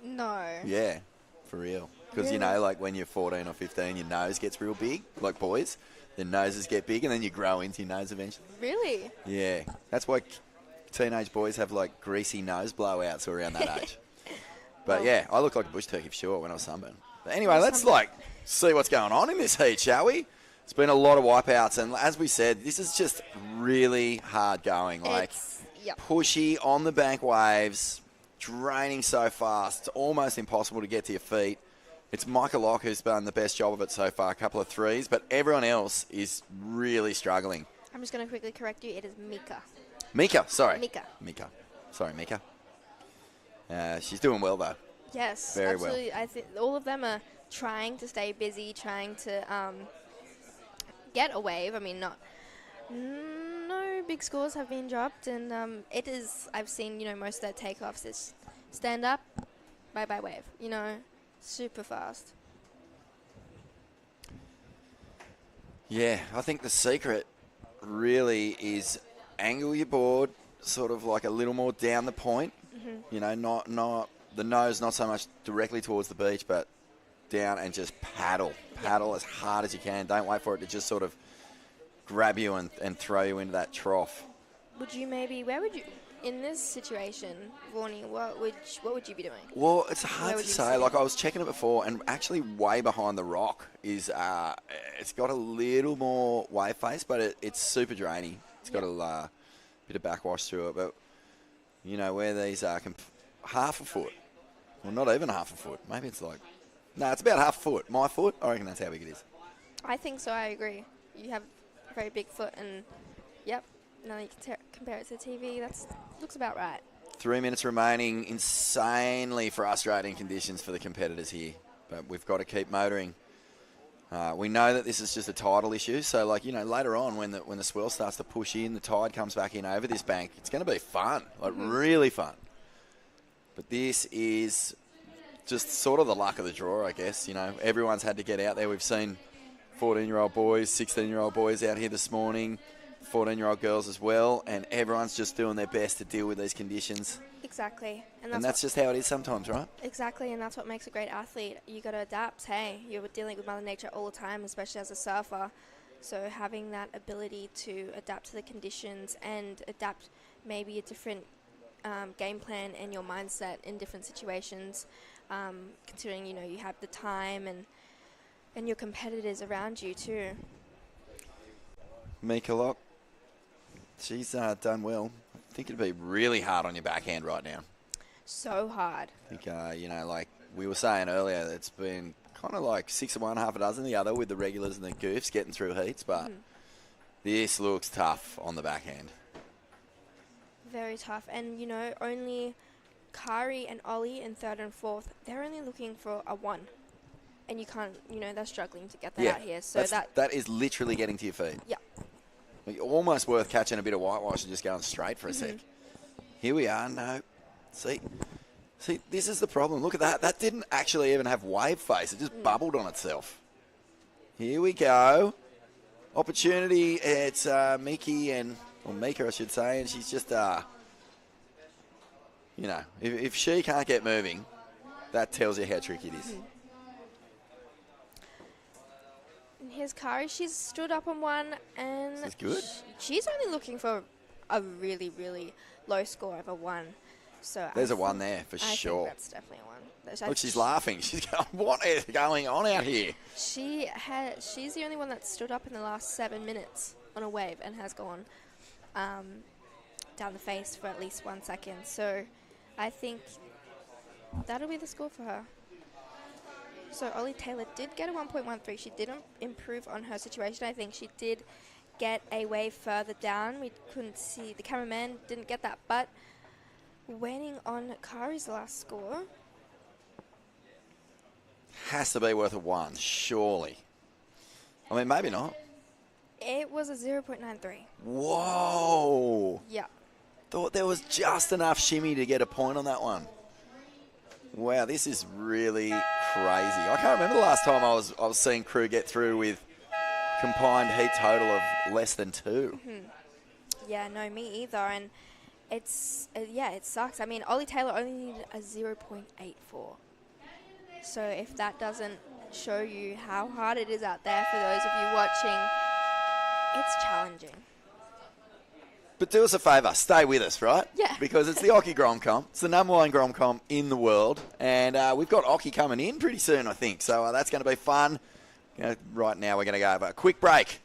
No. Yeah, for real. Because Really? like when you're 14 or 15, your nose gets real big, like boys. Their noses get big, and then you grow into your nose eventually. Really? Yeah, that's why teenage boys have like greasy nose blowouts around that age. But yeah, I look like a bush turkey for sure when I was sunburned. But anyway, let's see what's going on in this heat, shall we? It's been a lot of wipeouts, and as we said, this is just really hard going. Like pushy on the bank waves, draining so fast, it's almost impossible to get to your feet. It's Michael Locke who's done the best job of it so far, a couple of threes, but everyone else is really struggling. I'm just going to quickly correct you. It is Mika. Mika, sorry. Mika. Sorry, Mika. She's doing well, though. Yes, Very absolutely. I think all of them are trying to stay busy, trying to get a wave. I mean, no big scores have been dropped, and it is. I've seen most of their takeoffs is stand up, bye wave. Super fast. Yeah, I think the secret really is angle your board sort of like a little more down the point. You know, not the nose, not so much directly towards the beach, but down and just paddle as hard as you can. Don't wait for it to just sort of grab you and throw you into that trough. Where would you, in this situation, Vaughnie, what would you be doing? Well, it's hard to say. Like, I was checking it before, and actually way behind the rock is, it's got a little more wave face, but it's super drainy. It's got a bit of backwash through it, but, you know, where these are half a foot, well, not even half a foot. Maybe it's like, no, it's about half a foot. My foot, I reckon that's how big it is. I think so, I agree. You have a very big foot, and, yep. Now you can compare it to the TV. That looks about right. 3 minutes remaining. Insanely frustrating conditions for the competitors here. But we've got to keep motoring. We know that this is just a tidal issue. So, like, you know, later on when the swell starts to push in, the tide comes back in over this bank, it's going to be fun. Like, really fun. But this is just sort of the luck of the draw, I guess. You know, everyone's had to get out there. We've seen 14-year-old boys, 16-year-old boys out here this morning. 14-year-old girls as well, and everyone's just doing their best to deal with these conditions. Exactly. And that's just how it is sometimes, right? Exactly, and that's what makes a great athlete. You got to adapt. Hey, you're dealing with Mother Nature all the time, especially as a surfer. So having that ability to adapt to the conditions and adapt maybe a different game plan and your mindset in different situations, considering, you know, you have the time and your competitors around you too. Mika Lock. She's done well. I think it'd be really hard on your backhand right now. So hard. I think, you know, like we were saying earlier, it's been kind of like 6 of one, half a dozen the other with the regulars and the goofs getting through heats, but this looks tough on the backhand. Very tough. And, you know, only Kari and Ollie in third and fourth, they're only looking for a 1. And you can't, you know, they're struggling to get that out here. So that is literally getting to your feet. Yeah. Almost worth catching a bit of whitewash and just going straight for a sec. Here we are. No. See, this is the problem. Look at that. That didn't actually even have wave face. It just bubbled on itself. Here we go. Opportunity. It's Mika, I should say, and she's just, you know, if she can't get moving, that tells you how tricky it is. Here's Kari. She's stood up on one, and this is good. She's only looking for a really, really low score of a 1. So there's a 1 there for sure. I think that's definitely a 1. Look, she's laughing. She's going, what is going on out here? She's the only one that stood up in the last 7 minutes on a wave and has gone down the face for at least 1 second. So I think that'll be the score for her. So Ollie Taylor did get a 1.13. She didn't improve on her situation. I think she did get a wave further down. We couldn't see, the cameraman didn't get that, but waiting on Kari's last score. Has to be worth a 1, surely. I mean, maybe not. It was a 0.93. Whoa. Yeah. Thought there was just enough shimmy to get a point on that one. Wow, this is really crazy. I can't remember the last time I was seeing crew get through with combined heat total of less than 2. Yeah, no, me either. And it's, it sucks. I mean, Ollie Taylor only needed a 0.84. So if that doesn't show you how hard it is out there for those of you watching, it's challenging. But do us a favour, stay with us, right? Yeah. Because it's the Occy Grom Comp. It's the #1 Grom Comp in the world. And we've got Occy coming in pretty soon, I think. So that's going to be fun. Right now we're going to go over a quick break.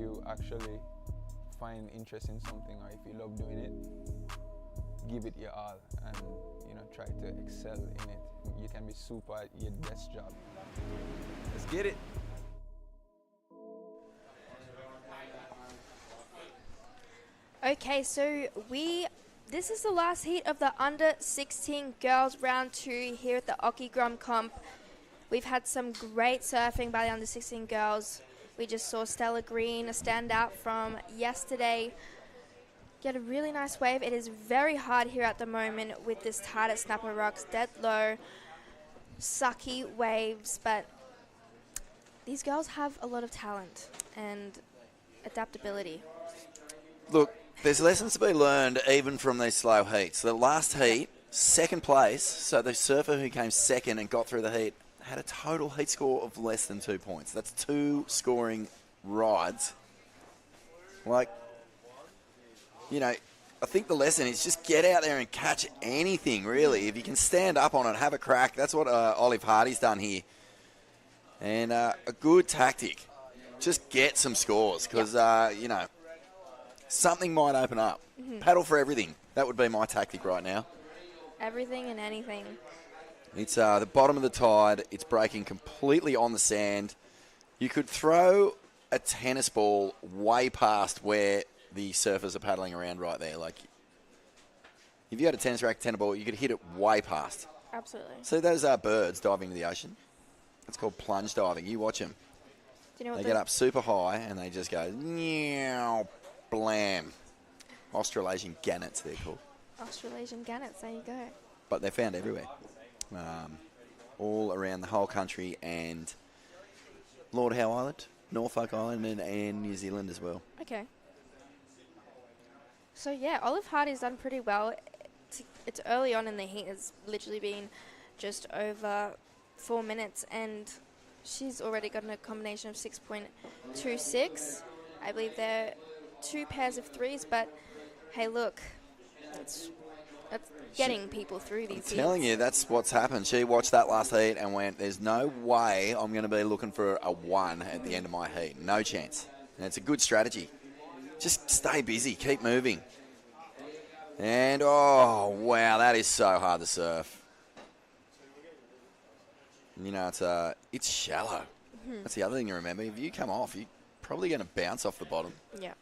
you actually find interest in something or if you love doing it, give it your all and try to excel in it. You can be super at your desk job. Let's get it. Okay, so this is the last heat of the under 16 girls round 2 here at the Occy Grom Comp. We've had some great surfing by the under 16 girls. We just saw Stella Green, a standout from yesterday, get a really nice wave. It is very hard here at the moment with this tide at Snapper Rocks, dead low, sucky waves, but these girls have a lot of talent and adaptability. Look, there's lessons to be learned even from these slow heats. The last heat, second place, so the surfer who came second and got through the heat had a total heat score of less than 2 points. That's 2 scoring rides. Like, I think the lesson is just get out there and catch anything, really. If you can stand up on it, have a crack. That's what Olive Hardy's done here. And a good tactic. Just get some scores because, something might open up. Paddle for everything. That would be my tactic right now. Everything and anything. It's the bottom of the tide. It's breaking completely on the sand. You could throw a tennis ball way past where the surfers are paddling around right there. Like, if you had a tennis racket, tennis ball, you could hit it way past. Absolutely. So those are birds diving into the ocean. It's called plunge diving. You watch them. Do you know what they get up super high and they just go, meow, blam. Australasian gannets, they're called. Australasian gannets, there you go. But they're found everywhere. All around the whole country and Lord Howe Island, Norfolk Island and New Zealand as well. Okay. So yeah, Olive Hardy's done pretty well. It's early on in the heat. It's literally been just over 4 minutes and she's already gotten a combination of 6.26. I believe they're 2 pairs of threes, but hey, look, that's getting people through these heats. I'm telling you, that's what's happened. She watched that last heat and went, there's no way I'm going to be looking for a 1 at the end of my heat. No chance. And it's a good strategy. Just stay busy. Keep moving. And, oh, wow, that is so hard to surf. It's shallow. That's the other thing to remember. If you come off, you're probably going to bounce off the bottom. Yeah.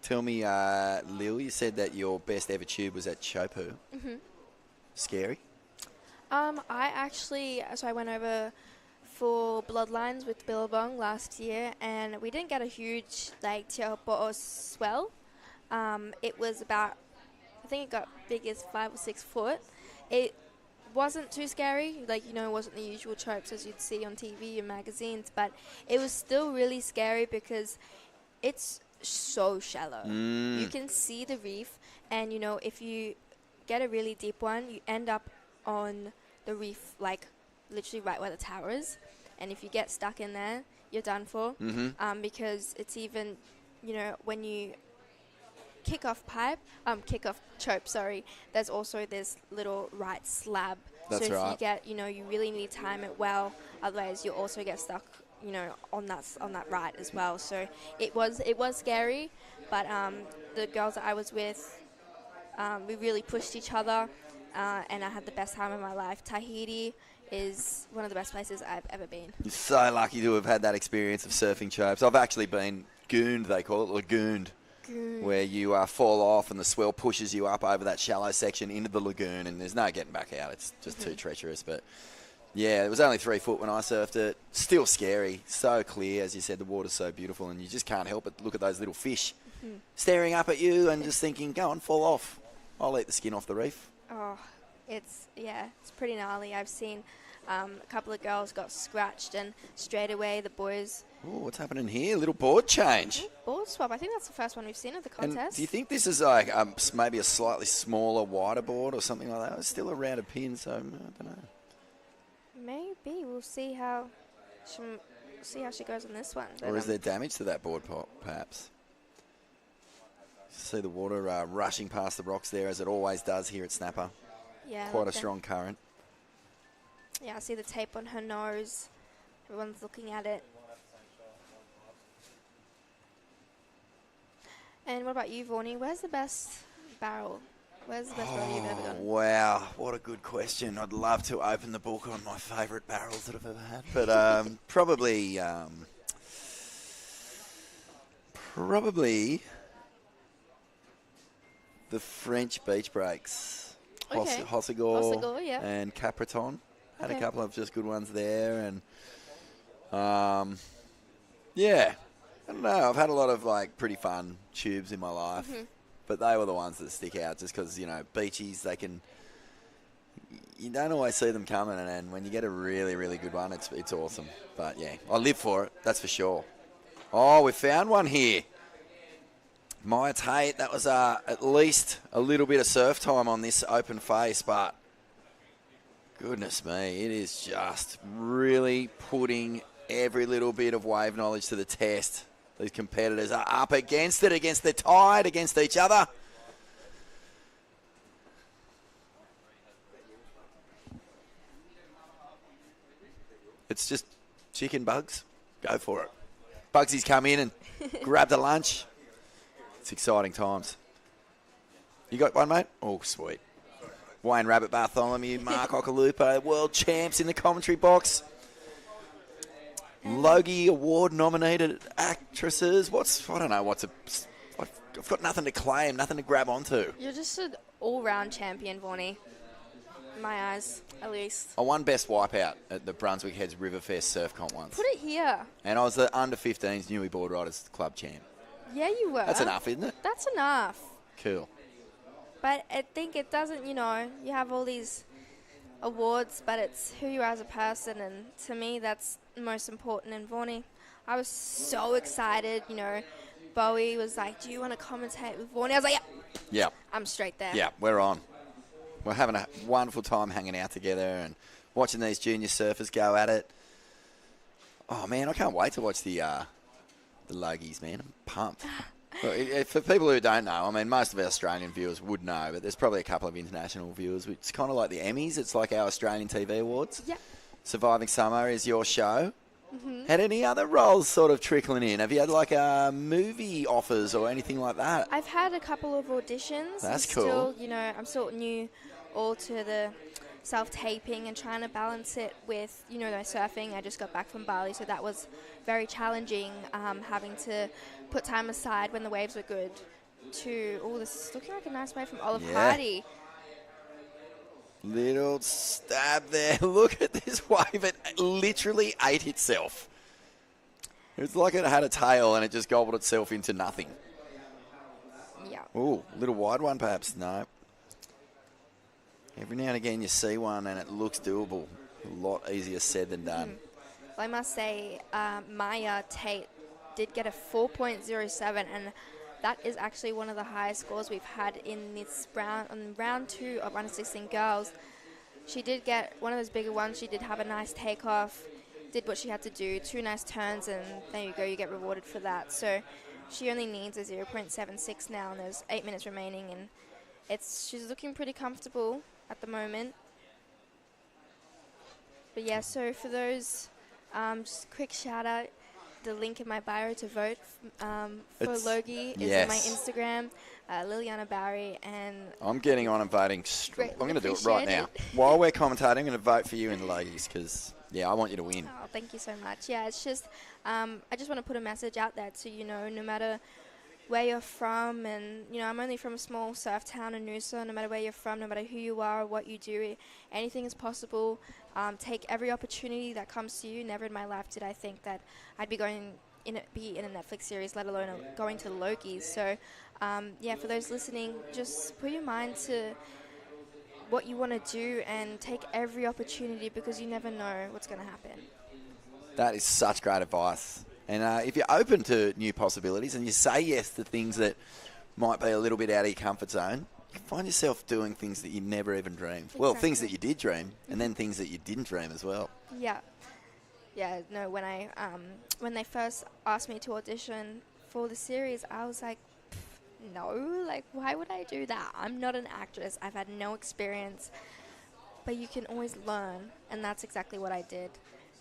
Tell me, Lil, you said that your best ever tube was at Chopu. Scary? I went over for Bloodlines with Billabong last year, and we didn't get a huge, Teopo'o swell. It was about, I think it got big as 5 or 6 foot. It wasn't too scary, it wasn't the usual tropes as you'd see on TV and magazines, but it was still really scary because it's so shallow. You can see the reef, and if you get a really deep one, you end up on the reef, literally right where the tower is, and if you get stuck in there, you're done for. Because it's even, when you kick off chope, there's also this little right slab. That's so if right. you get, you really need to time it well, otherwise you'll also get stuck on that ride as well. So it was scary, but the girls that I was with, we really pushed each other, and I had the best time of my life. Tahiti is one of the best places I've ever been. You're so lucky to have had that experience of surfing chopes. I've actually been gooned, they call it, lagooned, where you fall off and the swell pushes you up over that shallow section into the lagoon, and there's no getting back out. It's just too treacherous, but... Yeah, it was only 3 foot when I surfed it. Still scary. So clear, as you said, the water's so beautiful, and you just can't help but look at those little fish staring up at you and just thinking, go on, fall off. I'll eat the skin off the reef. Oh, it's pretty gnarly. I've seen a couple of girls got scratched, and straight away the boys... Oh, what's happening here? A little board change. Board swap. I think that's the first one we've seen at the contest. And do you think this is maybe a slightly smaller, wider board or something like that? It's still a rounded pin, so I don't know. Maybe we'll see how she goes on this one. Or is there damage to that board, perhaps? See the water rushing past the rocks there, as it always does here at Snapper. Yeah, quite a strong current. Yeah, I see the tape on her nose. Everyone's looking at it. And what about you, Vaughnie? Where's the best barrel? Where's the best barrel you've ever done? Wow, what a good question. I'd love to open the book on my favourite barrels that I've ever had. But probably the French beach breaks. Okay. Hossegor yeah. and Capraton. Had a Okay. couple of just good ones there. And yeah, I don't know. I've had a lot of like pretty fun tubes in my life. But they were the ones that stick out just because, you know, beachies, you don't always see them coming, and when you get a really, really good one, it's awesome. But, yeah, I live for it, that's for sure. Oh, we found one here. Maya Tate, that was at least a little bit of surf time on this open face, but goodness me, it is just really putting every little bit of wave knowledge to the test. These competitors are up against it, they're tied against each other. It's just chicken, Bugs. Go for it. Bugsy's come in and grabbed a lunch. It's exciting times. You got one, mate? Oh, sweet. Wayne Rabbit Bartholomew, Mark Okalupo, world champs in the commentary box. Logie Award nominated actresses. I've got nothing to claim, nothing to grab onto. You're just an all-round champion, Vaughnie. In my eyes, at least. I won Best Wipeout at the Brunswick Heads Riverfest Surf Comp once. Put it here. And I was the under-15s Newey Board Riders Club champ. Yeah, you were. That's enough, isn't it? That's enough. Cool. But I think it doesn't, you have all these awards, but it's who you are as a person, and to me, that's most important. And Vaughnie, I was so excited, Bowie was like, do you want to commentate with Vaughnie? I was like, yeah. I'm straight there. Yeah, we're on. We're having a wonderful time hanging out together and watching these junior surfers go at it. Oh, man, I can't wait to watch the Logies, man. I'm pumped. Look, for people who don't know, I mean, most of our Australian viewers would know, but there's probably a couple of international viewers. It's kind of like the Emmys. It's like our Australian TV awards. Yeah. Surviving Summer is your show. Had any other roles sort of trickling in? Have you had like movie offers or anything like that? I've had a couple of auditions. That's cool. cool. I'm sort of new all to the self-taping and trying to balance it with, the surfing. I just got back from Bali, so that was very challenging, having to put time aside when the waves were good to, this is looking like a nice wave from Olive Hardy. Little stab there. Look at this wave. It literally ate itself. It's like it had a tail and it just gobbled itself into nothing. Yeah. Ooh, little wide one perhaps. No. Every now and again you see one and it looks doable. A lot easier said than done. Well, I must say, Maya Tate did get a 4.07, and that is actually one of the highest scores we've had in this round. On round 2 of under 16 girls, she did get one of those bigger ones. She did have a nice takeoff, did what she had to do, 2 nice turns, and there you go, you get rewarded for that. So she only needs a 0.76 now, and there's 8 minutes remaining, and she's looking pretty comfortable at the moment. But yeah, so for those, just a quick shout out. The link in my bio to vote for Logie is in my Instagram, Liliana Barry, and I'm getting on and voting. I'm going to do it right now. While we're commentating, I'm going to vote for you in the Logies because, I want you to win. Oh, thank you so much. Yeah, it's just, I just want to put a message out there to, no matter where you're from, and, I'm only from a small surf town in Noosa. No matter where you're from, no matter who you are or what you do, anything is possible. Take every opportunity that comes to you. Never in my life did I think that I'd be be in a Netflix series, let alone going to the Logies. So, for those listening, just put your mind to what you want to do and take every opportunity, because you never know what's going to happen. That is such great advice. And if you're open to new possibilities and you say yes to things that might be a little bit out of your comfort zone, you can find yourself doing things that you never even dreamed. Exactly. Well, things that you did dream, and then things that you didn't dream as well. Yeah. Yeah, no, when they first asked me to audition for the series, I was like, no, like, why would I do that? I'm not an actress. I've had no experience. But you can always learn, and that's exactly what I did.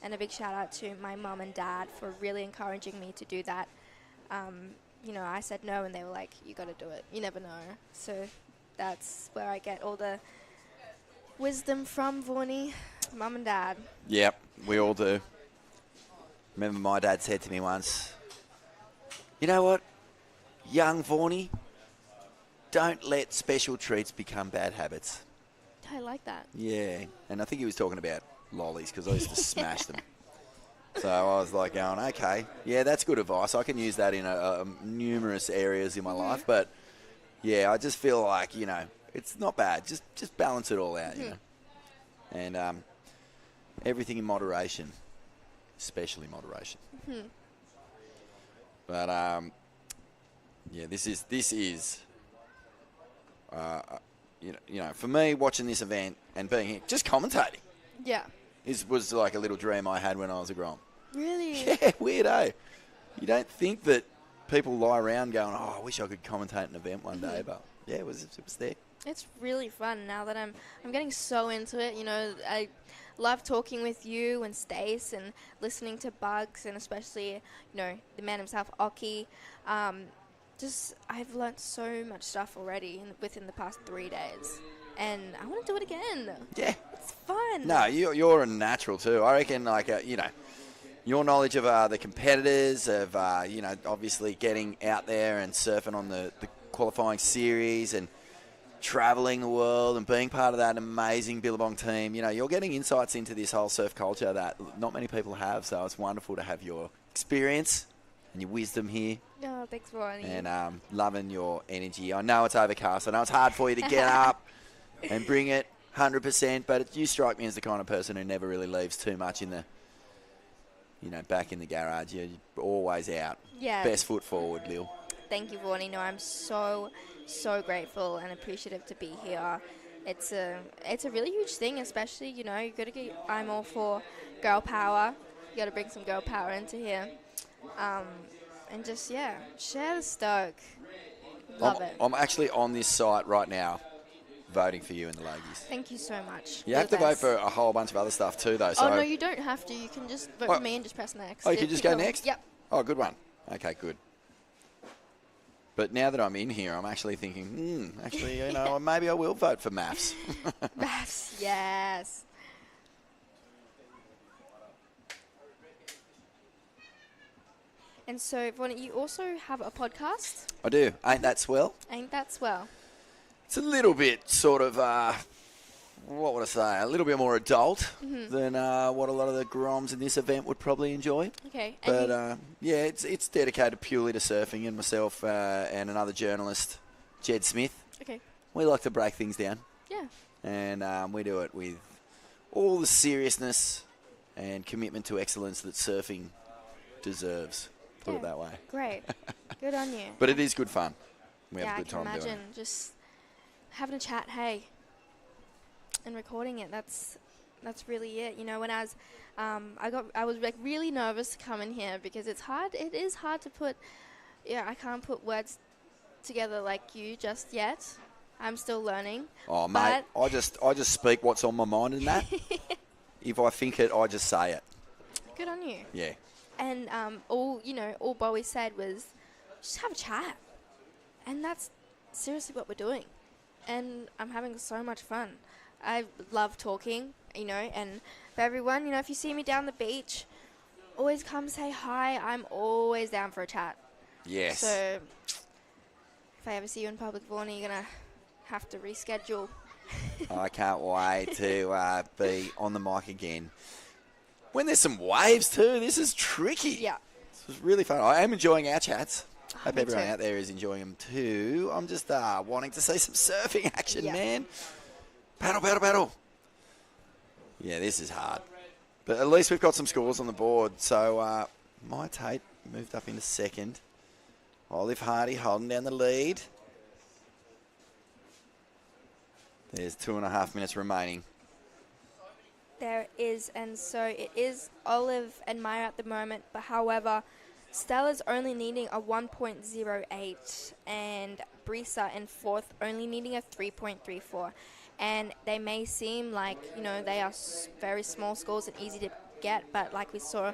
And a big shout out to my mum and dad for really encouraging me to do that. I said no, and they were like, you got to do it. You never know. So that's where I get all the wisdom from, Vaughnie, Mum and Dad. Yep, we all do. Remember my dad said to me once, you know what, young Vaughnie, don't let special treats become bad habits. I like that. Yeah, and I think he was talking about lollies because I used to smash them. So I was like going, okay, yeah, that's good advice. I can use that in numerous areas in my life. But, yeah, I just feel like, it's not bad. Just balance it all out, And everything in moderation, especially moderation. But, yeah, this is for me, watching this event and being here, just commentating. Yeah. Was like a little dream I had when I was a Grom. Really? Yeah, weird, eh? You don't think that people lie around going, oh, I wish I could commentate an event one day, but yeah, it was there. It's really fun now that I'm getting so into it. I love talking with you and Stace and listening to Bugs and especially, the man himself, Occy. I've learnt so much stuff already within the past 3 days. And I want to do it again. Yeah. It's fun. No, you're a natural too. I reckon, your knowledge of the competitors, of, obviously getting out there and surfing on the qualifying series and travelling the world and being part of that amazing Billabong team, you're getting insights into this whole surf culture that not many people have. So it's wonderful to have your experience and your wisdom here. Oh, thanks, Vaughnie. And loving your energy. I know it's overcast. I know it's hard for you to get up and bring it 100%, but you strike me as the kind of person who never really leaves too much in the, back in the garage. You're always out. Yeah. Best foot forward, Lil. Thank you, Vaughnie. No, I'm so, so grateful and appreciative to be here. It's a really huge thing, especially, you got to get, I'm all for girl power. You got to bring some girl power into here. And just, share the stoke. Love it. I'm actually on this site right now voting for you in the ladies. Thank you so much. You have to vote for a whole bunch of other stuff too, though. So no, you don't have to. You can just vote for me and just press next. Oh, you can just go next? Yep. Oh, good one. Okay, good. But now that I'm in here, I'm actually thinking, maybe I will vote for maths. Maths, yes. And so, Vaughnie, you also have a podcast? I do. Ain't That Swell? Ain't That Swell? It's a little bit sort of, what would I say, a little bit more adult than what a lot of the Groms in this event would probably enjoy. Okay. But, it's dedicated purely to surfing, and myself and another journalist, Jed Smith. Okay. We like to break things down. Yeah. And we do it with all the seriousness and commitment to excellence that surfing deserves. Put it that way. Great. Good on you. But it is good fun. We have a good I can time doing imagine it. just having a chat, hey, and recording it. That's really it. When I was like really nervous to come in here because it's hard. It is hard to put. Yeah, I can't put words together like you just yet. I'm still learning. Oh, mate, I just speak what's on my mind in that. If I think it, I just say it. Good on you. Yeah. And all Bowie said was, just have a chat. And that's seriously what we're doing. And I'm having so much fun. I love talking, and for everyone, if you see me down the beach, always come say hi. I'm always down for a chat. Yes. So if I ever see you in public, Vaughnie, you're going to have to reschedule. I can't wait to be on the mic again. When there's some waves too, this is tricky. Yeah. This is really fun. I am enjoying our chats. Hope me everyone too. out there is enjoying them too. I'm just wanting to see some surfing action, man. Paddle, paddle, paddle. Yeah, this is hard. But at least we've got some scores on the board. So my Tate moved up into second. Olive Hardy holding down the lead. There's 2.5 minutes remaining. There is, and so it is Olive and Maya at the moment, but however, Stella's only needing a 1.08, and Brisa in fourth only needing a 3.34. And they may seem like, they are very small scores and easy to get, but like we saw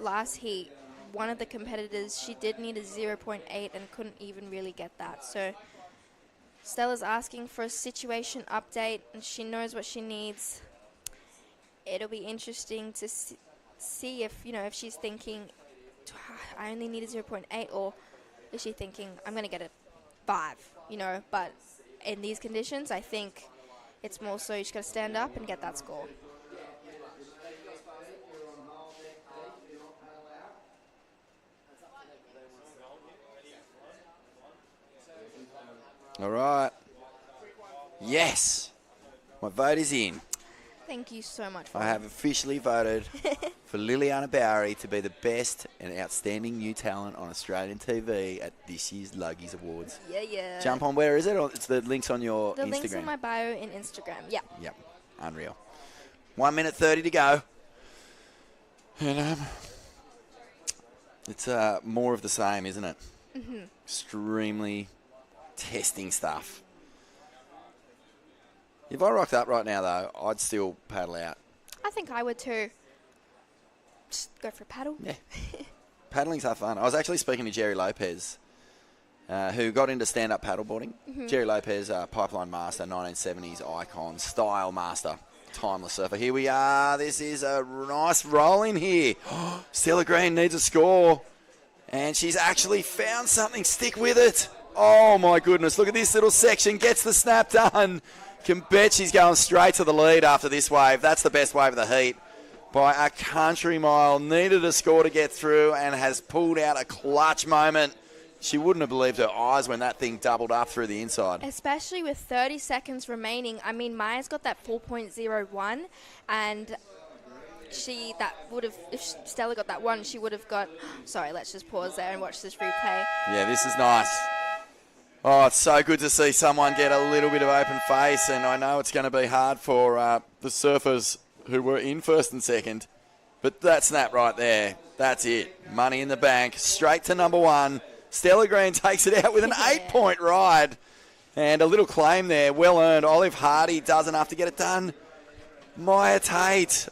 last heat, one of the competitors, she did need a 0.8 and couldn't even really get that. So Stella's asking for a situation update, and she knows what she needs. It'll be interesting to see if, if she's thinking, I only need a 0.8, or is she thinking, I'm going to get a 5, But in these conditions, I think it's more so you just got to stand up and get that score. All right. Yes. My vote is in. Thank you so much. I have officially voted for Liliana Bowery to be the best and outstanding new talent on Australian TV at this year's Luggies Awards. Yeah. Jump on, where is it? Or it's the links on your Instagram? The link's in my bio in Instagram, yeah. Yep, unreal. 1 minute 30 to go. And it's more of the same, isn't it? Mm-hmm. Extremely testing stuff. If I rocked up right now, though, I'd still paddle out. I think I would too. Just go for a paddle. Yeah. Paddling's half fun. I was actually speaking to Jerry Lopez, who got into stand-up paddleboarding. Mm-hmm. Jerry Lopez, pipeline master, 1970s icon, style master, timeless surfer. Here we are. This is a nice roll in here. Stella Green needs a score. And she's actually found something. Stick with it. Oh, my goodness. Look at this little section. Gets the snap done. Can bet she's going straight to the lead after this wave. That's the best wave of the heat by a country mile. Needed a score to get through and has pulled out a clutch moment. She wouldn't have believed her eyes when that thing doubled up through the inside. Especially with 30 seconds remaining. I mean, Maya's got that 4.01, and if Stella got that one, she would have got... Sorry, let's just pause there and watch this replay. Yeah, this is nice. Oh, it's so good to see someone get a little bit of open face, and I know it's going to be hard for the surfers who were in first and second, but that snap right there, that's it. Money in the bank, straight to number one. Stella Green takes it out with an 8-point ride, and a little claim there, well earned. Olive Hardy does enough to get it done. Maya Tate,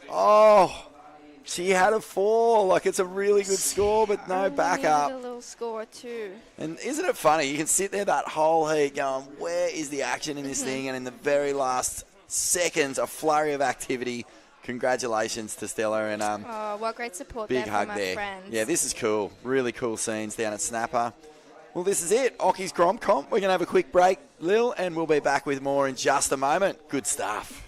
she had a 4. Like, it's a really good score, but no backup. A little score too. And isn't it funny? You can sit there that whole heat going, where is the action in this thing? And in the very last seconds, a flurry of activity. Congratulations to Stella. And what great support big there hug from our there. friends. Yeah, this is cool. Really cool scenes down at Snapper. Well, this is it. Occy's Grom Comp. We're going to have a quick break, Lil, and we'll be back with more in just a moment. Good stuff.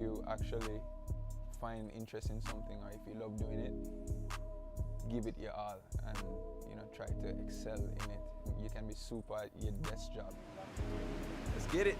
you actually find interest in something, or if you love doing it, give it your all and try to excel in it. You can be super at your best job. Let's get it.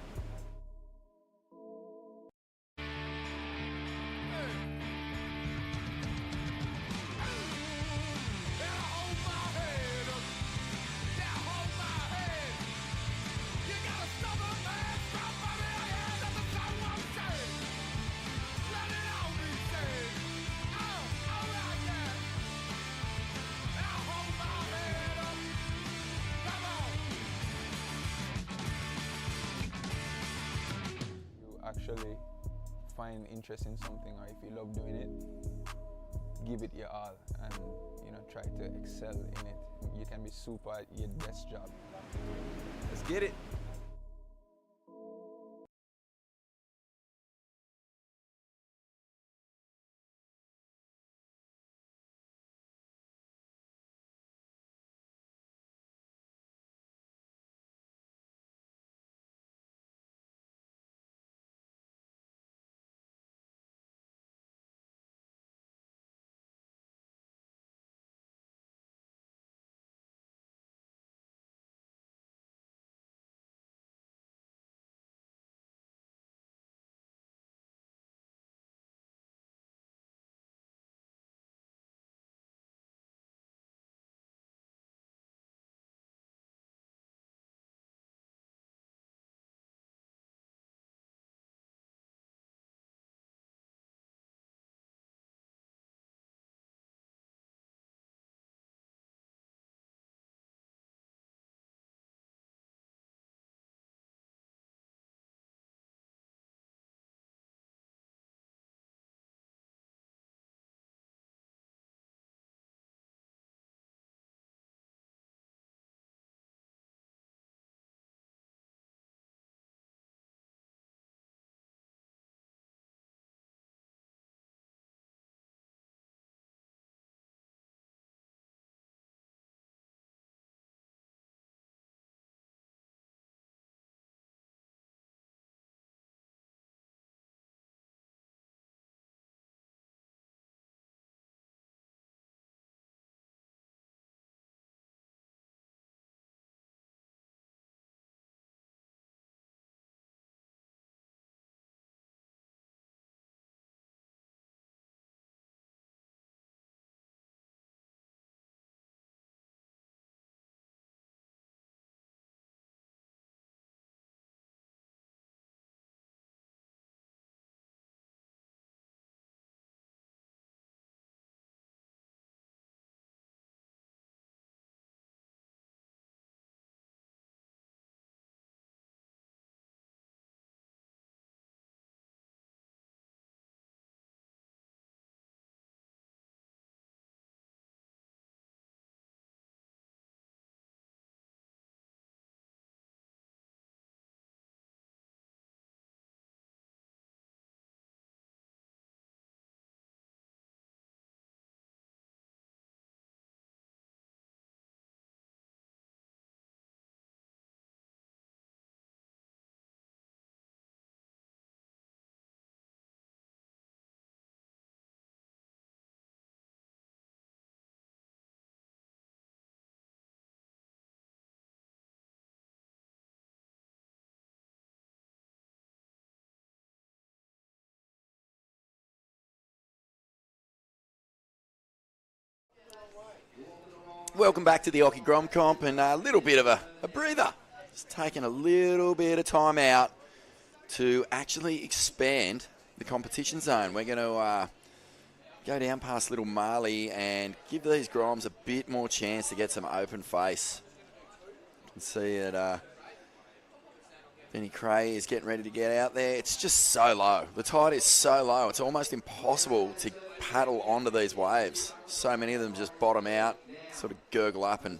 Actually find interest in something, or if you love doing it, give it your all and try to excel in it. You can be super at your best job. Let's get it. Welcome back to the Occy Grom Comp, and a little bit of a breather. Just taking a little bit of time out to actually expand the competition zone. We're going to go down past Little Marley and give these Groms a bit more chance to get some open face. You can see that Benny Cray is getting ready to get out there. It's just so low. The tide is so low. It's almost impossible to paddle onto these waves. So many of them just bottom out, sort of gurgle up and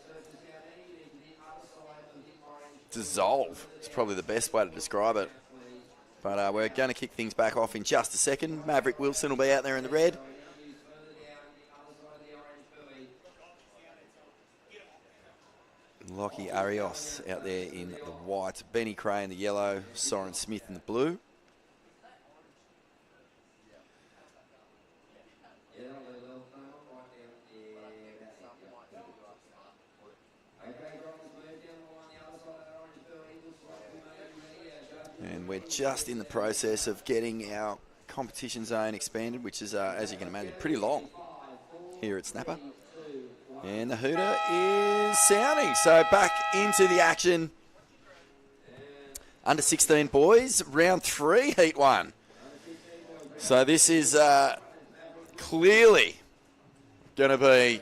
dissolve. It's probably the best way to describe it. But we're going to kick things back off in just a second. Maverick Wilson will be out there in the red. Lockie Arios out there in the white. Benny Cray in the yellow. Soren Smith in the blue. just in the process of getting our competition zone expanded, which is, as you can imagine, pretty long here at Snapper. And the hooter is sounding. So back into the action. Under 16 boys, round 3, heat 1. So this is clearly going to be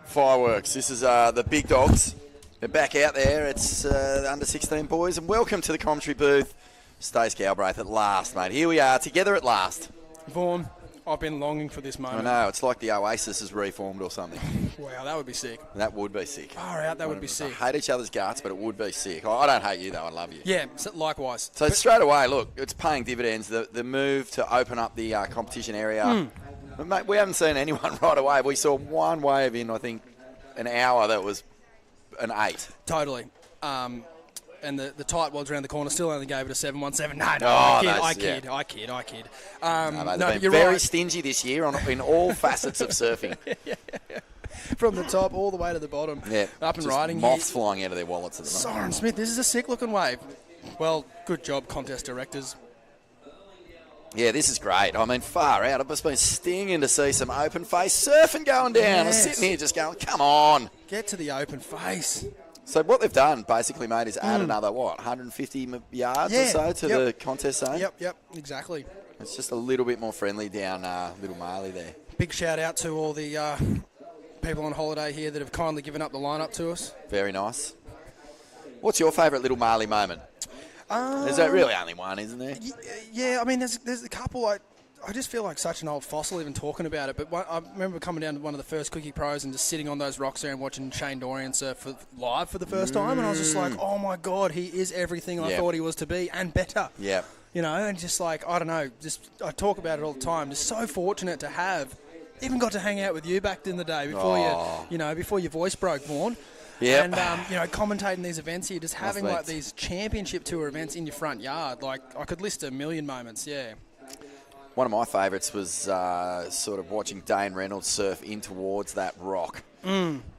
fireworks. This is the big dogs. They're back out there. It's the under 16 boys. And welcome to the commentary booth. Stace Galbraith at last, mate. Here we are, together at last. Vaughan, I've been longing for this moment. I know, it's like the Oasis has reformed or something. Wow, that would be sick. That would be sick. Far out, that would be sick. I hate each other's guts, but it would be sick. I don't hate you, though. I love you. Yeah, likewise. So straight away, look, it's paying dividends. The move to open up the competition area. But mate, we haven't seen anyone right away. We saw one wave in, I think, an hour that was an 8. Totally. And the tight wads around the corner still only gave it a 717. No, I kid. No, No, they've been you're very right. stingy this year in all facets of surfing. From the top all the way to the bottom. Yeah, Up and just riding. moths flying out of their wallets at the moment. Soren Smith, this is a sick-looking wave. Well, good job, contest directors. Yeah, this is great. I mean, far out. I've just been stinging to see some open face surfing going down. Yes. I'm sitting here just going, come on. Get to the open face. So what they've done, basically, mate, is add another, 150 yards or so to the contest zone? Yep, exactly. It's just a little bit more friendly down Little Marley there. Big shout out to all the people on holiday here that have kindly given up the lineup to us. Very nice. What's your favourite Little Marley moment? There's really only one, isn't there? Yeah, I mean, there's a couple. I just feel like such an old fossil even talking about it. But I remember coming down to one of the first Quickie Pros and just sitting on those rocks there and watching Shane Dorian surf live for the first time. And I was just like, oh, my God, he is everything I thought he was to be and better. Yeah. You know, and just like, I don't know, I talk about it all the time. Just so fortunate to have even got to hang out with you back in the day before your voice broke, Vaughan. Yeah. And, commentating these events here, just having like these championship tour events in your front yard. Like, I could list a million moments, yeah. One of my favourites was sort of watching Dane Reynolds surf in towards that rock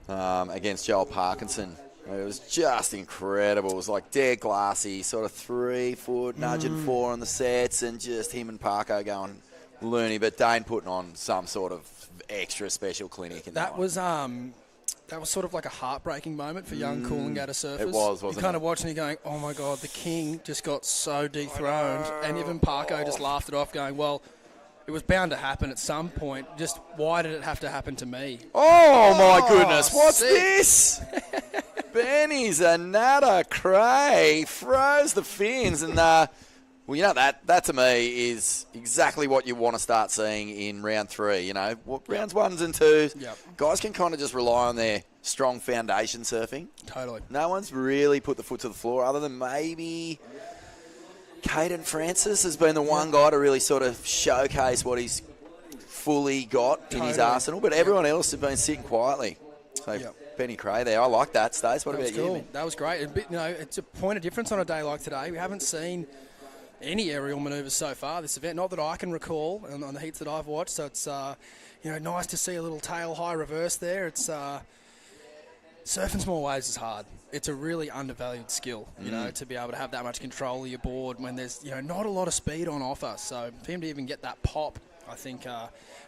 against Joel Parkinson. It was just incredible. It was like dead glassy, sort of 3 foot, nudging 4 on the sets, and just him and Parko going loony. But Dane putting on some sort of extra special clinic. In that was sort of like a heartbreaking moment for young Coolangatta surfers. It was, wasn't it? You're kind of watching it going, oh my God, the king just got so dethroned. And even Parko just laughed it off going, well, it was bound to happen at some point. Just why did it have to happen to me? Oh my goodness, what's this? Benny's another cray, froze the fins, and well, you know, that to me is exactly what you want to start seeing in round 3. You know, rounds 1s and 2s, guys can kind of just rely on their strong foundation surfing. Totally. No one's really put the foot to the floor other than maybe Caden Francis has been the one guy to really sort of showcase what he's fully got in his arsenal, but everyone else has been sitting quietly. So Benny Cray there. I like that, Stace. What about you, man? That was great. It's a point of difference on a day like today. We haven't seen any aerial manoeuvres so far this event, not that I can recall on the heats that I've watched. So it's nice to see a little tail high reverse there. It's surfing small waves is hard. It's a really undervalued skill, to be able to have that much control of your board when there's not a lot of speed on offer. So for him to even get that pop, I think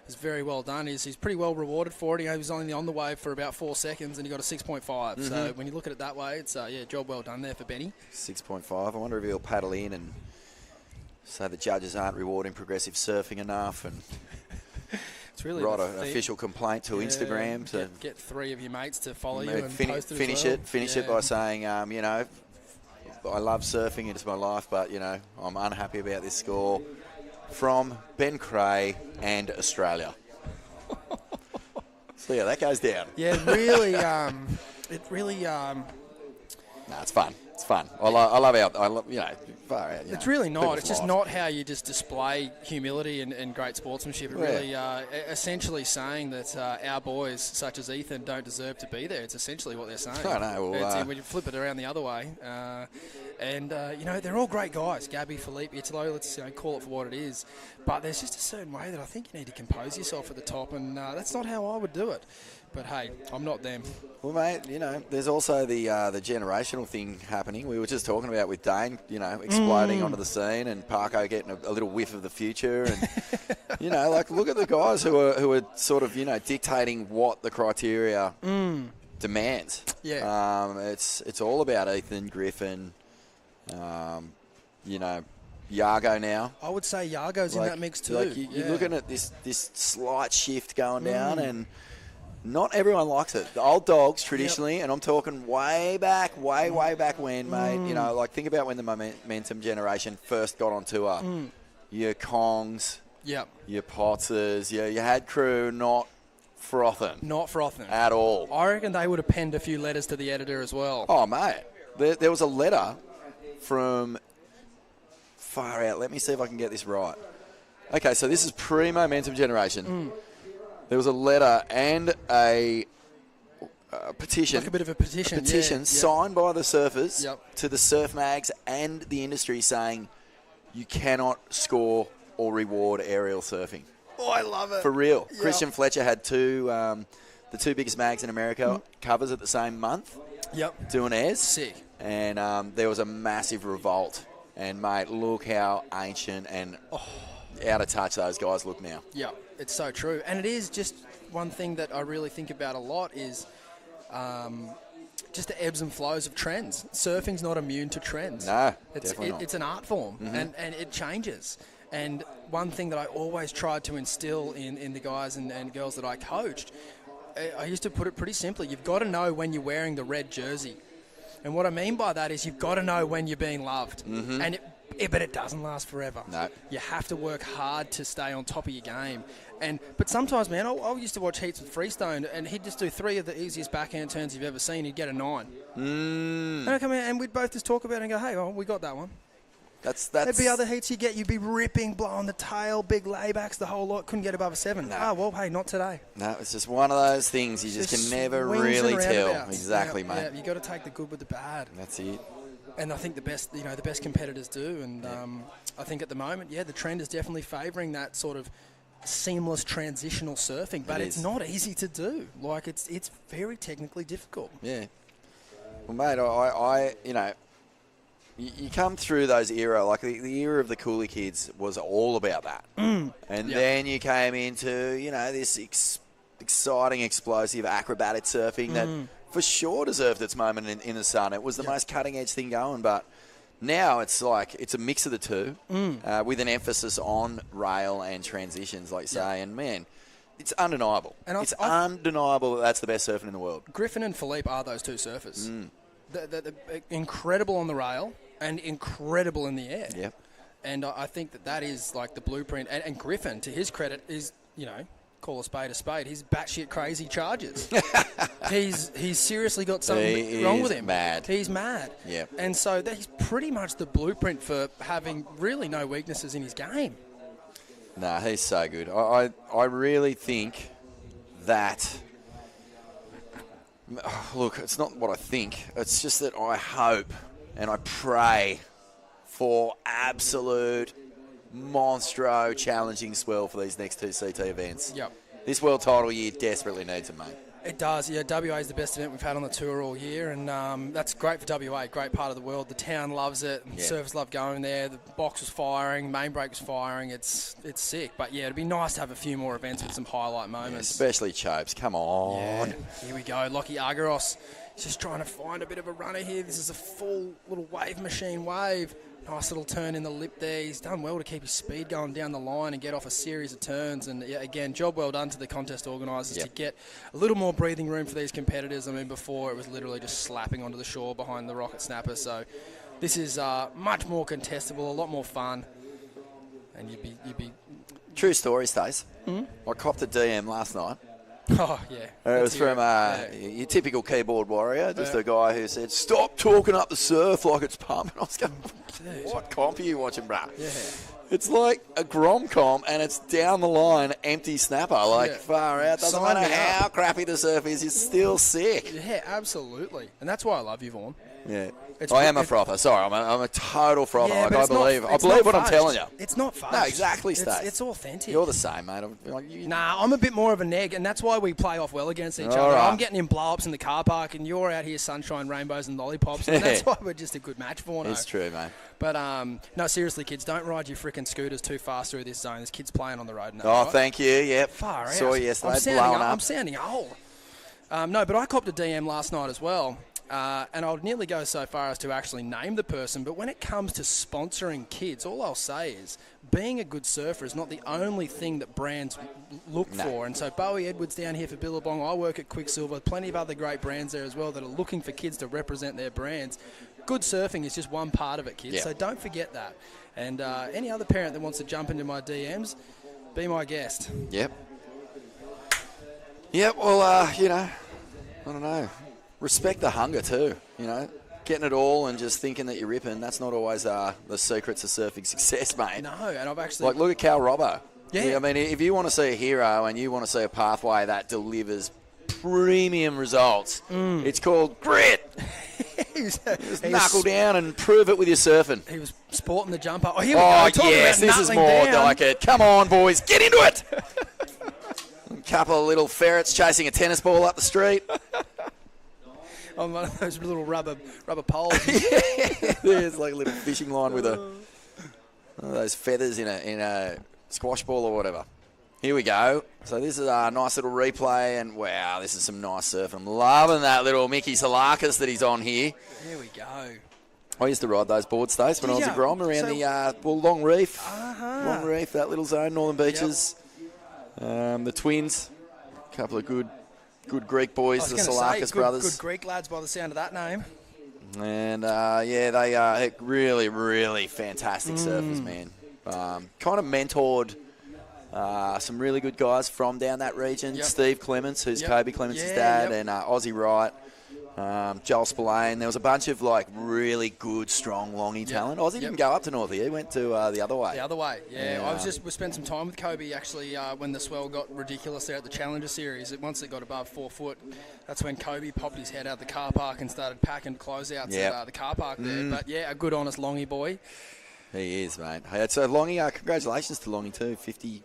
is very well done. He's pretty well rewarded for it. He was only on the wave for about 4 seconds and he got a 6.5. So when you look at it that way, it's job well done there for Benny. 6.5. I wonder if he'll paddle in and say the judges aren't rewarding progressive surfing enough, and it's really write an official complaint to Instagram to get 3 of your mates to follow you and post it finish it by saying, I love surfing, it's my life, but I'm unhappy about this score from Ben Cray and Australia. So that goes down. Yeah, really. No, it's fun. It's fun. I love far out. It's really not. It's just not how you just display humility and great sportsmanship. It really essentially saying that our boys, such as Ethan, don't deserve to be there. It's essentially what they're saying. I know. Well, when you flip it around the other way, they're all great guys. Gabby, Philippe, Italo, let's call it for what it is. But there's just a certain way that I think you need to compose yourself at the top, and that's not how I would do it. But hey, I'm not them. Well, mate, there's also the generational thing happening. We were just talking about with Dane, exploding onto the scene, and Parko getting a little whiff of the future, and look at the guys who are sort of dictating what the criteria demands. Yeah. It's all about Ethan, Griffin, Yago now. I would say Yago's in that mix too. You're looking at this slight shift going down, and not everyone likes it. The old dogs traditionally, and I'm talking way back when, mate. Think about when the Momentum generation first got on tour. Your Kongs, your Potters, you had crew not frothing. Not frothing. At all. I reckon they would have penned a few letters to the editor as well. Oh, mate. There was a letter from far out. Let me see if I can get this right. Okay, so this is pre-Momentum generation. There was a letter and a petition. Like a bit of a petition. A petition signed by the surfers to the surf mags and the industry saying you cannot score or reward aerial surfing. Oh, I love it. For real. Yep. Christian Fletcher had the two biggest mags in America covers at the same month. Yep. Doing airs. Sick. And there was a massive revolt. And, mate, look how ancient and out of touch those guys look now. Yeah, it's so true. And it is just one thing that I really think about a lot is just the ebbs and flows of trends. Surfing's not immune to trends. No, definitely not. It's an art form, and it changes. And one thing that I always tried to instill in the guys and girls that I coached, I used to put it pretty simply. You've got to know when you're wearing the red jersey. And what I mean by that is you've got to know when you're being loved. And but it doesn't last forever. No. You have to work hard to stay on top of your game. But sometimes, man, I used to watch heats with Freestone, and he'd just do 3 of the easiest backhand turns you've ever seen. He'd get a 9. And I'd come in and we'd both just talk about it and go, hey, we got that one. There'd be other heats you'd be ripping, blowing the tail, big laybacks, the whole lot. Couldn't get above a 7. No. Oh, well, hey, not today. No, it's just one of those things you just can never really tell. Exactly, mate. Yeah, you got to take the good with the bad. That's it. And I think the best competitors do. And I think at the moment, the trend is definitely favouring that sort of seamless transitional surfing. But it's not easy to do. Like, it's very technically difficult. Yeah. Well, mate, you come through those era, like the era of the Coolie kids was all about that. And then you came into, this exciting, explosive, acrobatic surfing that for sure deserved its moment in the sun. It was the most cutting-edge thing going, but now it's like it's a mix of the two with an emphasis on rail and transitions, like you say. And, man, it's undeniable. And it's undeniable that that's the best surfing in the world. Griffin and Philippe are those two surfers. They're incredible on the rail and incredible in the air. Yep. And I think that is like the blueprint. And Griffin, to his credit, is, call a spade, he's batshit crazy charges. he's seriously got something wrong with him. Mad. He's mad. Yep. And so he's pretty much the blueprint for having really no weaknesses in his game. Nah, he's so good. I really think that... Look, it's not what I think. It's just that I hope and I pray for absolute monstro challenging swell for these next 2 CT events. Yep. This world title year desperately needs it, mate. It does, yeah. WA is the best event we've had on the tour all year, and that's great for WA, great part of the world. The town loves it, and surfers love going there. The box was firing, main break was firing. It's sick, but it'd be nice to have a few more events with some highlight moments. Especially Chopes, come on. Yeah. Here we go, Lockie Argyros. He's just trying to find a bit of a runner here. This is a full little wave machine wave. Nice little turn in the lip there. He's done well to keep his speed going down the line and get off a series of turns. And again, job well done to the contest organisers to get a little more breathing room for these competitors. I mean, before it was literally just slapping onto the shore behind the rocket snapper. So this is much more contestable, a lot more fun. And you'd be True story, Stace. I copped a DM last night. Oh, yeah. It was from your typical keyboard warrior, just a guy who said, "Stop talking up the surf like it's pumping." I was going, what comp are you watching, bruh? Yeah. It's like a Grom comp, and it's down the line, empty snapper, far out. Doesn't matter how crappy the surf is, it's still sick. Yeah, absolutely. And that's why I love you, Vaughn. Yeah. I am a frother. Sorry, I'm a total frother. Yeah, like, but I it's not- believe it's what not I'm fudged. telling you. It's not fudged. No, exactly, Stace. It's authentic. You're the same, mate. Nah, I'm a bit more of a neg, and that's why we play off well against each All other. right. I'm getting in blow-ups in the car park, and you're out here sunshine, rainbows, and lollipops, and that's why we're just a good match for It's true, mate. But, no, seriously, kids, don't ride your freaking scooters too fast through this zone. There's kids playing on the road now. Oh, thank you. Yep. Far out. Saw you yesterday, blowing up. I'm sounding old. No, but I copped a DM last night as well. And I'll nearly go so far as to actually name the person, but when it comes to sponsoring kids, all I'll say is being a good surfer is not the only thing that brands look for. And so Bowie Edwards down here for Billabong, I work at Quicksilver, plenty of other great brands there as well that are looking for kids to represent their brands. Good surfing is just one part of it, kids, so don't forget that. And any other parent that wants to jump into my DMs, be my guest. Yep. Yep, well, you know, I don't know. Respect the hunger too, you know. Getting it all and just thinking that you're ripping, that's not always the secret to surfing success, mate. No, and I've actually... Like, look at Cal Robbo. Yeah. I mean, if you want to see a hero and you want to see a pathway that delivers premium results, it's called grit. Just knuckle down and prove it with your surfing. He was sporting the jumper. Oh, here we go. Talking yes, about this is knuckling more down. like it. Come on, boys, get into it. A couple of little ferrets chasing a tennis ball up the street. On one of those little rubber poles. There's like a little fishing line with one of those feathers in a squash ball or whatever. Here we go. So this is a nice little replay, and wow, this is some nice surf. I'm loving that little Mickey Salakis that he's on here. Here we go. I used to ride those board stays when I was a Grom around the Long Reef. Long Reef, that little zone, Northern Beaches. The Twins, a couple of good Greek boys, the Salakis brothers. Good Greek lads by the sound of that name. And, they are really, really fantastic surfers, man. Kind of mentored some really good guys from down that region. Steve Clements, who's Kobe Clements' dad, and Ozzy Wright, Joel Spillane. There was a bunch of, like, really good, strong, longy talent. Ozzy didn't go up to Northie. He went to the other way. The other way, we spent some time with Kobe, actually, when the swell got ridiculous there at the Challenger Series. Once it got above 4 foot, that's when Kobe popped his head out the car park and started packing closeouts at the car park there. But, a good, honest longy boy. He is, mate. Hey, so Longy, congratulations to Longy, too. 50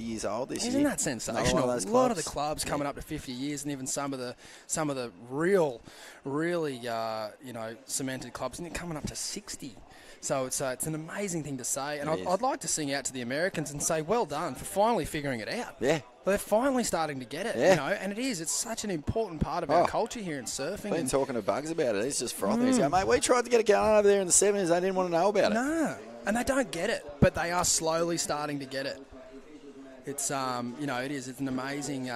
years old this year. Isn't that sensational? A lot of the clubs coming up to 50 years, and even some of the really cemented clubs, and they're coming up to 60. So it's an amazing thing to say, and I'd like to sing out to the Americans and say, well done for finally figuring it out. Yeah. They're finally starting to get it, and it's such an important part of our culture here in surfing. Been talking to Bugs about it. He's just frothing. He's going, mate, we tried to get it going over there in the 70s. They didn't want to know about it. No, and they don't get it, but they are slowly starting to get it. It's it is. It's an amazing.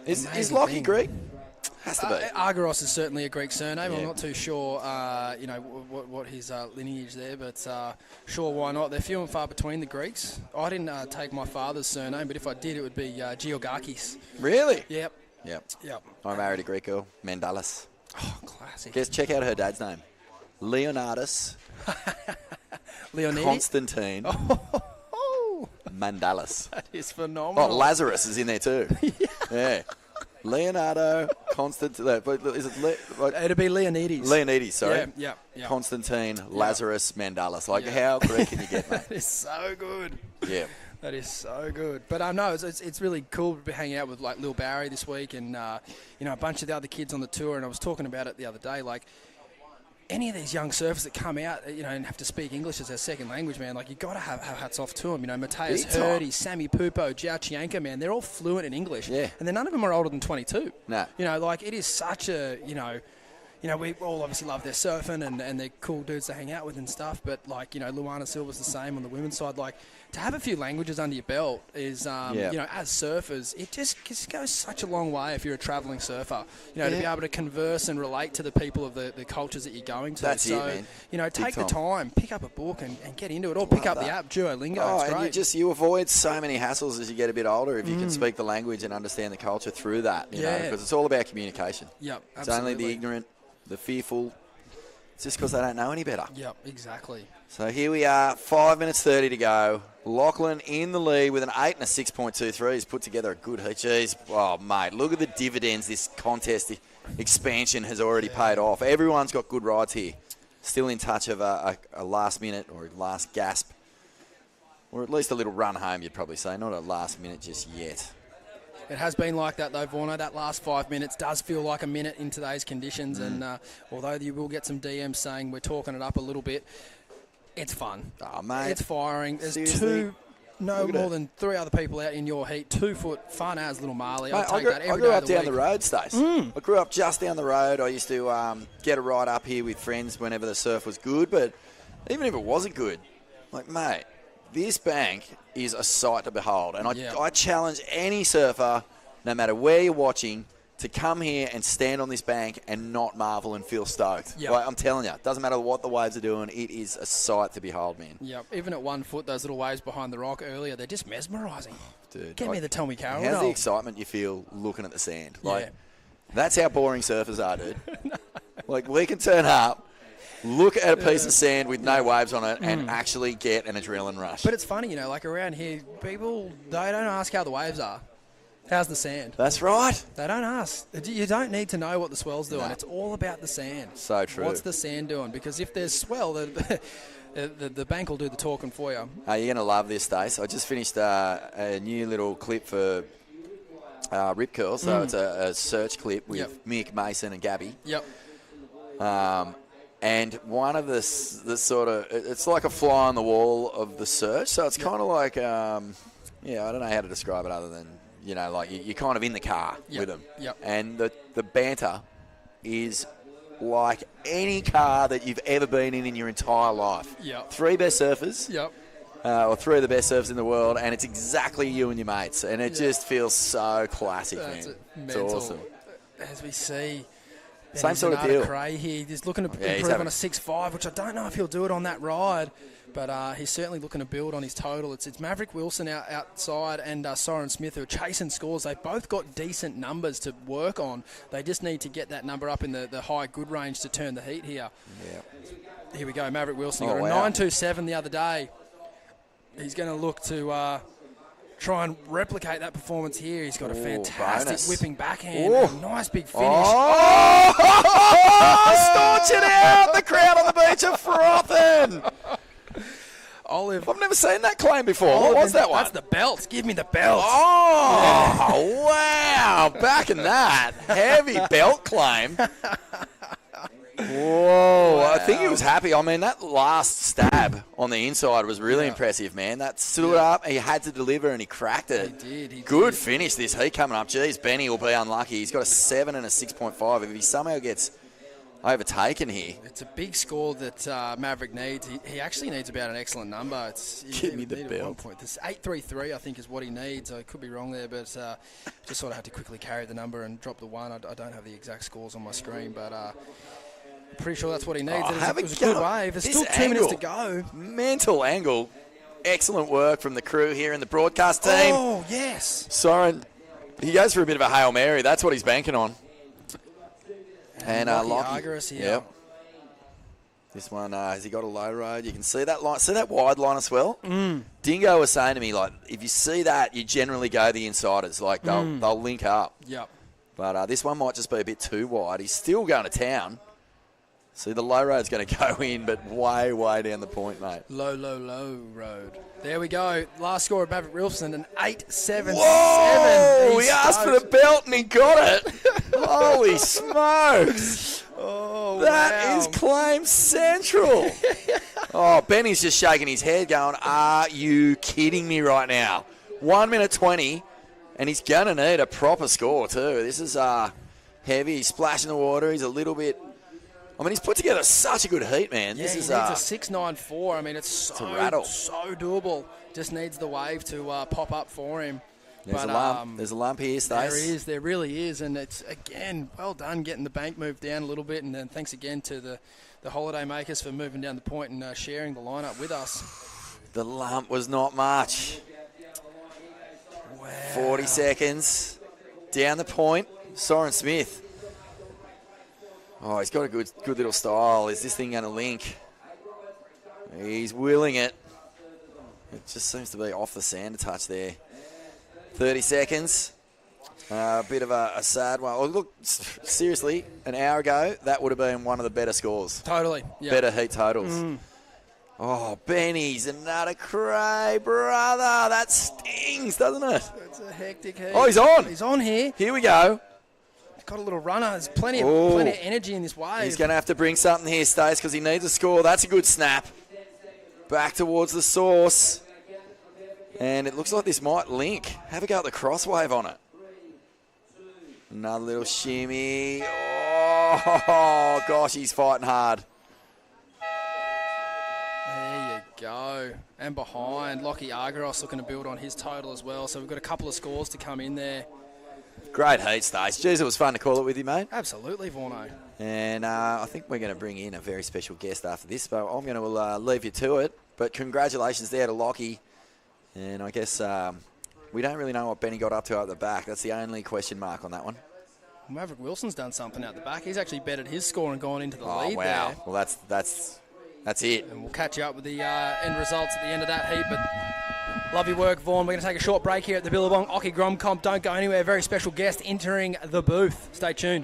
Is Lockie Greek? Has to be. Argyros is certainly a Greek surname. I'm not too sure, what his lineage there, but sure, why not? They're few and far between, the Greeks. I didn't take my father's surname, but if I did, it would be Georgakis. Really? Yep. I married a Greek girl, Mandalis. Oh, classic. Guess, check out her dad's name. Leonardus. Leonidas. Constantine. Mandalis. That is phenomenal. Oh, Lazarus is in there too. Yeah. Leonardo, Constantine. Is it it'd be Leonidas. Leonidas, sorry. Yeah. Constantine, Lazarus, Mandalis. How Greek can you get, mate? That is so good. Yeah. That is so good. But no, it's really cool to be hanging out with like Lil Barry this week, and a bunch of the other kids on the tour. And I was talking about it the other day, like. Any of these young surfers that come out, and have to speak English as their second language, man, like, you got to have hats off to them. Mateus Hurdy, Sammy Pupo, Jiao Chianca, man, they're all fluent in English. Yeah. And then none of them are older than 22. No. It is such a, we all obviously love their surfing and they're cool dudes to hang out with and stuff, but, Luana Silva's the same on the women's side. Like, to have a few languages under your belt is, as surfers, it just goes such a long way if you're a travelling surfer, to be able to converse and relate to the people of the cultures that you're going to. That's it, man. Take the time, pick up a book and get into it, or pick up the app, Duolingo. Oh, it's great. And you avoid so many hassles as you get a bit older if you can speak the language and understand the culture through that, because it's all about communication. Yep, absolutely. It's only the ignorant, the fearful, it's just because they don't know any better. Yep, exactly. So here we are, 5 minutes 30 to go. Lachlan in the lead with an 8 and a 6.23. He's put together a good heat. Jeez, oh, mate, look at the dividends this contest expansion has already paid off. Everyone's got good rides here. Still in touch of a last minute or last gasp. Or at least a little run home, you'd probably say. Not a last minute just yet. It has been like that, though, Vorno. That last 5 minutes does feel like a minute in today's conditions. And although you will get some DMs saying we're talking it up a little bit, it's fun. Oh, mate. It's firing. There's Seriously? no more than 3 other people out in your heat. 2 foot, fun as little Marley. Mate, I grew up down the road, Stace. I grew up just down the road. I used to get a ride up here with friends whenever the surf was good. But even if it wasn't good, like, mate, this bank is a sight to behold. And I challenge any surfer, no matter where you're watching, to come here and stand on this bank and not marvel and feel stoked. Yep. Like, I'm telling you, it doesn't matter what the waves are doing, it is a sight to behold, man. Yep. Even at 1 foot, those little waves behind the rock earlier, they're just mesmerising. Dude, Get me the Tommy Carroll. How's the excitement you feel looking at the sand? Like, that's how boring surfers are, dude. Like, we can turn up, look at a piece of sand with no waves on it, and actually get an adrenaline rush. But it's funny, you know, like around here, people, they don't ask how the waves are. How's the sand? That's right. They don't ask. You don't need to know what the swell's doing. No. It's all about the sand. So true. What's the sand doing? Because if there's swell, the bank will do the talking for you. You're going to love this, Stace. I just finished a new little clip for Rip Curl. So it's a search clip with Mick, Mason and Gabby. Yep. And one of the sort of, it's like a fly on the wall of the search. So it's kind of like, I don't know how to describe it other than, you know, like you're kind of in the car with them. Yep. And the banter is like any car that you've ever been in your entire life. Yep. 3 best surfers. Yep. Or 3 of the best surfers in the world, and it's exactly you and your mates. And it just feels so classic, That's man. It's awesome. As we see, Same sort of deal. Cray here. He's looking to he's improve on having- a 6.5, which I don't know if he'll do it on that ride. But he's certainly looking to build on his total. It's Maverick Wilson outside and Soren Smith who are chasing scores. They've both got decent numbers to work on. They just need to get that number up in the high good range to turn the heat here. Yeah. Here we go, Maverick Wilson. He Oh, got a wow. 9.27 the other day. He's going to look to try and replicate that performance here. He's got a fantastic bonus. whipping backhand. Ooh. A nice big finish. Oh! Staunch it out! The crowd on the beach are frothing! Olive. I've never seen that claim before. What was that one? That's the belt. Give me the belt. Oh, wow. Back in that. Heavy belt claim. Whoa. Wow. I think he was happy. I mean, that last stab on the inside was really impressive, man. That stood up. He had to deliver, and he cracked it. He did. Good finish this heat coming up. Jeez, Benny will be unlucky. He's got a 7 and a 6.5. If he somehow gets overtaken here. It's a big score that Maverick needs. He actually needs about an excellent number. Give me the belt. 1 point. This 8.33, I think, is what he needs. I could be wrong there, but just sort of had to quickly carry the number and drop the 1. I don't have the exact scores on my screen, but pretty sure that's what he needs. It was a good wave. There's still 2 minutes to go. Mental angle. Excellent work from the crew here in the broadcast team. Oh, yes. Soren, he goes for a bit of a Hail Mary. That's what he's banking on. And Lockie. Yep. This one, has he got a low road? You can see that line. See that wide line as well? Dingo was saying to me, like, if you see that, you generally go the insiders. Like, they'll link up. Yep. But this one might just be a bit too wide. He's still going to town. See, the low road's going to go in, but way, way down the point, mate. Low road. There we go. Last score of Maverick Wilson, an 8.77. Whoa! He asked for the belt and he got it. Holy smokes. Oh, That is claim central. Oh, Benny's just shaking his head going, are you kidding me right now? 1 minute 20, and he's going to need a proper score too. This is heavy. He's splashing the water. He's a little bit... I mean, he's put together such a good heat, man. Yeah, this he is needs a 6.94. I mean, it's a rattle. So doable. Just needs the wave to pop up for him. There's a lump. There's a lump here, Stace. There really is. And it's, again, well done getting the bank moved down a little bit. And then thanks again to the holiday makers for moving down the point and sharing the lineup with us. The lump was not much. Wow. 40 seconds. Down the point. Soren Smith. Oh, he's got a good little style. Is this thing going to link? He's willing it. It just seems to be off the sand a touch there. 30 seconds. A bit of a sad one. Oh, look, seriously, an hour ago, that would have been one of the better scores. Totally. Yep. Better heat totals. Oh, Benny's another cray, brother. That stings, doesn't it? It's a hectic heat. Oh, he's on. He's on here. Here we go. He's got a little runner. There's plenty of energy in this wave. He's going to have to bring something here, Stace, because he needs a score. That's a good snap. Back towards the source. And it looks like this might link. Have a go at the cross wave on it. Another little shimmy. Oh, gosh, he's fighting hard. There you go. And behind, Lockie Argyros looking to build on his total as well. So we've got a couple of scores to come in there. Great heat, Stace. Jeez, it was fun to call it with you, mate. Absolutely, Vorno. And I think we're going to bring in a very special guest after this, but I'm going to leave you to it. But congratulations there to Lockie. And I guess we don't really know what Benny got up to at the back. That's the only question mark on that one. Maverick Wilson's done something out the back. He's actually bettered his score and gone into the lead wow. there. Well, that's it. And we'll catch you up with the end results at the end of that heat. But love your work, Vaughan. We're going to take a short break here at the Billabong Occy Grom Comp. Don't go anywhere. Very special guest entering the booth. Stay tuned.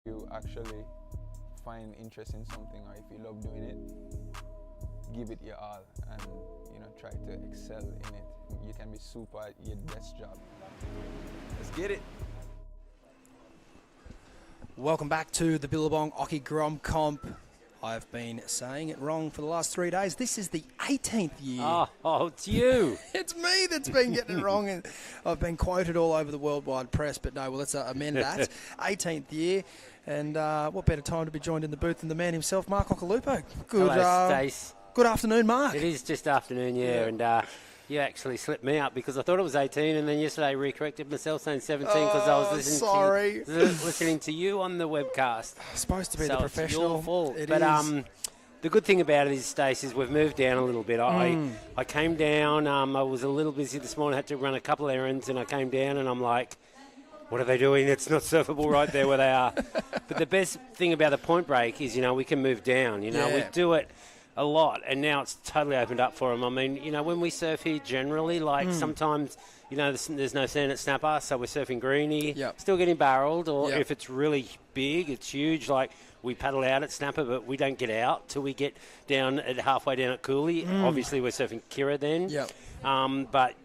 You actually find interest in something, or if you love doing it, give it your all and try to excel in it. You can be super at your best job. Let's get it. Welcome back to the Billabong Occy Grom Comp. I've been saying it wrong for the last 3 days. This is the 18th year. Oh, it's you. It's me that's been getting it wrong. And I've been quoted all over the worldwide press, but no, well, let's amend that. 18th year. And what better time to be joined in the booth than the man himself, Mark Ocalupo. Hello, Stace. Good afternoon, Mark. It is just afternoon, yeah. And you actually slipped me up because I thought it was 18, and then yesterday I recorrected myself saying 17 because I was listening to you on the webcast. Supposed to be so the professional. It's your fault. It but is. the good thing about it is, Stace, is we've moved down a little bit. I came down. I was a little busy this morning. I had to run a couple of errands, and I came down, and I'm like, what are they doing? It's not surfable right there where they are. But the best thing about the Point Break is, we can move down. We do it a lot, and now it's totally opened up for them. I mean, when we surf here generally, sometimes, there's no sand at Snapper, so we're surfing greenie, still getting barreled, or if it's really big, it's huge, like we paddle out at Snapper, but we don't get out till we get down at halfway down at Cooley. Obviously, we're surfing Kirra then. But,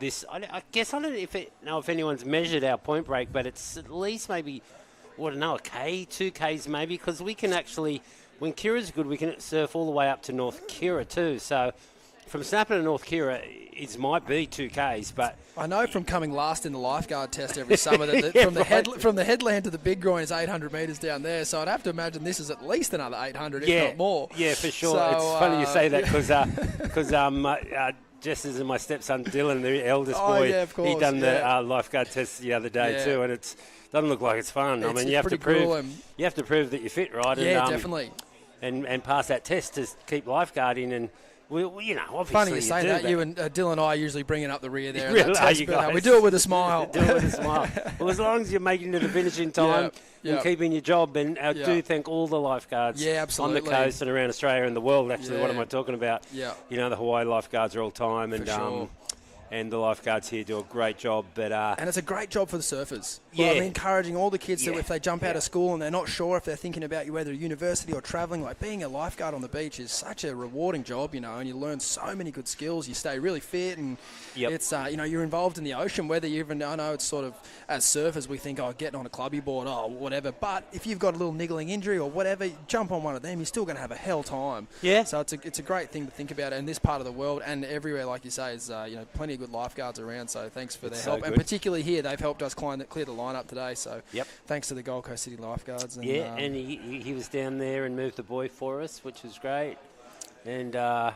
this, I guess, I don't know if anyone's measured our Point Break, but it's at least maybe, a K, 2 Ks maybe, because we can actually, when Kirra's good, we can surf all the way up to North Kirra too. So from Snapper to North Kirra, it might be 2 Ks, but I know from coming last in the lifeguard test every summer that from the headland to the Big Groin is 800 metres down there. So I'd have to imagine this is at least another 800, if not more. Yeah, for sure. So, it's funny you say that because just as my stepson Dylan, the eldest boy, he done the lifeguard test the other day too, and it doesn't look like it's fun. I mean, you have to prove that you're fit, right? Yeah, definitely. And pass that test to keep lifeguarding and. Obviously. Funny you say that. You and Dylan and I are usually bringing up the rear there. Really are, you guys? We do it with a smile. Well, as long as you're making it to finish in time and keeping your job, and I do thank all the lifeguards on the coast and around Australia and the world. Actually, what am I talking about? Yeah. The Hawaii lifeguards are all time, and and the lifeguards here do a great job. But and it's a great job for the surfers. Well, I'm encouraging all the kids that if they jump out of school and they're not sure if they're thinking about whether university or travelling, like being a lifeguard on the beach is such a rewarding job, and you learn so many good skills. You stay really fit, and it's you're involved in the ocean. Whether you even I know it's sort of as surfers we think getting on a clubby board, whatever. But if you've got a little niggling injury or whatever, jump on one of them. You're still going to have a hell time. Yeah. So it's a great thing to think about in this part of the world and everywhere, like you say, is plenty of good lifeguards around, so thanks for their help. And particularly here, they've helped us clear the lineup today, so thanks to the Gold Coast City lifeguards. And, and he was down there and moved the buoy for us, which was great. And I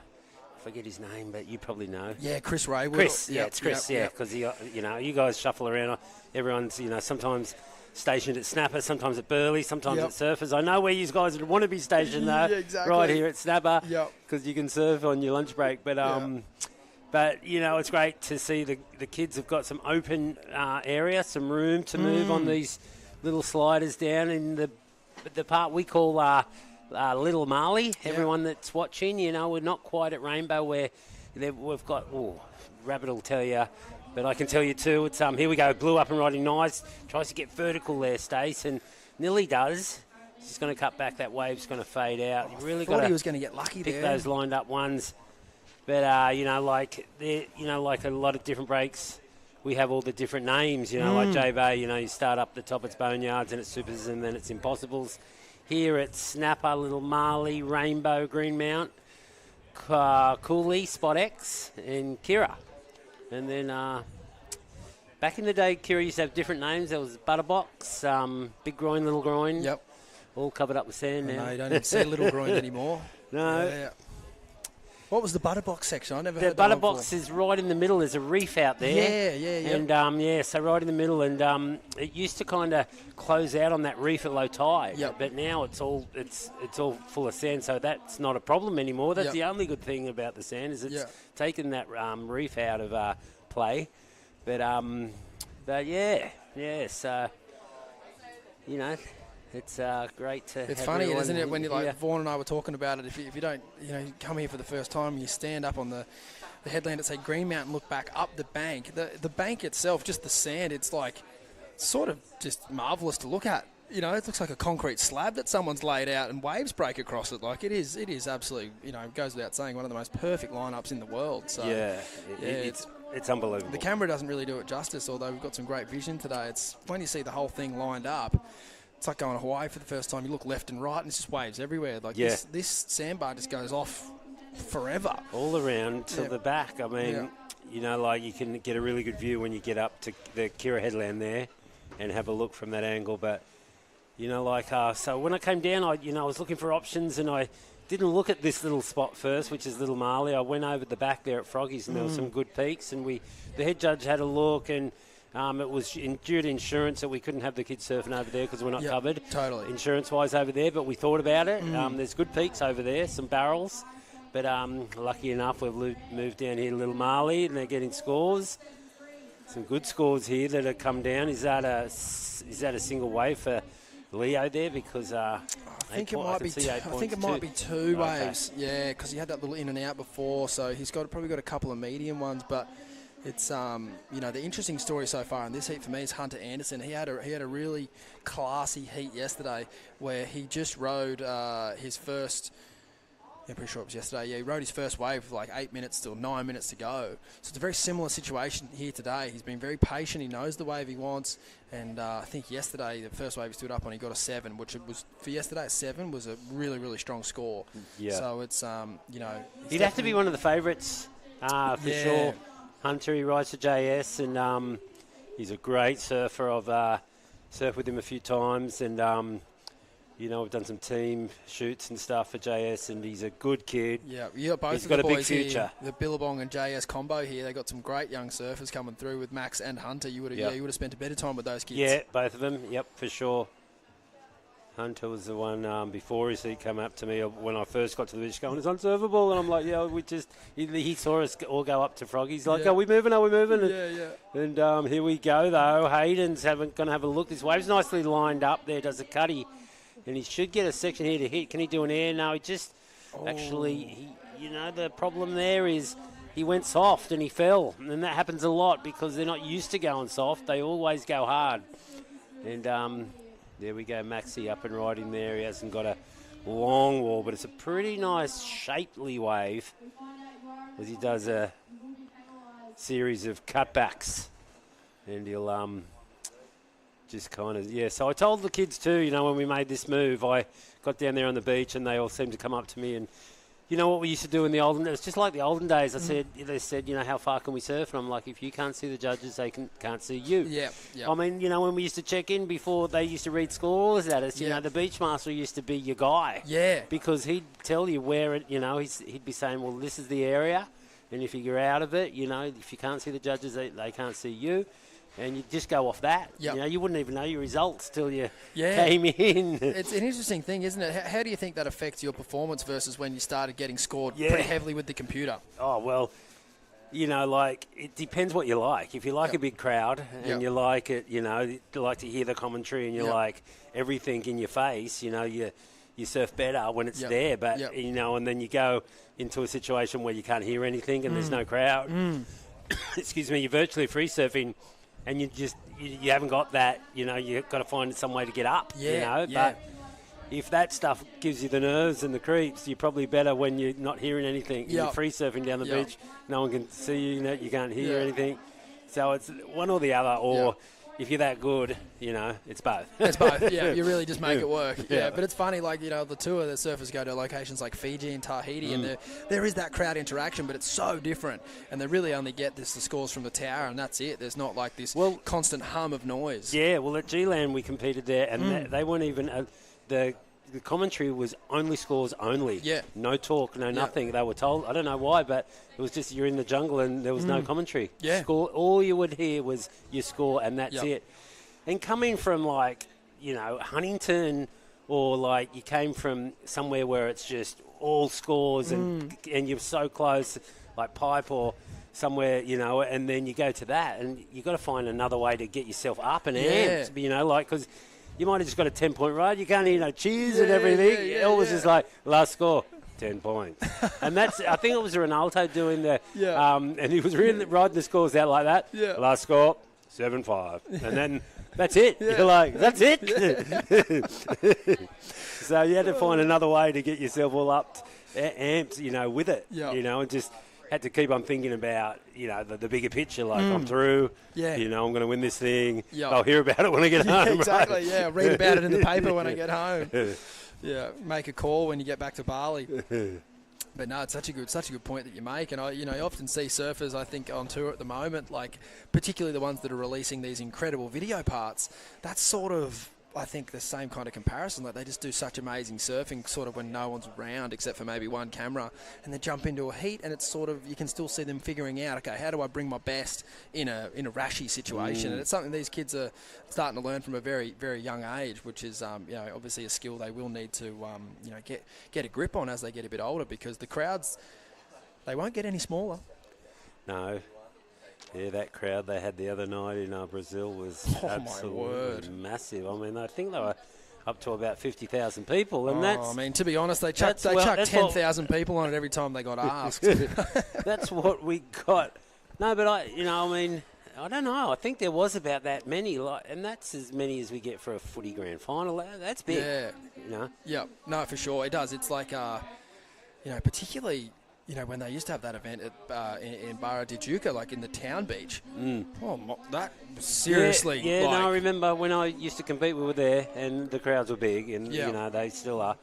forget his name, but you probably know. Yeah, Chris Ray. Chris, it's Chris, because you guys shuffle around. Everyone's, sometimes stationed at Snapper, sometimes at Burleigh, sometimes at Surfers. I know where you guys would want to be stationed, though, right here at Snapper, because you can surf on your lunch break. But But, it's great to see the kids have got some open area, some room to move on these little sliders down in the part we call Little Marley. Everyone that's watching, we're not quite at Rainbow where we've got, Rabbit will tell you, but I can tell you too, it's here we go, blew up and riding nice, tries to get vertical there, Stace, and nearly does. She's going to cut back, that wave's going to fade out. You really got to he was going to get lucky pick there. Those lined up ones. But, like a lot of different breaks, we have all the different names, like J-Bay, you start up the top, it's Boneyards, and it's Supers, and then it's Impossibles. Here it's Snapper, Little Marley, Rainbow, Greenmount, Cooley, Spot X, and Kirra. And then back in the day, Kirra used to have different names. There was Butterbox, Big Groin, Little Groin. Yep. All covered up with sand now. No, you don't even see Little Groin anymore. No. Yeah. What was the Butterbox section? I never heard that Butterbox is right in the middle. There's a reef out there. Yeah. And, so right in the middle. And it used to kind of close out on that reef at low tide. Yep. But now it's all full of sand, so that's not a problem anymore. That's the only good thing about the sand is it's taken that reef out of play. But so, it's great to It's funny, isn't it, when you Vaughan and I were talking about it, if you don't, you come here for the first time and you stand up on the headland at, say, Greenmount and look back up the bank, the bank itself, just the sand, it's like sort of just marvellous to look at. It looks like a concrete slab that someone's laid out and waves break across it. Like, it is absolutely, it goes without saying, one of the most perfect lineups in the world. So it's unbelievable. The camera doesn't really do it justice, although we've got some great vision today. It's when you see the whole thing lined up, it's like going to Hawaii for the first time. You look left and right, and it's just waves everywhere. Like this sandbar just goes off forever. All around to the back. I mean, you can get a really good view when you get up to the Kirra headland there and have a look from that angle. But, so when I came down, I was looking for options, and I didn't look at this little spot first, which is Little Marley. I went over the back there at Froggy's, and there were some good peaks, and the head judge had a look, and It was due to insurance that we couldn't have the kids surfing over there because we're not covered totally insurance-wise over there, but we thought about it. There's good peaks over there, some barrels, but lucky enough we've moved down here to Little Marley and they're getting scores. Some good scores here that have come down. Is that a single wave for Leo there? Because I think it might be two waves. Yeah, because he had that little in and out before, so he's probably got a couple of medium ones. But it's the interesting story so far in this heat for me is Hunter Anderson. He had a really classy heat yesterday where he just rode his first. I'm pretty sure it was yesterday. Yeah, he rode his first wave with like 8 minutes to 9 minutes to go. So it's a very similar situation here today. He's been very patient. He knows the wave he wants. And I think yesterday, the first wave he stood up on, he got a 7, which was for yesterday, a 7 was a really, really strong score. Yeah. So it's, he'd have to be one of the favourites for sure. Hunter, he rides for JS, and he's a great surfer. I've surfed with him a few times, and we've done some team shoots and stuff for JS, and he's a good kid. Yeah, both he's of got the a big boys future. Here, the Billabong and JS combo here, they got some great young surfers coming through with Max and Hunter. You would have spent a better time with those kids. Yeah, both of them. Yep, for sure. Hunter was the one before his heat came up to me when I first got to the beach going, it's unsurfable. And I'm like, he saw us all go up to Froggy. He's like, are we moving? And here we go, though. Hayden's going to have a look. This wave's nicely lined up there, does a cutty. And he should get a section here to hit. Can he do an air? No, the problem there is he went soft and he fell. And that happens a lot because they're not used to going soft. They always go hard. And there we go, Maxie up and riding there. He hasn't got a long wall, but it's a pretty nice shapely wave as he does a series of cutbacks. And he'll... just kind of, so I told the kids too, when we made this move, I got down there on the beach and they all seemed to come up to me and, what we used to do in the olden days, just like the olden days, they said, how far can we surf? And I'm like, if you can't see the judges, they can't see you. Yeah. I mean, when we used to check in before, they used to read scores at us, the beach master used to be your guy. Yeah. Because he'd tell you where it, he'd be saying, well, this is the area, and if you're out of it, if you can't see the judges, they can't see you. And you just go off that. Yep. You wouldn't even know your results till you came in. It's an interesting thing, isn't it? How do you think that affects your performance versus when you started getting scored pretty heavily with the computer? Oh, well, it depends what you like. If you like a big crowd and you like it, you like to hear the commentary and you like everything in your face, you surf better when it's there. But, and then you go into a situation where you can't hear anything and there's no crowd. Excuse me, you're virtually free surfing. And you haven't got that, you've got to find some way to get up, But if that stuff gives you the nerves and the creeps, you're probably better when you're not hearing anything. You're free surfing down the beach, no one can see you, you can't hear anything. So it's one or the other, or if you're that good, it's both. It's both, you really just make it work. But it's funny, the tour, the surfers go to locations like Fiji and Tahiti, and there is that crowd interaction, but it's so different. And they really only get the scores from the tower, and that's it. There's not like this constant hum of noise. Yeah, well, at G-Land we competed there, and they weren't even... The commentary was only scores only. Yeah. No talk, no nothing. They were told. I don't know why, but it was just you're in the jungle and there was no commentary. Yeah. Score. All you would hear was your score and that's it. And coming from Huntington or you came from somewhere where it's just all scores and you're so close, like Pipe or somewhere, and then you go to that and you've got to find another way to get yourself up and amped, because... You might have just got a 10-point ride. You can't hear cheers and everything. It was just like, last score, 10 points. And I think it was Ronaldo doing the, and he was riding the scores out like that. Yeah. Last score, 7-5. And then that's it. You're like, that's it. So you had to find another way to get yourself all up, amped, with it, and just... had to keep on thinking about, the bigger picture, I'm through, I'm going to win this thing. I'll hear about it when I get home. Exactly, right? Read about it in the paper when I get home. Make a call when you get back to Bali. But no, it's such a good point that you make. And I often see surfers, I think, on tour at the moment, particularly the ones that are releasing these incredible video parts. That's sort of I think the same kind of comparison. Like they just do such amazing surfing, sort of when no one's around except for maybe one camera, and they jump into a heat, and it's sort of you can still see them figuring out, okay, how do I bring my best in a rashy situation? And it's something these kids are starting to learn from a very, very young age, which is obviously a skill they will need to get a grip on as they get a bit older, because the crowds, they won't get any smaller. No. Yeah, that crowd they had the other night in Brazil was absolutely massive. I mean, I think they were up to about 50,000 people, and to be honest, they chucked 10,000 people on it every time they got asked. That's what we got. No, but I don't know. I think there was about that many, and that's as many as we get for a footy grand final. That's big. Yeah. Yeah. No, for sure, it does. It's like, particularly. When they used to have that event at, in Barra de Duca, like in the town beach. Oh, that seriously. Yeah, I remember when I used to compete, we were there, and the crowds were big, and they still are.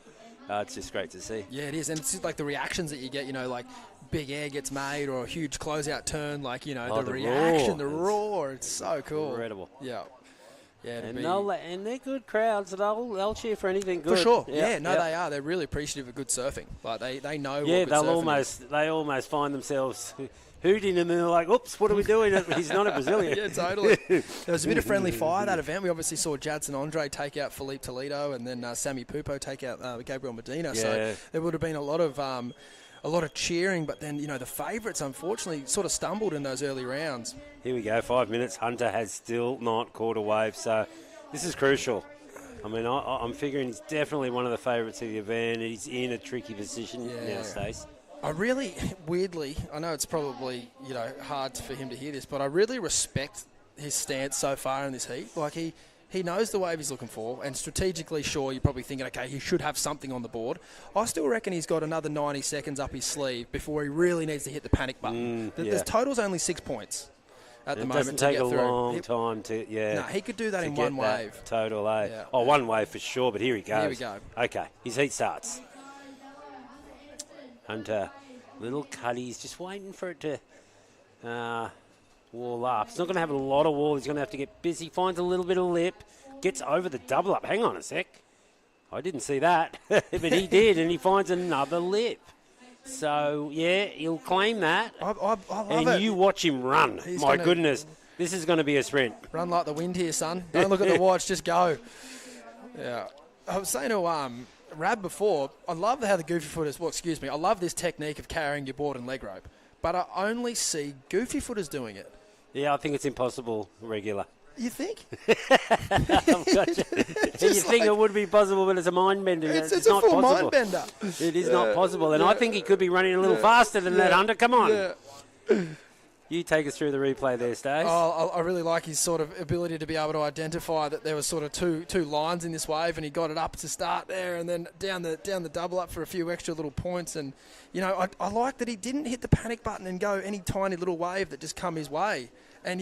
It's just great to see. Yeah, it is, and it's just like the reactions that you get. Like big air gets made, or a huge closeout turn. Like the reaction, the roar. It's so cool. Incredible. Yeah. Yeah, and they're good crowds. They'll cheer for anything good. For sure. Yeah, they are. They're really appreciative of good surfing. Like they know. Yeah, what good surfing is. They almost find themselves hooting, and they're like, "Oops, what are we doing?" He's not a Brazilian. Yeah, totally. There was a bit of friendly fire that event. We obviously saw Jadson Andre take out Felipe Toledo, and then Sammy Pupo take out Gabriel Medina. Yeah. So there would have been a lot of cheering, but then the favourites unfortunately sort of stumbled in those early rounds. Here we go, 5 minutes. Hunter has still not caught a wave, so this is crucial. I mean, I'm figuring he's definitely one of the favourites of the event. He's in a tricky position now, Stace. I really, weirdly, I know it's probably hard for him to hear this, but I really respect his stance so far in this heat. Like he knows the wave he's looking for, and strategically, sure, you're probably thinking, okay, he should have something on the board. I still reckon he's got another 90 seconds up his sleeve before he really needs to hit the panic button. The total's only 6 points at the moment to get through. It doesn't take a long time to, No, he could do that in one wave. Total, eh? Yeah. Oh, one wave for sure, but here he goes. Here we go. Okay, his heat starts. Hunter, little cutties, just waiting for it to wall up. He's not going to have a lot of wall. He's going to have to get busy. Finds a little bit of lip. Gets over the double up. Hang on a sec. I didn't see that. But he did, and he finds another lip. So, yeah, he'll claim that. I love and it. You watch him run. My goodness. This is going to be a sprint. Run like the wind here, son. Don't look at the watch. Just go. Yeah. I was saying to Rab before, I love how the goofy footers, I love this technique of carrying your board and leg rope. But I only see goofy footers doing it. Yeah, I think it's impossible regular. You think? You think it would be possible, but it's a mind bender. It's a not full possible. Mind bender. It is not possible, and I think he could be running a little faster than that, Hunter. Come on. Yeah. You take us through the replay there, Stace. I really like his sort of ability to be able to identify that there was sort of two lines in this wave, and he got it up to start there, and then down the double up for a few extra little points. And I like that he didn't hit the panic button and go any tiny little wave that just come his way. And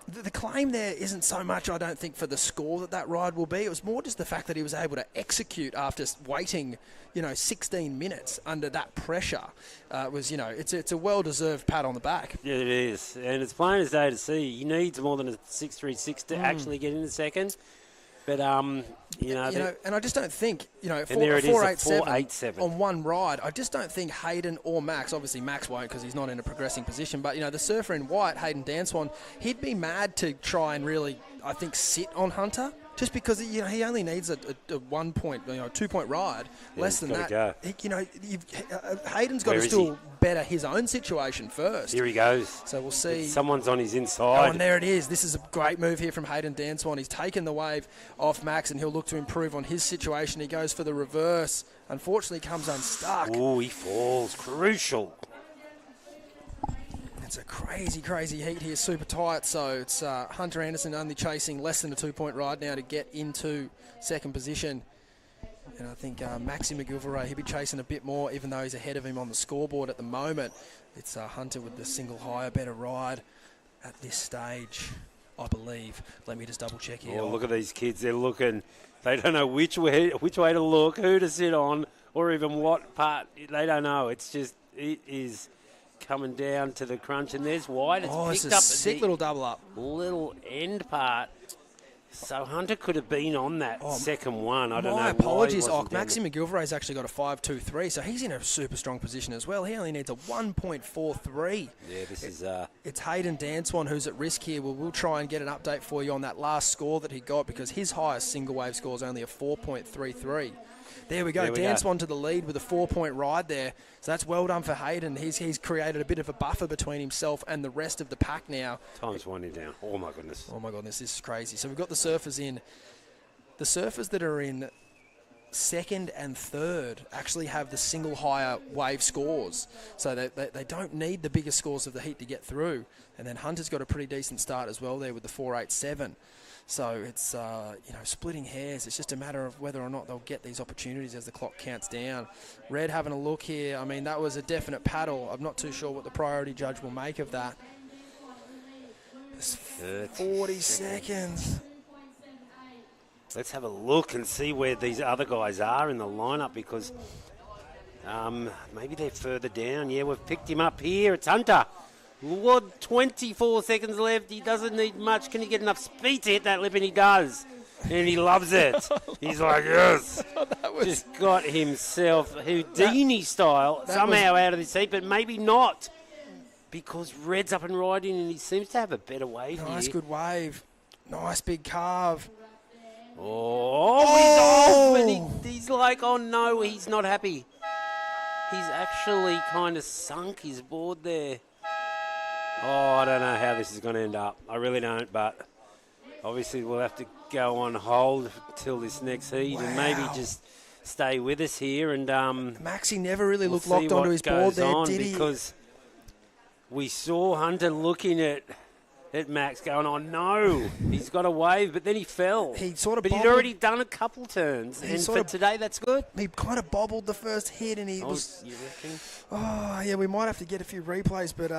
the claim there isn't so much, I don't think, for the score that ride will be. It was more just the fact that he was able to execute after waiting, 16 minutes under that pressure. It's a well-deserved pat on the back. Yeah, it is. And it's plain as day to see. He needs more than a 6.36 to actually get in the second. But, and I just don't think, and there it is, 4.87 on one ride. I just don't think Hayden or Max, obviously Max won't because he's not in a progressing position, but, the surfer in white, Hayden Danswan, he'd be mad to try and really, I think, sit on Hunter. Just because he only needs a 1 point, 2 point ride, less than that. Go. Hayden's got to still better his own situation first. Here he goes. So we'll see. Someone's on his inside. Oh, and there it is. This is a great move here from Hayden Danswan. He's taken the wave off Max, and he'll look to improve on his situation. He goes for the reverse. Unfortunately, comes unstuck. Oh, he falls. Crucial. It's a crazy, crazy heat here, super tight. So it's Hunter Anderson only chasing less than a 2 point ride now to get into second position. And I think Maxi McGilvray, he'll be chasing a bit more, even though he's ahead of him on the scoreboard at the moment. It's Hunter with the single higher, better ride at this stage, I believe. Let me just double check here. Oh, look at these kids. They're looking. They don't know which way to look, who to sit on, or even what part. They don't know. It is coming down to the crunch, and there's White. It's a sick little double up. Little end part. So Hunter could have been on that second one. I don't know. My apologies, Ock. Maxi McGillivray's actually got a 5.23, so he's in a super strong position as well. He only needs a 1.43. Yeah, this is... It's Hayden Danswan who's at risk here. We'll try and get an update for you on that last score that he got, because his highest single wave score is only a 4.33. There we go. Danswan to the lead with a 4-point ride there. So that's well done for Hayden. He's created a bit of a buffer between himself and the rest of the pack now. Time's winding down. Oh, my goodness. Oh, my goodness. This is crazy. So we've got the surfers in. The surfers that are in second and third actually have the single higher wave scores. So they don't need the biggest scores of the heat to get through. And then Hunter's got a pretty decent start as well there with the 4.87. So it's, splitting hairs. It's just a matter of whether or not they'll get these opportunities as the clock counts down. Red having a look here. I mean, that was a definite paddle. I'm not too sure what the priority judge will make of that. It's 40 seconds. Let's have a look and see where these other guys are in the lineup, because maybe they're further down. Yeah, we've picked him up here. It's Hunter. What, 24 seconds left. He doesn't need much. Can he get enough speed to hit that lip? And he does. And he loves it. He's like, yes. Just got himself Houdini style somehow out of this heat, but maybe not, because Red's up and riding and he seems to have a better wave here. Nice, good wave. Nice big carve. He's off, and he's like, oh no, he's not happy. He's actually kind of sunk his board there. Oh, I don't know how this is going to end up. I really don't, but obviously we'll have to go on hold till this next heat and maybe just stay with us here. And Maxi never really looked locked onto his board there, did he? Because we saw Hunter looking at Max going, oh no, he's got a wave, but then he fell. He'd he'd already done a couple turns, and for today that's good. He kind of bobbled the first hit, and he was... You reckon? Oh, yeah, we might have to get a few replays, but...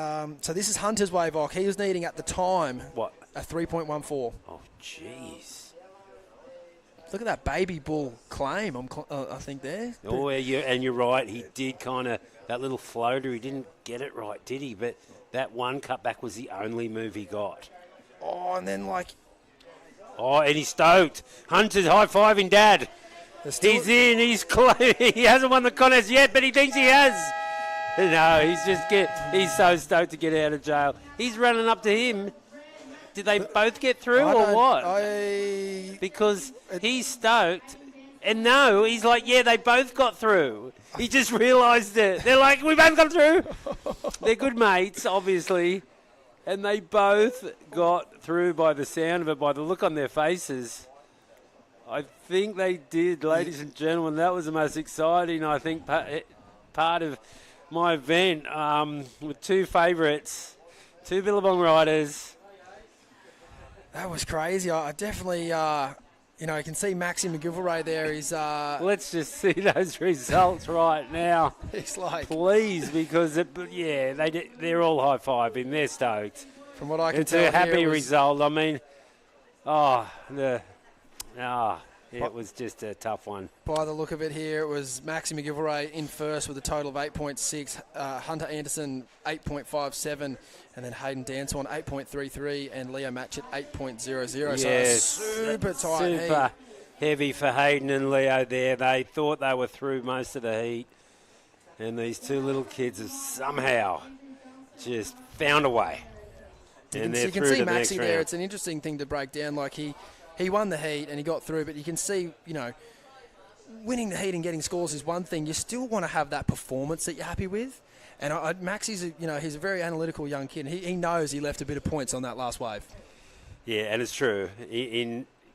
so this is Hunter's wave, Ock. He was needing, at the time... What? A 3.14. Oh, jeez. Look at that baby bull claim, I think, there. Oh, yeah, and you're right. He did kind of... That little floater, he didn't get it right, did he? But... That one cutback was the only move he got. Oh, and then Oh, and he's stoked. Hunter's high-fiving Dad. He's in. He hasn't won the contest yet, but he thinks he has. No, he's so stoked to get out of jail. He's running up to him. Did they both get through or what? Because he's stoked. And no, he's like, yeah, they both got through. He just realised it. They're like, we both got through. They're good mates, obviously. And they both got through by the sound of it, by the look on their faces. I think they did, ladies and gentlemen. That was the most exciting, I think, part of my event, with two favourites, two Billabong riders. That was crazy. I definitely... you can see Maxi McGillivray's there. He's let's just see those results right now. He's like, please, because they're all high-fiving. They're stoked. From what I can tell, it's a happy result. I mean, it was just a tough one. By the look of it here, it was Maxi McGillivray in first with a total of 8.6, Hunter Anderson 8.57, and then Hayden Danswan 8.33, and Leo Matchett 8.00. Yes, so super tight super heavy for Hayden and Leo there. They thought they were through most of the heat, and these two little kids have somehow just found a way. You can see Maxi there. It's an interesting thing to break down. Like he won the heat and he got through, but you can see, winning the heat and getting scores is one thing. You still want to have that performance that you're happy with. And Maxi's, he's a very analytical young kid. He knows he left a bit of points on that last wave. Yeah, and it's true.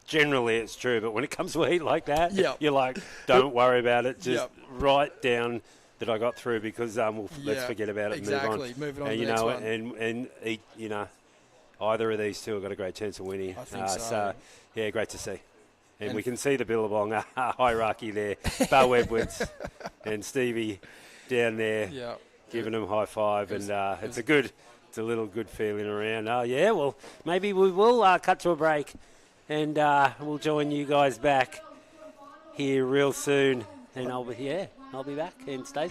Generally, it's true. But when it comes to a heat like that, you're like, don't worry about it. Just write down that I got through, because let's forget about it and move on. Moving on to the next one. And either of these two have got a great chance of winning. I think so. Yeah, great to see. And we can see the Billabong hierarchy there. Bo Edwards and Stevie down there giving them high five. It's a little good feeling around. Well, maybe we will cut to a break and we'll join you guys back here real soon. And I'll be back and stay.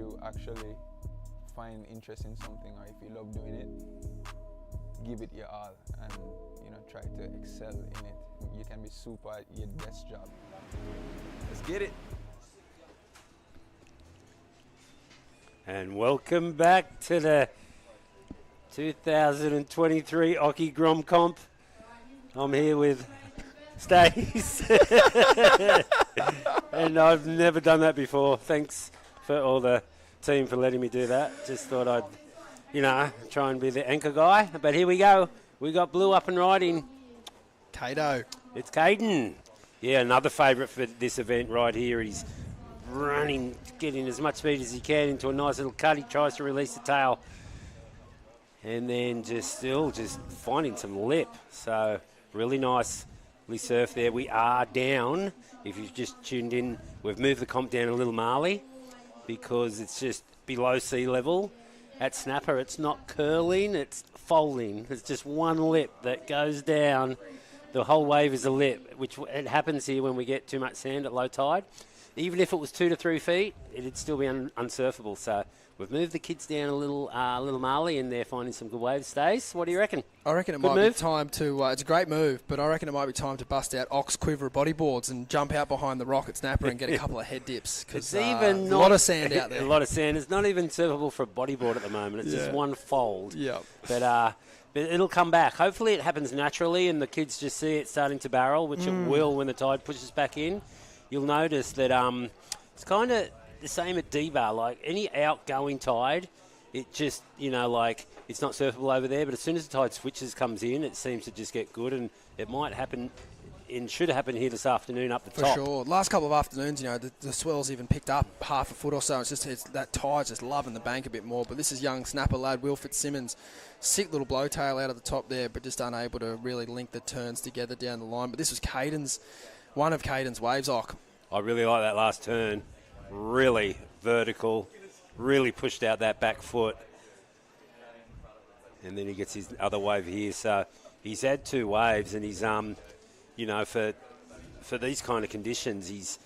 you actually find interest in something, or if you love doing it, give it your all and try to excel in it. You can be super at your best job. Let's get it. And welcome back to the 2023 Occy Grom Comp. I'm here with Stace. And I've never done that before. Thanks for all the team for letting me do that. Just thought I'd, try and be the anchor guy. But here we go. We got Blue up and riding. Cato. It's Caden. Yeah, another favourite for this event right here. He's running, getting as much speed as he can into a nice little cut. He tries to release the tail. And then just finding some lip. So really nicely surfed there. We are down. If you've just tuned in, we've moved the comp down a little, Marley, because it's just below sea level. At Snapper, it's not curling, it's folding. It's just one lip that goes down. The whole wave is a lip, which it happens here when we get too much sand at low tide. Even if it was 2 to 3 feet, it'd still be unsurfable. So we've moved the kids down a little Marley, and they're finding some good waves. Stace, what do you reckon? I reckon it might be time to, it's a great move, but I reckon it might be time to bust out Ox Quiver bodyboards and jump out behind the rock at Snapper and get a couple of head dips. Because a lot of sand out there. A lot of sand. It's not even surfable for a bodyboard at the moment. It's just one fold. Yeah. But it'll come back. Hopefully it happens naturally and the kids just see it starting to barrel, which it will when the tide pushes back in. You'll notice that it's kind of the same at D-Bar. Like any outgoing tide, it just, it's not surfable over there. But as soon as the tide comes in, it seems to just get good. And it might happen and should happen here this afternoon up the top. For sure. Last couple of afternoons, the swell's even picked up half a foot or so. It's that tide's just loving the bank a bit more. But this is young snapper lad Will Fitzsimmons. Sick little blowtail out of the top there, but just unable to really link the turns together down the line. But this was one of Caden's waves, Ock. I really like that last turn. Really vertical. Really pushed out that back foot. And then he gets his other wave here. So he's had 2 waves, and he's, for these kind of conditions, he's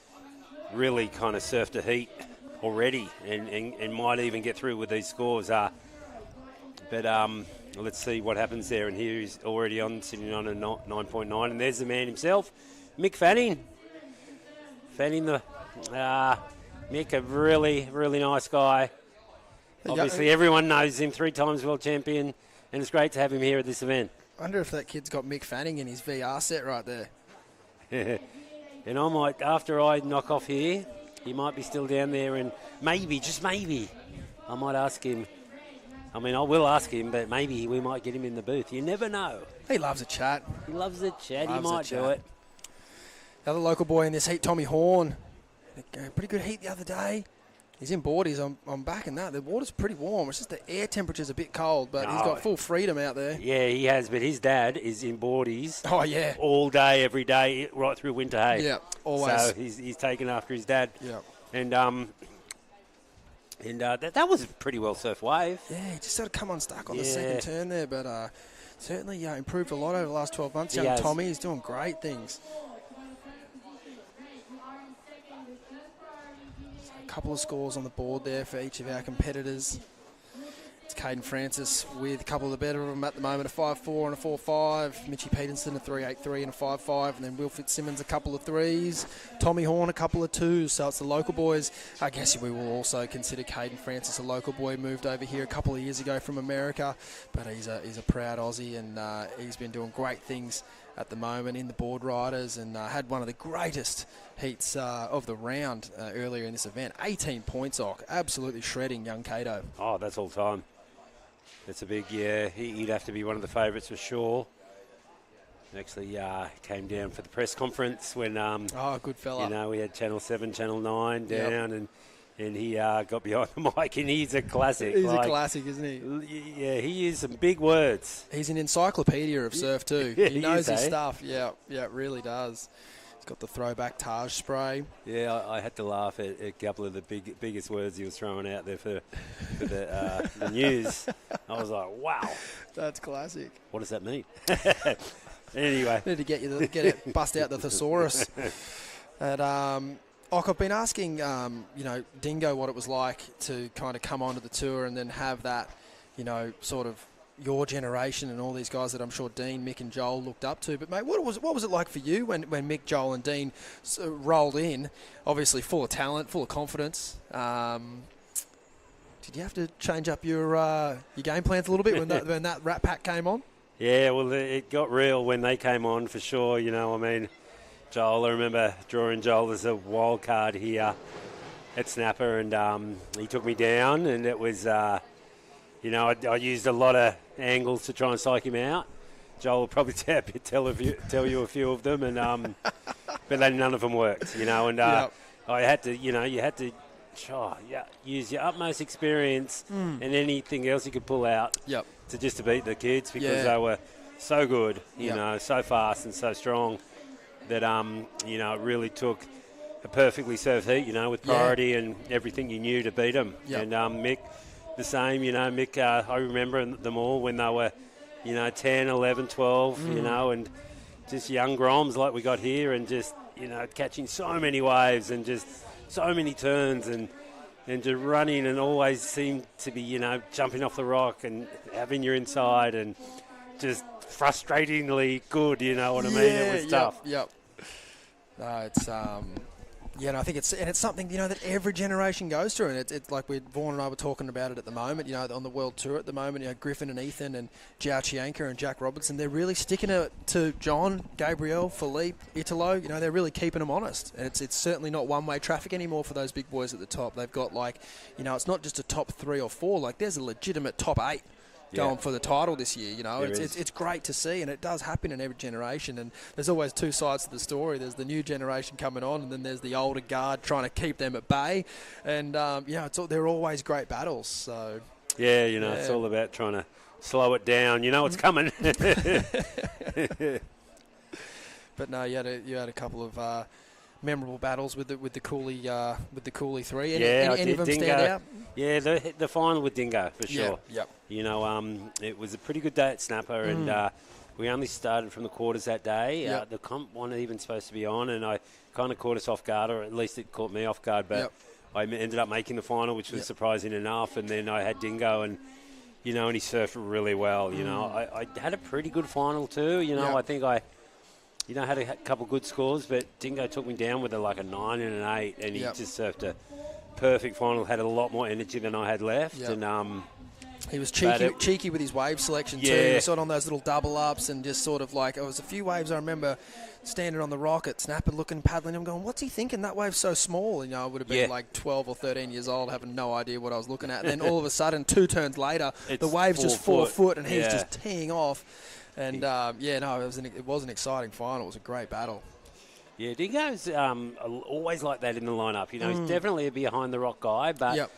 really kind of surfed a heat already and might even get through with these scores. But let's see what happens there. And here he's already sitting on a 9.9. And there's the man himself, Mick Fanning. Mick, a really, really nice guy. Obviously, everyone knows him, 3 times world champion, and it's great to have him here at this event. I wonder if that kid's got Mick Fanning in his VR set right there. And I might, after I knock off here, he might be still down there, and maybe, just maybe, I might ask him. I mean, I will ask him, but maybe we might get him in the booth. You never know. He loves a chat. He loves a chat. He might do it. The other local boy in this heat, Tommy Horn. A pretty good heat the other day. He's in boardies. I'm backing that. The water's pretty warm. It's just the air temperature's a bit cold, but he's got full freedom out there. Yeah, he has, but his dad is in boardies. Oh, yeah. All day, every day, right through winter, hey? Yeah, always. So he's taken after his dad. Yeah. And that was a pretty well surfed wave. Yeah, he just sort of come unstuck on the second turn there, but certainly improved a lot over the last 12 months. Young Tommy, he's doing great things. A couple of scores on the board there for each of our competitors. It's Caden Francis with a couple of the better of them at the moment, a 5.4 and a 4.5. Mitchie Peterson, a 3.83 and a 5.5. And then Will Fitzsimmons, a couple of 3s. Tommy Horn, a couple of 2s. So it's the local boys. I guess we will also consider Caden Francis a local boy. Moved over here a couple of years ago from America. But he's a proud Aussie, and he's been doing great things at the moment in the board riders, and had one of the greatest heats of the round earlier in this event. 18 points, Ock. Absolutely shredding young Cato. Oh, that's all time. That's a big, he'd have to be one of the favourites for sure. Actually came down for the press conference when... good fella. We had Channel 7, Channel 9 down, and he got behind the mic, and he's a classic. He's a classic, isn't he? Yeah, he used some big words. He's an encyclopedia of surf too. He knows his stuff. Yeah, it really does. He's got the throwback Taj spray. Yeah, I had to laugh at a couple of the biggest words he was throwing out there for the news. I was like, wow. That's classic. What does that mean? Anyway. Need to get it, bust out the thesaurus. I've been asking, Dingo what it was like to kind of come onto the tour and then have that, sort of your generation and all these guys that I'm sure Dean, Mick and Joel looked up to. But, mate, what was it like for you when Mick, Joel and Dean rolled in, obviously full of talent, full of confidence? Did you have to change up your game plans a little bit when that Rat Pack came on? Yeah, well, it got real when they came on for sure. Joel, I remember drawing Joel as a wild card here at Snapper, and he took me down, and it was, I used a lot of angles to try and psych him out. Joel will probably tell you a few of them, and but then none of them worked, and I had to, you had to use your utmost experience and anything else you could pull out to beat the kids, because they were so good, so fast and so strong that, it really took a perfectly served heat, with priority and everything you knew to beat them. And Mick, the same, Mick, I remember them all when they were, 10, 11, 12, and just young Groms like we got here, and just, catching so many waves and just so many turns and just running, and always seemed to be, jumping off the rock and having your inside, and just frustratingly good, you know what I mean? It was tough. Yep. It's I think it's something that every generation goes through, and it's like Vaughan and I were talking about it at the moment. On the world tour at the moment, Griffin and Ethan and Jiao Chianca and Jack Robertson, they're really sticking to John, Gabriel, Philippe, Italo. They're really keeping them honest, and it's certainly not one-way traffic anymore for those big boys at the top. They've got it's not just a top 3 or 4. Like, there's a legitimate top 8. Going for the title this year, it's great to see, and it does happen in every generation. And there's always two sides to the story. There's the new generation coming on, and then there's the older guard trying to keep them at bay. And they're always great battles. So it's all about trying to slow it down. It's coming. But no, you had a couple of memorable battles with the Cooley 3. Any of them Dingo. stand out? Yeah, the final with Dingo for sure. Yep. It was a pretty good day at Snapper, and we only started from the quarters that day. The comp wasn't even supposed to be on, and I kind of caught us off guard, or at least it caught me off guard. But I ended up making the final, which was surprising enough. And then I had Dingo, and he surfed really well. I had a pretty good final too. I think I had a couple good scores, but Dingo took me down with a 9 and an 8, and he just surfed a perfect final, had a lot more energy than I had left. And he was cheeky with his wave selection too. He was sort of on those little double ups, and just sort of it was a few waves I remember standing on the rock at Snapper paddling. I'm going, what's he thinking? That wave's so small. I would have been 12 or 13 years old, having no idea what I was looking at. And then all of a sudden, 2 turns later, the wave's just 4 foot, and he's just teeing off. And, it was an exciting final. It was a great battle. Yeah, Dingo's always like that in the lineup. He's definitely a behind-the-rock guy, but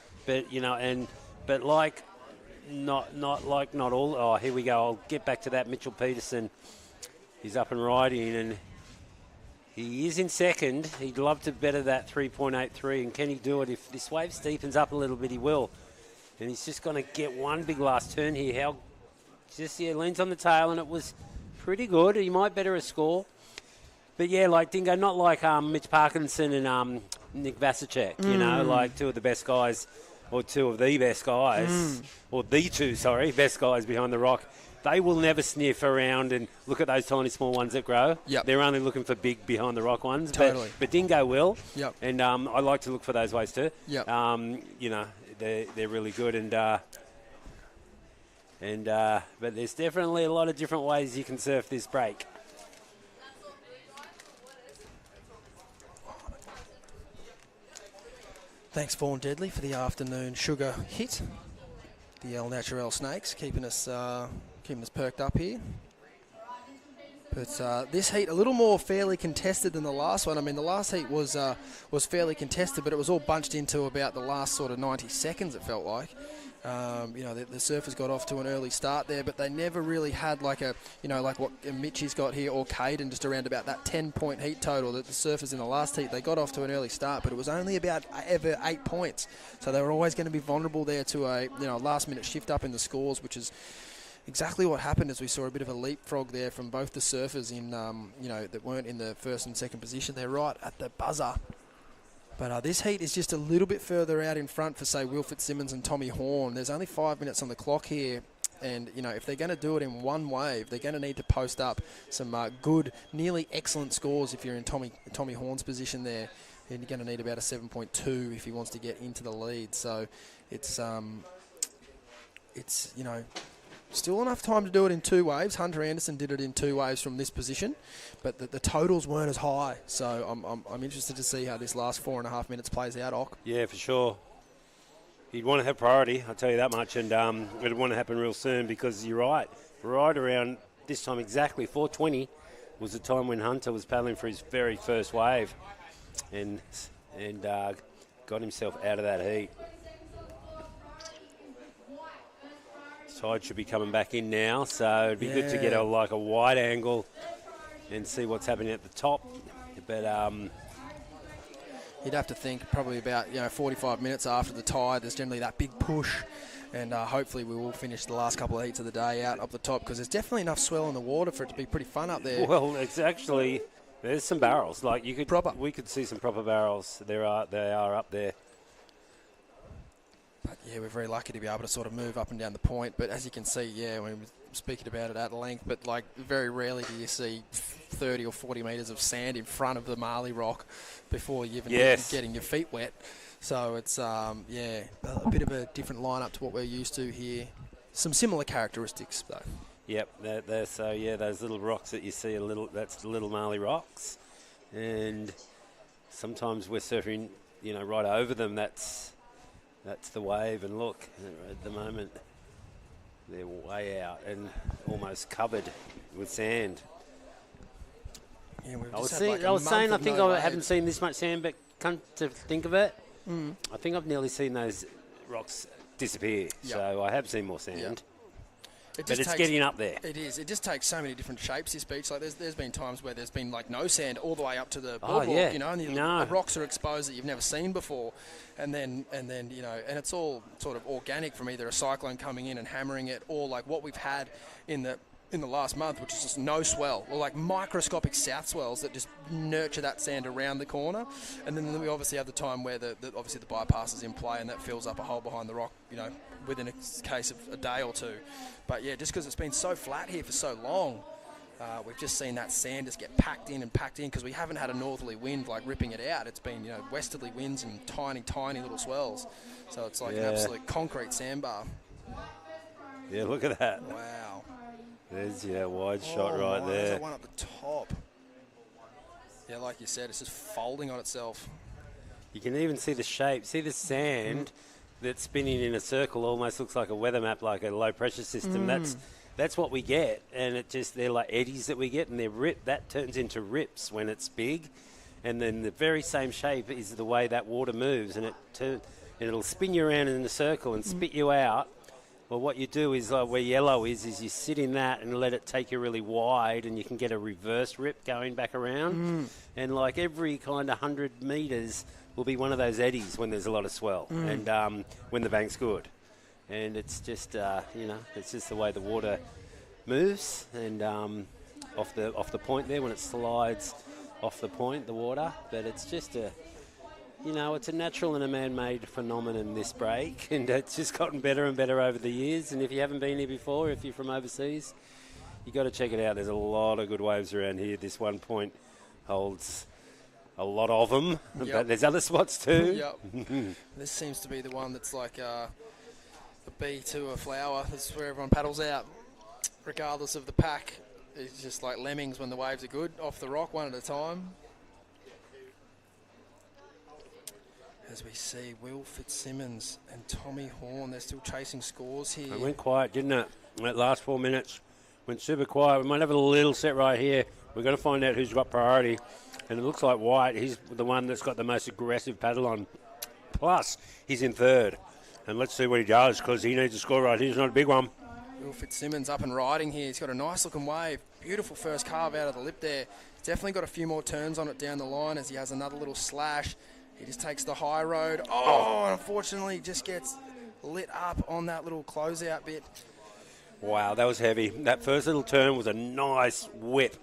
not all. Oh, here we go. I'll get back to that. Mitchell Peterson, he's up and riding, and he is in second. He'd love to better that 3.83, and can he do it? If this wave steepens up a little bit, he will. And he's just going to get one big last turn here. Leans on the tail, and it was pretty good. He might better a score. But Dingo, not like Mitch Parkinson and Nick Vasicek, like two of the best guys, or two of the best guys, or the two, best guys behind the rock. They will never sniff around and look at those tiny small ones that grow. Yep. They're only looking for big behind the rock ones. Totally. But Dingo will. Yep. And I like to look for those ways too. Yep. They're really good, but there's definitely a lot of different ways you can surf this break. Thanks, Vaughan Deadly, for the afternoon sugar hit. The El Natural Snakes keeping us perked up here. But this heat a little more fairly contested than the last one. I mean, the last heat was fairly contested, but it was all bunched into about the last sort of 90 seconds. It felt like. The surfers got off to an early start there, but they never really had like what Mitchie's got here, or Caden, just around about that 10-point heat total that the surfers in the last heat, they got off to an early start, but it was only about ever 8 points. So they were always going to be vulnerable there to a last-minute shift up in the scores, which is exactly what happened, as we saw a bit of a leapfrog there from both the surfers in that weren't in the first and second position. They're right at the buzzer. But this heat is just a little bit further out in front for, say, Will Fitzsimmons and Tommy Horn. There's only 5 minutes on the clock here. And, you know, if they're going to do it in one wave, they're going to need to post up some good, nearly excellent scores if you're in Tommy Horn's position there. And you're going to need about a 7.2 if he wants to get into the lead. So it's you know, still enough time to do it in 2 waves. Hunter Anderson did it in 2 waves from this position, but the totals weren't as high. So I'm interested to see how this last 4.5 minutes plays out, Ock. Yeah, for sure. He'd want to have priority, I'll tell you that much, and it'd want to happen real soon because you're right. Right around this time exactly, 4:20 was the time when Hunter was paddling for his very first wave and got himself out of that heat. Tide should be coming back in now, so it'd be good to get a wide angle and see what's happening at the top. But you'd have to think probably about 45 minutes after the tide. There's generally that big push, and hopefully we will finish the last couple of heats of the day out up the top because there's definitely enough swell in the water for it to be pretty fun up there. Well, it's actually there's some barrels. Like we could see some proper barrels. They are up there. But yeah, we're very lucky to be able to sort of move up and down the point. But as you can see, when we're speaking about it at length, but like very rarely do you see 30 or 40 metres of sand in front of the Marley Rock before you even getting your feet wet. So it's, a bit of a different lineup to what we're used to here. Some similar characteristics, though. Yep, those little rocks that you see, that's the little Marley Rocks. And sometimes we're surfing, right over them. That's the wave, and look, at the moment, they're way out and almost covered with sand. Yeah, I was saying, I think I haven't seen this much sand, but come to think of it, I think I've nearly seen those rocks disappear. Yep. So I have seen more sand. Yep. It's getting up there. It is. It just takes so many different shapes, this beach. Like there's been times where there's been like no sand all the way up to the boardwalk, and the rocks are exposed that you've never seen before. And then and it's all sort of organic from either a cyclone coming in and hammering it, or like what we've had in the last month, which is just no swell, or like microscopic south swells that just nurture that sand around the corner. And then we obviously have the time where obviously the bypass is in play and that fills up a hole behind the rock, within a case of a day or two. But yeah, just because it's been so flat here for so long, we've just seen that sand just get packed in because we haven't had a northerly wind like ripping it out. It's been westerly winds and tiny little swells. So it's like an absolute concrete sandbar. Yeah, look at that. Wow. There's wide shot right there. There's one up the top. Yeah, like you said, it's just folding on itself. You can even see the shape. See the sand that's spinning in a circle, almost looks like a weather map, like a low pressure system. That's what we get, and they're like eddies that we get, and they're ripped. That turns into rips when it's big, and then the very same shape is the way that water moves, and it'll spin you around in a circle and spit you out. Well, what you do is where yellow is you sit in that and let it take you really wide, and you can get a reverse rip going back around. And like every kind of 100 metres will be one of those eddies when there's a lot of swell and when the bank's good. And it's just, it's just the way the water moves and off the point there when it slides off the point, the water. But it's just it's a natural and a man-made phenomenon, this break, and it's just gotten better and better over the years. And if you haven't been here before, if you're from overseas, you got to check it out. There's a lot of good waves around here. This one point holds a lot of them, but there's other spots too. This seems to be the one that's like a bee to a flower. That's where everyone paddles out, regardless of the pack. It's just like lemmings when the waves are good, off the rock, one at a time. As we see, Will Fitzsimmons and Tommy Horn, they're still chasing scores here. It went quiet, didn't it? That last 4 minutes went super quiet. We might have a little set right here. We're going to find out who's got priority. And it looks like White, he's the one that's got the most aggressive paddle on. Plus, he's in third. And let's see what he does, because he needs a score right here. He's not a big one. Will Fitzsimmons up and riding here. He's got a nice-looking wave. Beautiful first carve out of the lip there. He's definitely got a few more turns on it down the line as he has another little slash. He just takes the high road. And unfortunately, just gets lit up on that little closeout bit. Wow, that was heavy. That first little turn was a nice whip.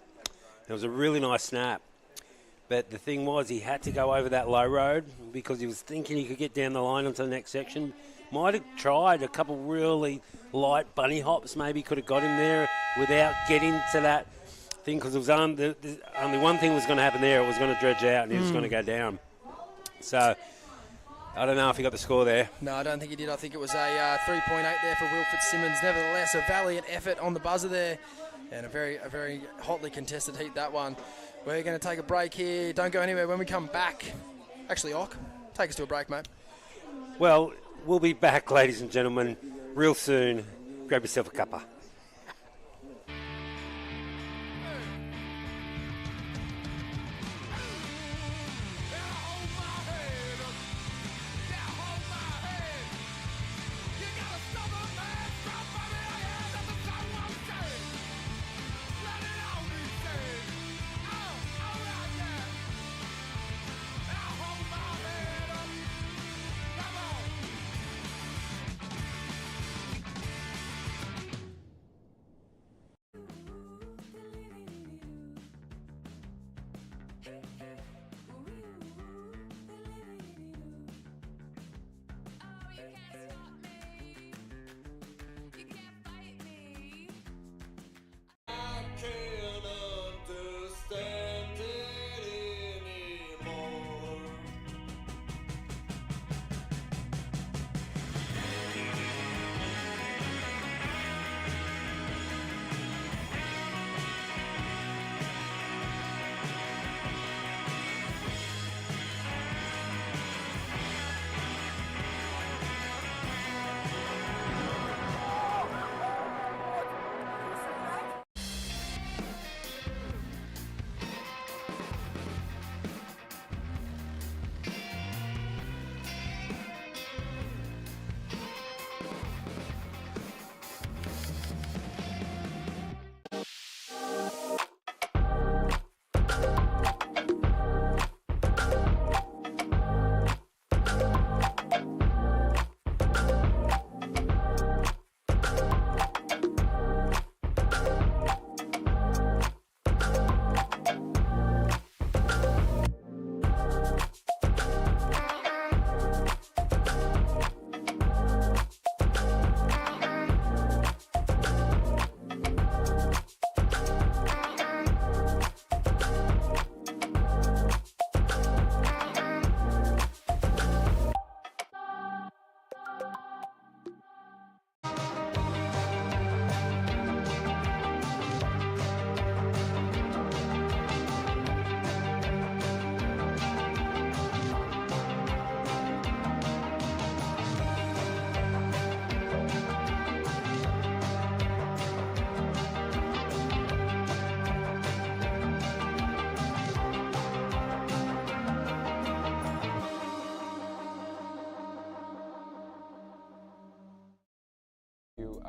It was a really nice snap. But the thing was, he had to go over that low road because he was thinking he could get down the line onto the next section. Might have tried a couple really light bunny hops, maybe could have got him there without getting to that thing, because it was only one thing was going to happen there. It was going to dredge out and he was going to go down. So I don't know if he got the score there. No, I don't think he did. I think it was a 3.8 there for Will Fitzsimmons. Nevertheless, a valiant effort on the buzzer there, and a very hotly contested heat, that one. We're going to take a break here. Don't go anywhere. When we come back, actually, Ock, take us to a break, mate. Well, we'll be back, ladies and gentlemen, real soon. Grab yourself a cuppa.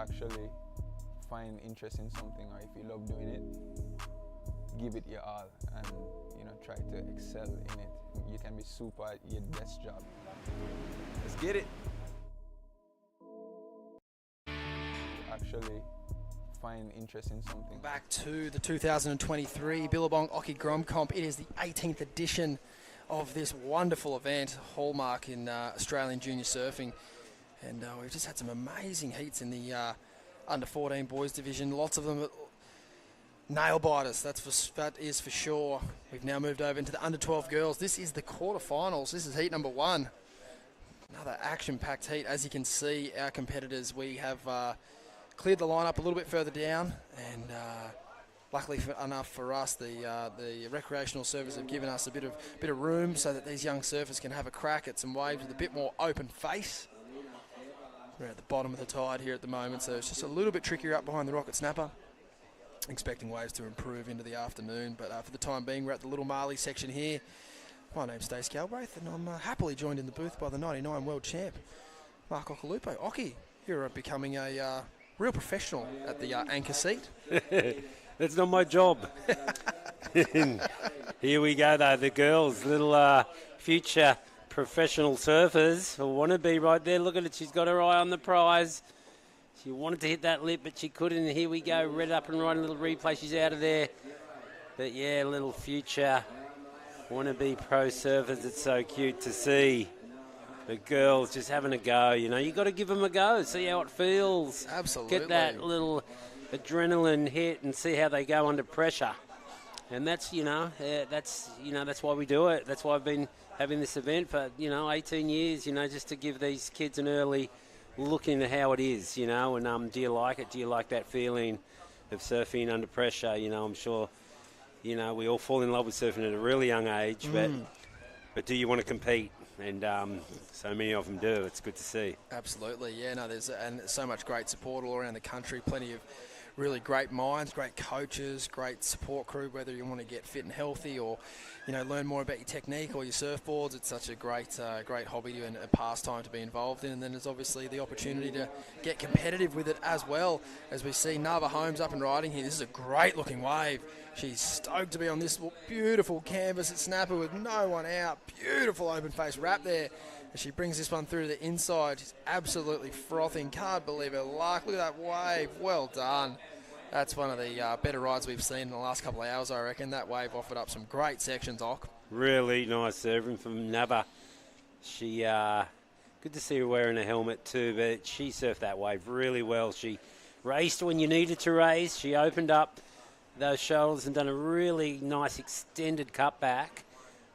Actually find interest in something, or if you love doing it, give it your all and try to excel in it. You can be super at your best job. Let's get it. Actually find interest in something. Back to the 2023 Billabong Occy Grom Comp. It is the 18th edition of this wonderful event, hallmark in Australian junior surfing. And we've just had some amazing heats in the under 14 boys division. Lots of them nail biters. That is for sure. We've now moved over into the under 12 girls. This is the quarterfinals. This is heat number 1. Another action-packed heat. As you can see, our competitors, we have cleared the lineup a little bit further down, and luckily enough for us, the recreational surfers have given us a bit of room so that these young surfers can have a crack at some waves with a bit more open face. We're at the bottom of the tide here at the moment, so it's just a little bit trickier up behind the rocket snapper. Expecting waves to improve into the afternoon, but for the time being, we're at the Little Marley section here. My name's Stace Galbraith, and I'm happily joined in the booth by the 99 world champ, Mark Occhilupo. Occy, you're becoming a real professional at the anchor seat. That's not my job. Here we go, though, the girls, little future professional surfers who want to be right there. Look at it, she's got her eye on the prize. She wanted to hit that lip, but she couldn't. And here we go, red up and right, a little replay. She's out of there. But yeah, little future wannabe pro surfers. It's so cute to see the girls just having a go. You know, you got to give them a go, see how it feels. Absolutely. Get that little adrenaline hit and see how they go under pressure. And that's that's why we do it. That's why I've been having this event for 18 years. Just to give these kids an early look into how it is. And do you like it? Do you like that feeling of surfing under pressure? I'm sure. We all fall in love with surfing at a really young age, but do you want to compete? And so many of them do. It's good to see. Absolutely, yeah. No, there's so much great support all around the country. Plenty of really great minds, great coaches, great support crew. Whether you want to get fit and healthy, or learn more about your technique or your surfboards, it's such a great hobby and a pastime to be involved in. And then there's obviously the opportunity to get competitive with it as well. As we see Nava Holmes up and riding here, this is a great looking wave. She's stoked to be on this beautiful canvas at Snapper with no one out. Beautiful open face wrap there. As she brings this one through to the inside, she's absolutely frothing. Can't believe her luck. Look at that wave. Well done. That's one of the better rides we've seen in the last couple of hours, I reckon. That wave offered up some great sections, Ock. Really nice serving from Nava. She, good to see her wearing a helmet too, but she surfed that wave really well. She raced when you needed to race. She opened up those shoulders and done a really nice extended cutback,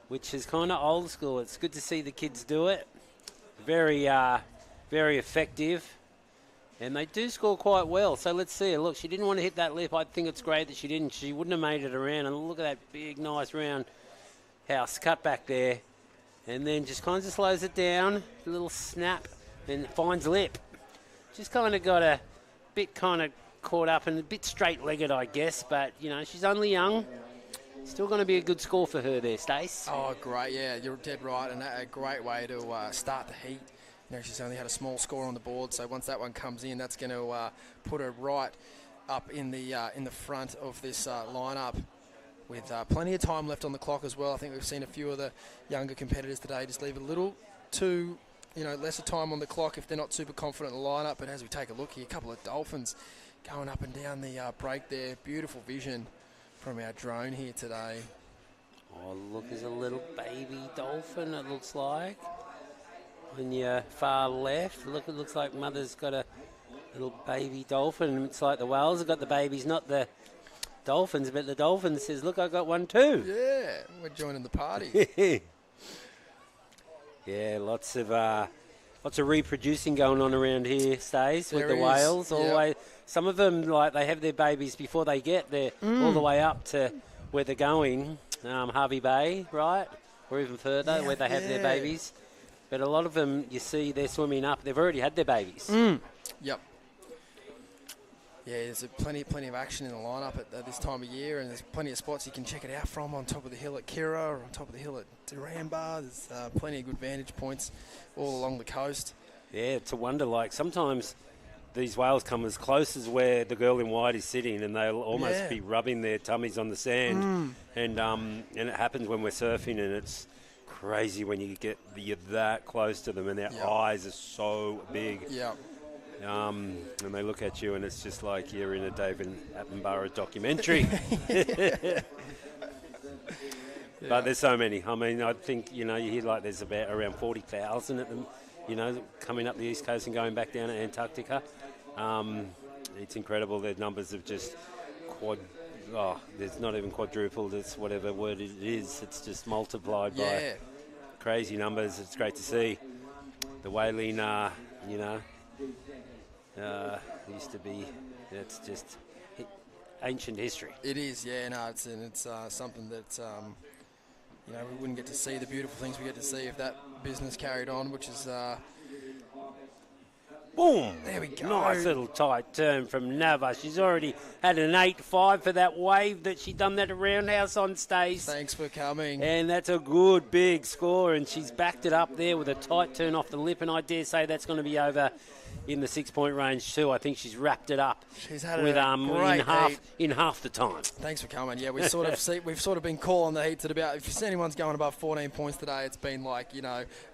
which is kind of old school. It's good to see the kids do it. Very, very effective. And they do score quite well. So let's see her. Look, she didn't want to hit that lip. I think it's great that she didn't. She wouldn't have made it around. And look at that big, nice round house cut back there. And then just kind of slows it down. A little snap and finds lip. Just kind of got a bit kind of caught up and a bit straight-legged, I guess. But, she's only young. Still going to be a good score for her there, Stace. Oh, great. Yeah, you're dead right. And a great way to start the heat. She's only had a small score on the board, so once that one comes in, that's going to put her right up in the front of this lineup, with plenty of time left on the clock as well. I think we've seen a few of the younger competitors today just leave a little too, lesser time on the clock if they're not super confident in the lineup. But as we take a look here, a couple of dolphins going up and down the break there. Beautiful vision from our drone here today. Oh, look, there's a little baby dolphin, it looks like. On your far left, look, it looks like mother's got a little baby dolphin. It's like the whales have got the babies, not the dolphins, but the dolphin says, look, I got one too. Yeah, we're joining the party. Yeah, lots of reproducing going on around here, Stays, with the whales. Yep. Some of them, like, they have their babies before they get there, all the way up to where they're going, Harvey Bay, right? Or even further, where they have their babies. But a lot of them, you see, they're swimming up. They've already had their babies. Yep. Yeah, there's plenty of action in the lineup at this time of year, and there's plenty of spots you can check it out from on top of the hill at Kirra or on top of the hill at Duranbah. There's plenty of good vantage points all along the coast. Yeah, it's a wonder. Like, sometimes these whales come as close as where the girl in white is sitting, and they'll almost be rubbing their tummies on the sand. And it happens when we're surfing, and it's crazy when you're that close to them, and their eyes are so big. Yeah. And they look at you, and it's just like you're in a David Attenborough documentary. But there's so many. I mean, I think, you hear like there's around 40,000 at them, coming up the East Coast and going back down to Antarctica. It's incredible. Their numbers have just there's not even quadrupled. It's whatever word it is. It's just multiplied by crazy numbers. It's great to see. The whaling, used to be. It's just ancient history. It is, yeah. No, it's something that we wouldn't get to see the beautiful things we get to see if that business carried on, which is. Boom! There we go. Nice little tight turn from Nava. She's already had an 8.5 for that wave that she done that roundhouse on, Stace. Thanks for coming. And that's a good big score, and she's backed it up there with a tight turn off the lip, and I dare say that's going to be over in the 6-point range too. I think she's wrapped it up. She's had with a great heat. in half the time. Thanks for coming. Yeah, we've sort of been calling the heats at about. If anyone's going above 14 points today, it's been like,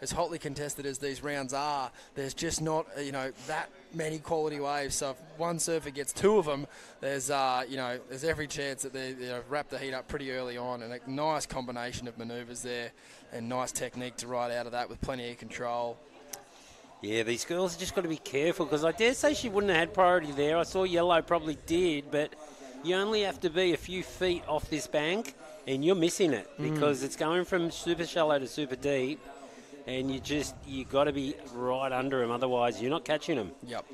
as hotly contested as these rounds are. There's just not that many quality waves. So if one surfer gets 2 of them, there's every chance that they wrap the heat up pretty early on, and a nice combination of manoeuvres there and nice technique to ride out of that with plenty of control. Yeah, these girls have just got to be careful, because I dare say she wouldn't have had priority there. I saw Yellow probably did, but you only have to be a few feet off this bank and you're missing it, because it's going from super shallow to super deep, and you got to be right under them, otherwise you're not catching them. Yep.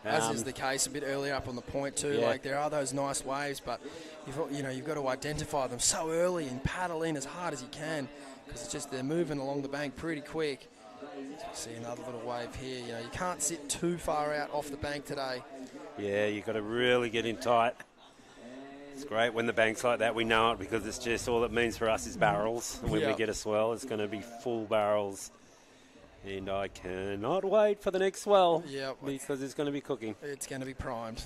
As is the case a bit earlier up on the point too. Yeah. Like, there are those nice waves, but you've got to identify them so early and paddle in as hard as you can, because it's just they're moving along the bank pretty quick. See another little wave here. You can't sit too far out off the bank today. Yeah, you've got to really get in tight. It's great when the bank's like that. We know it, because it's just all it means for us is barrels. And when we get a swell, it's going to be full barrels. And I cannot wait for the next swell, because it's going to be cooking. It's going to be primed.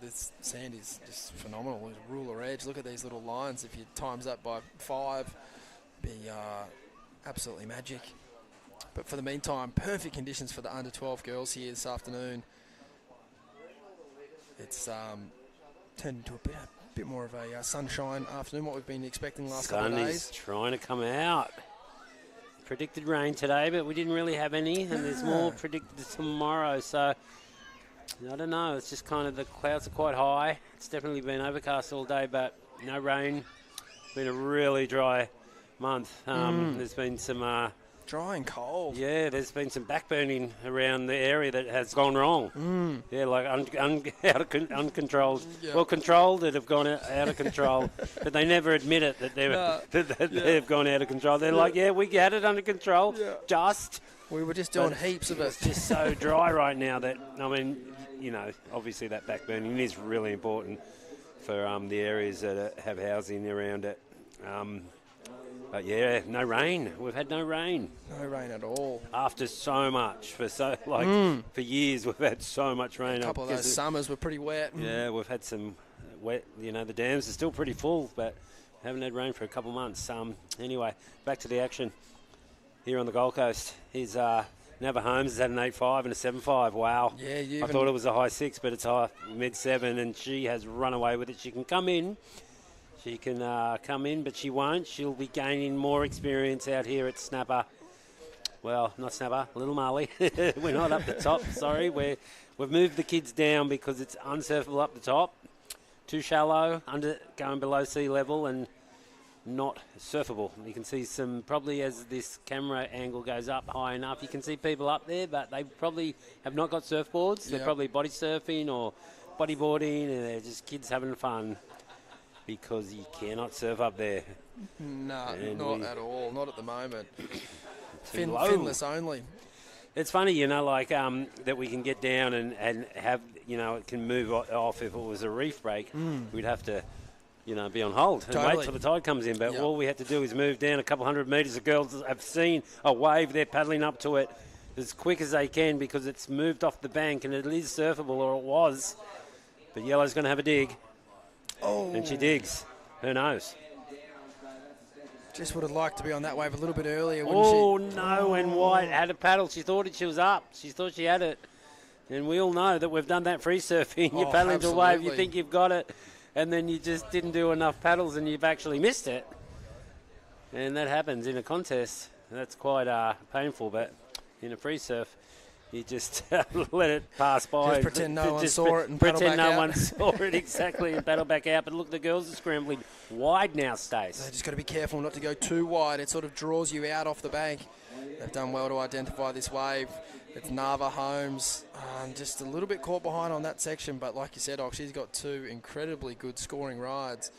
This sand is just phenomenal. It's a ruler edge. Look at these little lines. If you times that by 5, be absolutely magic. But for the meantime, perfect conditions for the under 12 girls here this afternoon. It's turned into a bit more of a sunshine afternoon, what we've been expecting the last couple of days. Sun is trying to come out. Predicted rain today, but we didn't really have any, and there's more predicted tomorrow. So I don't know. It's just kind of, the clouds are quite high. It's definitely been overcast all day, but no rain. It's been a really dry month. There's been some dry and cold. Yeah, there's been some backburning around the area that has gone wrong. Yeah, like uncontrolled. Yeah. Well, controlled that have gone out of control, but they never admit it that they've gone out of control. They're like, we had it under control. Yeah. We were just doing heaps of it. It's just so dry right now that, I mean, obviously that backburning is really important for the areas that have housing around it. But yeah, no rain. We've had no rain. No rain at all. After so much, for years we've had so much rain. A couple of those summers were pretty wet. Yeah, we've had some wet. The dams are still pretty full, but haven't had rain for a couple of months. Anyway, back to the action here on the Gold Coast. Here's Nava Holmes has had an 8.5 and a 7.5. Wow. Yeah, I thought it was a high 6, but it's high mid-7, and she has run away with it. She can come in. She can come in, but she won't. She'll be gaining more experience out here at Snapper. Well, not Snapper, Little Marley. We're not up the top, sorry. We've moved the kids down because it's unsurfable up the top. Too shallow, going below sea level, and not surfable. You can see some, probably as this camera angle goes up high enough, you can see people up there, but they probably have not got surfboards. They're probably body surfing or bodyboarding, and they're just kids having fun. Because you cannot surf up there. No, not at all. Not at the moment. Finless only. It's funny, that we can get down and have, it can move off. If it was a reef break, we'd have to, be on hold and wait till the tide comes in. But all we have to do is move down a couple hundred metres. The girls have seen a wave. They're paddling up to it as quick as they can because it's moved off the bank and it is surfable, or it was. But Yellow's going to have a dig. Oh. And she digs. Who knows? Just would have liked to be on that wave a little bit earlier, wouldn't she? No, and White had a paddle. She thought she was up. She thought she had it. And we all know that we've done that free surfing. You paddle into a wave, you think you've got it, and then you just didn't do enough paddles and you've actually missed it. And that happens in a contest. That's quite painful, but in a free surf, you just let it pass by. Just pretend no one saw it and paddle back out. Pretend no one saw it, exactly, and paddle back out. But look, the girls are scrambling wide now, Stace. They've just got to be careful not to go too wide. It sort of draws you out off the bank. They've done well to identify this wave. It's Nava Holmes, just a little bit caught behind on that section. But like you said, she's got 2 incredibly good scoring rides.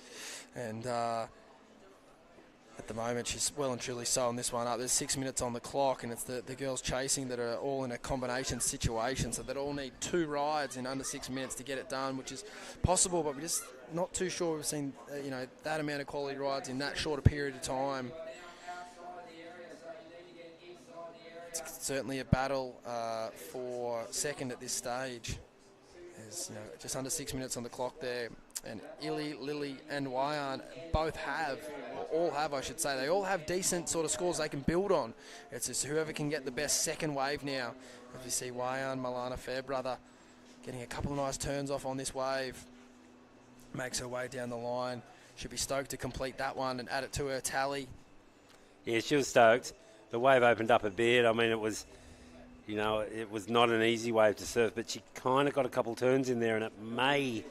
And at the moment, she's well and truly sewing this one up. There's 6 minutes on the clock, and it's the girls chasing that are all in a combination situation, so they'd all need 2 rides in under 6 minutes to get it done, which is possible, but we're just not too sure we've seen that amount of quality rides in that short a period of time. it's certainly a battle for second at this stage. There's just under 6 minutes on the clock there. And Illy, Lily and Wyan both have, or all have I should say, they all have decent sort of scores they can build on. It's just whoever can get the best second wave now. As you see Wyan, Milana Fairbrother getting a couple of nice turns off on this wave. Makes her way down the line. Should be stoked to complete that one and add it to her tally. Yeah, she was stoked. The wave opened up a bit. I mean, it was not an easy wave to surf, but she kind of got a couple turns in there, and it may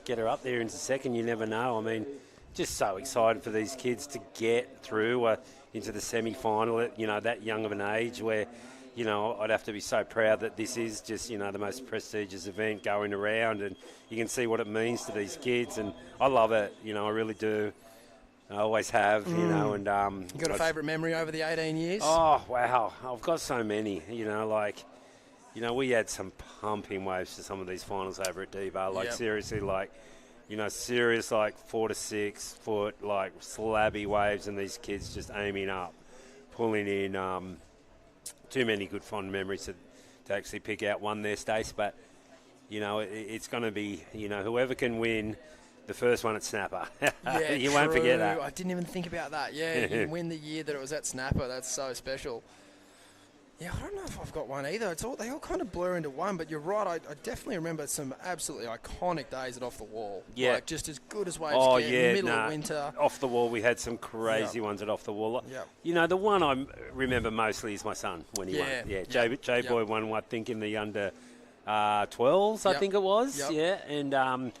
get her up there into second. You never know. I mean, just so excited for these kids to get through into the semi-final at, that young of an age where, I'd have to be so proud that this is just, the most prestigious event going around, and you can see what it means to these kids, and I love it. I really do. I always have, and... You got a favourite memory over the 18 years? Oh, wow. I've got so many, we had some pumping waves to some of these finals over at D-Bar, seriously, serious, 4 to 6 foot, slabby waves, and these kids just aiming up, pulling in, too many good fond memories to actually pick out one there, Stace, but, it's going to be, whoever can win the first one at Snapper. Yeah, you won't forget that. I didn't even think about that. Yeah, you win the year that it was at Snapper. That's so special. Yeah, I don't know if I've got one either. They all kind of blur into one, but you're right. I definitely remember some absolutely iconic days at Off the Wall. Yeah. Just as good as waves get in the middle of winter. Off the Wall, we had some crazy ones at Off the Wall. Yeah. The one I remember mostly is my son when he won. Yeah, J-Boy won, I think, in the under 12s, I think it was. Yep. Yeah, and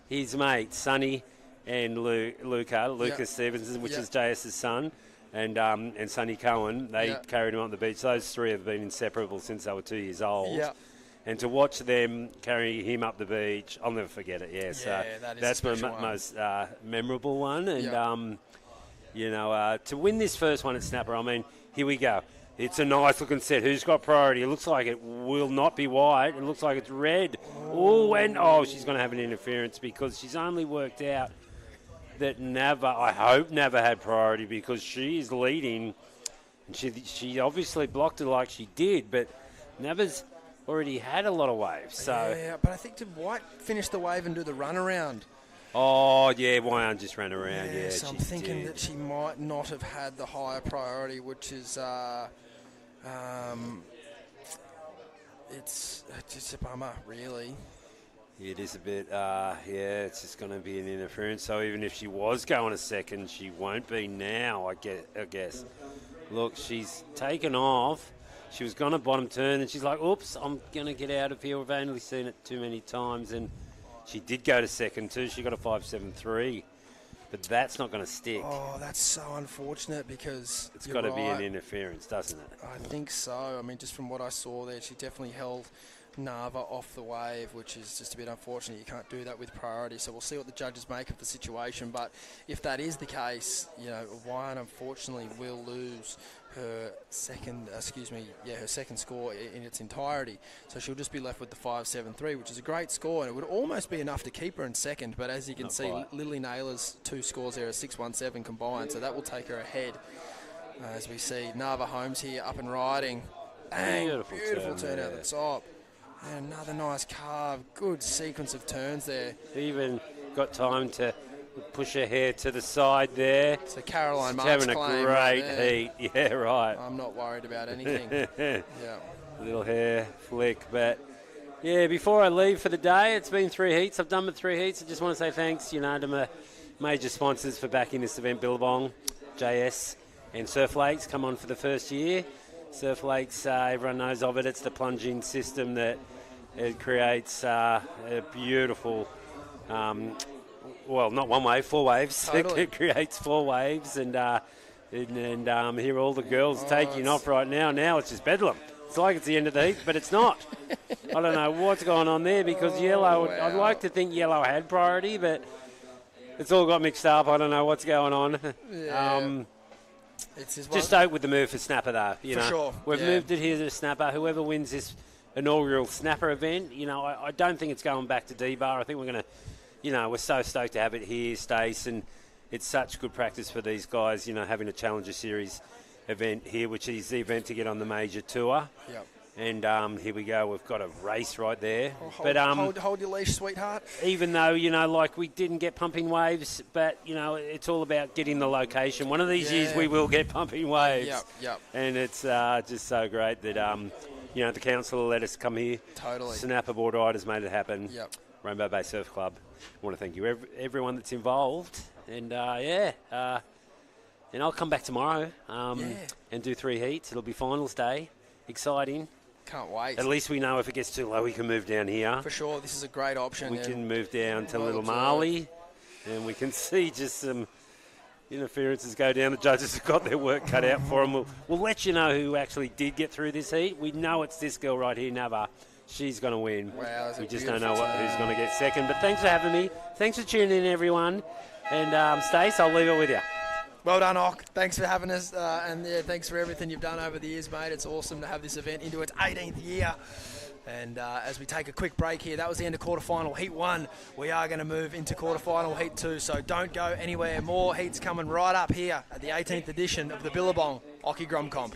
his mate, Sonny, and Lucas Stevenson, which is JS's son, and Sonny Cohen, they carried him on the beach. Those three have been inseparable since they were 2 years old. Yeah. And to watch them carry him up the beach, I'll never forget it. Yeah, so that's my most memorable one. And, to win this first one at Snapper, I mean, here we go. It's a nice-looking set. Who's got priority? It looks like it will not be white. It looks like it's red. She's going to have an interference because she's only worked out that I hope Nava had priority because she is leading. And she obviously blocked it like she did, but Nava's already had a lot of waves. So. Yeah, but I think did White finish the wave and do the runaround? Oh, yeah, Wyan just ran around, yeah. So I'm thinking that she might not have had the higher priority, which is... it's just a bummer, really. It is a bit, it's just going to be an interference. So even if she was going a second, she won't be now, I guess. Look, she's taken off. She was going to bottom turn, and she's like, oops, I'm going to get out of here. We've only seen it too many times. And she did go to second, too. She got a 5.73. But that's not going to stick. Oh, that's so unfortunate because it's got to be an interference, doesn't it? I think so. I mean, just from what I saw there, she definitely held Nava off the wave, which is just a bit unfortunate. You can't do that with priority. So we'll see what the judges make of the situation. But if that is the case, Wyan unfortunately will lose her second score in its entirety. So she'll just be left with the 5.73, which is a great score, and it would almost be enough to keep her in second. But as you can see, Lily Naylor's 2 scores there are 6.17 combined, so that will take her ahead. As we see Nava Holmes here up and riding. Bang, beautiful turn out the top. And another nice carve. Good sequence of turns there. Even got time to push her hair to the side there. So Caroline Marks having a great heat. Yeah, right. I'm not worried about anything. Yeah. Little hair flick. But, yeah, before I leave for the day, it's been 3 heats. I've done 3 heats. I just want to say thanks, to my major sponsors for backing this event, Billabong, JS, and Surf Lakes come on for the first year. Surf Lakes, everyone knows of it. It's the plunging system that it creates a beautiful, not one wave, 4 waves. Totally. It creates 4 waves, and here all the girls taking off right now. Now it's just bedlam. It's like it's the end of the heat, but it's not. I don't know what's going on there because yellow. Wow. I'd like to think yellow had priority, but it's all got mixed up. I don't know what's going on. Yeah. Just stoked with the move for Snapper, though. For sure. We've moved it here to Snapper. Whoever wins this inaugural Snapper event, I don't think it's going back to D-Bar. I think we're going to, we're so stoked to have it here, Stace, and it's such good practice for these guys, having a Challenger Series event here, which is the event to get on the major tour. Yep. And here we go. We've got a race right there. Hold your leash, sweetheart. Even though, like we didn't get pumping waves, but, it's all about getting the location. One of these years we will get pumping waves. Yep. And it's just so great that, the council let us come here. Totally. Snapper Board Riders made it happen. Yep. Rainbow Bay Surf Club. I want to thank you, everyone that's involved. And, and I'll come back tomorrow and do 3 heats. It'll be finals day. Exciting. Can't wait. At least we know if it gets too low, we can move down here. For sure, this is a great option. We can move down to Little Marley, and we can see just some interferences go down. The judges have got their work cut out for them. We'll let you know who actually did get through this heat. We know it's this girl right here, Nava. She's going to win. Wow, we just don't know who's going to get second. But thanks for having me. Thanks for tuning in, everyone. And Stace, I'll leave it with you. Well done, Ock. Thanks for having us, and thanks for everything you've done over the years, mate. It's awesome to have this event into its 18th year. And as we take a quick break here, that was the end of quarterfinal Heat 1. We are going to move into quarterfinal Heat 2, so don't go anywhere. More heats coming right up here at the 18th edition of the Billabong Occy Grom Comp.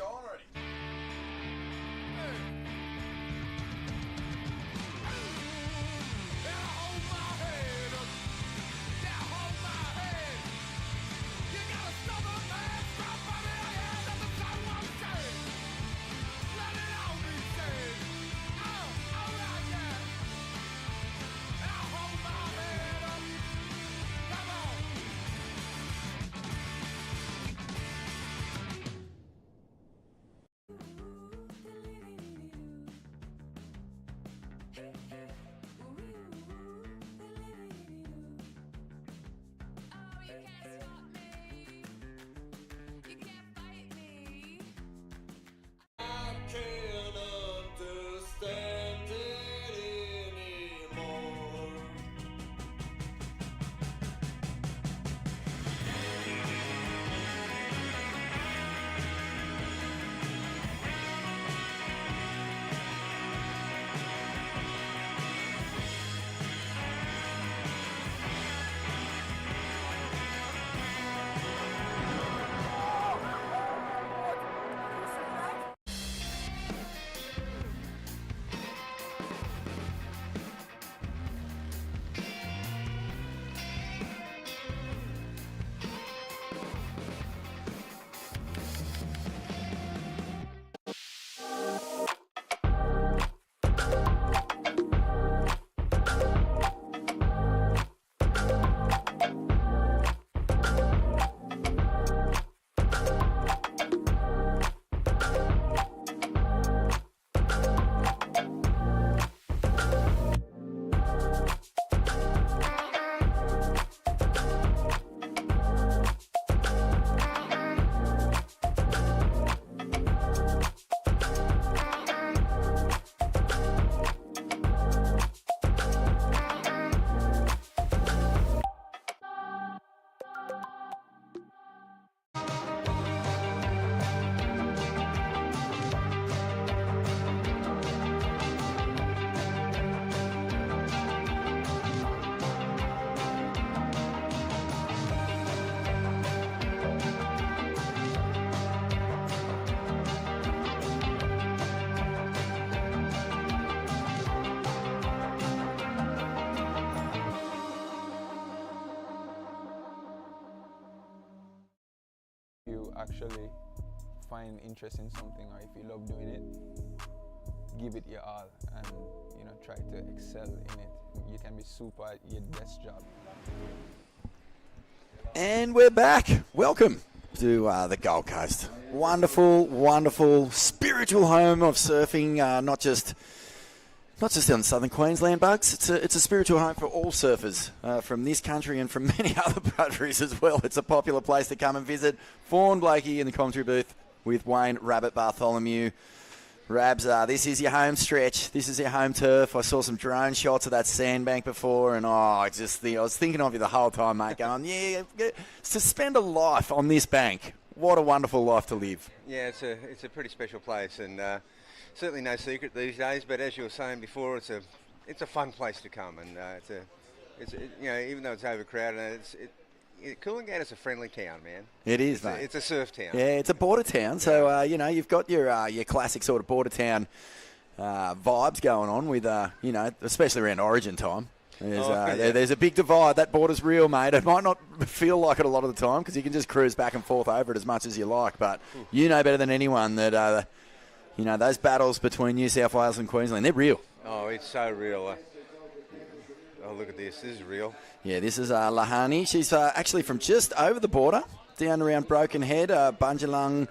Actually find interest in something, or if you love doing it, give it your all and try to excel in it. You can be super at your best job. And we're back. Welcome to the Gold Coast. Wonderful, wonderful, spiritual home of surfing, not just on southern Queensland, Bugs. It's a spiritual home for all surfers from this country and from many other countries as well. It's a popular place to come and visit. Fawn Blakey in the commentary booth with Wayne Rabbit Bartholomew. Rabs, this is your home stretch. This is your home turf. I saw some drone shots of that sandbank before, and I was thinking of you the whole time, mate, going, to spend a life on this bank. What a wonderful life to live. Yeah, it's a pretty special place, and certainly no secret these days. But as you were saying before, it's a fun place to come, and even though it's overcrowded, Coolangatta's a friendly town, man. It is, mate. It's a surf town. Yeah, it's a border town. So, you've got your classic sort of border town vibes going on with, especially around Origin time. There's a big divide. That border's real, mate. It might not feel like it a lot of the time because you can just cruise back and forth over it as much as you like. But you know better than anyone that, those battles between New South Wales and Queensland, they're real. Oh, it's so real. Look at this. This is real. Yeah, this is Lahani. She's actually from just over the border, down around Broken Head, Bunjalung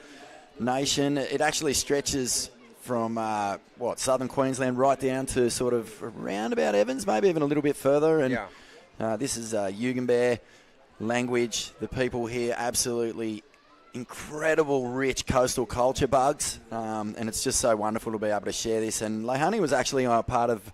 Nation. It actually stretches from, southern Queensland right down to sort of around about Evans, maybe even a little bit further. And this is Yugambeh language. The people here, absolutely incredible, rich coastal culture, Bugs. And it's just so wonderful to be able to share this. And Lahani was actually part of...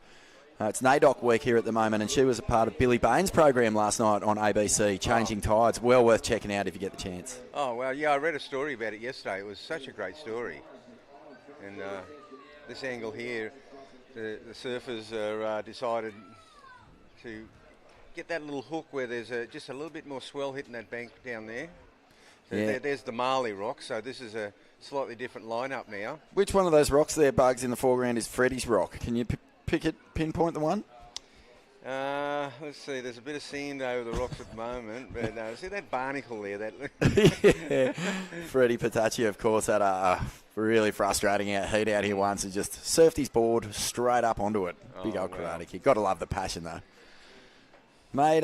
it's NAIDOC week here at the moment, and she was a part of Billy Bain's program last night on ABC, Changing Tides. Well worth checking out if you get the chance. Oh, well, yeah, I read a story about it yesterday. It was such a great story. And this angle here, the surfers are decided to get that little hook where there's just a little bit more swell hitting that bank down there. So there's the Marley rock, so this is a slightly different lineup now. Which one of those rocks there, Bugs, in the foreground is Freddie's rock? Can you pinpoint the one? Let's see, there's a bit of sand over the rocks at the moment, but see that barnacle there? Freddie Patacci, of course, had a really frustrating heat out here once and just surfed his board straight up onto it. Big old karate kick. Got to love the passion, though. Mate,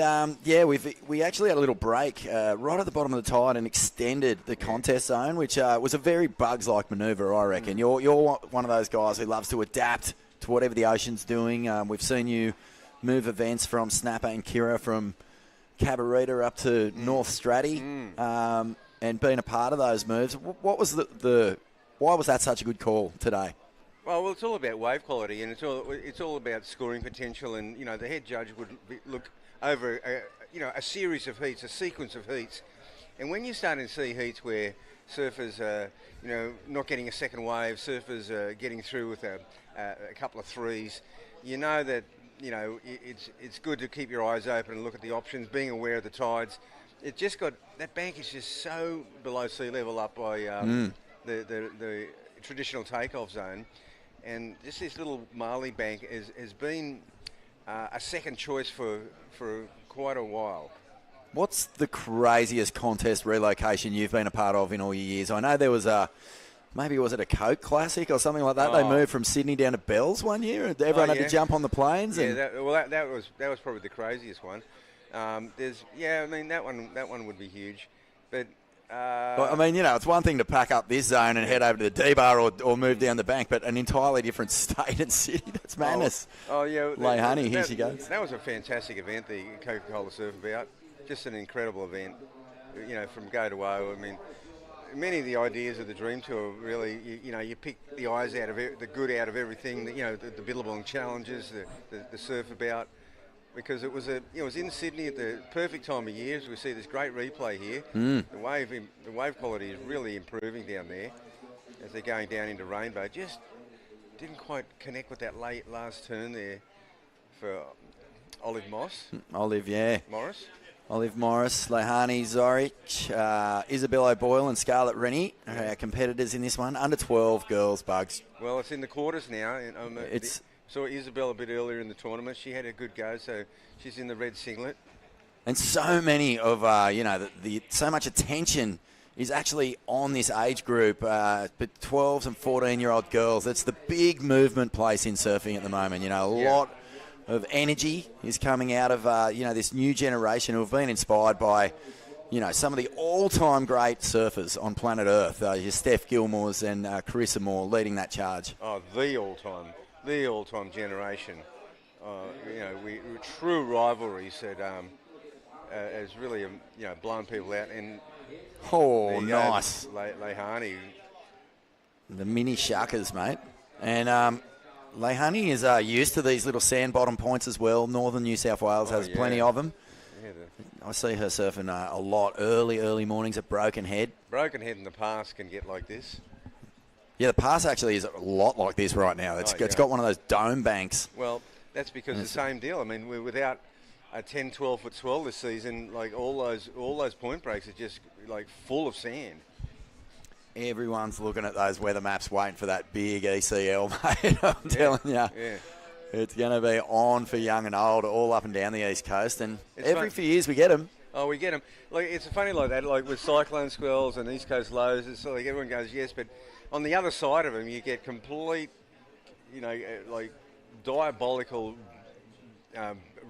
we actually had a little break right at the bottom of the tide and extended the contest zone, which was a very Bugs-like manoeuvre, I reckon. You're one of those guys who loves to adapt to whatever the ocean's doing. We've seen you move events from Snapper and Kirra from Cabarita up to North Stratty, and being a part of those moves. What was why was that such a good call today? Well, it's all about wave quality, and it's all about scoring potential. And the head judge would look over a series of heats, a sequence of heats, and when you're starting to see heats where surfers are not getting a second wave, surfers are getting through with a couple of threes, that it's good to keep your eyes open and look at the options, being aware of the tides. It just that bank is just so below sea level up by the traditional takeoff zone, and just this little Marley bank has been a second choice for quite a while. What's the craziest contest relocation you've been a part of in all your years? I know there was maybe was it a Coke Classic or something like that? They moved from Sydney down to Bells one year, and everyone had to jump on the planes. Yeah, that was probably the craziest one. That one would be huge, but. It's one thing to pack up this zone and head over to the D-Bar or move down the bank, but an entirely different state and city, that's madness. Lahani, here she goes. That was a fantastic event, the Coca-Cola Surf About. Just an incredible event, from go to woe. Many of the ideas of the Dream Tour really, you pick the eyes out of the good out of everything. The Billabong challenges, the Surf About, because it was in Sydney at the perfect time of year. As we see this great replay here. The wave quality is really improving down there as they're going down into Rainbow. Just didn't quite connect with that late last turn there for Olive Morris, Lahani, Zorich, Isabel O'Boyle and Scarlett Rennie are our competitors in this one. Under 12 girls, Bugs. Well, it's in the quarters now. Saw Isabel a bit earlier in the tournament. She had a good go, so she's in the red singlet. And so many of, so much attention is actually on this age group, but 12s and 14-year-old girls. It's the big movement place in surfing at the moment. A lot of energy is coming out of, this new generation who have been inspired by, some of the all-time great surfers on planet Earth. Your Steph Gilmores and Carissa Moore leading that charge. Oh, the all-time generation. True rivalries that has really, blown people out. And nice. Lahani. The mini sharkers, mate. And Lahani is used to these little sand bottom points as well. Northern New South Wales has plenty of them. I see her surfing a lot early mornings at Broken Head. Broken Head in the past can get like this. Yeah, the pass actually is a lot like this right now. It's got one of those dome banks. Well, that's because the same deal. We're without a 10, 12-foot swell this season. Like all those point breaks are just like full of sand. Everyone's looking at those weather maps, waiting for that big ECL, mate. I'm telling you. Yeah. It's going to be on for young and old, all up and down the East Coast. And It's every fun. few years we get them. Oh, we get them. Like it's funny like that. Like with cyclone swells and East Coast lows, it's like everyone goes yes, but on the other side of them, you get complete, like diabolical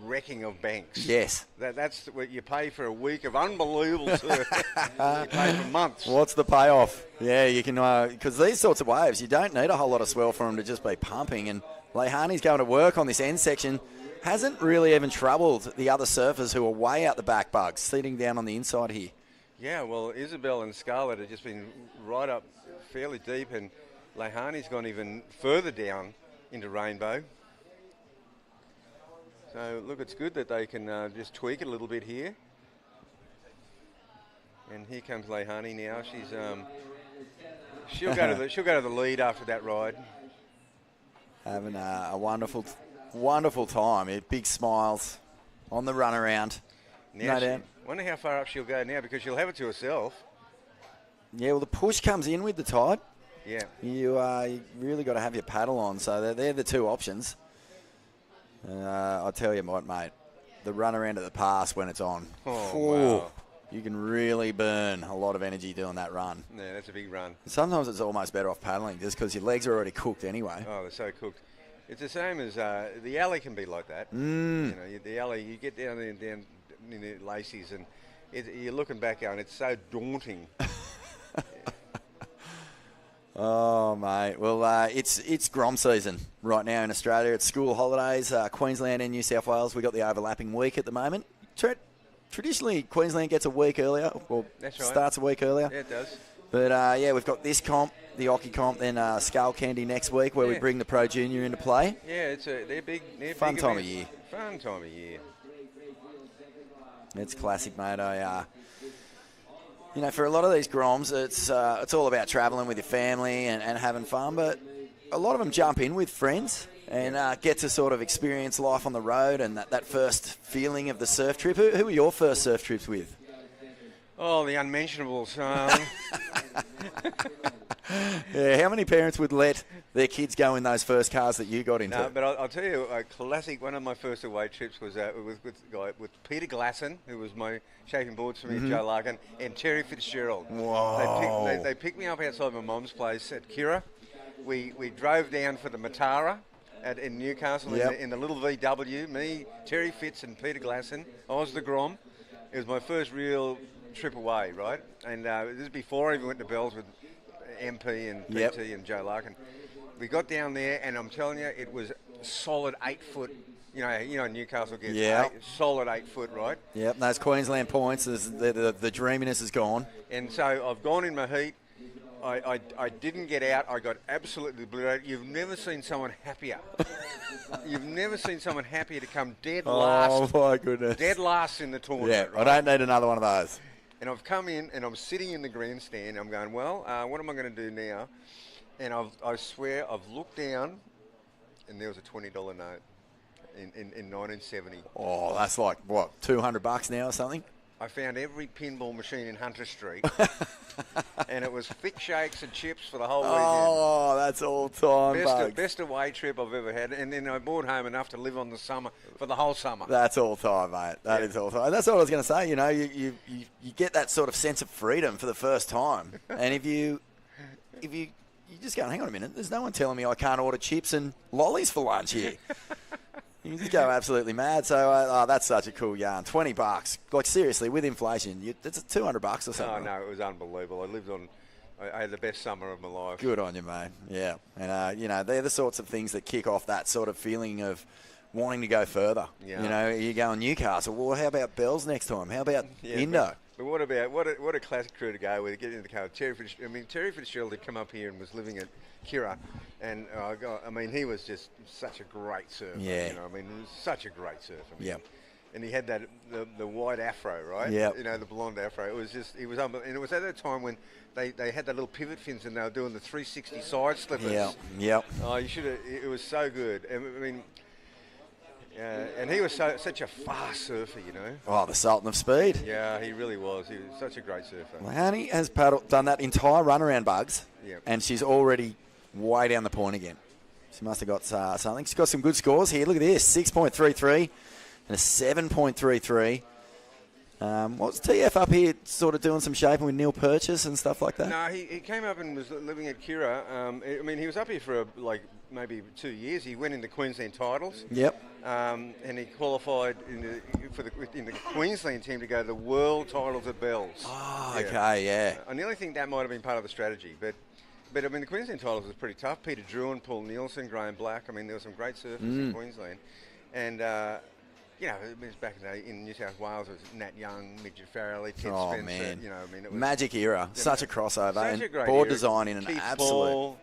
wrecking of banks. Yes. That's what you pay for a week of unbelievable surf. You pay for months. What's the payoff? Yeah, you can, because these sorts of waves, you don't need a whole lot of swell for them to just be pumping. And Lehani's going to work on this end section. Hasn't really even troubled the other surfers who are way out the back bugs, sitting down on the inside here. Yeah, well, Isabel and Scarlett have just been right up fairly deep, and Lehani's gone even further down into Rainbow. So, look, it's good that they can just tweak it a little bit here. And here comes Lehani now. She'll go to the lead after that ride. Having a wonderful time. Big smiles on the run around. Now No doubt. wonder how far up she'll go now, because she'll have it to herself. Yeah, well, the push comes in with the tide. Yeah. You really got to have your paddle on, so they're the two options. I'll tell you what, mate, the run around at the pass when it's on. Wow. You can really burn a lot of energy doing that run. Yeah, that's a big run. Sometimes it's almost better off paddling just because your legs are already cooked anyway. Oh, they're so cooked. It's the same as the alley can be like that. The alley, you get down there and down in the Lacey's, and you're looking back going, it's so daunting. Oh, mate. Well, it's Grom season right now in Australia. It's school holidays, Queensland and New South Wales. We've got the overlapping week at the moment. Traditionally, Queensland gets a week earlier, or That's right. starts a week earlier. Yeah, it does. But, we've got this comp, the Occy comp, then Skull Candy next week where we bring the Pro Junior into play. Yeah, they're big. They're Fun big time of events. year. Fun time of year. It's classic, mate. For a lot of these Groms, it's all about travelling with your family and having fun, but a lot of them jump in with friends and get to sort of experience life on the road and that first feeling of the surf trip. Who were your first surf trips with? Oh, the unmentionables. Yeah, how many parents would let their kids go in those first cars that you got into? No, but I'll tell you, a classic, one of my first away trips was with Peter Glasson, who was my shaping boards for me, Joe Larkin, and Terry Fitzgerald. Whoa. They picked me up outside my mum's place at Kirra. We drove down for the Matara in Newcastle in the little VW. Me, Terry Fitz and Peter Glasson. I was the Grom. It was my first real trip away, right? And this is before I even went to Bells with MP and PT and Joe Larkin. We got down there, and I'm telling you, it was solid 8 foot. You know, Newcastle gets solid 8 foot, right? Yep, those Queensland points, the dreaminess is gone. And so I've gone in my heat. I didn't get out. I got absolutely blew out. You've never seen someone happier. You've never seen someone happier to come dead last. Oh, my goodness. Dead last in the tournament. Yeah, right? I don't need another one of those. And I've come in, and I'm sitting in the grandstand. I'm going, well, what am I going to do now? And I swear I've looked down, and there was a $20 note in 1970. Oh, that's like, what, $200 now or something? I found every pinball machine in Hunter Street, and it was thick shakes and chips for the whole weekend. Oh, that's all time, Best away trip I've ever had, and then I brought home enough to live on the summer for the whole summer. That's all time, mate. That is all time. And that's what I was going to say. You get that sort of sense of freedom for the first time, and if you just go, hang on a minute, there's no one telling me I can't order chips and lollies for lunch here. You just go absolutely mad. So that's such a cool yarn. $20, like seriously, with inflation, it's $200 or something. Oh no, it was unbelievable. I had the best summer of my life. Good on you, mate. Yeah, and they're the sorts of things that kick off that sort of feeling of wanting to go further. Yeah. You go in Newcastle. Well, how about Bells next time? How about Indo? But what a classic crew to go with. Get in the car. Terry Fitzgerald had come up here and was living at Kirra, and he was just such a great surfer. Yeah. He was such a great surfer. Yeah. And he had the white afro, right? Yeah. The blonde afro. It was unbelievable. And it was at that time when they had the little pivot fins and they were doing the 360 side slippers. Yeah. Yep. Oh, you should have. It was so good. I mean, And he was such a fast surfer, you know. Oh, the Sultan of Speed. Yeah, he really was. He was such a great surfer. Leihani has done that entire run around Bugs, Yep. and she's already way down the point again. She must have got something. She's got some good scores here. Look at this, 6.33 and a 7.33. What's TF up here sort of doing some shaping with Neil Purchase and stuff like that? No, he came up and was living at Kirra. I mean, he was up here for maybe 2 years. He went into Queensland titles. Yep. And he qualified in the Queensland team to go to the World Titles at Bells. Oh, okay, yeah. I nearly think that might have been part of the strategy, but I mean, the Queensland titles was pretty tough. Peter Druin, Paul Nielsen, Graham Black. I mean, there were some great surfers in Queensland, and you know, it was back in New South Wales. It was Nat Young, Midget Farrelly, Ted Spencer. Man. You know, I mean, it was Magic era. Such a crossover. Such and a great board era. design in an Keith absolute Ball,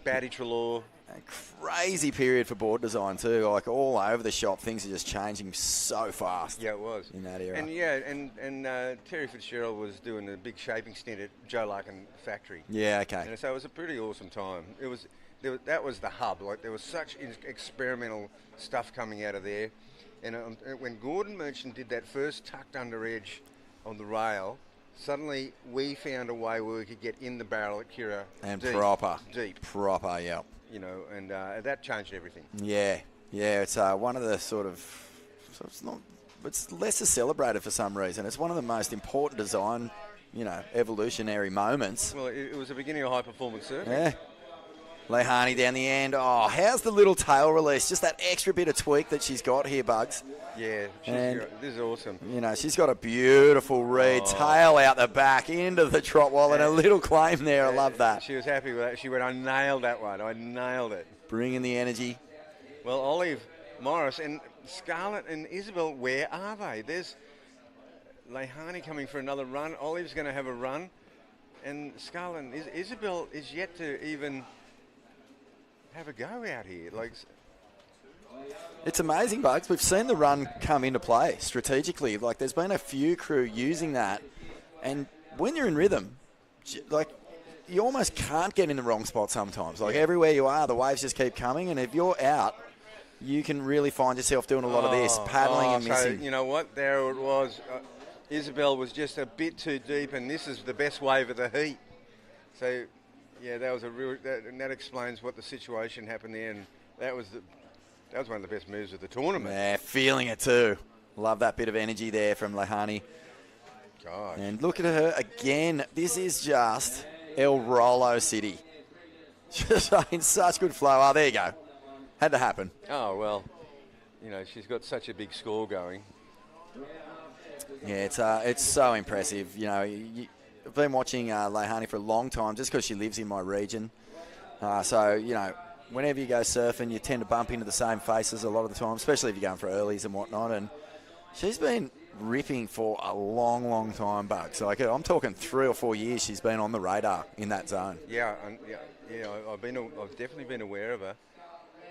Batty Trelaw. a crazy period for board design too. Like all over the shop, things are just changing so fast. Yeah, it was in that era. And Terry Fitzgerald was doing a big shaping stint at Joe Larkin Factory. Yeah, okay. And so it was a pretty awesome time. That was the hub. Like there was such experimental stuff coming out of there. And when Gordon Merchant did that first tucked under edge on the rail, suddenly we found a way where we could get in the barrel at Kirra And deep, proper, yeah. You know, and that changed everything. Yeah. It's one of the it's lesser celebrated for some reason. It's one of the most important design, evolutionary moments. Well, it was the beginning of high performance surfing. Yeah. Leihani down the end. Oh, how's the little tail release? Just that extra bit of tweak that she's got here, Bugs. Yeah, this is awesome. She's got a beautiful reed, tail out the back into the trot wall, and a little claim there. I love that. She was happy with that. She went, I nailed that one. I nailed it. Bringing the energy. Well, Olive, Morris, and Scarlett and Isabel, where are they? There's Leihani coming for another run. Olive's going to have a run. And Scarlett and Isabel is yet to even have a go out here. It's amazing, Bugs. We've seen the run come into play strategically. There's been a few crew using that, and when you're in rhythm, you almost can't get in the wrong spot sometimes. Everywhere you are, the waves just keep coming, and if you're out, you can really find yourself doing a lot of this, paddling and missing. So, you know what? There it was. Isabel was just a bit too deep, and this is the best wave of the heat. So, yeah, that was and that explains what the situation happened there, and that was one of the best moves of the tournament. Yeah, feeling it too. Love that bit of energy there from Leihani. Gosh. And look at her again. This is just El Rolo City. Just in such good flow. Oh, there you go. Had to happen. Oh, well, she's got such a big score going. Yeah, it's so impressive. I've been watching Leihani for a long time just because she lives in my region. So, whenever you go surfing, you tend to bump into the same faces a lot of the time, especially if you're going for earlies and whatnot. And she's been ripping for a long, long time, Bugs. I'm talking 3 or 4 years she's been on the radar in that zone. Yeah, I've definitely been aware of her,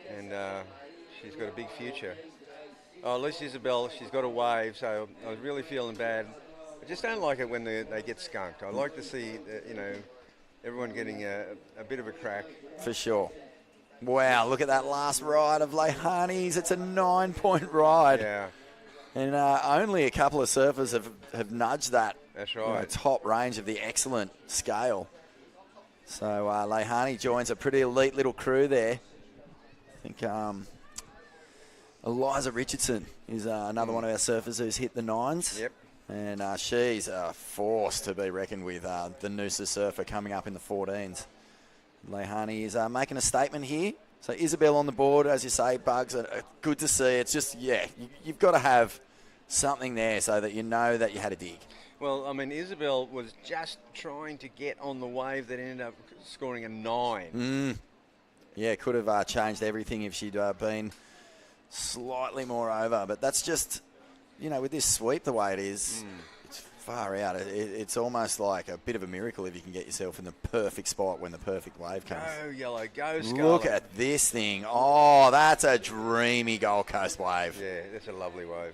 and she's got a big future. Oh, at least Isabel, she's got a wave, so I was really feeling bad. I just don't like it when they get skunked. I like to see, everyone getting a bit of a crack. For sure. Wow, look at that last ride of Leihani's. It's a 9-point ride. Yeah. And only a couple of surfers have nudged that. That's right. Top range of the excellent scale. So Leihani joins a pretty elite little crew there. I think Eliza Richardson is another one of our surfers who's hit the 9s. Yep. And she's a force to be reckoned with, the Noosa surfer coming up in the 14s. Leihani is making a statement here. So Isabel on the board, as you say, Bugs, good to see. It's just, you've got to have something there so that you know that you had a dig. Well, I mean, Isabel was just trying to get on the wave that ended up scoring a 9. Yeah, could have changed everything if she'd been slightly more over. But that's just, with this sweep the way it is, it's far out. It's almost like a bit of a miracle if you can get yourself in the perfect spot when the perfect wave comes. Go, Yellow, go, Scarlett. Look at this thing. Oh, that's a dreamy Gold Coast wave. Yeah, that's a lovely wave.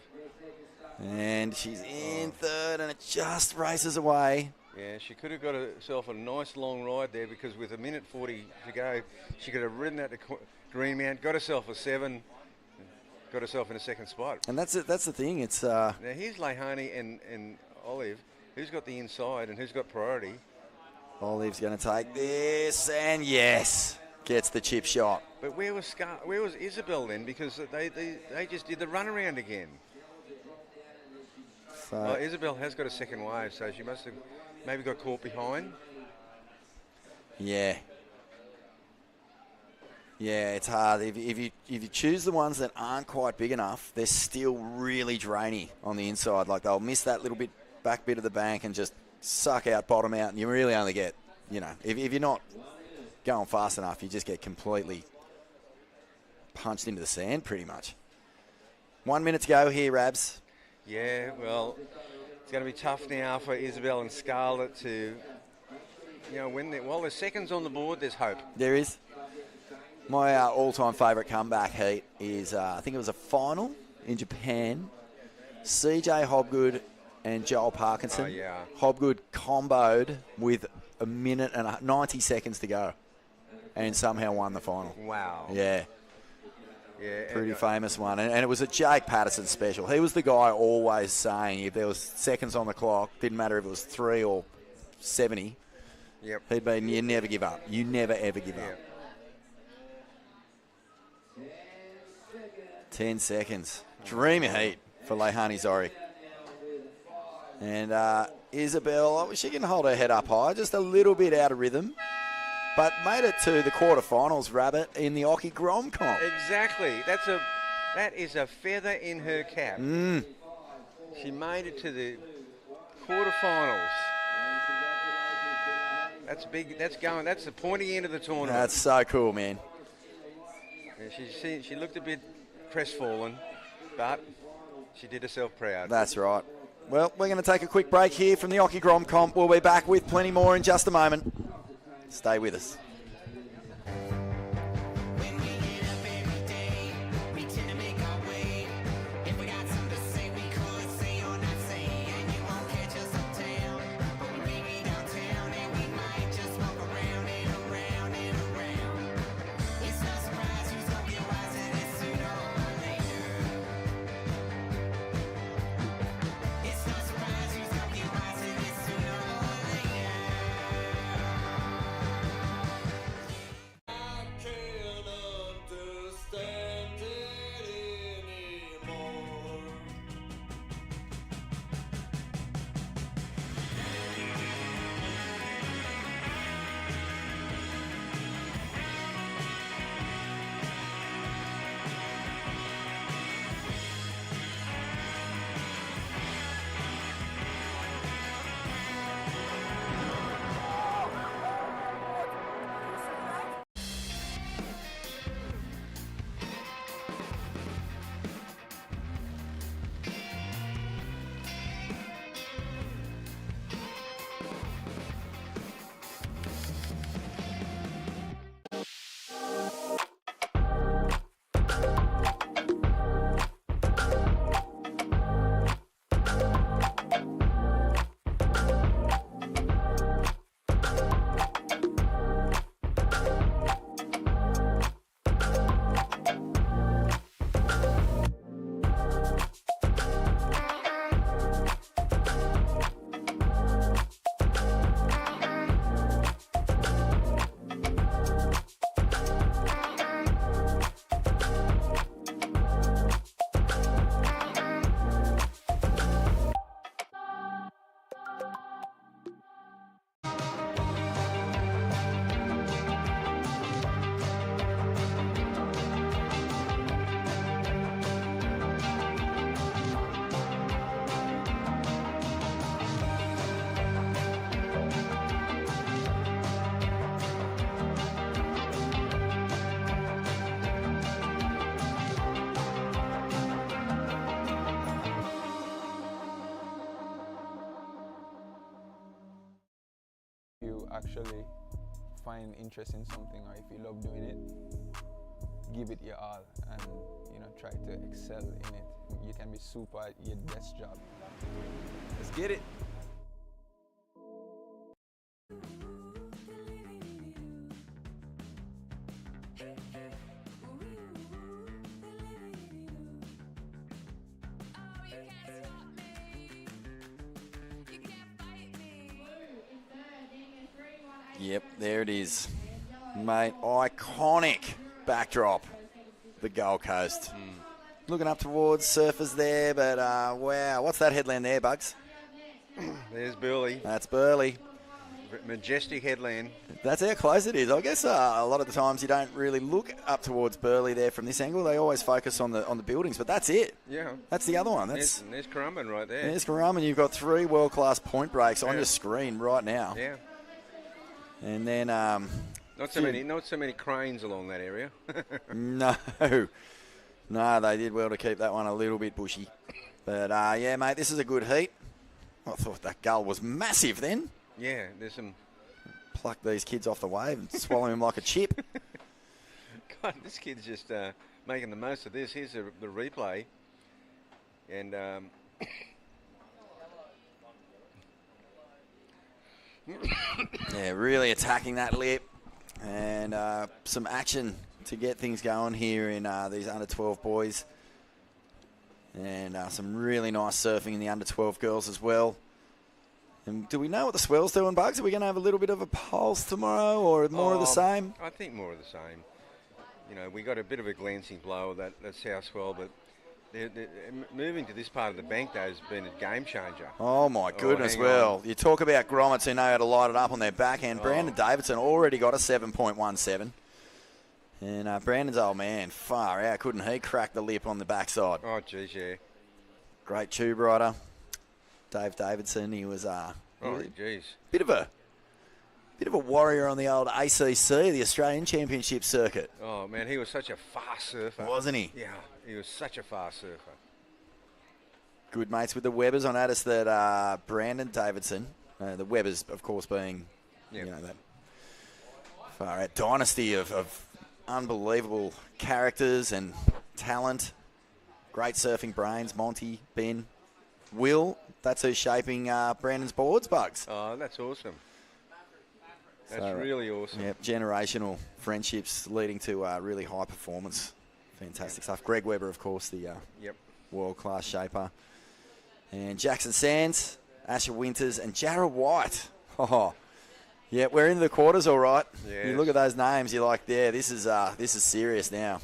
And she's in third, and it just races away. Yeah, she could have got herself a nice long ride there, because with 1:40 to go, she could have ridden that to Greenmount, got herself a 7. got herself in a second spot. And that's it. That's the thing. It's Now here's Lehani and Olive. Who's got the inside and who's got priority? Olive's going to take this, and yes, gets the chip shot. But where was Isabel then? Because they just did the runaround again. So Isabel has got a second wave, so she must have maybe got caught behind. yeah. Yeah, it's hard. If you choose the ones that aren't quite big enough, they're still really drainy on the inside. Like they'll miss that little bit back bit of the bank and just suck out, bottom out, and you really only get, if you're not going fast enough, you just get completely punched into the sand pretty much. 1 minute to go here, Rabs. Yeah, well, it's going to be tough now for Isabel and Scarlett to, while there's seconds on the board, there's hope. There is. My all-time favourite comeback heat is, I think it was a final in Japan. CJ Hobgood and Joel Parkinson. Oh, yeah. Hobgood comboed with a minute and 90 seconds to go and somehow won the final. Wow. Yeah. Yeah. Pretty famous one. And it was a Jake Patterson special. He was the guy always saying if there was seconds on the clock, didn't matter if it was 3 or 70, Yep. he'd been, you never give up. You never, ever give up. 10 seconds. Dreamy heat for Lehani Zorik. And Isabel, she can hold her head up high, just a little bit out of rhythm, but made it to the quarterfinals, Rabbit, in the Occy Grom comp. Exactly. That is a feather in her cap. She made it to the quarterfinals. That's big. That's the pointy end of the tournament. That's so cool, man. Yeah, she looked a bit crestfallen, but she did herself proud. That's right. Well, we're going to take a quick break here from the Occy Grom comp. We'll be back with plenty more in just a moment. Stay with us. Actually find interest in something, or if you love doing it, give it your all and try to excel in it. You can be super at your best job. Let's get it. Yep, there it is. Mate, iconic backdrop, the Gold Coast. Looking up towards surfers there, but wow, what's that headland there, Bugs? There's Burleigh. That's Burleigh. Majestic headland. That's how close it is. I guess a lot of the times you don't really look up towards Burleigh there from this angle. They always focus on the buildings, but that's it. Yeah. That's the other one. There's Currumbin right there. There's Currumbin. You've got 3 world-class point breaks on your screen right now. Yeah. And then not so many cranes along that area. No, they did well to keep that one a little bit bushy. But yeah, mate, this is a good heat. I thought that gull was massive then. Yeah, there's some. Pluck these kids off the wave and swallow him like a chip. God, this kid's just making the most of this. Here's the replay, and yeah, really attacking that lip, and some action to get things going here in these under 12 boys, and some really nice surfing in the under 12 girls as well. And do we know what the swell's doing, Bugs? Are we going to have a little bit of a pulse tomorrow, or more of the same? I think more of the same. You know, we got a bit of a glancing blow of that south swell, but moving to this part of the bank, though, has been a game changer. Oh, my goodness. Well, you talk about grommets who know how to light it up on their backhand. Brandon Davidson already got a 7.17. And Brandon's old man, far out, couldn't he crack the lip on the backside? Oh, geez, yeah. Great tube rider. Dave Davidson, he was bit of a warrior on the old ACC, the Australian Championship circuit. Oh man, he was such a fast surfer, wasn't he? Yeah, he was such a fast surfer. Good mates with the Webbers. I noticed that Brandon Davidson, the Webbers, of course, being you know that far out dynasty of unbelievable characters and talent, great surfing brains. Monty, Ben, Will. That's who's shaping Brandon's boards, Bugs. Oh, that's awesome. That's really awesome. Yep, generational friendships leading to really high performance. Fantastic stuff. Greg Webber, of course, the world-class shaper. And Jackson Sands, Asher Winters, and Jarrah White. Oh, yeah, we're into the quarters, all right. Yes. You look at those names, you're like, yeah, this is serious now.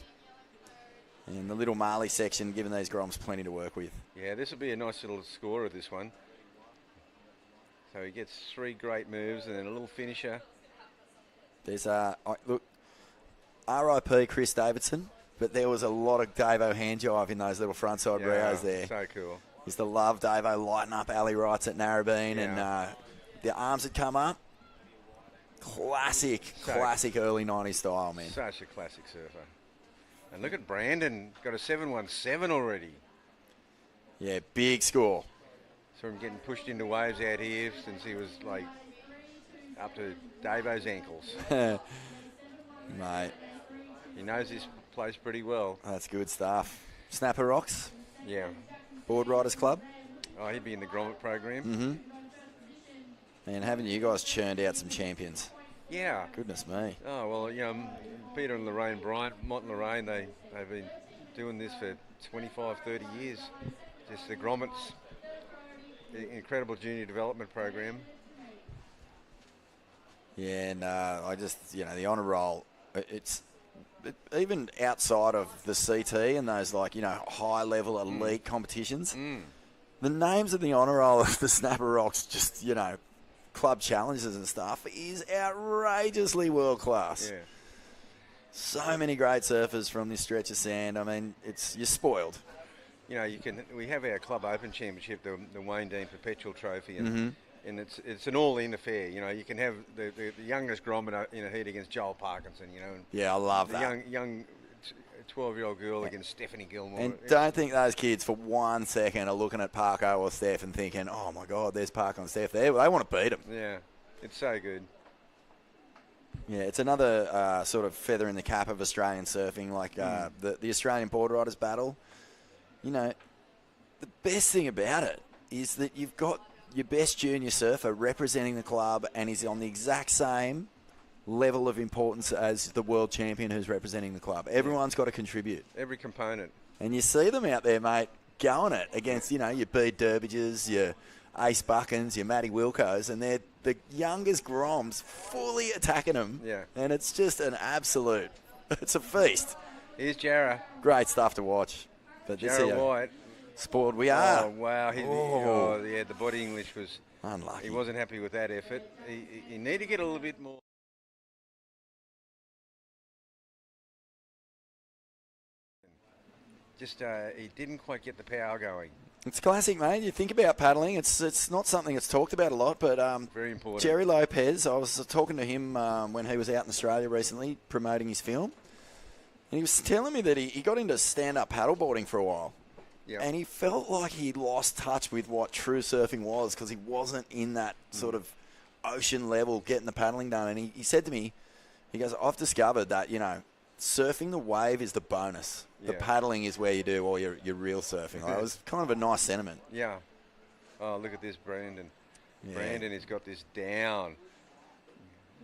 And the little Marley section giving these Groms plenty to work with. Yeah, this will be a nice little score of this one. So he gets 3 great moves and then a little finisher. There's look, R.I.P. Chris Davidson, but there was a lot of Davo hand jive in those little frontside rows there. So cool. Used to love Davo lighting up alley rights at Narrabeen, and the arms had come up. Classic early 90s style, man. Such a classic surfer. And look at Brandon, got a 7.17 already. Yeah, big score. So I'm getting pushed into waves out here since he was like up to Davo's ankles. Mate. He knows this place pretty well. That's good stuff. Snapper Rocks? Yeah. Board Riders Club? Oh, he'd be in the Grommet program. Mm-hmm. Man, haven't you guys churned out some champions? Yeah. Goodness me. Oh, well, you know, Peter and Lorraine Bryant, Mont and Lorraine, they've been doing this for 25, 30 years. Just the Grommets, the incredible junior development program. Yeah, and I just, the honour roll, even outside of the CT and those, high-level elite competitions, the names of the honour roll of the Snapper Rocks, just, club challenges and stuff, is outrageously world-class. Yeah. So many great surfers from this stretch of sand. I mean, you're spoiled. You know, we have our Club Open Championship, the Wayne Dean Perpetual Trophy, and it's an all-in affair. You know, you can have the youngest Grommet in a heat against Joel Parkinson. Yeah, I love that. Young 12-year-old girl against Stephanie Gilmore. And don't think those kids for 1 second are looking at Parko or Steph and thinking, oh my God, there's Parko and Steph there. They want to beat them. Yeah, it's so good. Yeah, it's another sort of feather in the cap of Australian surfing, like the Australian Board Riders Battle. The best thing about it is that you've got your best junior surfer representing the club and is on the exact same level of importance as the world champion who's representing the club. Everyone's got to contribute. Every component. And you see them out there, mate, going it against, your Bede Derbages, your Ace Buckins, your Matty Wilcos, and they're the youngest Groms fully attacking them. Yeah. And it's just an absolute, it's a feast. Here's Jarrah. Great stuff to watch. But Jarrah White. Spoiled we are. Oh, wow. The body English was unlucky. He wasn't happy with that effort. He needed to get a little bit more. Just he didn't quite get the power going. It's classic, mate. You think about paddling. It's not something that's talked about a lot, but very important. Jerry Lopez, I was talking to him when he was out in Australia recently promoting his film, and he was telling me that he got into stand-up paddleboarding for a while. Yep. And he felt like he lost touch with what true surfing was because he wasn't in that sort of ocean level getting the paddling done. And he said to me, he goes, I've discovered that, surfing the wave is the bonus. The paddling is where you do all your real surfing. Like, it was kind of a nice sentiment. Yeah. Oh, look at this, Brandon. Yeah. Brandon has got this down.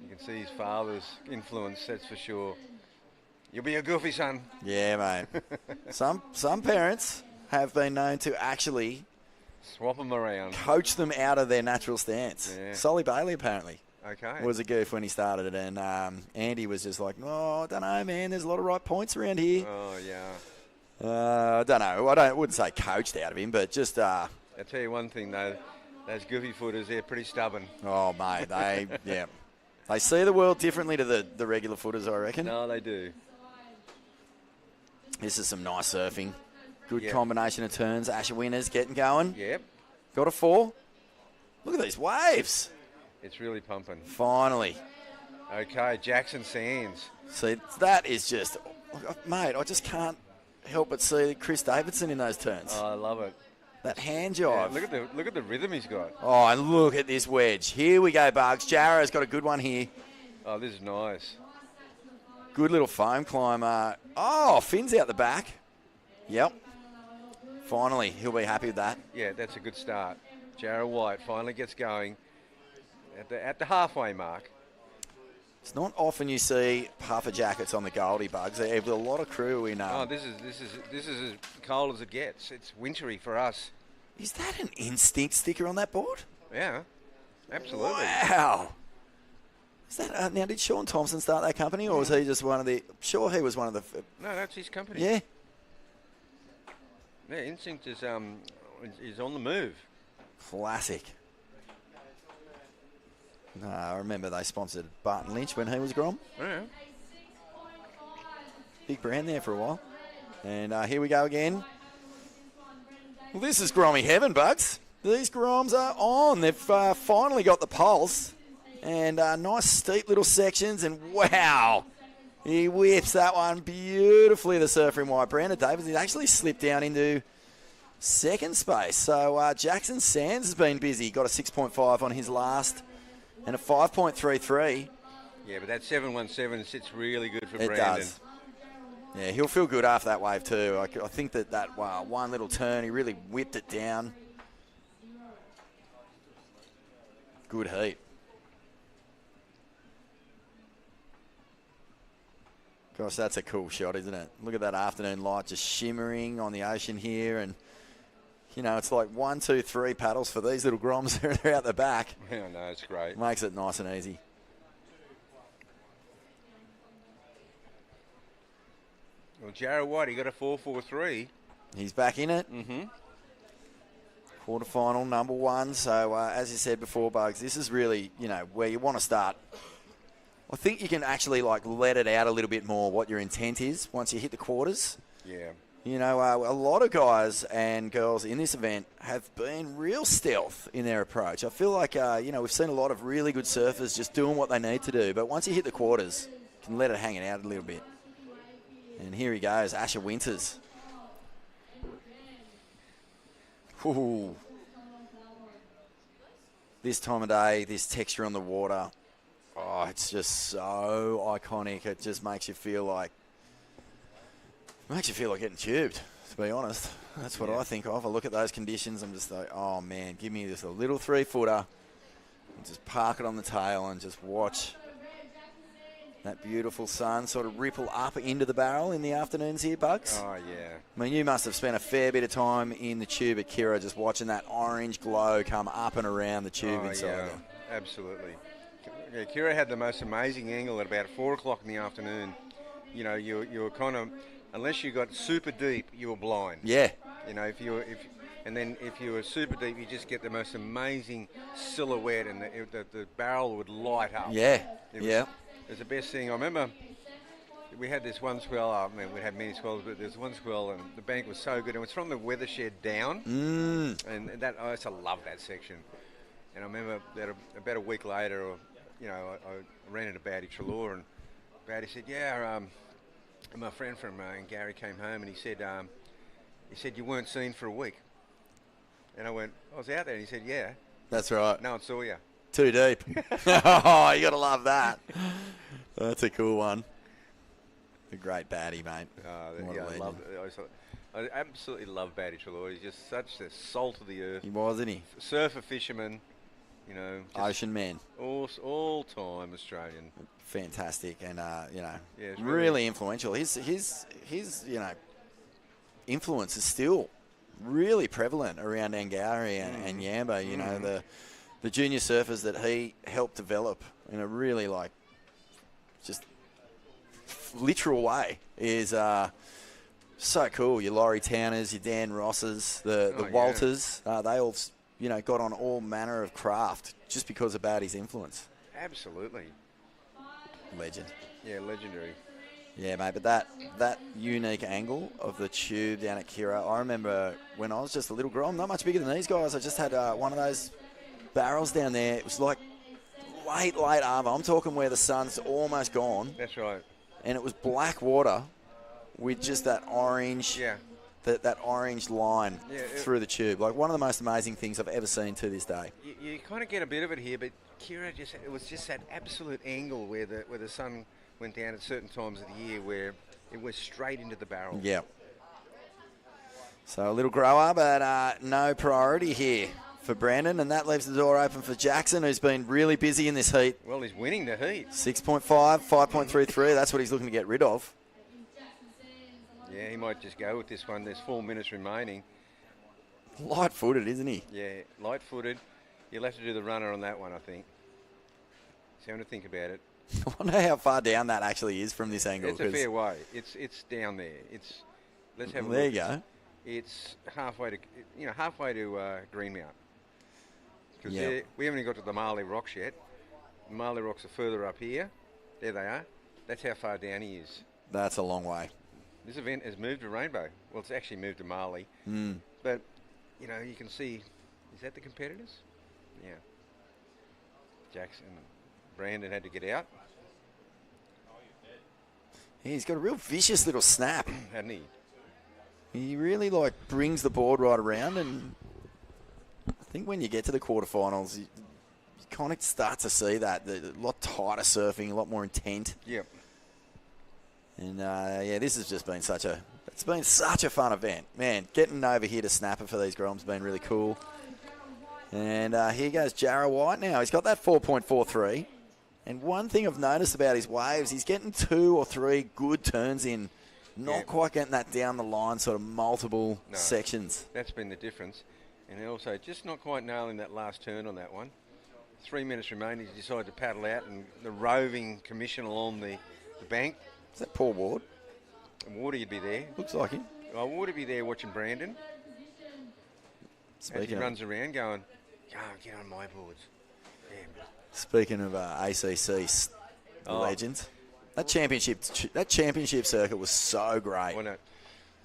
You can see his father's influence, that's for sure. You'll be a goofy, son. Yeah, mate. Some parents have been known to actually swap them around, coach them out of their natural stance. Yeah. Solly Bailey apparently was a goof when he started it, and Andy was just like, I don't know, man, there's a lot of right points around here. Oh, yeah. I don't know. I wouldn't say coached out of him, but just... I'll tell you one thing, though. Those goofy footers, they're pretty stubborn. Oh, mate, they see the world differently to the regular footers, I reckon. No, they do. This is some nice surfing. Good combination of turns. Asher Winners getting going. Yep. Got a 4. Look at these waves. It's really pumping. Finally. Okay, Jackson Sands. See, that is just... Mate, I just can't help but see Chris Davidson in those turns. Oh, I love it. That hand jive. Yeah, look at the rhythm he's got. Oh, and look at this wedge. Here we go, Bugs. Jarrah's got a good one here. Oh, this is nice. Good little foam climber. Oh, Finn's out the back. Yep. Finally, he'll be happy with that. Yeah, that's a good start. Jarrah White finally gets going at the halfway mark. It's not often you see puffer jackets on the Goldie, Bugs. They have a lot of crew in. Oh, this is as cold as it gets. It's wintry for us. Is that an Instinct sticker on that board? Yeah, absolutely. Wow. Is that now? Did Sean Thompson start that company, or was he just one of the? I'm sure he was one of the. No, that's his company. Yeah. Yeah, Instinct is on the move. Classic. No, I remember they sponsored Barton Lynch when he was Grom. Yeah. Big brand there for a while. And here we go again. Well, this is Grommy heaven, Bugs. These Groms are on. They've finally got the pulse. And nice steep little sections. And wow, he whips that one beautifully, the surfer in white. Brandon Davis, he actually slipped down into second space. So Jackson Sands has been busy. Got a 6.5 on his last. And a 5.33. Yeah, but that 717 sits really good for Brandon. It does. Yeah, he'll feel good after that wave too. I think that one little turn, he really whipped it down. Good heat. Gosh, that's a cool shot, isn't it? Look at that afternoon light just shimmering on the ocean here, and it's like 1, 2, 3 paddles for these little Groms. They're out the back. Yeah, no, it's great. Makes it nice and easy. Well, Jarrah White, he got a 4.43. He's back in it. Mm-hmm. Quarterfinal, number 1. So, as you said before, Bugs, this is really, where you want to start. I think you can actually, let it out a little bit more what your intent is once you hit the quarters. Yeah. A lot of guys and girls in this event have been real stealth in their approach. I feel like, we've seen a lot of really good surfers just doing what they need to do. But once you hit the quarters, you can let it hang it out a little bit. And here he goes, Asher Winters. Ooh. This time of day, this texture on the water, it's just so iconic. It just makes you feel like getting tubed, to be honest. That's what I think of. I look at those conditions, I'm just like, oh man, give me just a little 3-footer and just park it on the tail and just watch That beautiful sun sort of ripple up into the barrel in the afternoons here, Bugs. Oh, yeah. I mean, you must have spent a fair bit of time in the tube at Kirra just watching that orange glow come up and around the tube inside yeah, there. absolutely. Yeah, Kirra had the most amazing angle at about 4 o'clock in the afternoon. You know, you were kind of, unless you got super deep, you were blind. Yeah. You know, if you were super deep, you just get the most amazing silhouette, and the barrel would light up. Yeah. It was the best thing. I remember we had this one swell. I mean, we had many swells, but there's one swell, and the bank was so good. And it was from the weather shed down, and that I used to love that section. And I remember that about a week later, I ran into Bowdy Trelaw, and Bowdy said, "Yeah, my friend from Gary came home, and he said you weren't seen for a week." And I went, "I was out there," and he said, "Yeah." That's right. No one saw you. Too deep. Oh, you got to love that. That's a cool one. A great baddie, mate. I absolutely love Bowdy Trelaw. He's just such a salt of the earth. He was, isn't he? Surfer fisherman, Ocean man. All time Australian. Fantastic, and it's really influential. His influence is still really prevalent around Angari and Yamba. You know, the junior surfers that he helped develop in a really just literal way is so cool. Your Laurie Towners, your Dan Rosses, the Walters, they all got on all manner of craft just because of his influence. Absolutely. Legend. Yeah, legendary. Yeah, mate, but that unique angle of the tube down at Kirra, I remember when I was just a little girl, I'm not much bigger than these guys. I just had one of those barrels down there. It was like late Arvo. I'm talking where the sun's almost gone. That's right. And it was black water with just that orange, that orange line through the tube. Like one of the most amazing things I've ever seen to this day. You kind of get a bit of it here, but Kirra it was just that absolute angle where the sun went down at certain times of the year where it was straight into the barrel. Yeah. So a little grower, but no priority here for Brandon, and that leaves the door open for Jackson, who's been really busy in this heat. Well, he's winning the heat. 6.5, 5.33, that's what he's looking to get rid of. Yeah, he might just go with this one. There's 4 minutes remaining. Light-footed, isn't he? Yeah, light-footed. You'll have to do the runner on that one, I think. So I'm going to think about it. I wonder how far down that actually is from this angle. It's a fair way. It's down there. Let's have a look. There you go. It's halfway to Greenmount. Because we haven't even got to the Marley Rocks yet. The Marley Rocks are further up here. There they are. That's how far down he is. That's a long way. This event has moved to Rainbow. Well, it's actually moved to Marley. But, you can see, is that the competitors? Yeah. Jackson, Brandon had to get out. He's got a real vicious little snap. Hadn't he? He really brings the board right around, and I think when you get to the quarterfinals, you kind of start to see that. A lot tighter surfing, a lot more intent. Yep. And this has just been such a fun event. Man, getting over here to Snapper for these Groms has been really cool. And here goes Jarrah White now. He's got that 4.43. And one thing I've noticed about his waves, he's getting 2 or 3 good turns in. Not quite getting that down the line, sort of multiple sections. That's been the difference. And also just not quite nailing that last turn on that one. 3 minutes remaining, he decided to paddle out, and the roving commission along the bank. Is that Paul Ward? And Wardy'd be there. Looks like him. Oh, Wardy'd be there watching Brandon. As he runs around going, get on my boards. Yeah. Speaking of ACC legends, that championship circuit was so great. Well, no.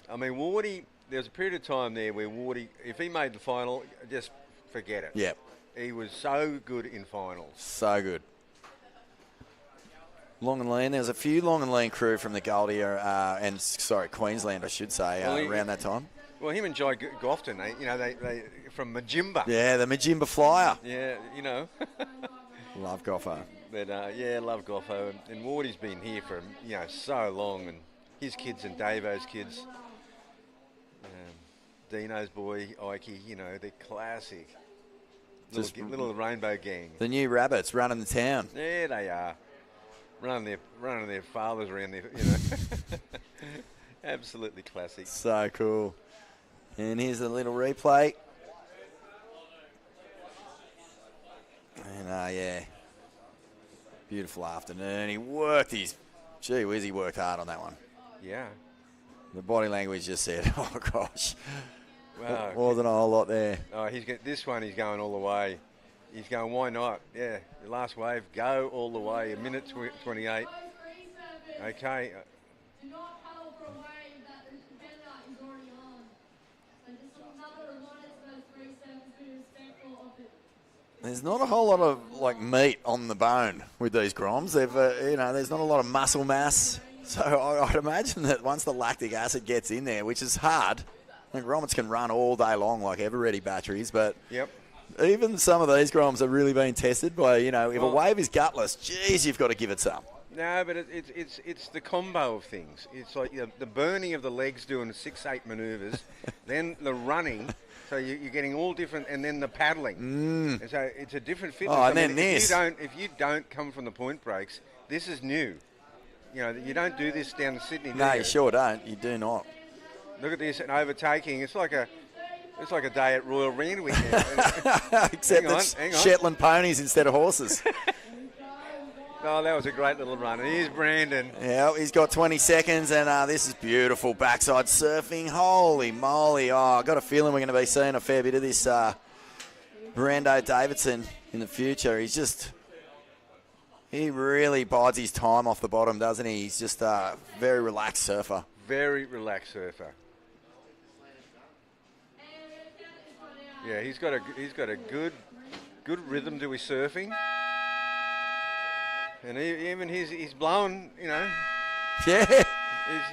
I mean, Wardy, there was a period of time there where Wardy, if he made the final, just forget it. Yep. He was so good in finals. So good. Long and Lean. There was a few Long and Lean crew from the Goldie Queensland, I should say, around that time. Well, him and Jai Gofton, they from Majimba. Yeah, the Majimba Flyer. Yeah, Love Goffo. But love Goffo, and Wardy's been here for so long, and his kids and Davo's kids, Dino's boy Ikey, they're classic. Little rainbow gang. The new rabbits running the town. Yeah, they are. running their fathers around there, Absolutely classic. So cool. And here's a little replay. And yeah, beautiful afternoon. He worked gee whiz, he worked hard on that one. Yeah. The body language just said, oh gosh, Wow. wasn't a whole lot there. Oh, he's going all the way. He's going, why not? Yeah, the last wave, go all the way. 1:28. Okay. There's not a whole lot of meat on the bone with these Groms. They've there's not a lot of muscle mass. So I'd imagine that once the lactic acid gets in there, which is hard, grommets can run all day long like ever-ready batteries, but Yep. even some of these Groms have really been tested by, if a wave is gutless, geez, you've got to give it some. No, but it's the combo of things. It's like the burning of the legs doing 6-8 manoeuvres, then the running. So you're getting all different, and then the paddling. And so it's a different fitness. Oh, and then this. If you don't come from the point breaks, this is new. You don't do this down in Sydney. No, you sure don't. You do not. Look at this and overtaking. It's like a day at Royal Randwick. Except hang it's on. Shetland ponies instead of horses. Oh, that was a great little run. And here's Brandon. Yeah, he's got 20 seconds, and this is beautiful backside surfing. Holy moly. Oh, I've got a feeling we're going to be seeing a fair bit of this Brando Davidson in the future. He really bides his time off the bottom, doesn't he? He's just a very relaxed surfer. Very relaxed surfer. Yeah, he's got a good rhythm to his surfing. And even he's blown, Yeah.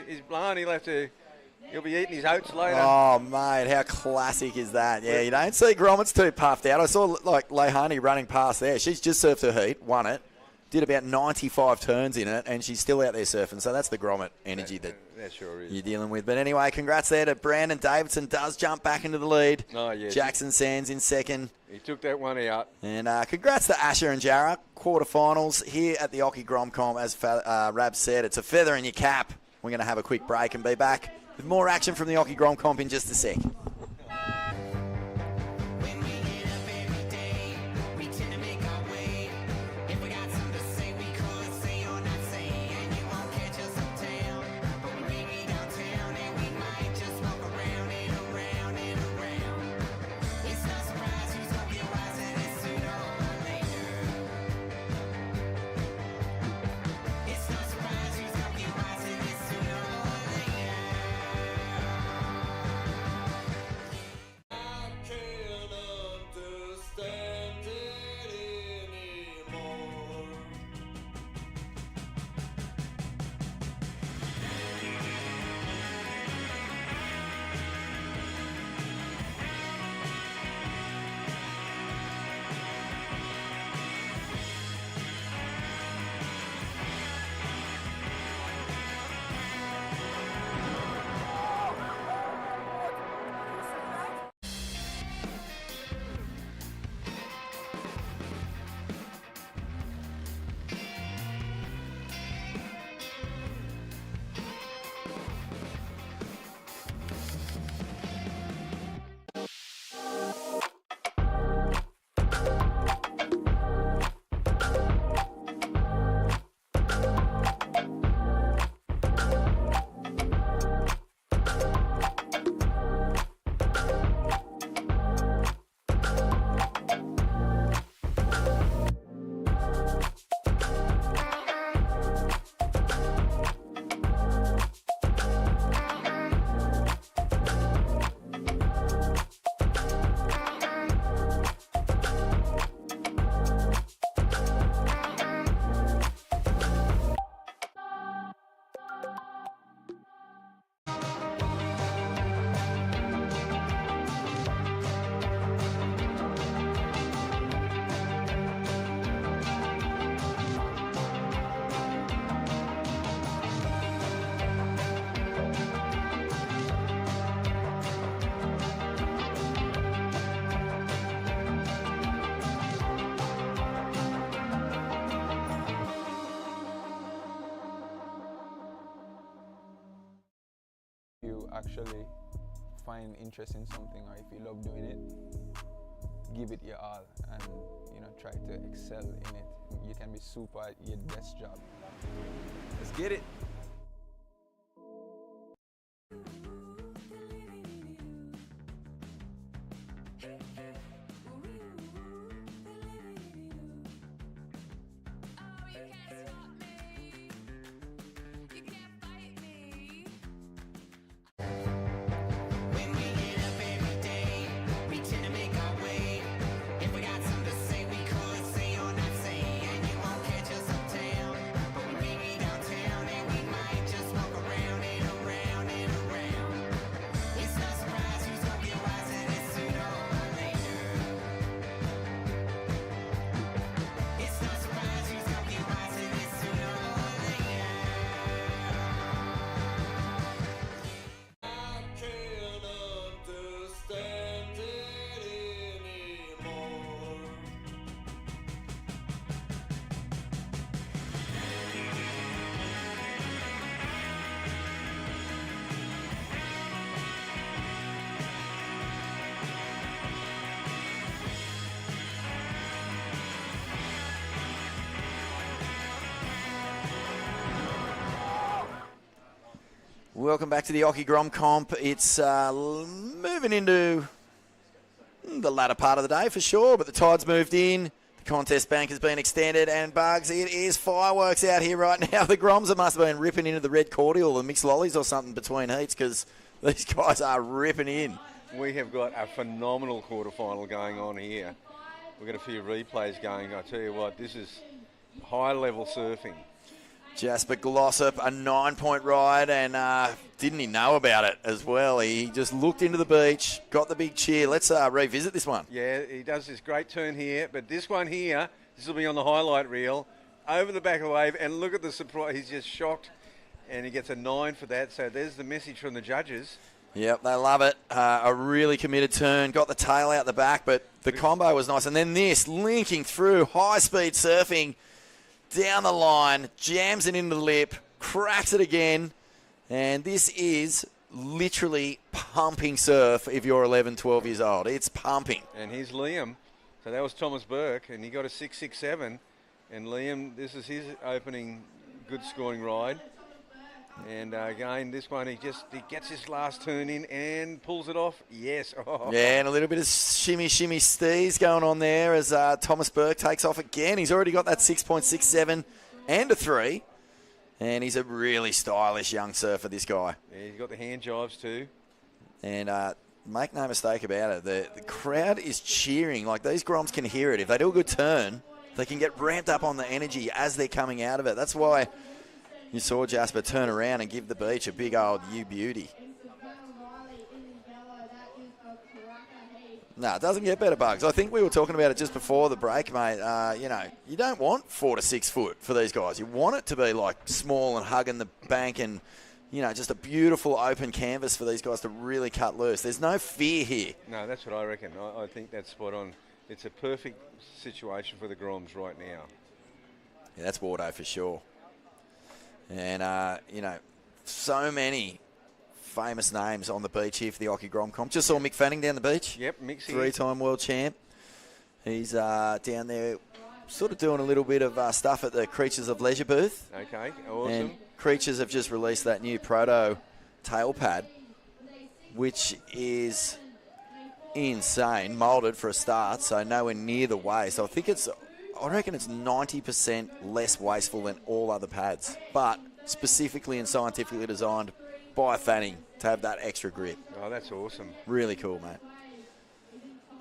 He's blown. He'll be eating his oats later. Oh, mate, how classic is that? Yeah, you don't see grommets too puffed out. I saw, Lehani running past there. She's just surfed her heat, won it, did about 95 turns in it, and she's still out there surfing. So that's the grommet energy that sure is. you're dealing with. But anyway, congrats there to Brandon Davidson. Does jump back into the lead. Oh, yeah. Jackson Sands in second. He took that one out. And congrats to Asher and Jarrah. Quarterfinals here at the Occy Grom Comp. As Rab said, it's a feather in your cap. We're going to have a quick break and be back with more action from the Occy Grom Comp in just a sec. actually find interest in something, or if you love doing it, give it your all and try to excel in it. You can be super at your desk job. Let's get it. Welcome back to the Occy Grom Comp. It's moving into the latter part of the day for sure, but the tide's moved in. The contest bank has been extended, and Bugs, it is fireworks out here right now. The Groms must have been ripping into the red cordial, the mixed lollies or something between heats, because these guys are ripping in. We have got a phenomenal quarterfinal going on here. We've got a few replays going. I tell you what, this is high-level surfing. Jasper Glossop, a 9-point ride, and didn't he know about it as well? He just looked into the beach, got the big cheer. Let's revisit this one. Yeah, he does this great turn here, but this one here, this will be on the highlight reel, over the back of the wave, and look at the surprise. He's just shocked, and he gets a 9 for that. So there's the message from the judges. Yep, they love it. A really committed turn, got the tail out the back, but the combo was nice. And then this, linking through, high-speed surfing, down the line, jams it into the lip, cracks it again, and this is literally pumping surf if you're 11, 12 years old. It's pumping. And here's Liam. So that was Thomas Burke, and he got a 6.67. And Liam, this is his opening good scoring ride. And again, this one, he gets his last turn in and pulls it off. Yes. Oh. Yeah, and a little bit of shimmy stees going on there as Thomas Burke takes off again. He's already got that 6.67 and a 3. And he's a really stylish young surfer, this guy. Yeah, he's got the hand jives too. And make no mistake about it, the crowd is cheering. Like, these Groms can hear it. If they do a good turn, they can get ramped up on the energy as they're coming out of it. That's why you saw Jasper turn around and give the beach a big old you beauty. No, it doesn't get better, Bugs. I think we were talking about it just before the break, mate. You don't want 4 to 6 foot for these guys. You want it to be like small and hugging the bank and, just a beautiful open canvas for these guys to really cut loose. There's no fear here. No, that's what I reckon. I think that's spot on. It's a perfect situation for the Groms right now. Yeah, that's Wardo for sure. And, so many famous names on the beach here for the Occy Grom Comp. Just saw Mick Fanning down the beach. Yep, Mick's here. 3-time world champ. He's down there sort of doing a little bit of stuff at the Creatures of Leisure booth. Okay, awesome. And Creatures have just released that new proto tail pad, which is insane, moulded for a start, so nowhere near the waist. I reckon it's 90% less wasteful than all other pads, but specifically and scientifically designed by Fanning to have that extra grip. Oh, that's awesome. Really cool, mate.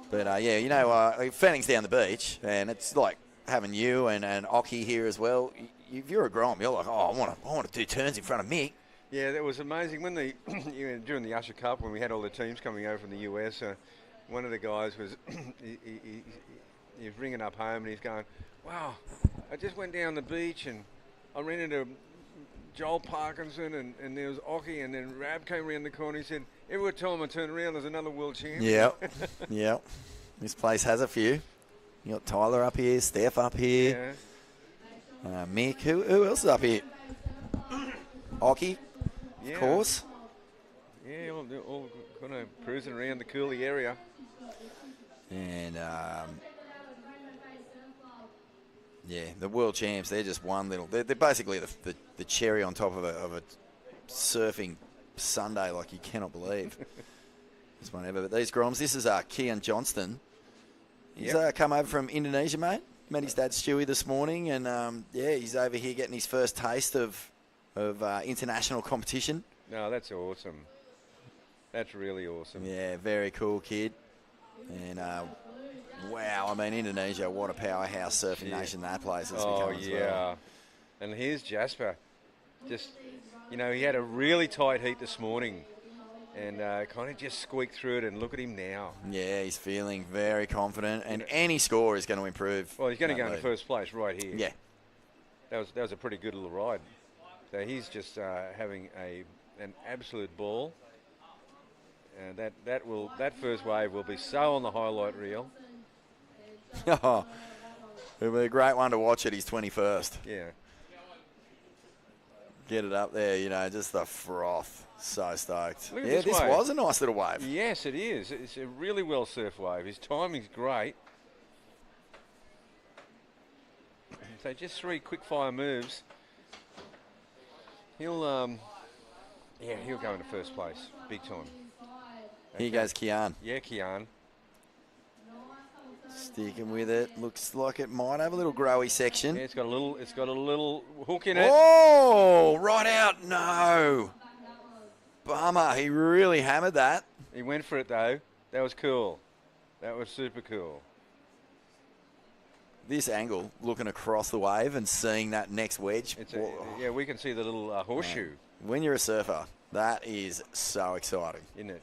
But, Fanning's down the beach, and it's like having you and Occy here as well. If you're a Grom, you're like, I want to do turns in front of Mick. Yeah, that was amazing. When during the Usher Cup, when we had all the teams coming over from the US, one of the guys was he was ringing up home and he's going, wow, I just went down the beach and I ran into Joel Parkinson and there was Occy, and then Rab came around the corner. He said, every time I turn around, there's another world champion. Yep. Yep. This place has a few. You got Tyler up here, Steph up here, Mick. Who else is up here? Occy, yeah. of course. Yeah, they're all kind of cruising around the Cooley area. And, the world champs, they're just one little... They're basically the cherry on top of a surfing Sunday like you cannot believe. This one ever. But these Groms, this is Kian Johnston. He's come over from Indonesia, mate. Met his dad Stewie this morning, and he's over here getting his first taste of international competition. No, that's awesome. That's really awesome. Yeah, very cool kid. And wow, I mean, Indonesia, what a powerhouse surfing nation that place has become as well. And here's Jasper. Just, he had a really tight heat this morning. And kind of just squeaked through it, and look at him now. Yeah, he's feeling very confident, and any score is going to improve. Well, he's going to go into first place right here. Yeah. That was a pretty good little ride. So he's just having an absolute ball. And that first wave will be so on the highlight reel. It'll be a great one to watch at his 21st. Yeah. Get it up there, just the froth. So stoked. Look at this wave. Was a nice little wave. Yes, it is. It's a really well surf wave. His timing's great. So just 3 quick fire moves. He'll go into first place, big time. Okay. Here goes Kian. Yeah, Kian. Sticking with it. Looks like it might have a little growy section. Yeah, it's got a little hook in it. Oh, right out. No. Bummer. He really hammered that. He went for it, though. That was cool. That was super cool. This angle, looking across the wave and seeing that next wedge. We can see the little horseshoe. When you're a surfer, that is so exciting. Isn't it?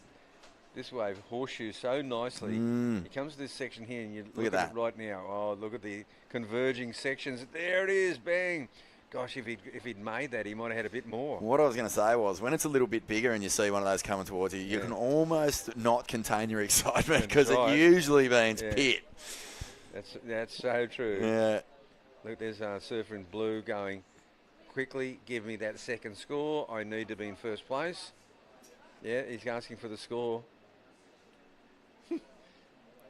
This wave horseshoes so nicely. It comes to this section here, and you look at it right now. Oh, look at the converging sections. There it is. Bang. Gosh, if he'd made that, he might have had a bit more. What I was going to say was, when it's a little bit bigger and you see one of those coming towards you, you can almost not contain your excitement, because it usually means pit. That's so true. Yeah. Look, there's a surfer in blue going, quickly, give me that second score. I need to be in first place. Yeah, he's asking for the score.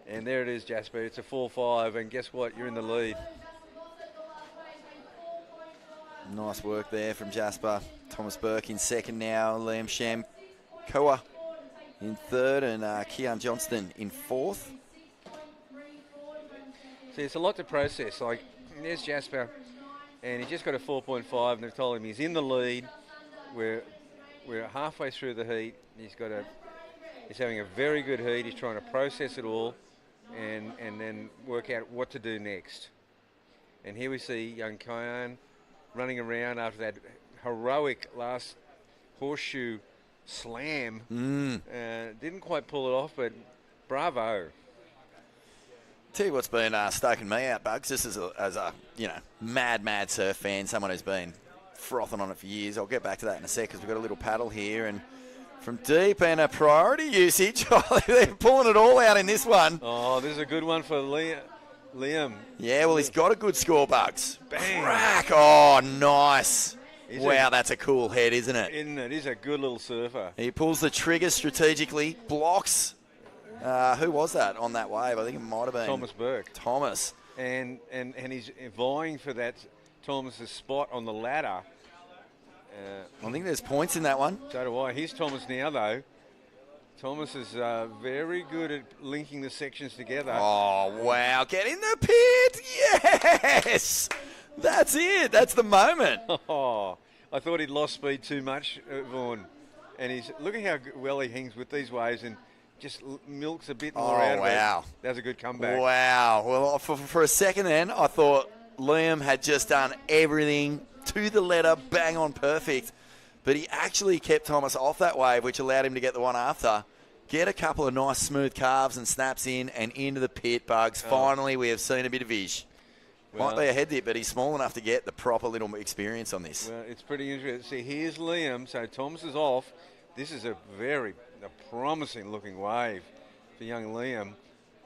And there it is, Jasper. It's a 4-5, and guess what? You're in the lead. Nice work there from Jasper. Thomas Burke in second now. Liam Sham Koa in third, and Kian Johnston in fourth. See, it's a lot to process. Like, there's Jasper, and he's just got a 4.5, and they've told him he's in the lead. We're halfway through the heat. He's having a very good heat. He's trying to process it all, and then work out what to do next. And here we see young Kian running around after that heroic last horseshoe slam. Didn't quite pull it off, but bravo. Tell you what's been stoking me out, Bugs, just as a mad surf fan, someone who's been frothing on it for years. I'll get back to that in a sec, because we've got a little paddle here, and from deep and a priority usage, they're pulling it all out in this one. Oh, this is a good one for Liam. Yeah, well, he's got a good score, Bugs. Bang. Crack. Oh, nice. Wow, that's a cool head, isn't it? Isn't it? He's a good little surfer. He pulls the trigger strategically, blocks. Who was that on that wave? I think it might have been Thomas Burke. Thomas. And he's vying for that Thomas's spot on the ladder. I think there's points in that one. So do I. Here's Thomas now, though. Thomas is very good at linking the sections together. Oh, wow. Get in the pit. Yes. That's it. That's the moment. Oh, I thought he'd lost speed too much, Vaughan. And look at how well he hangs with these waves and just milks a bit more out of it. That was a good comeback. Wow. Well, for a second then, I thought Liam had just done everything to the letter, bang on perfect. But he actually kept Thomas off that wave, which allowed him to get the one after. Get a couple of nice smooth carves and snaps in and into the pit, Bugs. Finally, we have seen a bit of ish. Might be a head dip, but he's small enough to get the proper little experience on this. Well, it's pretty interesting. See, here's Liam. So Thomas is off. This is a promising looking wave for young Liam.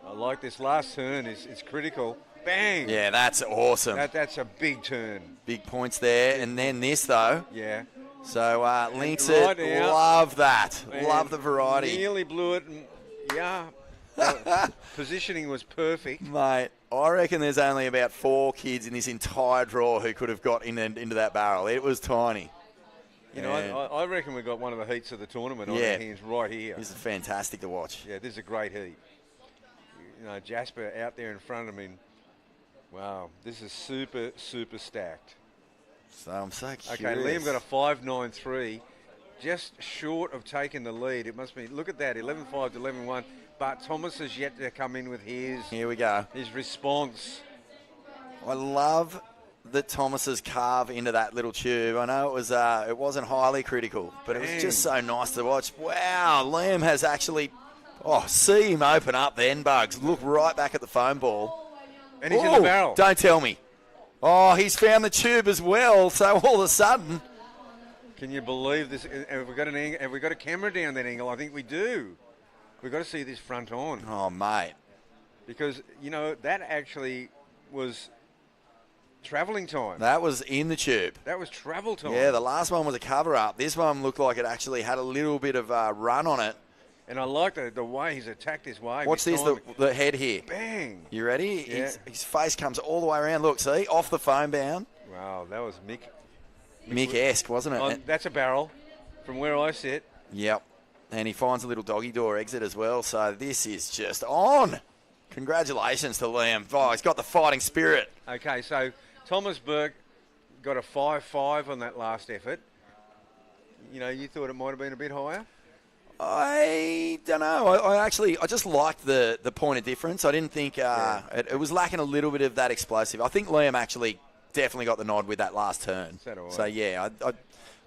I like this last turn. It's critical. Bang! Yeah, that's awesome. That's a big turn. Big points there. And then this, though. Yeah. So links right it. now. Love that. And Love the variety. Nearly blew it. And, yeah. Positioning was perfect. Mate, I reckon there's only about 4 kids in this entire draw who could have got into that barrel. It was tiny. You know, I reckon we've got one of the heats of the tournament on our hands right here. This is fantastic to watch. Yeah, this is a great heat. You know, Jasper out there in front of me. Wow, this is super, super stacked. So I'm so curious. Okay, Liam got a 5.93, just short of taking the lead. It must be, look at that, 11.5 to 11.1. But Thomas has yet to come in with his. Here we go. His response. I love that Thomas's carve into that little tube. I know it wasn't highly critical, but it was just so nice to watch. Wow, Liam has actually. Oh, see him open up then, Bugs. Look right back at the foam ball. And he's in the barrel. Don't tell me. Oh, he's found the tube as well. So all of a sudden. Can you believe this? Have we got an angle? Have we got a camera down that angle? I think we do. We've got to see this front on. Oh, mate. Because, you know, that actually was travelling time. That was in the tube. That was travel time. Yeah, the last one was a cover-up. This one looked like it actually had a little bit of a run on it. And I like the way he's attacked this wave. Watch this, the head here. Bang. You ready? Yeah. His face comes all the way around. Look, see? Off the foam bound. Wow, that was Mick-esque, wasn't it? Oh, that's a barrel from where I sit. Yep. And he finds a little doggy door exit as well. So this is just on. Congratulations to Liam. Oh, he's got the fighting spirit. Okay, so Thomas Burke got a 5.5 on that last effort. You know, you thought it might have been a bit higher? I don't know. I just liked the point of difference. I didn't think it was lacking a little bit of that explosive. I think Liam actually definitely got the nod with that last turn. So yeah, I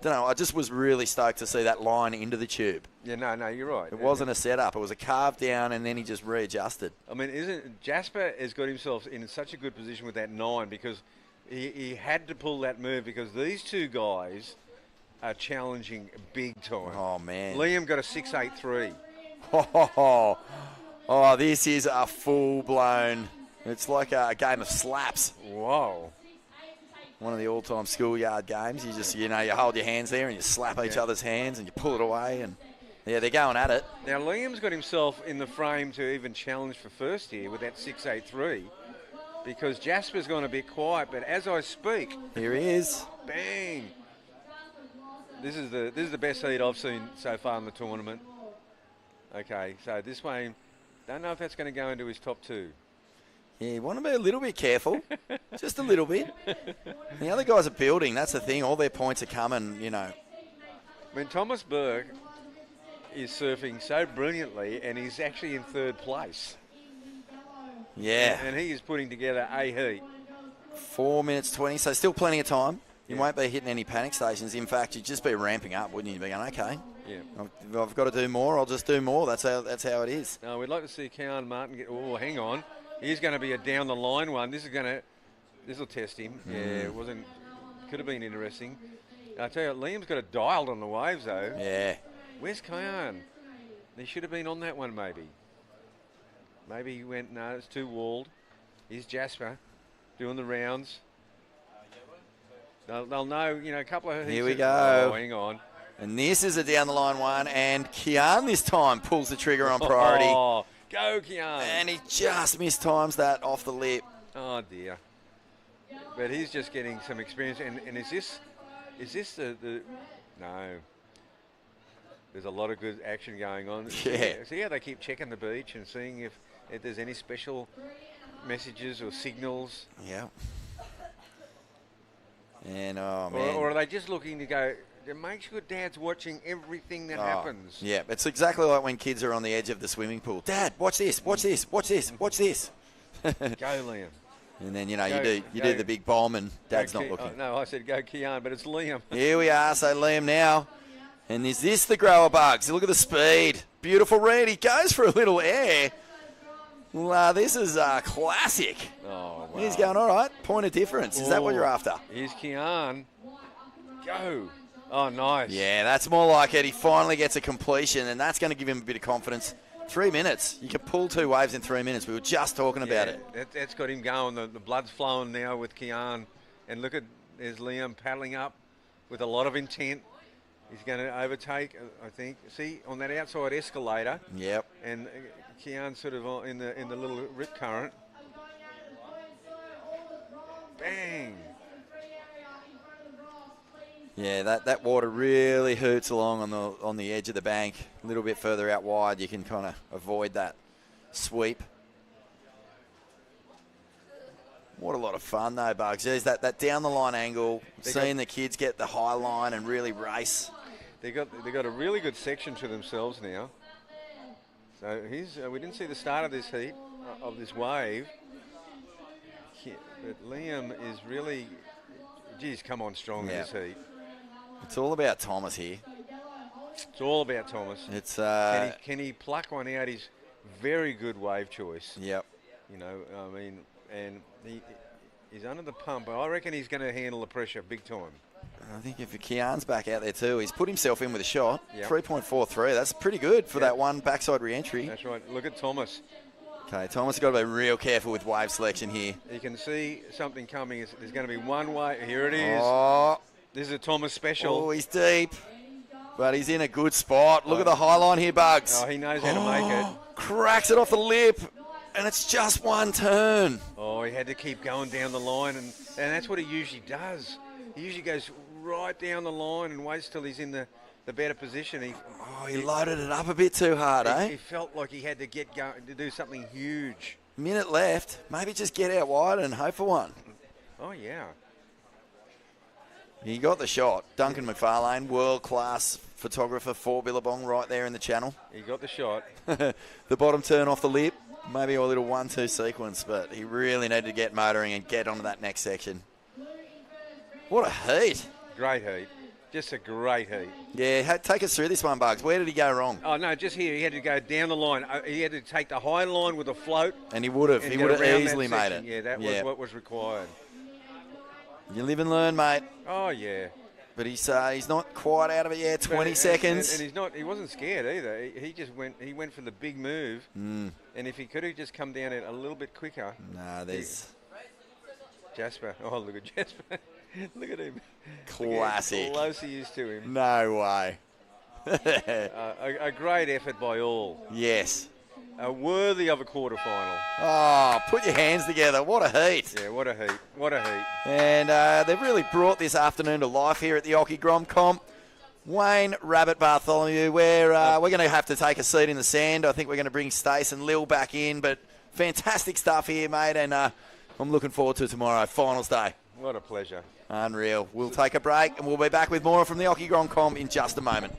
don't know. I just was really stoked to see that line into the tube. Yeah, no, you're right. It wasn't a setup. It was a carve down, and then he just readjusted. I mean, Jasper has got himself in such a good position with that 9 because he had to pull that move because these two guys are challenging big time. Oh, man. Liam got a 6.83. Oh, this is a full-blown... It's like a game of slaps. Whoa. One of the all-time schoolyard games. You just, you hold your hands there and you slap each other's hands and you pull it away. And, yeah, they're going at it. Now, Liam's got himself in the frame to even challenge for first here with that 6.83 because Jasper's gone a bit quiet. But as I speak... Here he is. Bang. This is the best heat I've seen so far in the tournament. Okay, so this way, don't know if that's going to go into his top 2. Yeah, you want to be a little bit careful, just a little bit. The other guys are building. That's the thing. All their points are coming, When Thomas Burke is surfing so brilliantly, and he's actually in 3rd place. Yeah. And he is putting together a heat. 4 minutes 20, so still plenty of time. You won't be hitting any panic stations. In fact, you'd just be ramping up, wouldn't you? Be going, okay, I've got to do more. I'll just do more. That's how it is. No, we'd like to see Kean Martin get. Oh, hang on. He's going to be a down the line one. This will test him. Yeah, it wasn't. Could have been interesting. I tell you, Liam's got it dialed on the waves though. Yeah. Where's Kean? He should have been on that one maybe. Maybe he went. No, it's too walled. Here's Jasper doing the rounds. They'll know, a couple of... Here we go. Oh, hang on. And this is a down-the-line one, and Kean this time pulls the trigger on priority. Oh, go, Kean. And he just mistimes that off the lip. Oh, dear. But he's just getting some experience. And is this the... No. There's a lot of good action going on. Yeah. See how they keep checking the beach and seeing if there's any special messages or signals? Yeah. And, oh, man. Or are they just looking to go, to make sure Dad's watching everything that happens? Yeah, it's exactly like when kids are on the edge of the swimming pool. Dad, watch this, watch this, watch this, watch this. Go, Liam. And then, you do the big bomb and Dad's not looking. No, I said go Kean, but it's Liam. Here we are, so Liam now. And is this the grower bugs? Look at the speed. Beautiful read. He goes for a little air. Well, this is a classic. Oh, wow. He's going, all right, point of difference. Is that what you're after? Here's Kean. Go. Oh, nice. Yeah, that's more like it. He finally gets a completion, and that's going to give him a bit of confidence. 3 minutes. You can pull 2 waves in 3 minutes. We were just talking about it. That's got him going. The blood's flowing now with Kean. And look at, there's Liam paddling up with a lot of intent. He's going to overtake, I think. See, on that outside escalator. Yep. And Kian's sort of in the little rip current. Bang! Yeah, that water really hoots along on the edge of the bank. A little bit further out wide, you can kind of avoid that sweep. What a lot of fun though, Bugs. There's that down the line angle, seeing the kids get the high line and really race. They got a really good section to themselves now. So we didn't see the start of this heat, of this wave. But Liam is really, geez, come on strong in this heat. It's all about Thomas here. It's all about Thomas. It's can he pluck one out? His very good wave choice. Yep. You know, I mean, and he's under the pump. I reckon he's going to handle the pressure big time. I think if Kian's back out there too, he's put himself in with a shot. Yep. 3.43. That's pretty good for that one backside re-entry. That's right. Look at Thomas. Okay, Thomas has got to be real careful with wave selection here. You can see something coming. There's going to be one wave. Here it is. Oh. This is a Thomas special. Oh, he's deep. But he's in a good spot. Look at the high line here, Bugs. Oh, he knows how to make it. Cracks it off the lip. And it's just one turn. Oh, he had to keep going down the line. And that's what he usually does. He usually goes right down the line and waits till he's in the better position. He loaded it up a bit too hard, He felt like he had to get going to do something huge. Minute left. Maybe just get out wide and hope for one. Oh, yeah. He got the shot. Duncan McFarlane, world-class photographer for Billabong right there in the channel. He got the shot. The bottom turn off the lip. Maybe a little 1-2 sequence, but he really needed to get motoring and get onto that next section. What a heat. Great heat. Just a great heat. Yeah, take us through this one, Bugs. Where did he go wrong? Oh, no, just here. He had to go down the line. He had to take the high line with a float. And he would have. He would have easily made it. Yeah, that was what was required. You live and learn, mate. Oh, yeah. But he's not quite out of it yet. 20 seconds. And he wasn't scared either. He just went for the big move. And if he could have just come down it a little bit quicker. Nah, there's Jasper. Oh, look at Jasper. Look at him. Classic. Look how close he is to him. No way. A great effort by all. Yes. Worthy of a quarterfinal. Oh, put your hands together. What a heat. Yeah, what a heat. What a heat. And they've really brought this afternoon to life here at the Occy Grom Comp. Wayne, Rabbit, Bartholomew, we're going to have to take a seat in the sand. I think we're going to bring Stace and Lil back in. But fantastic stuff here, mate. And I'm looking forward to tomorrow, finals day. What a pleasure. Unreal. We'll take a break and we'll be back with more from the Occy Grom Comp in just a moment.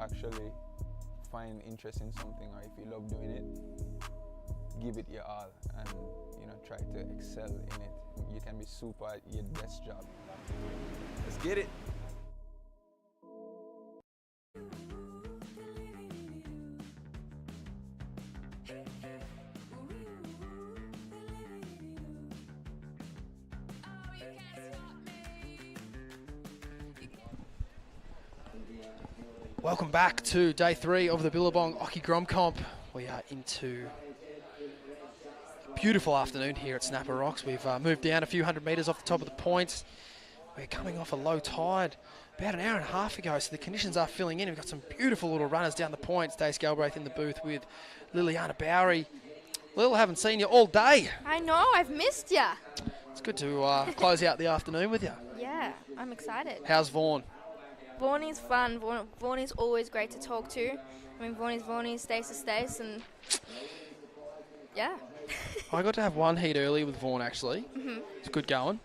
actually find interest in something, or if you love doing it, give it your all and try to excel in it. You can be super at your best job. Let's get it. Welcome back to day 3 of the Billabong Occy Grom Comp. We are into a beautiful afternoon here at Snapper Rocks. We've moved down a few hundred metres off the top of the points. We're coming off a low tide about an hour and a half ago, so the conditions are filling in. We've got some beautiful little runners down the points. Dave Galbraith in the booth with Liliana Bowery. Lil, haven't seen you all day. I know, I've missed you. It's good to close out the afternoon with you. Yeah, I'm excited. How's Vaughan? Vaughnie's fun. Vaughnie's always great to talk to. I mean, Vaughnie's Stace is Stace, and yeah. I got to have one heat early with Vaughan, actually. Mm-hmm. It's good going.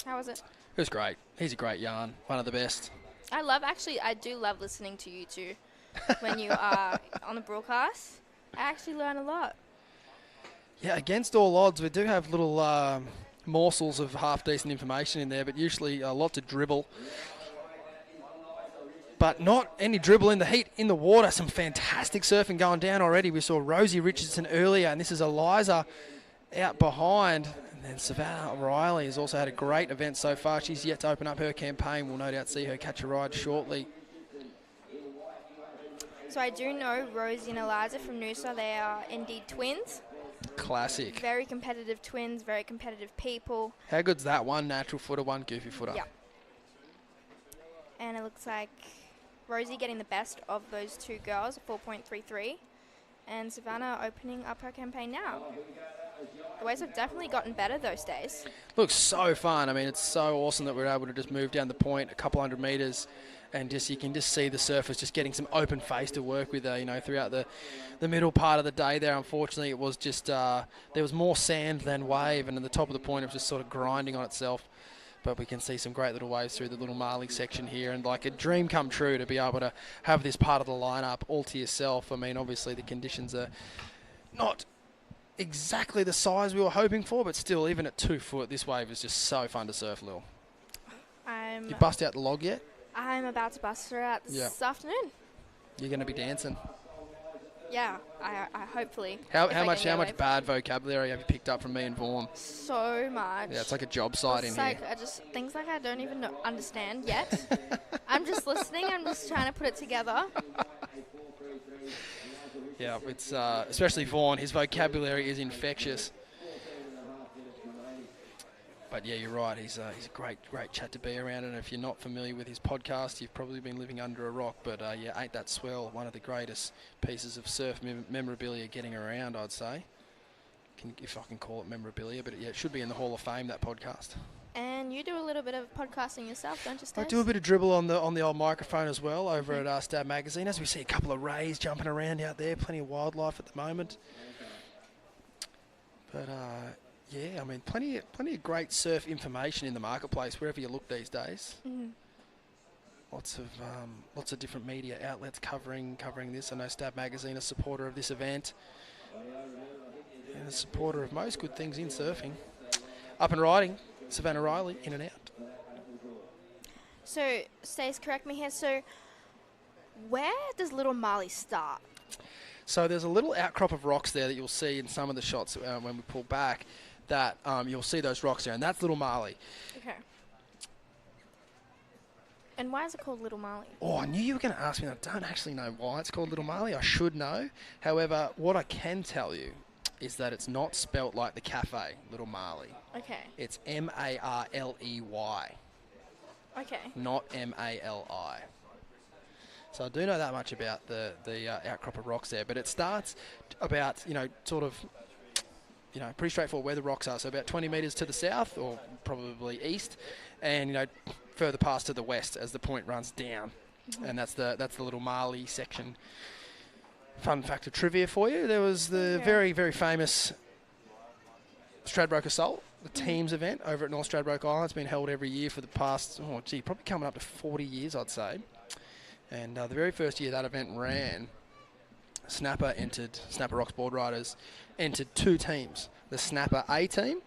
How was it? It was great. He's a great yarn. One of the best. I do love listening to you two when you are on the broadcast. I actually learn a lot. Yeah, against all odds, we do have little morsels of half-decent information in there, but usually a lot to dribble. But not any dribble in the heat, in the water. Some fantastic surfing going down already. We saw Rosie Richardson earlier, and this is Eliza out behind. And then Savannah Riley has also had a great event so far. She's yet to open up her campaign. We'll no doubt see her catch a ride shortly. So I do know Rosie and Eliza from Noosa. They are indeed twins. Classic. Very competitive twins, very competitive people. How good's that? One natural footer, one goofy footer. Yeah. And it looks like Rosie getting the best of those two girls, 4.33, and Savannah opening up her campaign now. The waves have definitely gotten better those days. Looks so fun. I mean, it's so awesome that we're able to just move down the point a couple hundred metres, and you can just see the surfers just getting some open face to work with, throughout the middle part of the day there. Unfortunately, it was just, there was more sand than wave, and at the top of the point it was just sort of grinding on itself. But we can see some great little waves through the little Marley section here, and like a dream come true to be able to have this part of the lineup all to yourself. I mean, obviously the conditions are not exactly the size we were hoping for, but still, even at 2 foot, this wave is just so fun to surf, Lil. You bust out the log yet? I'm about to bust her out this afternoon. You're going to be dancing. Yeah, I hopefully. How much bad vocabulary have you picked up from me and Vaughan? So much. Yeah, it's like a job site in here. Things like I don't even understand yet. I'm just listening. I'm just trying to put it together. Yeah, it's especially Vaughan. His vocabulary is infectious. But yeah, you're right. He's a great chat to be around. And if you're not familiar with his podcast, you've probably been living under a rock. But yeah, Ain't That Swell, one of the greatest pieces of surf memorabilia getting around, I'd say. If I can call it memorabilia, but yeah, it should be in the Hall of Fame, that podcast. And you do a little bit of podcasting yourself, don't you, Stace? I do a bit of dribble on the old microphone as well over at Stab Magazine. As we see a couple of rays jumping around out there, plenty of wildlife at the moment. But yeah, I mean, plenty of great surf information in the marketplace wherever you look these days. Mm. Lots of different media outlets covering this. I know Stab Magazine, a supporter of this event, and a supporter of most good things in surfing. Up and riding, Savannah Riley, in and out. So, Stace, correct me here. So, where does Little Marley start? So there's a little outcrop of rocks there that you'll see in some of the shots when we pull back. That you'll see those rocks there, and that's Little Marley. Okay. And why is it called Little Marley? Oh, I knew you were going to ask me that. I don't actually know why it's called Little Marley. I should know. However, what I can tell you is that it's not spelt like the cafe, Little Marley. Okay. It's M-A-R-L-E-Y. Okay. Not M-A-L-I. So I do know that much about the outcrop of rocks there, but it starts about, pretty straightforward where the rocks are. So about 20 metres to the south, or probably east, and further past to the west as the point runs down. Mm-hmm. And that's the Little Marley section. Fun fact of trivia for you: there was the very, very famous Stradbroke Assault, the teams event over at North Stradbroke Island. It's been held every year for the past, probably coming up to 40 years, I'd say. And the very first year that event ran, Snapper Rocks Board Riders entered 2 teams. The Snapper A team,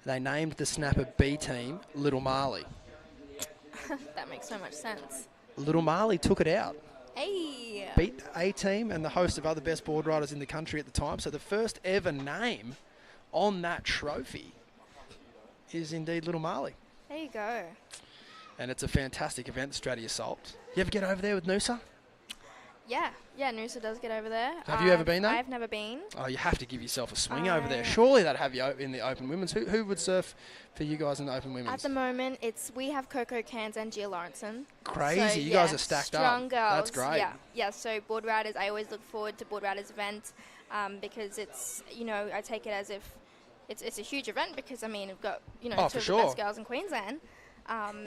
they named the Snapper B team Little Marley. That makes so much sense. Little Marley took it out. Hey! Beat the A team and the host of other best board riders in the country at the time. So the first ever name on that trophy is indeed Little Marley. There you go. And it's a fantastic event, the Straty Assault. You ever get over there with Noosa? Yeah, Noosa does get over there. Have you ever been there? I've never been. Oh, you have to give yourself a swing over there. Surely they'd have you in the Open Women's. Who would surf for you guys in the Open Women's? At the moment, we have Coco Cairns and Gia Lawrenson. Crazy. So, you guys are stacked strong up. Girls. That's great. Yeah. So board riders, I always look forward to board riders events because it's, I take it as if it's a huge event because, we've got, 2 of the best girls in Queensland.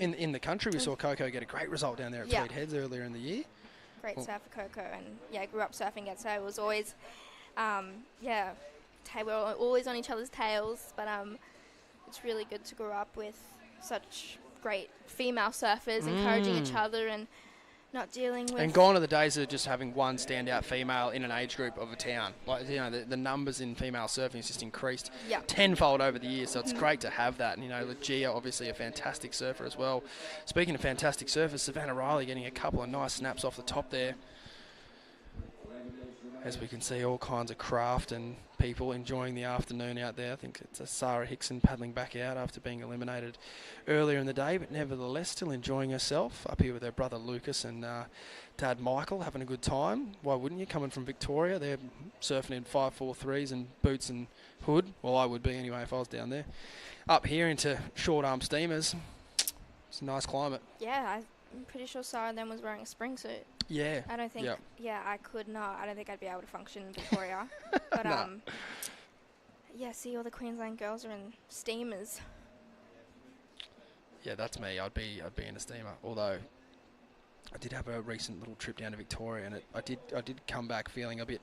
In the country, we saw Coco get a great result down there at Tweed Heads earlier in the year. Great surfer Coco, and I grew up surfing it, so it was always, we were always on each other's tails, but it's really good to grow up with such great female surfers, encouraging each other and not dealing with... And gone are the days of just having one standout female in an age group of a town. Like, the numbers in female surfing has just increased tenfold over the years, so it's great to have that. And, Gia, obviously a fantastic surfer as well. Speaking of fantastic surfers, Savannah Riley getting a couple of nice snaps off the top there. As we can see, all kinds of craft and people enjoying the afternoon out there. I think it's Sarah Hickson paddling back out after being eliminated earlier in the day, but nevertheless still enjoying herself up here with her brother Lucas and Dad Michael, having a good time. Why wouldn't you? Coming from Victoria, they're surfing in 543s and boots and hood. Well, I would be anyway if I was down there. Up here into short arm steamers. It's a nice climate. Yeah, I'm pretty sure Sarah then was wearing a spring suit. Yeah. I don't think, I could not. I don't think I'd be able to function in Victoria. But, see, all the Queensland girls are in steamers. Yeah, that's me. I'd be in a steamer. Although, I did have a recent little trip down to Victoria, and I did come back feeling a bit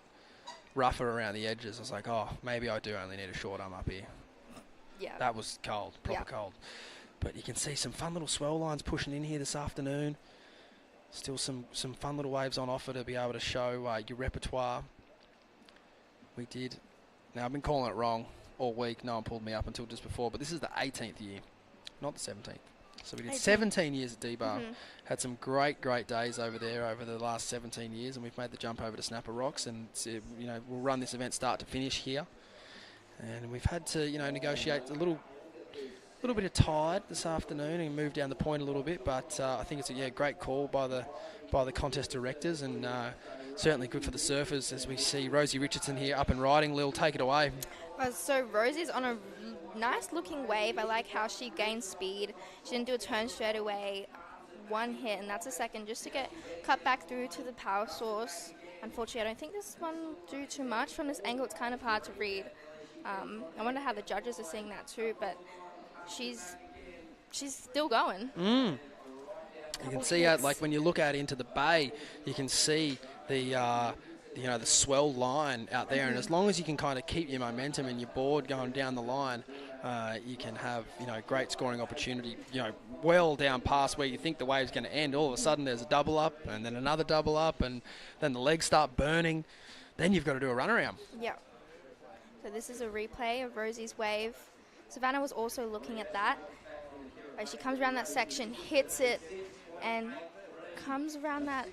rougher around the edges. I was like, maybe I do only need a short arm up here. Yeah. That was cold, proper cold. But you can see some fun little swell lines pushing in here this afternoon. Still some fun little waves on offer to be able to show your repertoire. We did. Now, I've been calling it wrong all week. No one pulled me up until just before. But this is the 18th year, not the 17th. So we did 17 years at D-Bar. Had some great days over there over the last 17 years. And we've made the jump over to Snapper Rocks. And, we'll run this event start to finish here. And we've had to, negotiate a little bit of tide this afternoon and move down the point a little bit, but I think it's a great call by the contest directors, and certainly good for the surfers as we see Rosie Richardson here up and riding. Lil, take it away. So Rosie's on a nice looking wave. I like how she gained speed. She didn't do a turn straight away. One hit, and that's a second just to get cut back through to the power source. Unfortunately, I don't think this one will do too much. From this angle, it's kind of hard to read. I wonder how the judges are seeing that too, but she's still going. You can see out, like when you look out into the bay, you can see the the swell line out there, and as long as you can kind of keep your momentum and your board going down the line, you can have great scoring opportunity. Well down past where you think the wave's going to end. All of a sudden, there's a double up, and then another double up, and then the legs start burning. Then you've got to do a runaround. Yeah. So this is a replay of Rosie's wave. Savannah was also looking at that. She comes around that section, hits it, and comes around that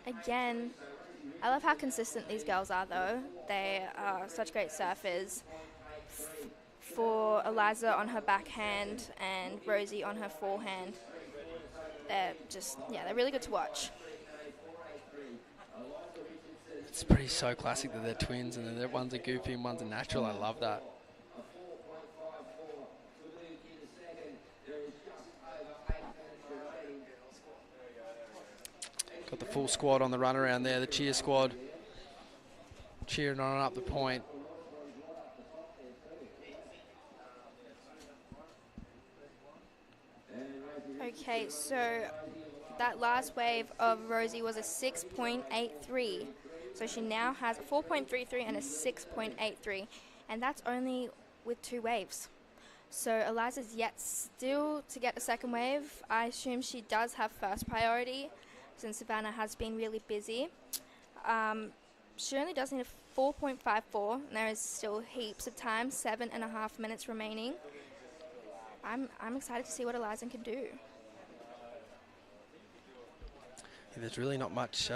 again. I love how consistent these girls are, though. They are such great surfers. For Eliza on her backhand and Rosie on her forehand, they're they're really good to watch. It's pretty so classic that they're twins and that one's a goofy and one's a natural. I love that. Got the full squad on the run around there, the cheer squad cheering on up the point. Okay, so that last wave of Rosie was a 6.83. So she now has a 4.33 and a 6.83. And that's only with 2 waves. So Eliza's yet still to get the second wave. I assume she does have first priority. since Savannah has been really busy. She only does need a 4.54, and there is still heaps of time, 7.5 minutes remaining. I'm excited to see what Eliza can do. There's really not much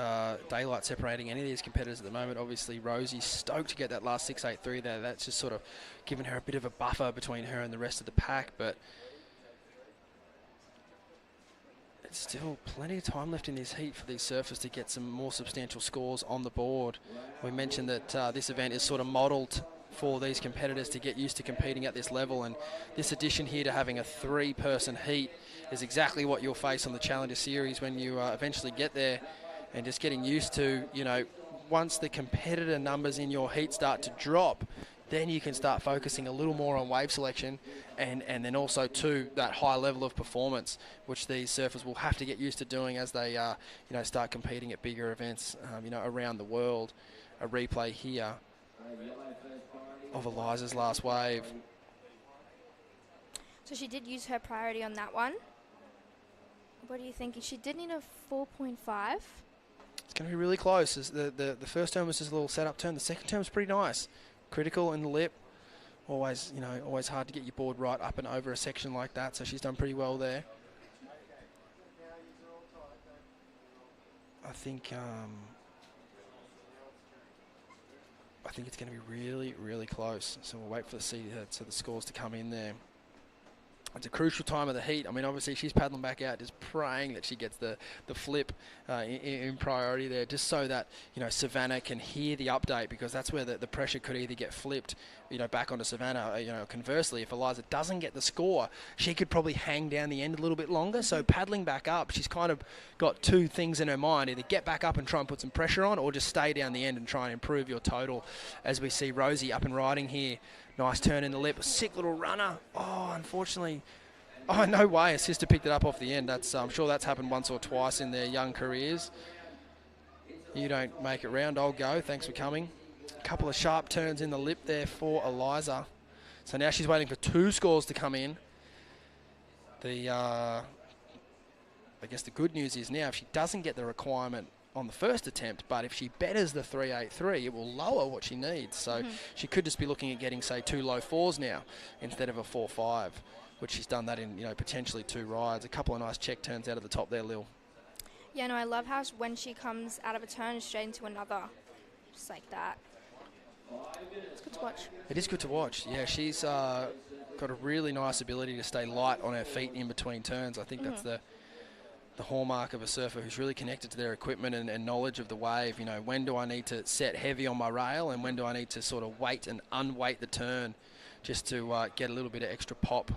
daylight separating any of these competitors at the moment. Obviously, Rosie's stoked to get that last 6.83 there. That's just sort of given her a bit of a buffer between her and the rest of the pack, but it's still plenty of time left in this heat for these surfers to get some more substantial scores on the board. We mentioned that this event is sort of modelled for these competitors to get used to competing at this level, and this addition here to having a 3-person heat is exactly what you'll face on the Challenger Series when you eventually get there, and just getting used to, you know, once the competitor numbers in your heat start to drop, then you can start focusing a little more on wave selection and then also to that high level of performance, which these surfers will have to get used to doing as they start competing at bigger events around the world. A replay here of Eliza's last wave. So she did use her priority on that one. What are you thinking? She did need a 4.5. It's going to be really close. The first turn was just a little setup turn. The second turn was pretty nice. Critical in the lip. Always hard to get your board right up and over a section like that. So she's done pretty well there. I think it's going to be really, really close. So we'll wait for the scores to come in there. It's a crucial time of the heat. I mean, obviously she's paddling back out, just praying that she gets the flip in priority there, just so that, you know, Savannah can hear the update, because that's where the pressure could either get flipped, you know, back onto Savannah. Conversely, if Eliza doesn't get the score, she could probably hang down the end a little bit longer. So paddling back up, she's kind of got two things in her mind: either get back up and try and put some pressure on, or just stay down the end and try and improve your total. As we see Rosie up and riding here. Nice turn in the lip, a sick little runner. Oh, unfortunately, no way. Her sister picked it up off the end. I'm sure that's happened once or twice in their young careers. You don't make it round, I'll go. Thanks for coming. A couple of sharp turns in the lip there for Eliza. So now she's waiting for 2 scores to come in. I guess the good news is now if she doesn't get the requirement on the first attempt, but if she betters the 3.83, it will lower what she needs. So she could just be looking at getting, say, 2 low 4s now instead of a 4.5, which she's done that in, potentially 2 rides. A couple of nice check turns out of the top there, Lil. Yeah, no, I love how when she comes out of a turn straight into another, just like that. It's good to watch. It is good to watch. Yeah, she's got a really nice ability to stay light on her feet in between turns. I think that's the hallmark of a surfer who's really connected to their equipment and knowledge of the wave. You know, when do I need to set heavy on my rail, and when do I need to sort of wait and unweight the turn just to get a little bit of extra pop.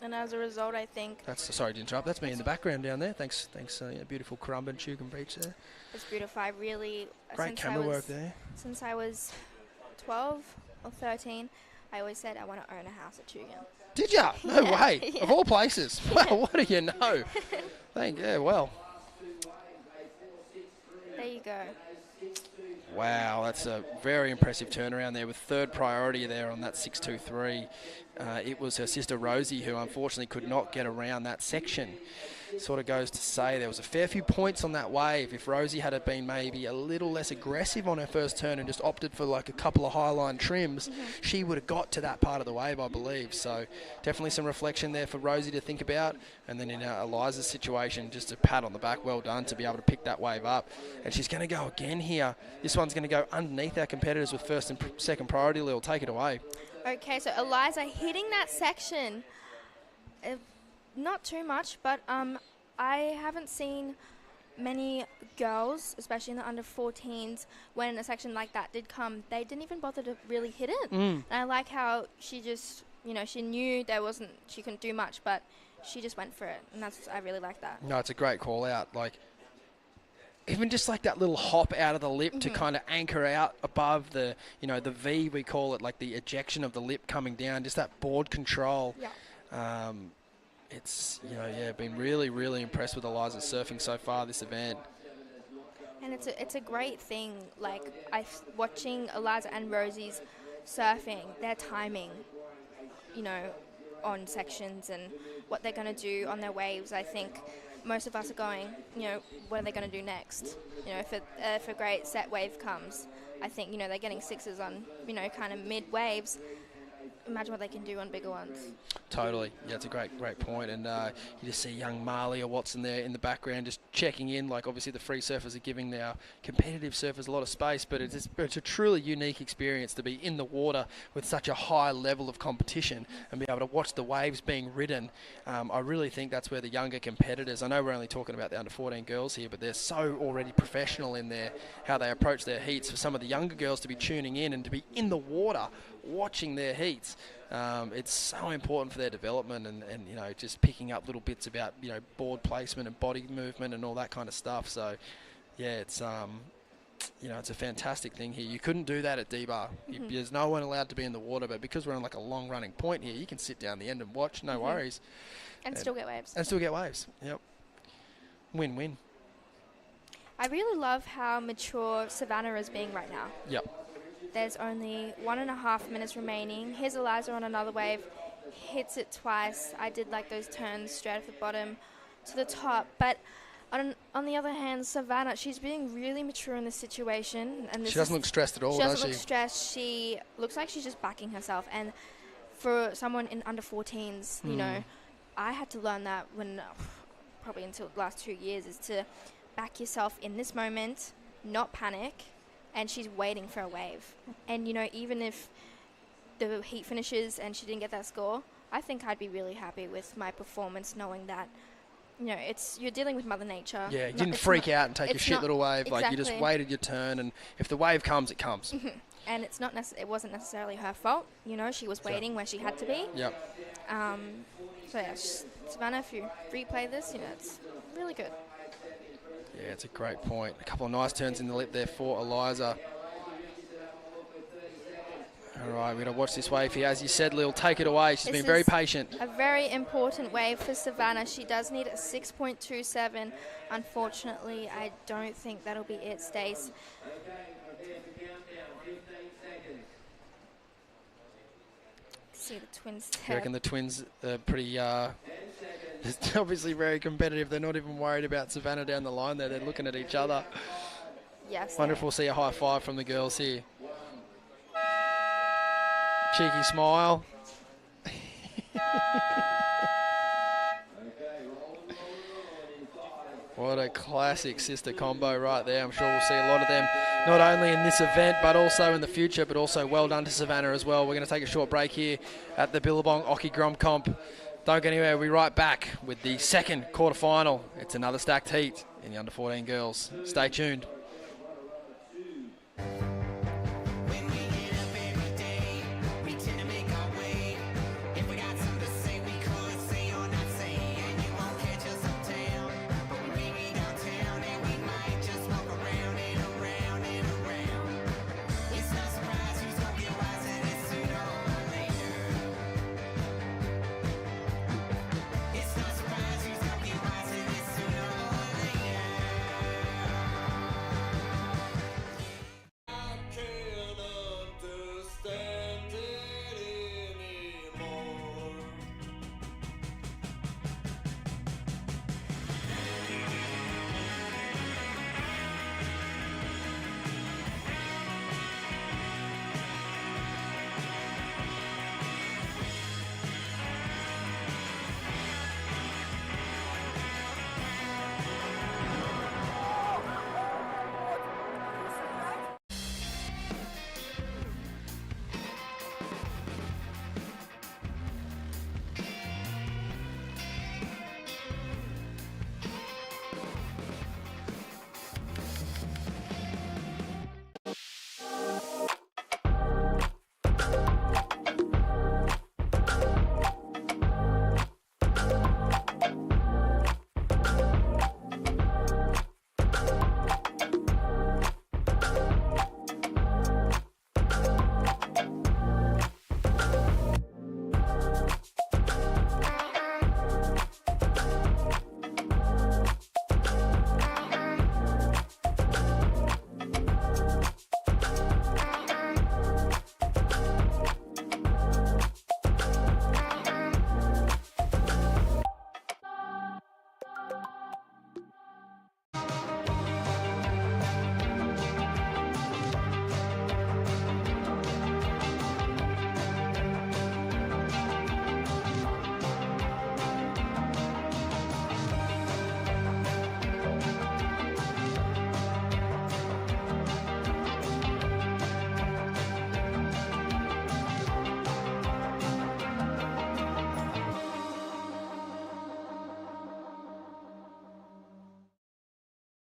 And as a result, I think... Sorry to interrupt. That's me in the background down there. Thanks, beautiful Currumbin, Tugun Beach there. It's beautiful. I really... Great camera work there. Since I was 12 or 13, I always said I want to own a house at Tugun. Did ya? No way. Yeah. Of all places. Well, what do you know? Well. There you go. Wow, that's a very impressive turnaround there with 3rd priority there on that 6.23. It was her sister Rosie who unfortunately could not get around that section. Sort of goes to say there was a fair few points on that wave. If Rosie had been maybe a little less aggressive on her first turn and just opted for like a couple of highline trims, she would have got to that part of the wave, I believe. So definitely some reflection there for Rosie to think about. And then in Eliza's situation, just a pat on the back, well done to be able to pick that wave up. And she's going to go again here. This one's going to go underneath our competitors with 1st and 2nd priority. Lil, take it away. Okay, so Eliza hitting that section. Not too much, but I haven't seen many girls, especially in the under 14s, when a section like that did come, they didn't even bother to really hit it. And I like how she just, she knew she couldn't do much, but she just went for it, and I really like that. No, it's a great call out. Like, even just like that little hop out of the lip to kind of anchor out above the, the V, we call it, like the ejection of the lip coming down, just that board control. Yeah. It's, been really, really impressed with Eliza's surfing so far this event. And it's a great thing, like, watching Eliza and Rosie's surfing, their timing, on sections and what they're going to do on their waves. I think most of us are going, what are they going to do next? If a great set wave comes, I think, they're getting sixes on, kind of mid waves. Imagine what they can do on bigger ones. Totally. Yeah, it's a great point. And you just see young Marley or Watson there in the background just checking in. Like, obviously, the free surfers are giving our competitive surfers a lot of space, but it's a truly unique experience to be in the water with such a high level of competition and be able to watch the waves being ridden. I really think that's where the younger competitors, I know we're only talking about the under-14 girls here, but they're so already professional in how they approach their heats. For some of the younger girls to be tuning in and to be in the water watching their heats, it's so important for their development and just picking up little bits about board placement and body movement and all that kind of stuff. So yeah, it's it's a fantastic thing here. You couldn't do that at D-Bar. There's no one allowed to be in the water, but because we're on like a long running point here, you can sit down the end and watch, no worries, and still get waves. Yep, win-win. I really love how mature Savannah is being right now. Yep. There's only 1.5 minutes remaining. Here's Eliza on another wave. Hits it twice. I did like those turns straight off the bottom to the top. But on the other hand, Savannah, she's being really mature in this situation. And she doesn't look stressed at all, does she? She doesn't look stressed. She looks like she's just backing herself. And for someone in under 14s, I had to learn that when probably until the last 2 years, is to back yourself in this moment, not panic. And she's waiting for a wave. And, even if the heat finishes and she didn't get that score, I think I'd be really happy with my performance, knowing that, you're dealing with Mother Nature. Yeah, you didn't freak out and take a shit little wave. Exactly. Like, you just waited your turn, and if the wave comes, it comes. And it's not it wasn't necessarily her fault. She was waiting where she had to be. Yep. So, yeah, Savannah, if you replay this, it's really good. Yeah, it's a great point. A couple of nice turns in the lip there for Eliza. All right, we're going to watch this wave here. As you said, Lil, take it away. She's been very patient. A very important wave for Savannah. She does need a 6.27. Unfortunately, I don't think that'll be it, Stace. See the twins there. I reckon the twins are pretty... It's obviously very competitive. They're not even worried about Savannah down the line there. They're looking at each other. Yes. Wonder if we'll see a high five from the girls here. Cheeky smile. What a classic sister combo right there. I'm sure we'll see a lot of them, not only in this event, but also in the future, but also well done to Savannah as well. We're going to take a short break here at the Billabong Occy Grom Comp. Don't go anywhere. We'll be right back with the second quarterfinal. It's another stacked heat in the under-14 girls. Stay tuned.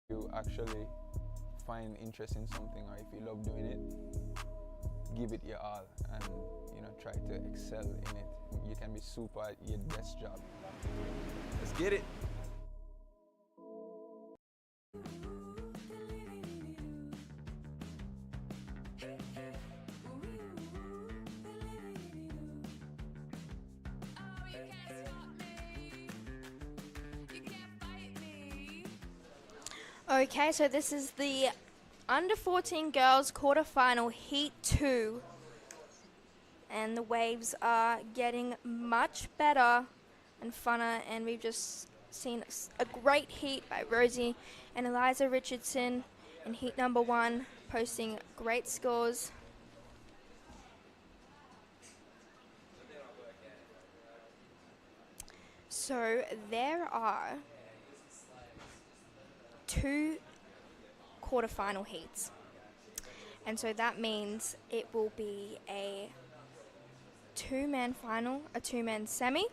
You actually find interest in something, or if you love doing it, give it your all and try to excel in it. You can be super at your best job. Let's get it. Okay, so this is the under 14 girls quarterfinal heat 2. And the waves are getting much better and funner, and we've just seen a great heat by Rosie and Eliza Richardson in heat number 1, posting great scores. So there are 2 quarterfinal heats, and so that means it will be a 2-man final, a 2-man semi,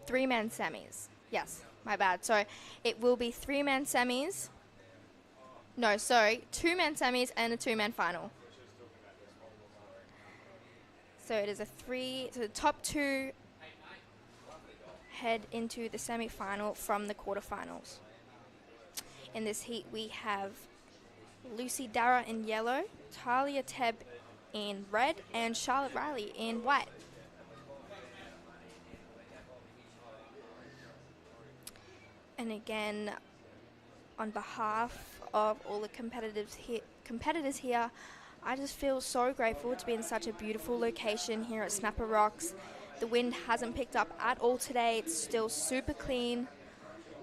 3-man semis. Yes, my bad. So it will be 3-man semis. No, sorry, 2-man semis and a 2-man final. So it is so the top 2 head into the semi-final from the quarterfinals. In this heat, we have Lucy Dara in yellow, Talia Tebb in red, and Charlotte Riley in white. And again, on behalf of all the competitors here, I just feel so grateful to be in such a beautiful location here at Snapper Rocks. The wind hasn't picked up at all today. It's still super clean.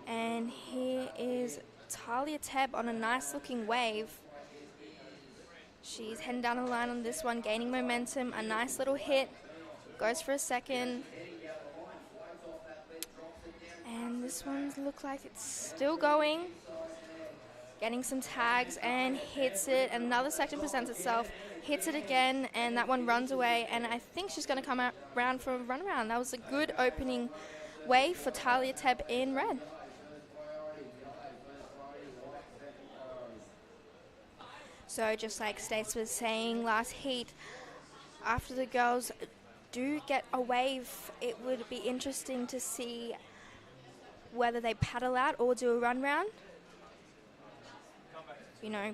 And here is Talia Tebb on a nice looking wave. She's heading down the line on this one, gaining momentum. A nice little hit. Goes for a second. And this one looks like it's still going. Getting some tags and hits it. Another section presents itself. Hits it again, and that one runs away. And I think she's going to come out round for a run around. That was a good opening wave for Talia Tebb in red. So just like Stace was saying last heat, after the girls do get a wave, it would be interesting to see whether they paddle out or do a run round.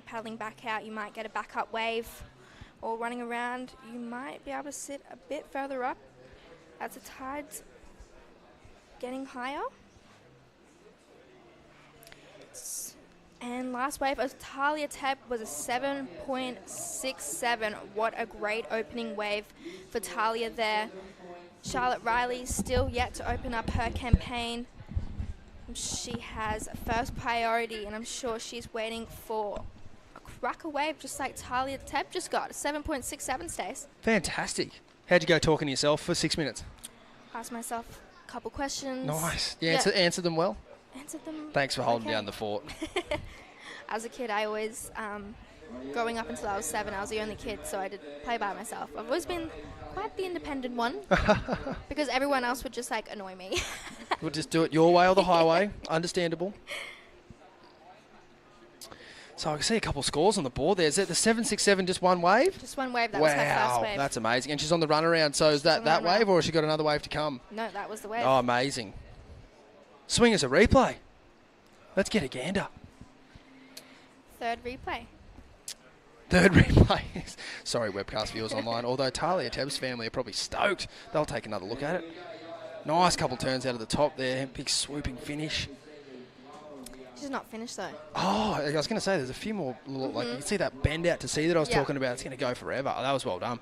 Paddling back out, you might get a backup wave, or running around, you might be able to sit a bit further up as the tide's getting higher. And last wave of Talia Tebb was a 7.67. What a great opening wave for Talia there. Charlotte Riley still yet to open up her campaign. She has first priority, and I'm sure she's waiting for a cracker wave just like Talia Tebb just got. 7.67, Stace. Fantastic. How'd you go talking to yourself for 6 minutes? Asked myself a couple questions. Nice. Answered them well? Answered them. Thanks for holding down the fort. As a kid, I always, growing up until I was 7, I was the only kid, so I did play by myself. I've always been quite the independent one because everyone else would just annoy me. We'll just do it your way or the highway. Understandable. So I can see a couple of scores on the board there. Is it the 7.67 just one wave? Just one wave. That was her first wave. That's amazing. And she's on the runaround. So is that wave, or has she got another wave to come? No, that was the wave. Oh, amazing. Swing us a replay. Let's get a gander. Third replay. Sorry, webcast viewers online. Although Talia Tebb's family are probably stoked. They'll take another look at it. Nice couple turns out of the top there. Big swooping finish. She's not finished though. Oh, I was going to say there's a few more. You can see that bend out to sea that I was talking about. It's going to go forever. That was well done.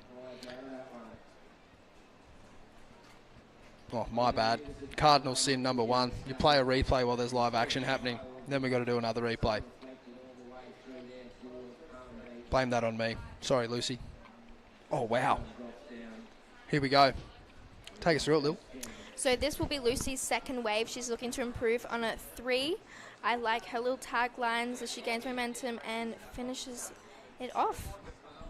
Oh, my bad. Cardinal sin number 1. You play a replay while there's live action happening. Then we've got to do another replay. Blame that on me. Sorry, Lucy. Oh, wow. Here we go. Take us through it, Lil. So this will be Lucy's second wave. She's looking to improve on a 3. I like her little taglines as she gains momentum and finishes it off.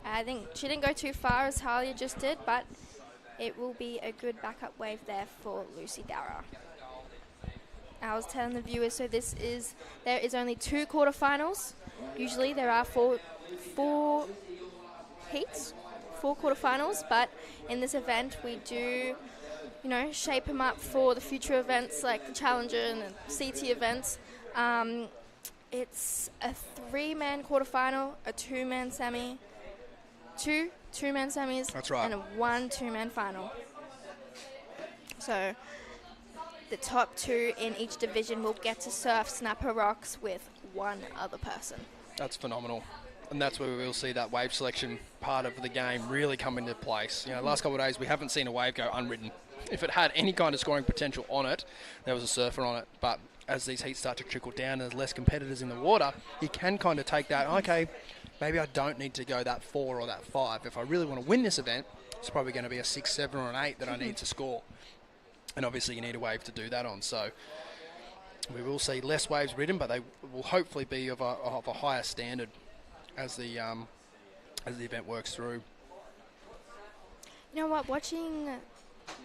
I think she didn't go too far as Talia just did, but it will be a good backup wave there for Lucy Dara. I was telling the viewers, so there is only 2 quarterfinals. Usually there are four heats, 4 quarterfinals, but in this event we do, shape them up for the future events like the Challenger and the CT events. It's a 3-man quarterfinal, a 2-man semi, 2 2-man semis, That's right, and a 1 2-man final. So the top 2 in each division will get to surf Snapper Rocks with 1 other person. that's phenomenal. And that's where we will see that wave selection part of the game really come into place. Last couple of days we haven't seen a wave go unridden. If it had any kind of scoring potential on it, there was a surfer on it. But as these heats start to trickle down and there's less competitors in the water, you can kind of take that, okay, maybe I don't need to go that 4 or that 5. If I really want to win this event, it's probably going to be a 6, 7 or an 8 that I need to score. And obviously you need a wave to do that on. So we will see less waves ridden, but they will hopefully be of a higher standard as the event works through. You know what? Watching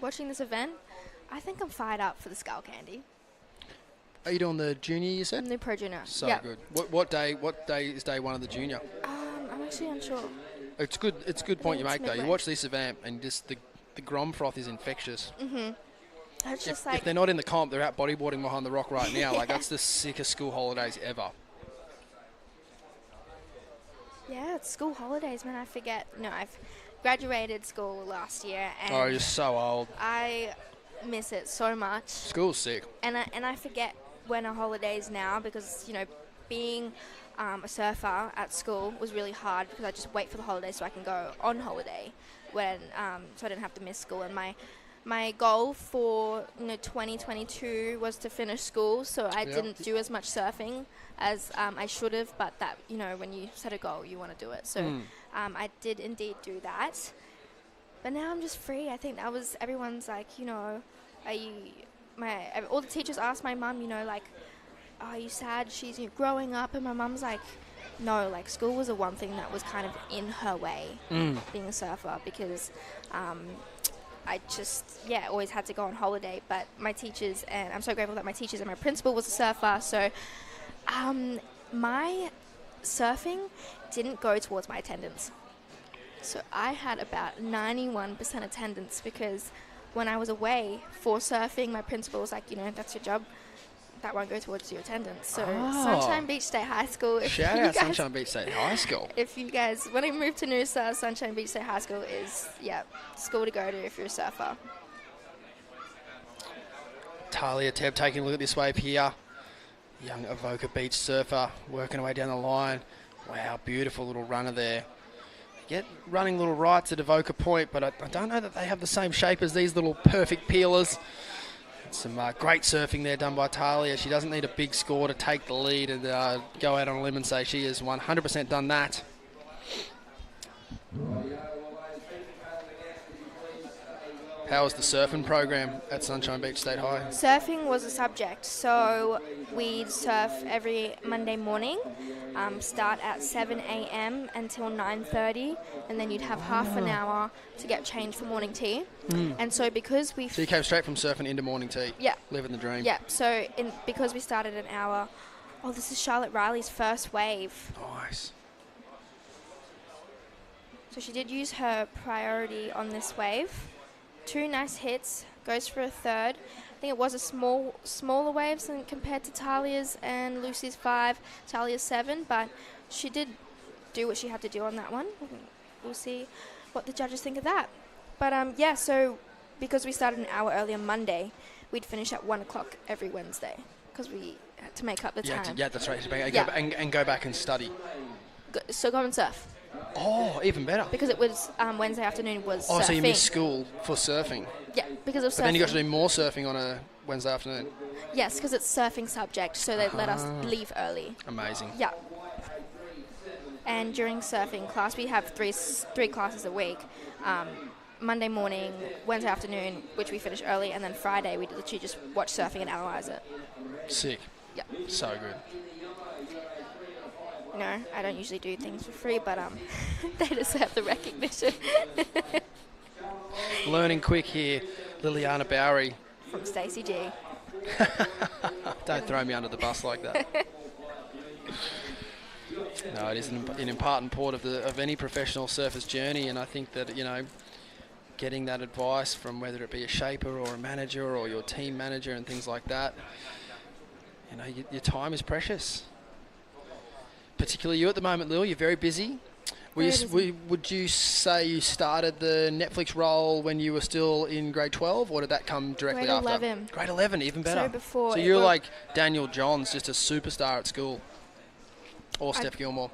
this event, I think I'm fired up for the Skull Candy. Are you doing the junior, you said? The Pro Junior. So yep. good. What day is day 1 of the junior? I'm actually unsure. It's good. It's a good point you make though. midway. You watch this event and just the Grom froth is infectious. Mhm. It's just If they're not in the comp, they're out bodyboarding behind the rock right now. Like that's the sickest school holidays ever. Yeah, it's school holidays, man. I forget. No, I've graduated school last year, and Oh, you're so old. I miss it so much. School's sick. And I forget when are holidays now because being a surfer at school was really hard because I just wait for the holidays so I can go on holiday when so I didn't have to miss school. And my goal for 2022 was to finish school, so I didn't do as much surfing as I should have. But that when you set a goal, you want to do it. So I did indeed do that. But now I'm just free. I think that was everyone's like, all the teachers asked my mum, like, are you sad she's growing up? And my mum's like, no, like school was the one thing that was kind of in her way, being a surfer, because I just, always had to go on holiday. But my teachers, and I'm so grateful that my teachers and my principal was a surfer. So my surfing didn't go towards my attendance. So I had about 91% attendance because when I was away for surfing, my principal was like, that's your job. That won't go towards your attendance. So Sunshine Beach State High School. Shout out Sunshine Beach State High School. If you guys, when I moved to Noosa, Sunshine Beach State High School is, school to go to if you're a surfer. Talia Tebb taking a look at this wave here. Young Avoca Beach surfer working her way down the line. Wow, beautiful little runner there. Get running little rights at Avoca Point, but I don't know that they have the same shape as these little perfect peelers. Some great surfing there done by Talia. She doesn't need a big score to take the lead and go out on a limb and say she has 100% done that. How was the surfing program at Sunshine Beach State High? Surfing was a subject, so we'd surf every Monday morning, start at 7 a.m. until 9:30, and then you'd have half an hour to get changed for morning tea. And so because we... So you came straight from surfing into morning tea? Yeah. Living the dream? Yeah, so because we started an hour... Oh, this is Charlotte Riley's first wave. Nice. So she did use her priority on this wave. 2 nice hits, goes for a third. I think it was a smaller waves than compared to Talia's and Lucy's 5, Talia's 7, but she did do what she had to do on that one. We'll see what the judges think of that. But so because we started an hour early on Monday, we'd finish at 1 o'clock every Wednesday because we had to make up the time. Yeah, that's right. And go back and study. So go and surf. Oh, even better. Because it was Wednesday afternoon was surfing. Oh, so you missed school for surfing? Yeah, because of surfing. But then you got to do more surfing on a Wednesday afternoon? Yes, because it's surfing subject, so they let us leave early. Amazing. Yeah. And during surfing class, we have three classes a week. Monday morning, Wednesday afternoon, which we finish early, and then Friday we literally just watch surfing and analyse it. Sick. Yeah. So good. No, I don't usually do things for free, but they deserve the recognition. Learning quick here, Liliana Bowery. From Stacey G. Don't throw me under the bus like that. No, it is an important part of any professional surfer's journey, and I think that, you know, getting that advice from whether it be a shaper or a manager or your team manager and things like that, you know, your time is precious. Particularly you at the moment, Lil, you're very busy. Would you say you started the Netflix role when you were still in grade 12, or did that come directly grade after? 11. Grade 11, even better. So before. So you're like Daniel Johns, just a superstar at school. Or Steph Gilmore.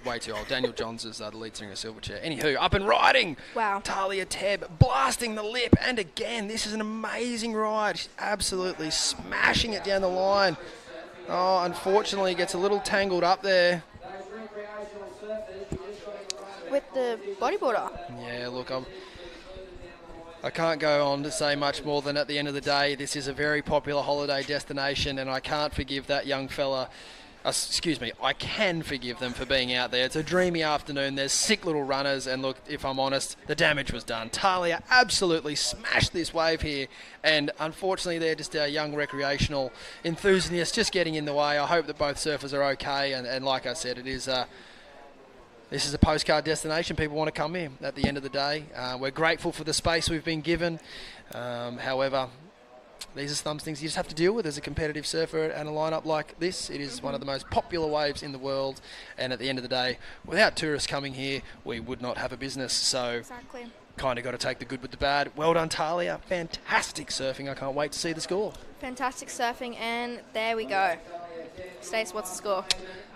Way too old. Daniel Johns is the lead singer of Silverchair. Anywho, up and riding. Wow. Talia Tebb blasting the lip. And again, this is an amazing ride. She's absolutely smashing it down the line. Oh, unfortunately, gets a little tangled up there. With the bodyboarder. Yeah, look, I can't go on to say much more than at the end of the day, this is a very popular holiday destination, and I can't forgive that young fella. I can forgive them for being out there. It's a dreamy afternoon. There's sick little runners, and look, if I'm honest, the damage was done. Talia absolutely smashed this wave here, and unfortunately they're just a young recreational enthusiast just getting in the way. I hope that both surfers are okay, and like I said, this is a postcard destination. People want to come here at the end of the day. We're grateful for the space we've been given. However, these are some things you just have to deal with as a competitive surfer and a lineup like this. It is one of the most popular waves in the world, and at the end of the day, without tourists coming here, we would not have a business. So Exactly. kind of got to take the good with the bad. Well done, Talia. Fantastic surfing. I can't wait to see the score. Fantastic surfing, and there we go. Stace, what's the score?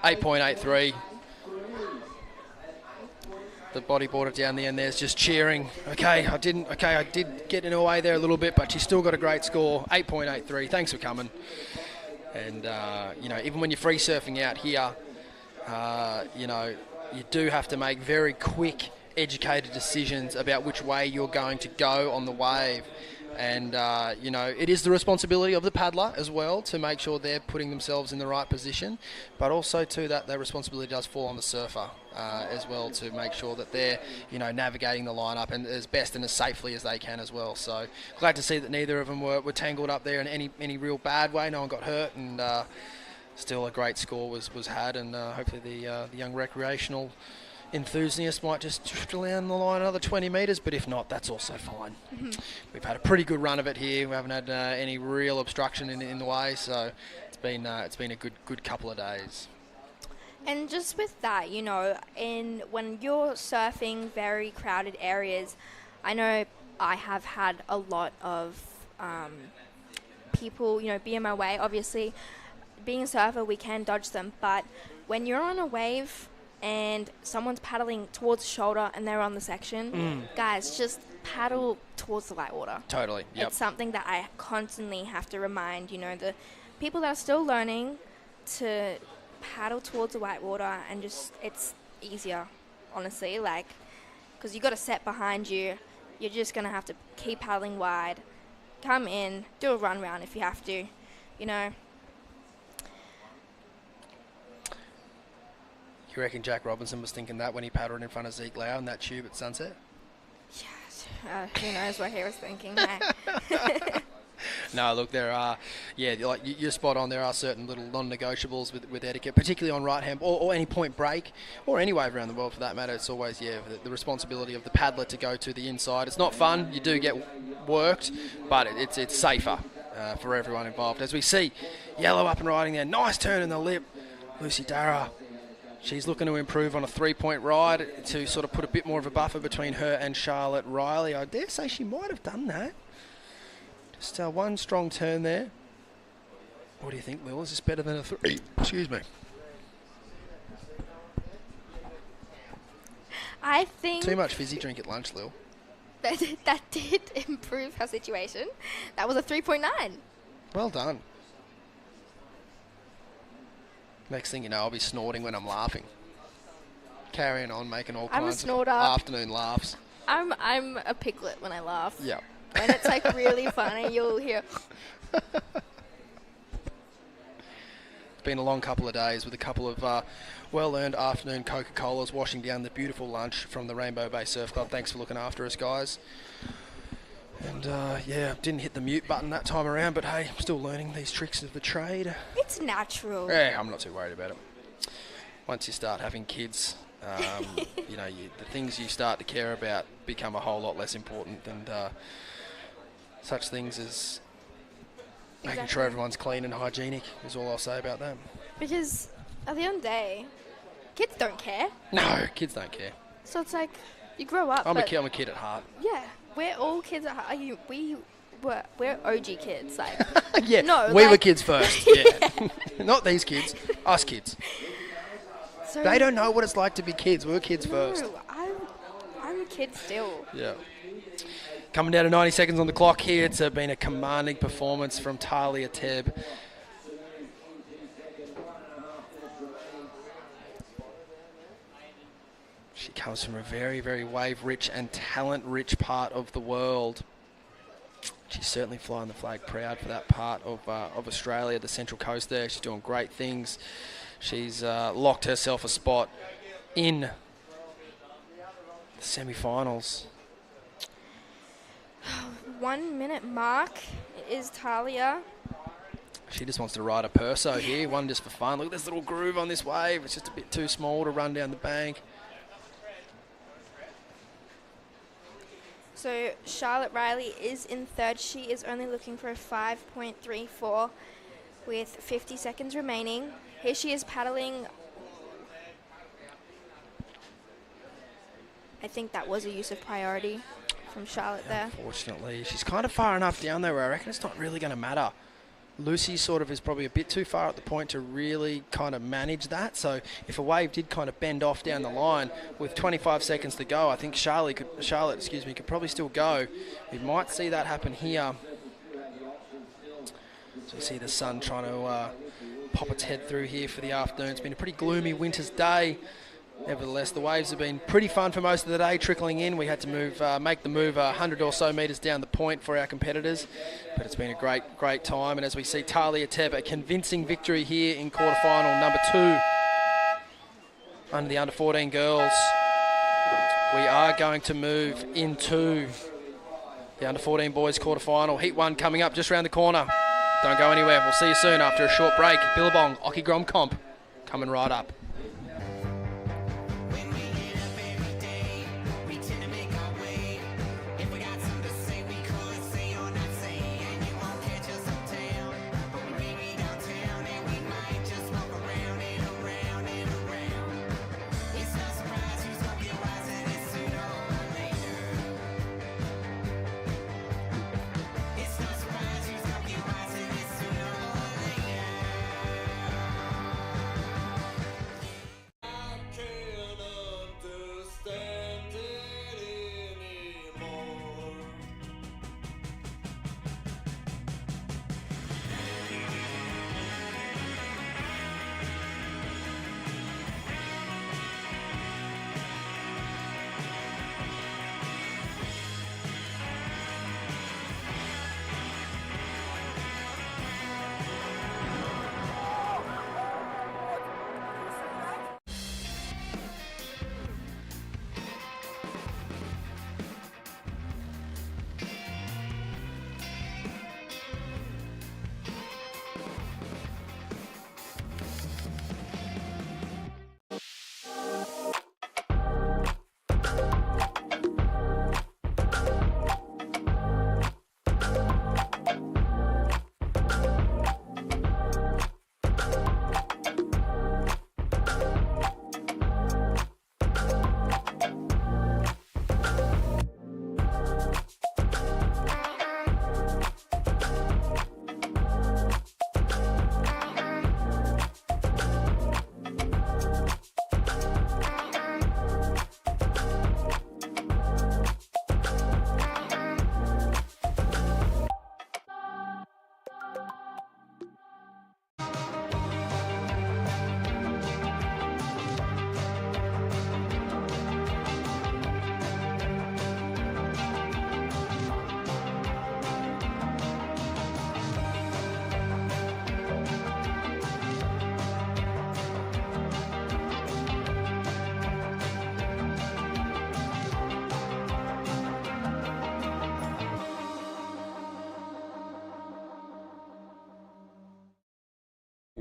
8.83. The bodyboarder down the end there's just cheering. I did get in her way there a little bit, but she still got a great score. 8.83. Thanks for coming. And, even when you're free surfing out here, you do have to make very quick, educated decisions about which way you're going to go on the wave. And, it is the responsibility of the paddler as well to make sure they're putting themselves in the right position. But also, too, that responsibility does fall on the surfer as well to make sure that they're, navigating the lineup and as best and as safely as they can as well. So glad to see that neither of them were tangled up there in any real bad way. No one got hurt, and still a great score was had. And hopefully the young recreational enthusiast might just drift down the line another 20 metres, but if not, that's also fine. Mm-hmm. We've had a pretty good run of it here. We haven't had any real obstruction in the way, so it's been a good couple of days. And just with that, when you're surfing very crowded areas, I know I have had a lot of people, be in my way. Obviously, being a surfer, we can dodge them, but when you're on a wave and someone's paddling towards the shoulder and they're on the section, guys, just paddle towards the light water. Totally, yep. It's something that I constantly have to remind, the people that are still learning to paddle towards the white water, and just, it's easier, honestly, because you got a set behind you. You're just going to have to keep paddling wide, come in, do a run round if you have to, You reckon Jack Robinson was thinking that when he paddled in front of Zeke Lau in that tube at sunset? Yes. Who knows what he was thinking. No, look, there are, you're spot on. There are certain little non-negotiables with etiquette, particularly on right hand or any point break, or any wave around the world for that matter. It's always, the responsibility of the paddler to go to the inside. It's not fun. You do get worked, but it's safer for everyone involved. As we see, Yellow up and riding there. Nice turn in the lip. Lucy Darragh. She's looking to improve on a 3-point ride to sort of put a bit more of a buffer between her and Charlotte Riley. I dare say she might have done that. Just one strong turn there. What do you think, Lil? Is this better than a 3? Excuse me. I think... Too much fizzy drink at lunch, Lil. That did improve her situation. That was a 3.9. Well done. Next thing you know, I'll be snorting when I'm laughing. Carrying on, making all kinds of afternoon laughs. I'm a piglet when I laugh. Yeah. When it's really funny, you'll hear. It's been a long couple of days with a couple of well-earned afternoon Coca-Colas washing down the beautiful lunch from the Rainbow Bay Surf Club. Thanks for looking after us, guys. And yeah, didn't hit the mute button that time around, but hey, I'm still learning these tricks of the trade. It's natural. Yeah, I'm not too worried about it. Once you start having kids, you know, the things you start to care about become a whole lot less important than such things as making sure everyone's clean and hygienic is all I'll say about that. Because at the end of the day, kids don't care. No, kids don't care. So it's like, you grow up. I'm a kid at heart. Yeah, we're all kids at heart. We're OG kids. Like, yeah, no, we like, were kids first. Yeah. Not these kids, us kids. So they don't know what it's like to be kids. We were kids first. I'm a kid still. Yeah. Coming down to 90 seconds on the clock here. It's been a commanding performance from Talia Tebb. She comes from a very, very wave-rich and talent-rich part of the world. She's certainly flying the flag proud for that part of Australia, the Central Coast there. She's doing great things. She's locked herself a spot in the semi-finals. 1 minute mark is Talia. She just wants to ride a perso here, one just for fun. Look at this little groove on this wave. It's just a bit too small to run down the bank. So Charlotte Riley is in third. She is only looking for a 5.34 with 50 seconds remaining. Here she is paddling. I think that was a use of priority from Charlotte there. Unfortunately, she's kind of far enough down there where I reckon it's not really going to matter. Lucy sort of is probably a bit too far at the point to really kind of manage that. So if a wave did kind of bend off down the line with 25 seconds to go, I think Charlotte could probably still go. We might see that happen here. So you see the sun trying to pop its head through here for the afternoon. It's been a pretty gloomy winter's day. Nevertheless, the waves have been pretty fun for most of the day, trickling in. We had to make the move 100 or so metres down the point for our competitors, but it's been a great time. And as we see Talia Tebb, a convincing victory here in quarterfinal number 2 under the under-14 girls. We are going to move into the under-14 boys quarterfinal. Heat 1 coming up just around the corner. Don't go anywhere. We'll see you soon after a short break. Billabong Occy Grom Comp coming right up.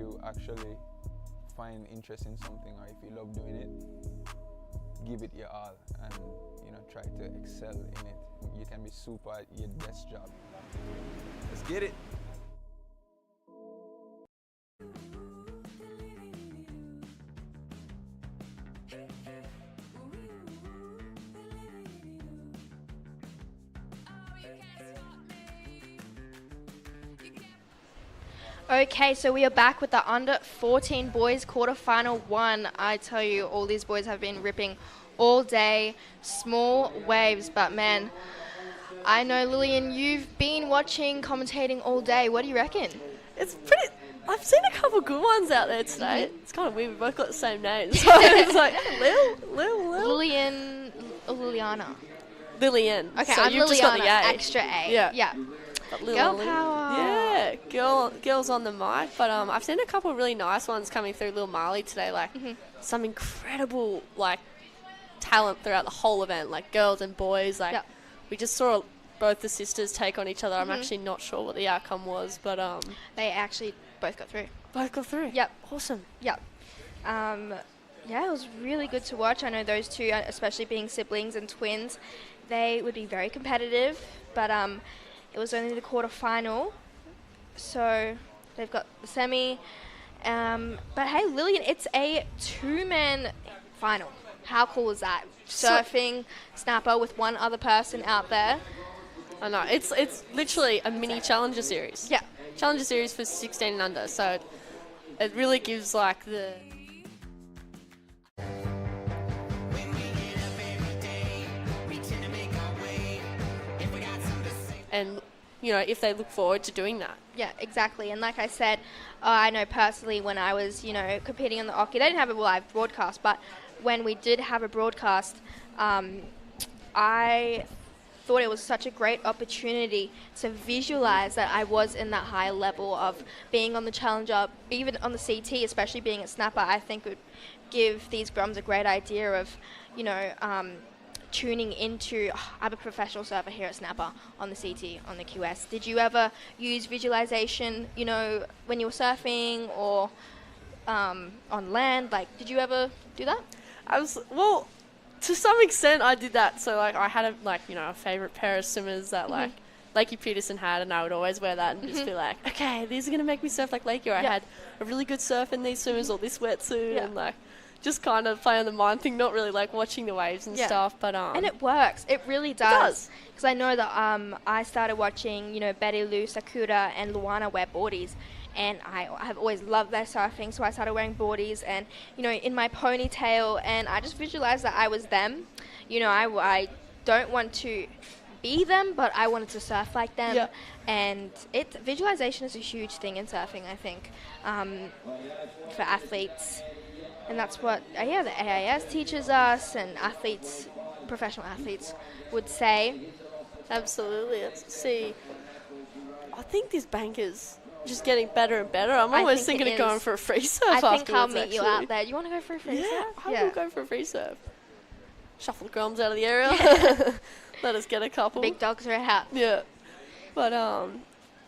you actually find interest in something, or if you love doing it, give it your all and try to excel in it. You can be super at your best job. Let's get it. Okay, so we are back with the under 14 boys quarterfinal 1. I tell you, all these boys have been ripping all day, small waves, but man, I know, Lillian, you've been watching, commentating all day. What do you reckon? It's pretty... I've seen a couple good ones out there today. Mm-hmm. It's kind of weird. We both got the same names. So it's like Lil. Lillian or Liliana? Lillian. Okay, so I'm you've Liliana, just got the A. extra A. Yeah. Girl power. Yeah, girls on the mic. But I've seen a couple of really nice ones coming through Lil Marley today. Like some incredible talent throughout the whole event. Like girls and boys. We just saw both the sisters take on each other. I'm actually not sure what the outcome was, but they actually both got through. Both got through. Yep. Awesome. Yep. Yeah, it was really good to watch. I know those two, especially being siblings and twins, they would be very competitive, but it was only the quarterfinal, so they've got the semi. But hey, Lillian, it's a 2-man final. How cool is that? Surfing, snapper with one other person out there. I know. It's literally a mini Challenger Series. Yeah. Challenger Series for 16 and under, so it really gives the... And, if they look forward to doing that. Yeah, exactly. And like I said, I know personally when I was, competing on the Occy, they didn't have a live broadcast, but when we did have a broadcast, I thought it was such a great opportunity to visualize that I was in that high level of being on the Challenger, even on the CT, especially being a snapper. I think would give these Groms a great idea of, tuning into, I'm a professional surfer here at Snapper on the CT, on the QS. Did you ever use visualization, when you were surfing or on land? Did you ever do that? Well, to some extent I did that. So, I had a favorite pair of swimmers that, Lakey Peterson had, and I would always wear that and just be like, okay, these are going to make me surf like Lakey. Or I had a really good surf in these swimmers or this wetsuit and, just kind of play on the mind thing, not really watching the waves and stuff, but and it works. It really does. Because I know that I started watching, Betty Lou, Sakura, and Luana wear boardies, and I have always loved their surfing. So I started wearing boardies, and in my ponytail, and I just visualized that I was them. I don't want to be them, but I wanted to surf like them. Yeah. And visualization is a huge thing in surfing, I think, for athletes. And that's what, the AIS teaches us, and professional athletes would say. Absolutely. See, I think this bank is just getting better and better. I'm almost thinking of going for a free surf afterwards. I think I'll meet you out there. Do you want to go for a free surf? I will go for a free surf. Shuffle the Groms out of the area. Let us get a couple. Big dogs are out. Yeah. But,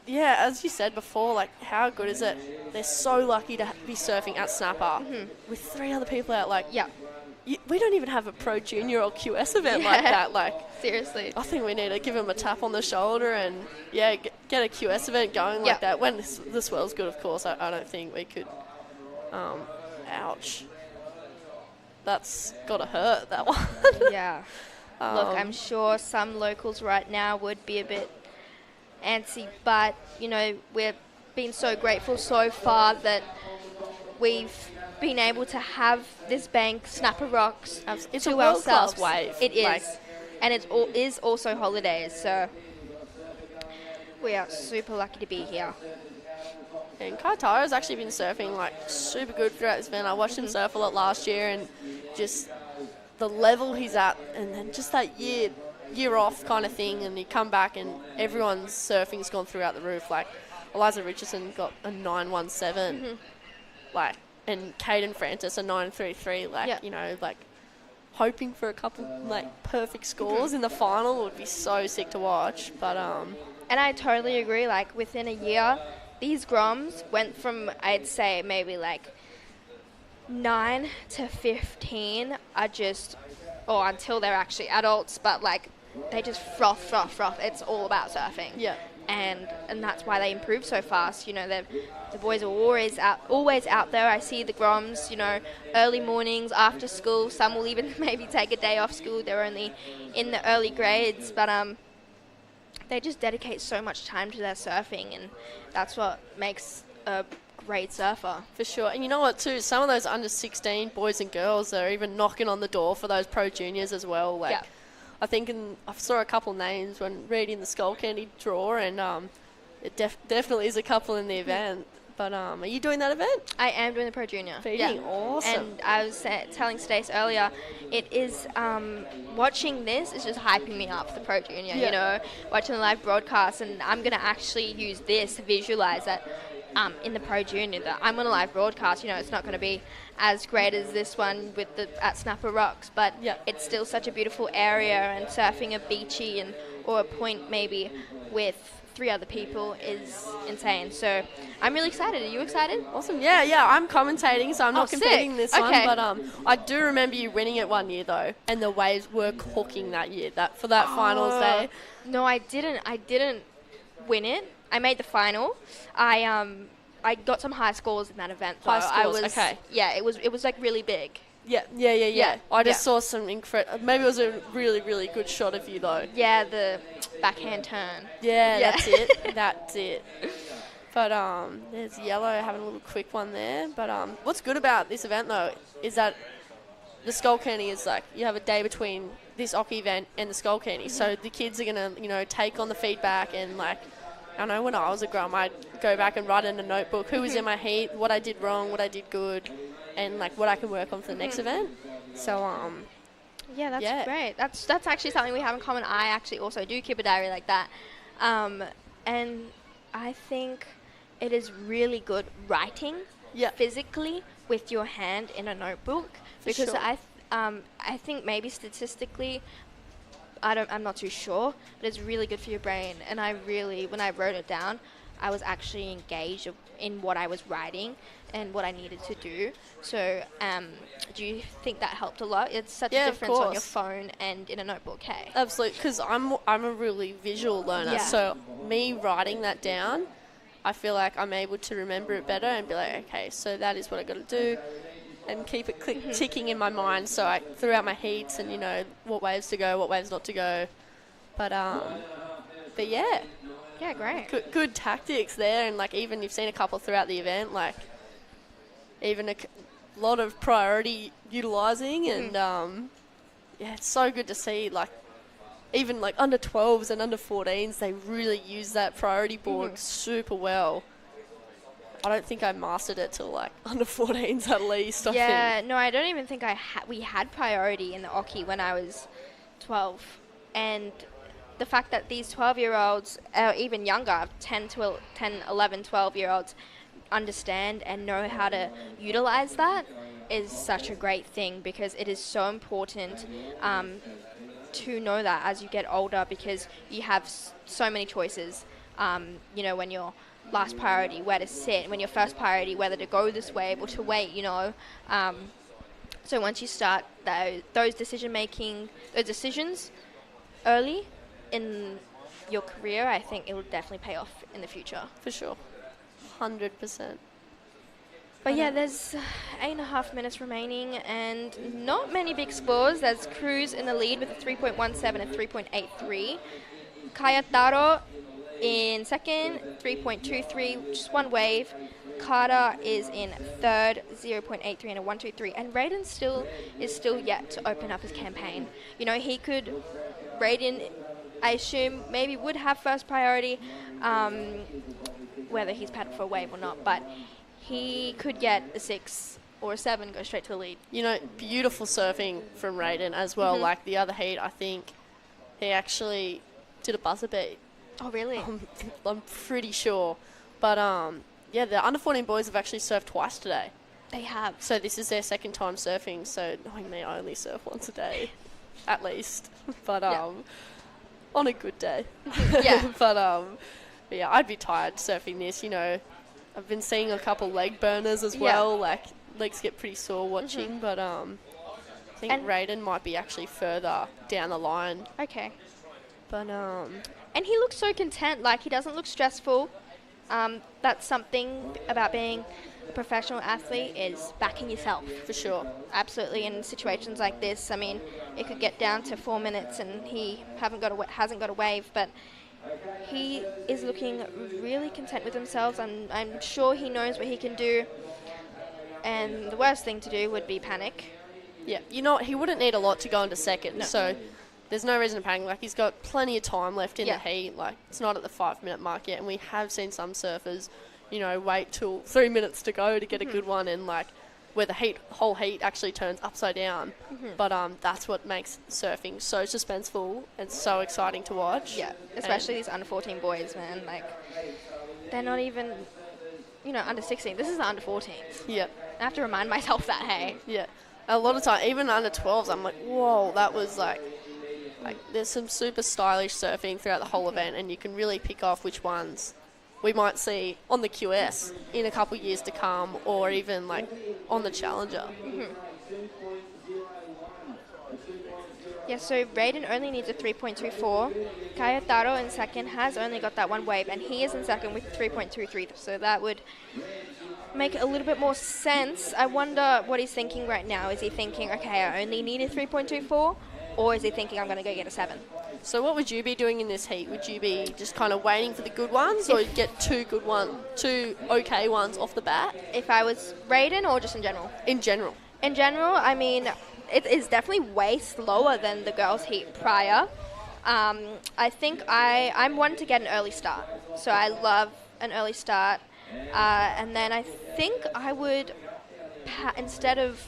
as you said before, how good is it? They're so lucky to be surfing at Snapper with 3 other people out. We don't even have a pro junior or QS event like that. Seriously. I think we need to give them a tap on the shoulder and, get a QS event going like that. When the swell's good, of course. I don't think we could. Ouch. That's got to hurt, that one. Yeah. Look, I'm sure some locals right now would be a bit antsy, but we've been so grateful so far that we've been able to have this bank, Snapper Rocks, it's to a world-class ourselves. wave. It is, and it is also holidays, so we are super lucky to be here. And Kaitara's actually been surfing super good throughout this event. I watched him surf a lot last year, and just the level he's at, and then just that year off kind of thing, and you come back and everyone's surfing's gone throughout the roof. Eliza Richardson got a 917, and Caden Francis a 933. Hoping for a couple perfect scores in the final would be so sick to watch. But and I totally agree. Within a year, these Groms went from, I'd say, maybe like 9 to 15 are just, or until they're actually adults, but like they just froth. It's all about surfing. Yeah. And that's why they improve so fast. You know, the boys are always out there. I see the Groms, you know, early mornings, after school. Some will even maybe take a day off school. They're only in the early grades, but they just dedicate so much time to their surfing, and that's what makes a great surfer. For sure. And you know what too, some of those under 16 boys and girls are even knocking on the door for those pro juniors as well. Like, I think I saw a couple names when reading the Skull Candy draw, and it definitely is a couple in the event. But are you doing that event? I am doing the Pro Junior. Awesome. And I was telling Stace earlier, it is, watching this is just hyping me up, the Pro Junior, you know, watching the live broadcast, and I'm going to actually use this to visualize that in the Pro Junior, that I'm on a live broadcast. You know, it's not going to be as great as this one with at Snapper Rocks, but it's still such a beautiful area, and surfing a beachy or a point maybe with 3 other people is insane. So I'm really excited. Are you excited? Awesome. Yeah, I'm commentating, so I'm not competing this one, but I do remember you winning it one year though, and the waves were cooking that year, for that finals day. No, I didn't win it. I made the final. I got some high scores in that event though. High scores, okay. Yeah, it was like really big. Yeah. I just saw some incredible. Maybe it was a really, really good shot of you though. Yeah, the backhand turn. Yeah. That's it. But there's Yellow having a little quick one there. But what's good about this event though is that the Skull Candy is like, you have a day between this Occy event and the Skull Candy, so the kids are gonna, you know, take on the feedback, and like, I know when I was a Grom, I'd go back and write in a notebook who was in my heat, what I did wrong, what I did good, and like what I can work on for the next event. So yeah, that's great. That's actually something we have in common. I actually also do keep a diary like that, and I think it is really good writing physically with your hand in a notebook, because I think maybe statistically, I'm not too sure, but it's really good for your brain. And when I wrote it down, I was actually engaged in what I was writing and what I needed to do. So do you think that helped a lot? It's such a difference on your phone and in a notebook, hey? Absolutely, because I'm a really visual learner. So me writing that down, I feel like I'm able to remember it better and be like, okay, so that is what I got to do, and keep it ticking in my mind, so I throughout my heats, and you know what waves to go, what waves not to go. But yeah, great. Good tactics there, and like even you've seen a couple throughout the event, like even a lot of priority utilising, and it's so good to see. Like even like under 12s and under 14s, they really use that priority board super well. I don't think I mastered it till like under 14s at least. I think. No, I don't even think we had priority in the Occy when I was 12, and the fact that these 12-year-olds, even younger, 10, 11, 12-year-olds, understand and know how to utilize that is such a great thing, because it is so important to know that as you get older, because you have so many choices. You know, when you're last priority, where to sit, when your first priority, whether to go this wave or to wait, you know. So once you start those decisions early in your career, I think it will definitely pay off in the future. For sure. 100%. But yeah, there's 8.5 minutes remaining and not many big scores. There's Cruz in the lead with a 3.17 and 3.83. Kayataro in second, 3.23, just one wave. Carter is in third, 0.83 and a 1.23. And Raiden is still yet to open up his campaign. You know, Raiden, I assume, maybe would have first priority, whether he's paddled for a wave or not. But he could get a 6 or a 7, go straight to the lead. You know, beautiful surfing from Raiden as well. Like the other heat, I think he actually did a buzzer beat. Oh, really? I'm pretty sure. But, yeah, the under 14 boys have actually surfed twice today. They have. So this is their second time surfing. So knowing me, I only surf once a day, at least. But on a good day. Yeah. But But yeah, I'd be tired surfing this. I've been seeing a couple leg burners as well. Like legs get pretty sore watching, but I think Raiden might be actually further down the line. Okay. But and he looks so content. Like he doesn't look stressful. That's something about being a professional athlete is backing yourself. For sure. Absolutely. In situations like this, I mean, it could get down to 4 minutes and he hasn't got a wave, but he is looking really content with himself, and I'm sure he knows what he can do. And the worst thing to do would be panic. Yeah, he wouldn't need a lot to go into second, so there's no reason to panic. Like, he's got plenty of time left in the heat. Like, it's not at the 5-minute mark yet, and we have seen some surfers, wait till 3 minutes to go to get a good one, and like where the whole heat actually turns upside down. But that's what makes surfing so suspenseful and so exciting to watch. Yeah, especially these under 14 boys, man. Like, they're not even, under 16. This is the under 14s. Yeah. I have to remind myself that, hey. Yeah. A lot of time, even under 12s, I'm like, whoa, that was like there's some super stylish surfing throughout the whole event, and you can really pick off which ones we might see on the QS in a couple of years to come, or even like on the Challenger. Yeah, so Raiden only needs a 3.24. Kayataro in second has only got that one wave, and he is in second with 3.23. So that would make a little bit more sense. I wonder what he's thinking right now. Is he thinking, okay, I only need a 3.24? Or is he thinking, I'm going to go get a 7? So what would you be doing in this heat? Would you be just kind of waiting for the good ones, or get two okay ones off the bat? If I was Raiden, or just in general? In general. In general, I mean, it is definitely way slower than the girls' heat prior. I think I'm one to get an early start. So I love an early start. And then I think I would, instead of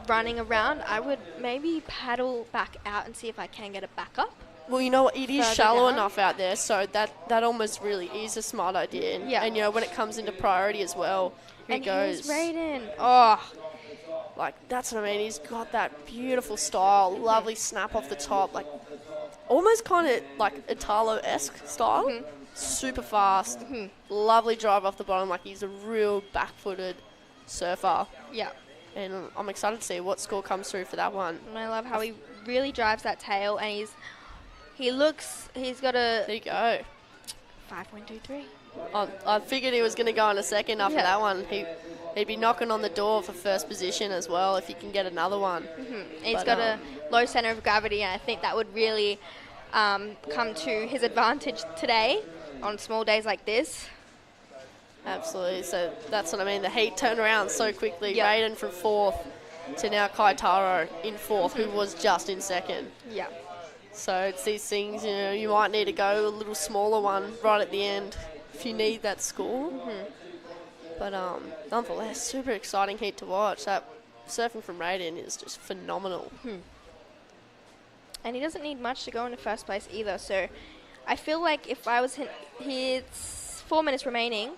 running around, I would maybe paddle back out and see if I can get a backup. Well, you know what, it is shallow enough out there, so that almost really is a smart idea. And when it comes into priority as well, here goes Raiden. Oh, like, that's what I mean. He's got that beautiful style, lovely snap off the top, like almost kind of like Italo-esque style. Super fast, lovely drive off the bottom. Like, he's a real back-footed surfer. Yeah. And I'm excited to see what score comes through for that one. And I love how he really drives that tail, and he's got a... There you go. 5.23. I figured he was going to go in a second after that one. He'd be knocking on the door for first position as well if he can get another one. He's got a low center of gravity, and I think that would really come to his advantage today on small days like this. Absolutely. So that's what I mean. The heat turned around so quickly. Raiden from 4th to now Kayataro in 4th, who was just in 2nd. Yeah. So it's these things, you might need to go a little smaller one right at the end if you need that score. But nonetheless, super exciting heat to watch. That surfing from Raiden is just phenomenal. And he doesn't need much to go into first place either. So I feel like if I was him, it's 4 minutes remaining.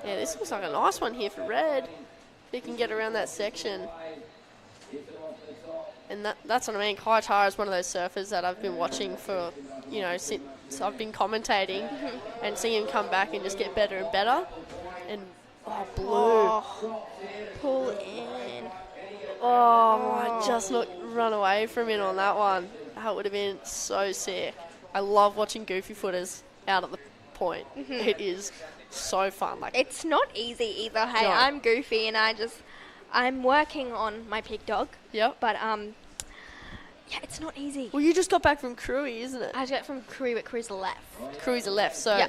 Yeah, this looks like a nice one here for Red. If he can get around that section. And that's what I mean. Kayataro is one of those surfers that I've been watching for, since I've been commentating, and seeing him come back and just get better and better. And, blue. Pull in. I just not run away from it on that one. That would have been so sick. I love watching goofy footers out at the point. It is so fun. Like, it's not easy either. Hey, no. I'm goofy, and I'm working on my pig dog. Yep. But it's not easy. Well, you just got back from Cruy, isn't it? I got from Cruy, but Cruy's left. Cruy's left, so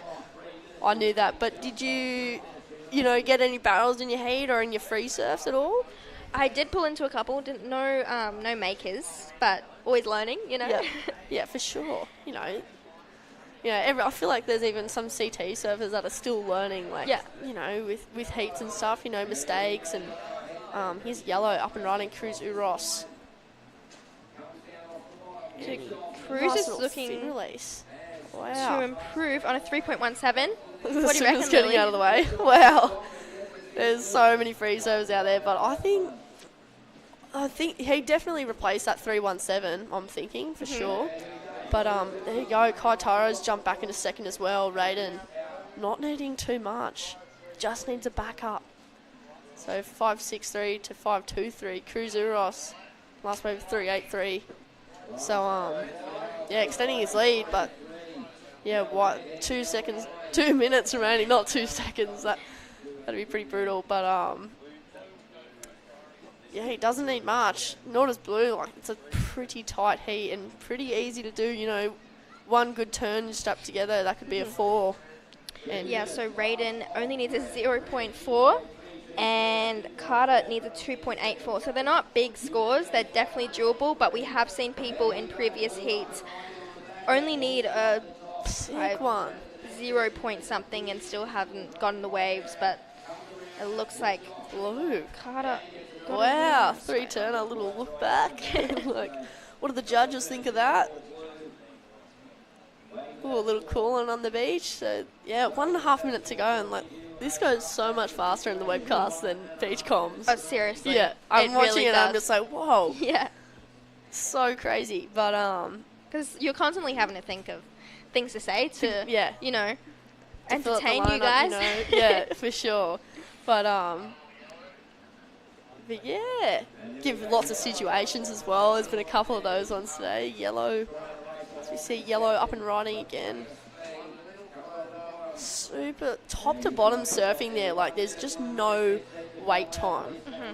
I knew that. But did you get any barrels in your heat or in your free surfs at all? I did pull into a couple. Didn't know no makers, but always learning. Yeah, for sure. I feel like there's even some CT surfers that are still learning, with heats and stuff, mistakes. And here's yellow up and running, Cruz Uros. Cruz is looking release. to improve on a 3.17. What do you reckon, getting out of the way. Wow. There's so many free serves out there, but I think he definitely replaced that 3.17, I'm thinking, for sure. But there you go. Kaitara's jumped back into second as well. Raiden not needing too much. Just needs a backup. So 5.63 to 5.23. Cruzeros last wave 3.83. So yeah, extending his lead, but yeah, 2 minutes remaining, not 2 seconds. That'd be pretty brutal. But yeah, he doesn't need much. Nor does Blue. Like, it's a pretty tight heat and pretty easy to do. You know, one good turn strapped together, that could be a 4. And yeah, so Raiden only needs a 0.4 and Carter needs a 2.84. So they're not big scores. They're definitely doable, but we have seen people in previous heats only need a sick one. 0 point something and still haven't gotten the waves, but it looks like Blue. Carter. Wow, 3-turn, a little look back. Like, what do the judges think of that? Ooh, a little cooling on the beach. So, yeah, 1.5 minutes to go, and like, this goes so much faster in the webcast than beach comms. Oh, seriously? Yeah, I'm watching really it and does. I'm just like, whoa. Yeah. So crazy, but because you're constantly having to think of things to say to yeah, you know, to fill up the entertain you lineup, guys. you know. Yeah, for sure. But yeah, give lots of situations as well. There's been a couple of those ones today. Yellow, as we see Yellow up and riding again. Super top to bottom surfing there. Like, there's just no wait time. Mm-hmm.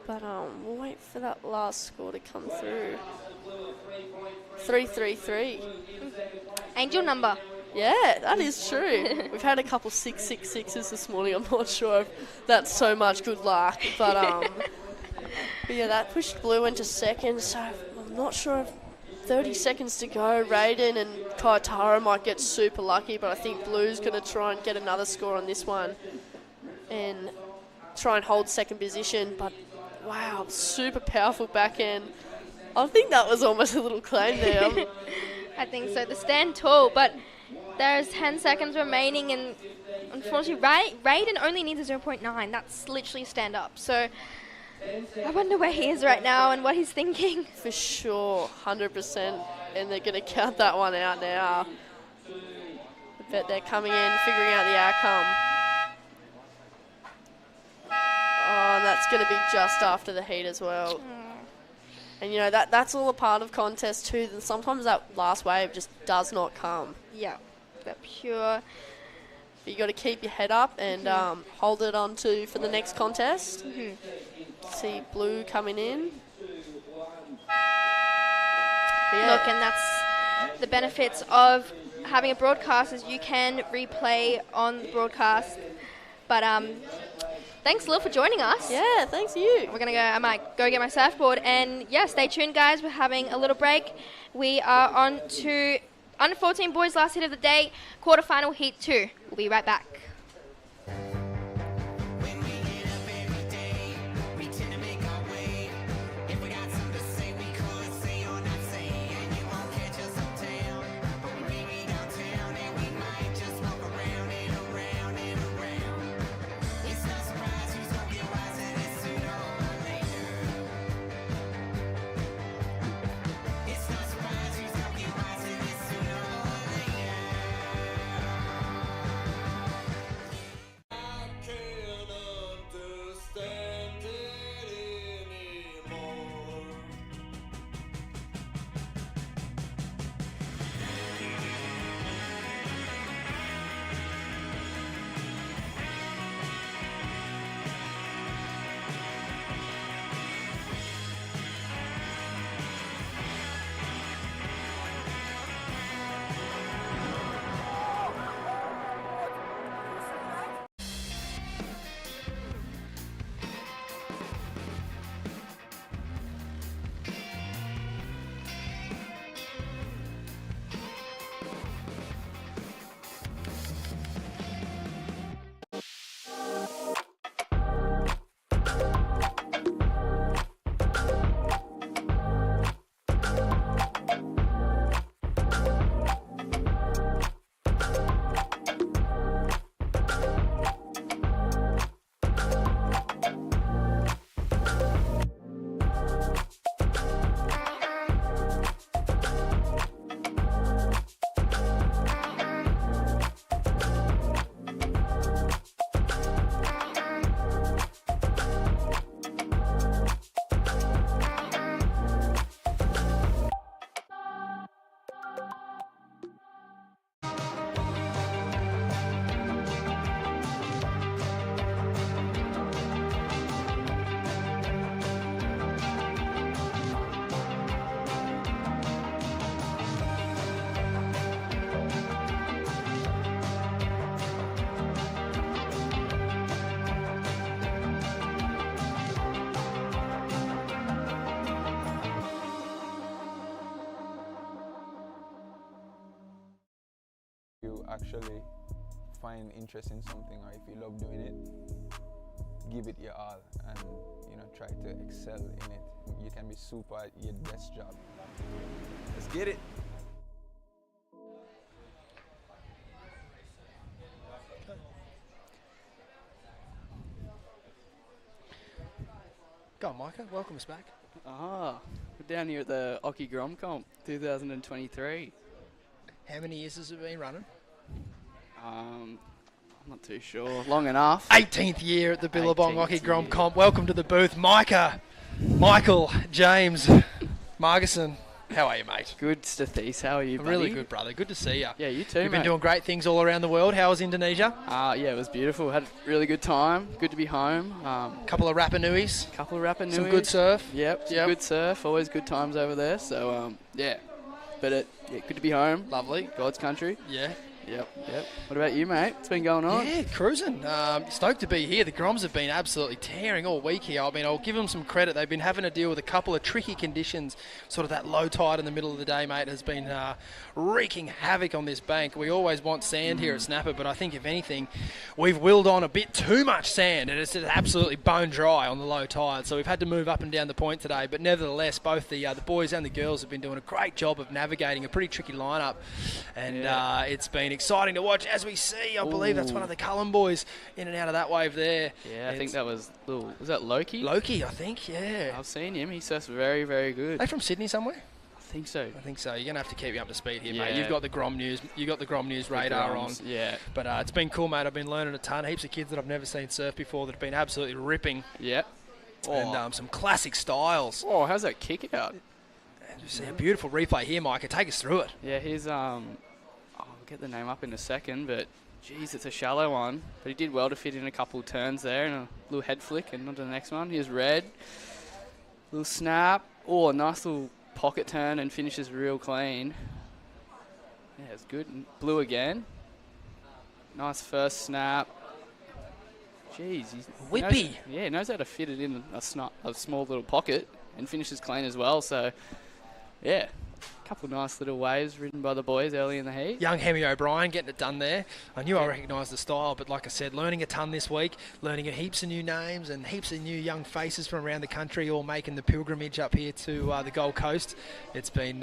But we'll wait for that last score to come through. 3.33. Angel number. Yeah, that is true. We've had a couple 6.66s this morning. I'm not sure if that's so much good luck. But yeah, that pushed Blue into second. So I'm not sure if 30 seconds to go. Raiden and Kaitara might get super lucky, but I think Blue's going to try and get another score on this one and try and hold second position. But wow, super powerful backhand. I think that was almost a little claim there. I think so. The stand tall, but there's 10 seconds remaining, and unfortunately, Raiden only needs a 0.9. That's literally stand up. So I wonder where he is right now and what he's thinking. For sure, 100%. And they're going to count that one out now. I bet they're coming in, figuring out the outcome. Oh, and that's going to be just after the heat as well. And, you know, that's all a part of contest too. And sometimes that last wave just does not come. Yeah, the pure. But you got to keep your head up and hold it on to for the next contest. See Blue coming in. Yeah. Look, and that's the benefits of having a broadcast, is you can replay on the broadcast. But thanks, Lil, for joining us. Yeah, thanks you. We're gonna go. I might go get my surfboard, and yeah, stay tuned, guys. We're having a little break. We are on to under 14 boys last hit of the day, quarterfinal heat 2. We'll be right back. You actually find interest in something, or if you love doing it, give it your all and try to excel in it. You can be super at your best job. Let's get it. Go on, Micah. Welcome us back. We're down here at the Occy Grom Comp 2023. How many years has it been running? I'm not too sure. Long enough. 18th year at the Billabong Occy Grom Comp. Welcome to the booth, Micah, Michael, James, Margison. How are you, mate? Good, Stathis. How are you, buddy? Really good, brother. Good to see you. Yeah, you too, You've been doing great things all around the world. How was Indonesia? Yeah, it was beautiful. Had a really good time. Good to be home. Couple of Rapa Nuis. Some good surf. Yep. Good surf. Always good times over there. So, yeah. But good to be home. Lovely. God's country. Yeah. Yep. What about you, mate? What's been going on? Yeah, cruising. Stoked to be here. The Groms have been absolutely tearing all week here. I mean, I'll give them some credit. They've been having to deal with a couple of tricky conditions. Sort of that low tide in the middle of the day, mate, has been wreaking havoc on this bank. We always want sand here at Snapper, but I think, if anything, we've willed on a bit too much sand, and it's just absolutely bone dry on the low tide. So we've had to move up and down the point today. But nevertheless, both the boys and the girls have been doing a great job of navigating a pretty tricky lineup, and it's been exciting to watch as we see. I believe that's one of the Cullen boys in and out of that wave there. Yeah, I think that was that Loki? Loki, I think, yeah. I've seen him. He surfs very, very good. Are they from Sydney somewhere? I think so. You're going to have to keep you up to speed here, mate. You've got the Grom News. You've got the Grom News radar on. Yeah. But it's been cool, mate. I've been learning a ton. Heaps of kids that I've never seen surf before that have been absolutely ripping. Yeah. And some classic styles. Oh, how's that kick out? And you see a beautiful replay here, Micah. Take us through it. Yeah, here's I'll get the name up in a second, but geez, it's a shallow one. But he did well to fit in a couple turns there and a little head flick and on to the next one. Here's red. Little snap. Oh, a nice little pocket turn and finishes real clean. Yeah, it's good. And blue again. Nice first snap. Jeez, whippy. He knows how to fit it in a small little pocket and finishes clean as well. So, yeah. Couple of nice little waves ridden by the boys early in the heat. Young Hemi O'Brien getting it done there. I knew I recognised the style, but like I said, learning a ton this week, learning heaps of new names and heaps of new young faces from around the country, all making the pilgrimage up here to the Gold Coast. It's been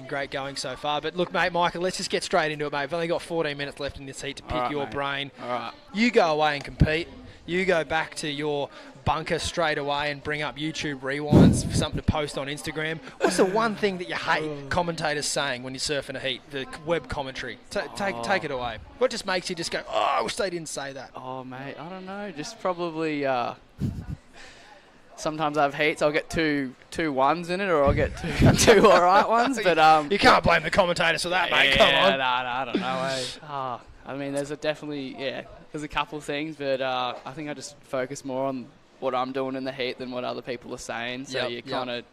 great going so far. But look, mate, Michael, let's just get straight into it, mate. We've only got 14 minutes left in this heat to pick your brain. All right. You go away and compete. You go back to your bunker straight away and bring up YouTube rewinds for something to post on Instagram. What's the one thing that you hate commentators saying when you're surfing a heat? The web commentary. Take it away. What just makes you just go, oh, I wish they didn't say that? Oh, mate, I don't know. Just probably sometimes I have heats. I'll get two ones in it, or I'll get two all right ones. But you can't blame the commentators for that, mate. Come on. I don't know. I mean, there's a couple things, but I think I just focus more on what I'm doing in the heat than what other people are saying. So you kind of,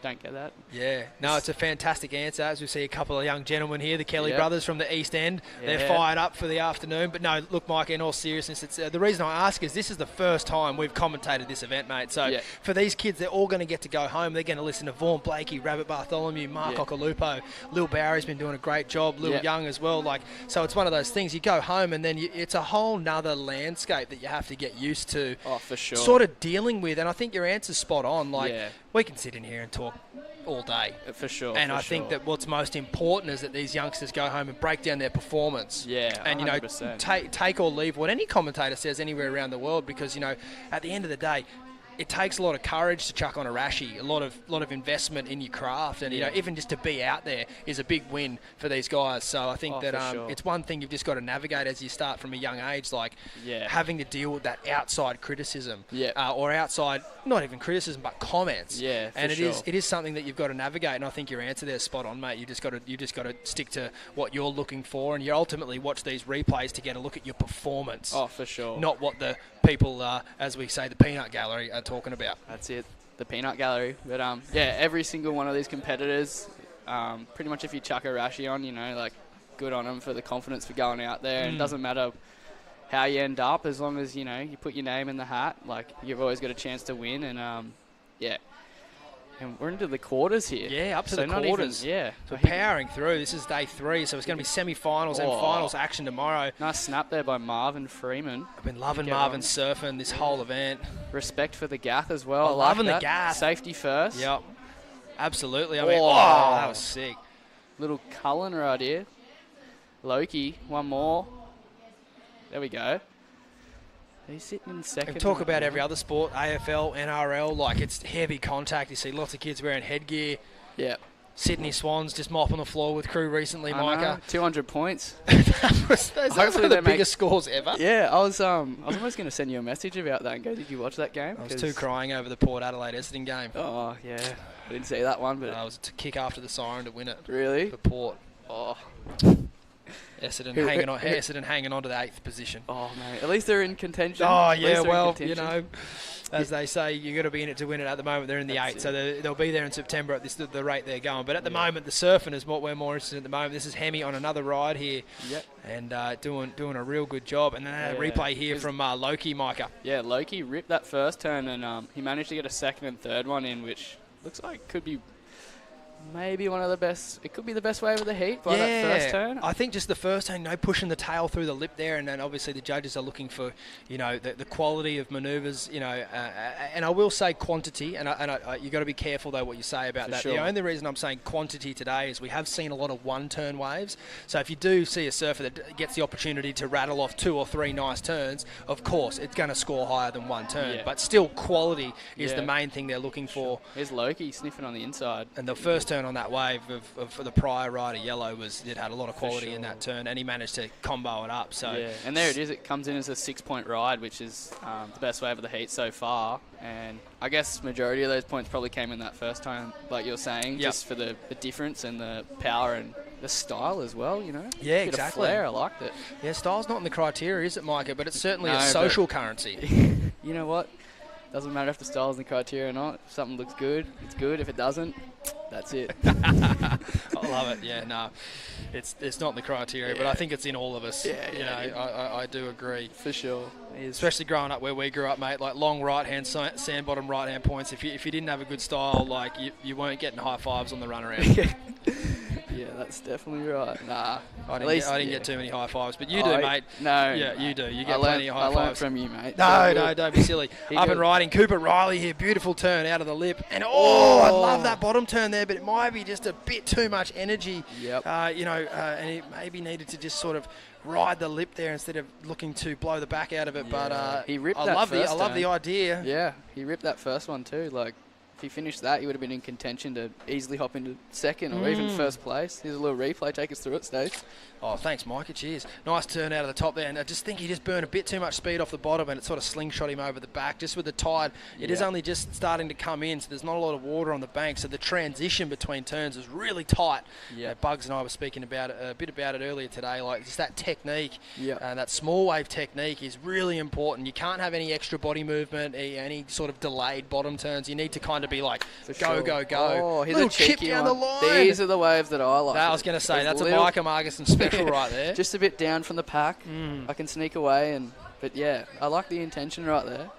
don't get that. Yeah. No, it's a fantastic answer. As we see a couple of young gentlemen here, the Kelly brothers from the East End. Yeah. They're fired up for the afternoon. But no, look, Mike, in all seriousness, it's the reason I ask is this is the first time we've commentated this event, mate. So for these kids, they're all going to get to go home. They're going to listen to Vaughan Blakey, Rabbit Bartholomew, Mark Occhilupo. Lil Bowery's been doing a great job. Lil Young as well. So it's one of those things. You go home and then it's a whole nother landscape that you have to get used to. Oh, for sure. Sort of dealing with. And I think your answer's spot on. We can sit in here and talk all day. For sure. And I think that what's most important is that these youngsters go home and break down their performance. Yeah, and 100%. Take or leave what any commentator says anywhere around the world, because at the end of the day, it takes a lot of courage to chuck on a rashie, a lot of investment in your craft, and even just to be out there is a big win for these guys. So I think it's one thing you've just got to navigate as you start from a young age, having to deal with that outside criticism, or outside not even criticism but comments. Yeah, and it is something that you've got to navigate. And I think your answer there is spot on, mate. You just got to stick to what you're looking for, and you ultimately watch these replays to get a look at your performance. Oh, for sure. Not what the people, as we say, the peanut gallery are talking about. That's it, the peanut gallery. But every single one of these competitors, pretty much if you chuck a rashie on, good on them for the confidence for going out there. And it doesn't matter how you end up, as long as you put your name in the hat. You've always got a chance to win. And And we're into the quarters here. Yeah, up to so the quarters. Yeah. So powering through. This is day 3, so it's going to be semi-finals and finals action tomorrow. Nice snap there by Marvin Freeman. I've been loving Marvin surfing this whole event. Respect for the gaff as well. I'm loving the gaff. Safety first. Yep. Absolutely. I mean, that was sick. Little Cullen right here. Loki, one more. There we go. He's sitting in second. And talk about every other sport, AFL, NRL, like it's heavy contact. You see lots of kids wearing headgear. Yeah. Sydney Swans just mopping the floor with crew recently, Micah. 200 points. Hopefully they're the biggest scores ever. Yeah, I was almost going to send you a message about that and go, did you watch that game? I was too crying over the Port Adelaide Essendon game. Oh, yeah. I didn't see that one, but it was to kick after the siren to win it. Really? For Port. Oh. Essendon hanging on to the 8th position. Oh, mate. At least they're in contention. Oh, yeah, well, you know, as they say, you've got to be in it to win it. At the moment, they're in the 8th, so they'll be there in September at the rate they're going. But at the moment, the surfing is what we're more interested in at the moment. This is Hemi on another ride here. Yep. And doing a real good job. And then a replay here from Loki, Micah. Yeah, Loki ripped that first turn, and he managed to get a second and third one in, which looks like could be maybe one of the best. It could be the best wave of the heat by that first turn. I think just the first turn, pushing the tail through the lip there, and then obviously the judges are looking for, the quality of manoeuvres, and I will say quantity, and you got to be careful though what you say about that. Sure. The only reason I'm saying quantity today is we have seen a lot of one-turn waves. So if you do see a surfer that gets the opportunity to rattle off 2 or 3 nice turns, of course it's going to score higher than one turn. Yeah. But still, quality is the main thing they're looking for. Here's Loki sniffing on the inside, and the first turn on that wave for the prior rider, Yellow, it had a lot of quality in that turn, and he managed to combo it up. So yeah, and there it is. It comes in as a 6-point ride, which is the best wave of the heat so far. And I guess majority of those points probably came in that first time, like you're saying, just for the difference and the power and the style as well, Yeah, Bit exactly. Of flair, I liked it. Yeah, style's not in the criteria, is it, Micah? But it's certainly a social currency. You know what? Doesn't matter if the style's in the criteria or not. If something looks good, it's good. If it doesn't, that's it. I love it. Yeah, no, it's not in the criteria, but I think it's in all of us. I do agree. For sure. Especially growing up where we grew up, mate, like long right-hand, sand bottom right-hand points. If you didn't have a good style, like you weren't getting high fives on the run around. Yeah, that's definitely right. Nah. I didn't get too many high fives, but you do, mate. No. Yeah, you do. You get plenty of high fives. I learned from you, mate. No, don't be silly. Up and riding. Cooper Riley here. Beautiful turn out of the lip. And I love that bottom turn there, but it might be just a bit too much energy. Yep. And he maybe needed to just sort of ride the lip there instead of looking to blow the back out of it. Yeah. But he ripped I that love first the idea. Yeah, he ripped that first one too. Like, if he finished that, he would have been in contention to easily hop into second or even first place. Here's a little replay. Take us through it, Steve. Oh, thanks, Micah. Cheers. Nice turn out of the top there. And I just think he just burned a bit too much speed off the bottom, and it sort of slingshot him over the back. Just with the tide, it is only just starting to come in, so there's not a lot of water on the bank. So the transition between turns is really tight. Yeah. Bugs and I were speaking about it, a bit about it earlier today. Like, just that technique, that small wave technique is really important. You can't have any extra body movement, any sort of delayed bottom turns. You need to kind of be like, go. Oh, here's little a cheeky chip down one. the line. These are the waves that I like. I was going to say, that's a little Micah Marguson special right there. Just a bit down from the pack. I can sneak away, but yeah, I like the intention right there.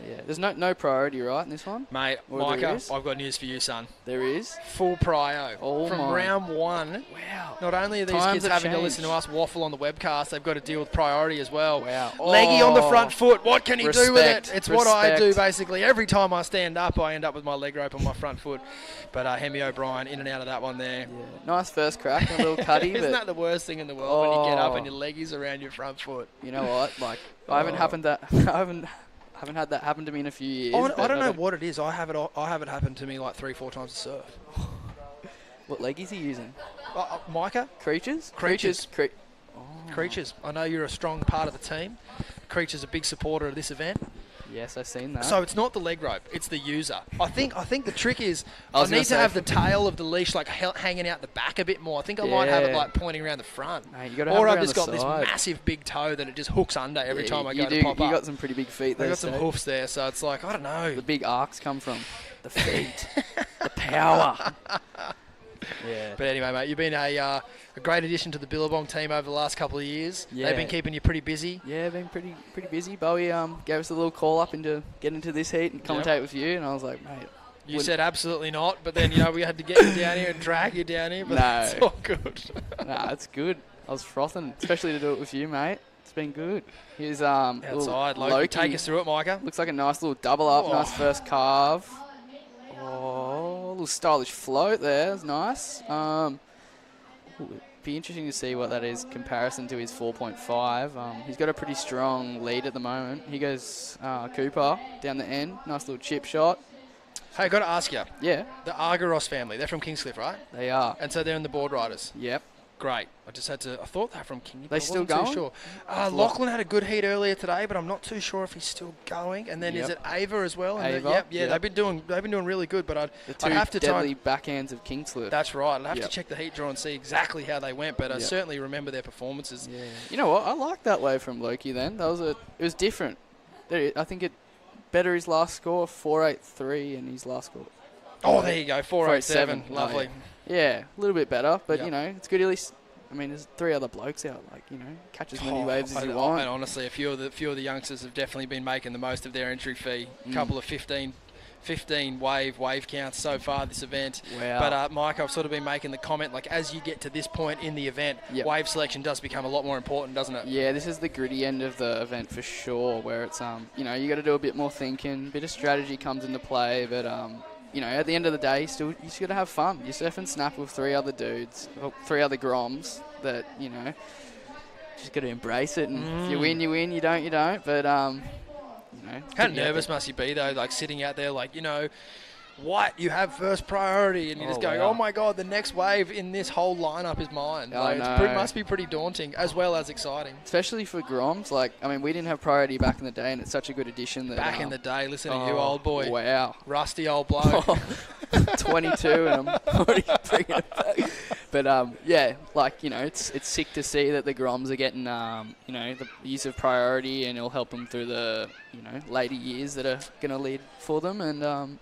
Yeah, there's no priority, right, in this one? Mate, Micah, I've got news for you, son. There is? Full prio. Oh, from round 1. Wow. Not only are these kids having to listen to us waffle on the webcast, they've got to deal with priority as well. Wow. Leggy on the front foot. What can he do with it? It's what I do, basically. Every time I stand up, I end up with my leg rope on my front foot. But Hemi O'Brien in and out of that one there. Yeah. Nice first crack, a little cutty. Isn't that the worst thing in the world when you get up and your leggies around your front foot? You know what? Like, I haven't had that happen to me in a few years. I don't know what it is. I have it happen to me like 3-4 times a surf. What leg is he using? Micah? Creatures. Creatures. I know you're a strong part of the team. Creatures a big supporter of this event. Yes, I've seen that. So it's not the leg rope; it's the user. I think the trick is I need to have the tail of the leash like hanging out the back a bit more. I think I might have it like pointing around the front, or I've just got this massive big toe that it just hooks under every time I go to pop up. You got some pretty big feet there. I got some hoofs there, so it's like I don't know. The big arcs come from the feet, the power. Yeah. But anyway, mate, you've been a great addition to the Billabong team over the last couple of years. Yeah. They've been keeping you pretty busy. Yeah, been pretty busy. Bowie gave us a little call up into get into this heat and commentate with you, and I was like, mate, You said absolutely not, but then, we had to get you down here and drag you down here, but it's all good. Nah, it's good. I was frothing, especially to do it with you, mate. It's been good. Here's outside, Loki. Take us through it, Micah. Looks like a nice little double up, nice first carve. Oh, a little stylish float there. That's nice. Be interesting to see what that is comparison to his 4.5. He's got a pretty strong lead at the moment. He goes Cooper down the end. Nice little chip shot. Hey, got to ask you. Yeah. The Argyros family, they're from Kingscliff, right? They are. And so they're in the board riders. Yep. Great. I thought they were from Kingy. They still going? Too sure. Lachlan had a good heat earlier today, but I'm not too sure if he's still going. And then is it Ava as well? Ava. Yep. They've been doing really good. But I'd have to deadly backhands of Kingscliff. That's right. I'd have to check the heat draw and see exactly how they went. But I certainly remember their performances. Yeah. You know what? I like that wave from Loki. Then it was different. I think it better his last score 4.83 and his last score. Oh, there you go. 4.87. Lovely. Yeah, a little bit better, but it's good at least. I mean, there's 3 other blokes out. Catch as many waves as you want. And honestly, a few of the youngsters have definitely been making the most of their entry fee. A couple of 15 wave counts so far this event. Wow. But Mike, I've sort of been making the comment, as you get to this point in the event, wave selection does become a lot more important, doesn't it? Yeah, this is the gritty end of the event for sure, where it's you got to do a bit more thinking, a bit of strategy comes into play, but at the end of the day, you still got to have fun. You surf and snap with 3 other dudes, 3 other Groms that, just got to embrace it. And if you win, you win. You don't. But, how nervous must you be, though, sitting out there, White, you have first priority, and you're just going, oh my God, the next wave in this whole lineup is mine. It must be pretty daunting as well as exciting. Especially for Groms. We didn't have priority back in the day, and it's such a good addition. That, back in the day, listen to you, old boy. Wow. Rusty old bloke. 22, and I'm already bringing it back. But, it's sick to see that the Groms are getting, the use of priority, and it'll help them through the, later years that are going to lead for them. And,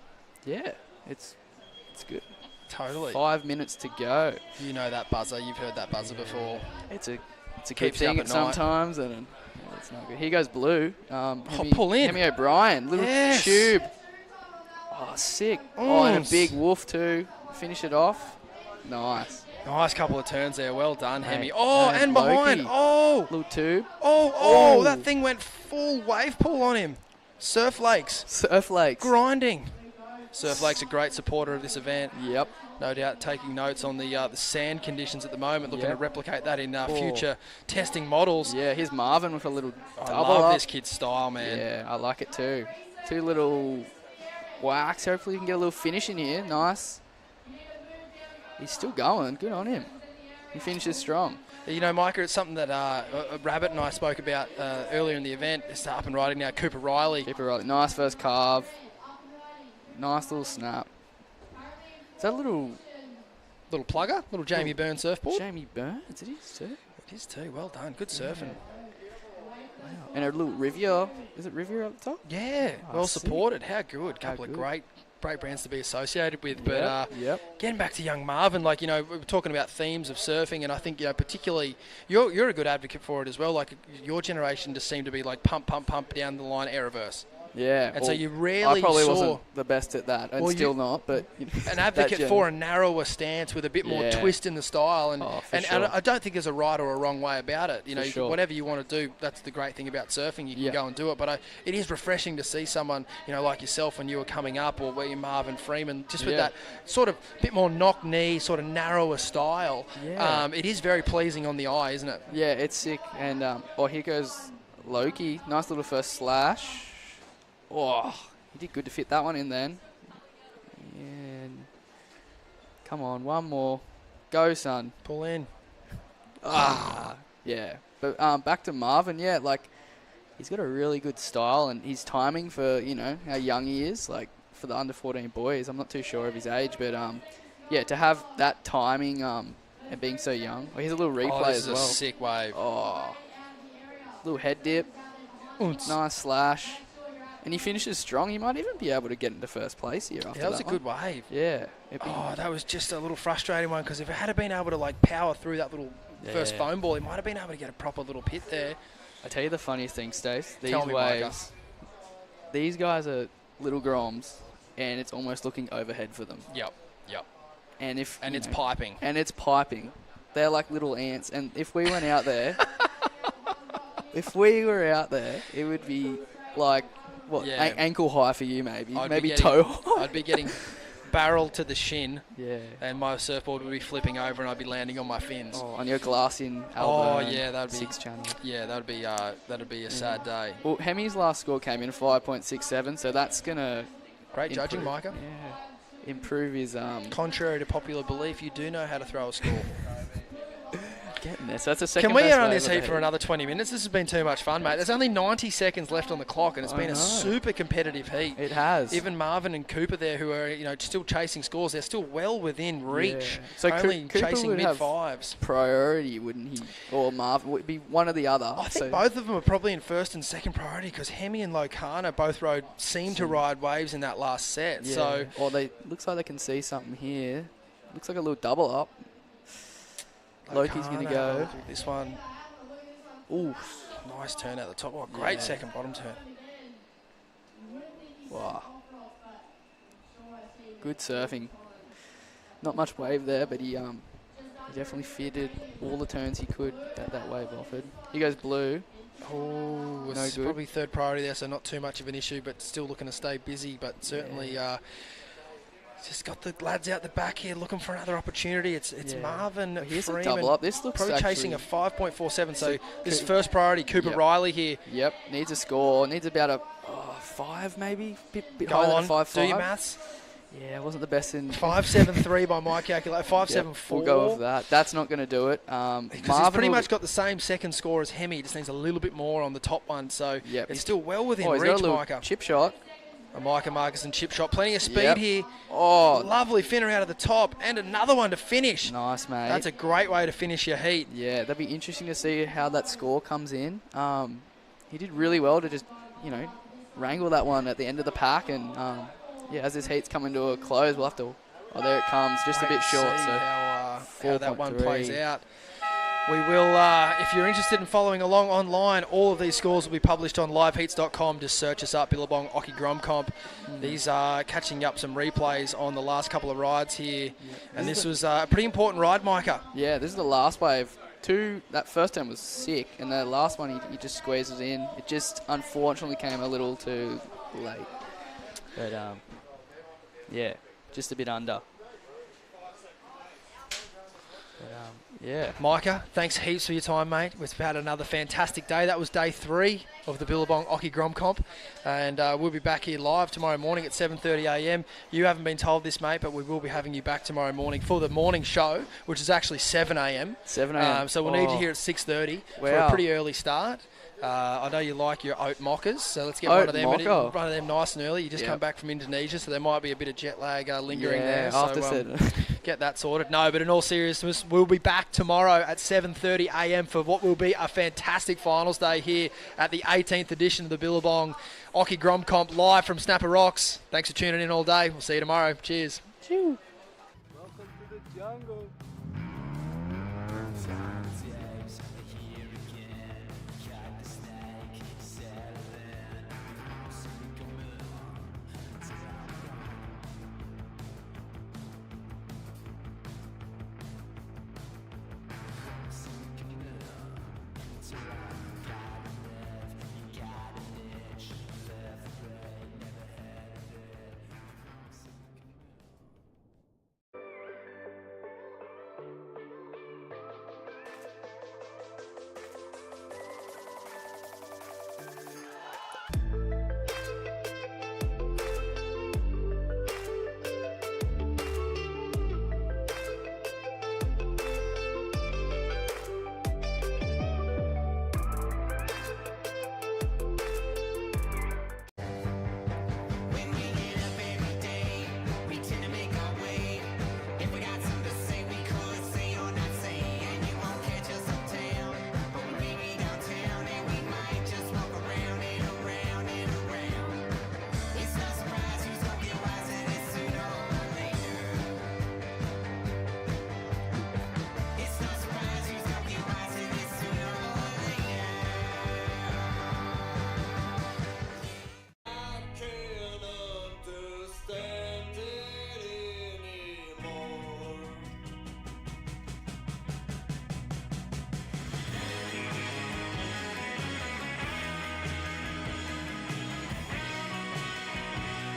it's good. Totally. 5 minutes to go. You know that buzzer. You've heard that buzzer before. It's a good thing sometimes, and it's not good. Here goes blue. Pull in. Hemi O'Brien, little tube. Oh, sick. Oh, and a big woof too. Finish it off. Nice. Nice couple of turns there. Well done, Hemi. Oh, and behind. Loki. Oh. Little tube. Oh, that thing went full wave pull on him. Surf Lakes. Grinding. Surf Lake's a great supporter of this event. Yep. No doubt taking notes on the sand conditions at the moment, looking to replicate that in future testing models. Yeah, here's Marvin with a little double I love up. this kid's style, man. Yeah, I like it too. 2 little whacks. Hopefully you can get a little finish in here. Nice. He's still going. Good on him. He finishes strong. Micah, it's something that Rabbit and I spoke about earlier in the event. It's up and riding now. Cooper Riley. Nice first carve. Nice little snap. Is that a little plugger? Little Jamie Byrne surfboard? Jamie Byrne? It is too. It is too. Well done. Good surfing. Wow. And a little Riviera. Is it Riviera up the top? Yeah. Well supported. How good. Couple of great brands to be associated with. But getting back to young Marvin, we were talking about themes of surfing, and I think, particularly, you're a good advocate for it as well. Your generation just seemed to be pump down the line air reverse. Yeah. And so you rarely I probably saw wasn't the best at that, and still not, but... an advocate for a narrower stance with a bit more twist in the style, and I don't think there's a right or a wrong way about it. Whatever you want to do, that's the great thing about surfing. You can go and do it, but it is refreshing to see someone, like yourself when you were coming up, or where Marvin Freeman, just with that sort of bit more knock knee, sort of narrower style. Yeah. It is very pleasing on the eye, isn't it? Yeah, it's sick. And here goes Loki. Nice little first slash. Oh, he did good to fit that one in then. And come on, one more. Go, son. Pull in. Yeah. But back to Marvin, he's got a really good style, and his timing for, how young he is, for the under 14 boys. I'm not too sure of his age, but to have that timing and being so young. Oh, here's a little replay as well. This is a sick wave. Oh. Little head dip. Nice slash. And he finishes strong. He might even be able to get into first place here after that was a good wave. Yeah. That was just a little frustrating one, because if it had been able to power through that little first foam ball, he might have been able to get a proper little pit there. I tell you the funniest thing, Stace. These Tell me, waves, these guys are little Groms, and it's almost looking overhead for them. Yep. And it's piping. And it's piping. They're like little ants. And if we went out there, it would be like, what, ankle high for you maybe. Maybe toe high. I'd be getting barreled to the shin. Yeah. And my surfboard would be flipping over and I'd be landing on my fins. Oh, on your glass in Albion. Oh, yeah, that'd be 6 channel. Yeah, that'd be a sad day. Well, Hemi's last score came in 5.67, so that's gonna great judging, Micah. Yeah. Improve his Contrary to popular belief, you do know how to throw a score. Getting there. So that's a second. Can we best get on wave this of the heat for another 20 minutes? This has been too much fun, mate. There's only 90 seconds left on the clock, and it's been a super competitive heat. It has. Even Marvin and Cooper there, who are still chasing scores, they're still well within reach. Yeah. So only Cooper chasing would mid-fives. Have priority, wouldn't he? Or Marvin would be one or the other. I think both of them are probably in first and second priority because Hemi and Locana both seem to ride waves in that last set. Yeah. So, or looks like they can see something here. Looks like a little double up. Loki's going to go. This one. Ooh. Nice turn out the top. Oh, great second bottom turn. Wow. Good surfing. Not much wave there, but he definitely fitted all the turns he could that wave offered. He goes blue. Oh, it's probably third priority there, so not too much of an issue, but still looking to stay busy, but certainly... just got the lads out the back here looking for another opportunity. It's Marvin Here's Freeman. A double up. This looks probably chasing a 5.47. So this is first priority. Cooper Riley here. Yep, needs a score. Needs about a 5 maybe. Bit Go higher on, than 5.5. do your maths. Yeah, it wasn't the best in 5.73 by my calculator. 5.74. We'll go with that. That's not going to do it. Because he's pretty much got the same second score as Hemi. Just needs a little bit more on the top one. So it's still well within he's reach, got a Micah. Chip shot. A Micah Marcusson chip shot. Plenty of speed here. Oh, lovely finner out of the top. And another one to finish. Nice, mate. That's a great way to finish your heat. Yeah, that'd be interesting to see how that score comes in. He did really well to just, wrangle that one at the end of the pack. And, as this heat's coming to a close, we'll have to... Oh, there it comes. Just a bit short. So how that one plays out. We will, if you're interested in following along online, all of these scores will be published on liveheats.com. Just search us up, Billabong Occy Grom Comp. These are catching up some replays on the last couple of rides here. And this was a pretty important ride, Micah. Yeah, this is the last wave. That first time was sick, and the last one he just squeezes in. It just unfortunately came a little too late. But, just a bit under. Micah, thanks heaps for your time, mate. We've had another fantastic day. That was day 3 of the Billabong Occy Grom Comp. And we'll be back here live tomorrow morning at 7:30 a.m. You haven't been told this, mate, but we will be having you back tomorrow morning for the morning show, which is actually 7 a.m. 7 a.m. So we'll need you here at 6:30 for a pretty early start. I know you like your oat mockers, so let's get one of them nice and early. You just come back from Indonesia, so there might be a bit of jet lag lingering there. So get that sorted. No, but in all seriousness, we'll be back tomorrow at 7:30 a.m. for what will be a fantastic finals day here at the 18th edition of the Billabong Occy Grom Comp live from Snapper Rocks. Thanks for tuning in all day. We'll see you tomorrow. Cheers. Welcome to the jungle.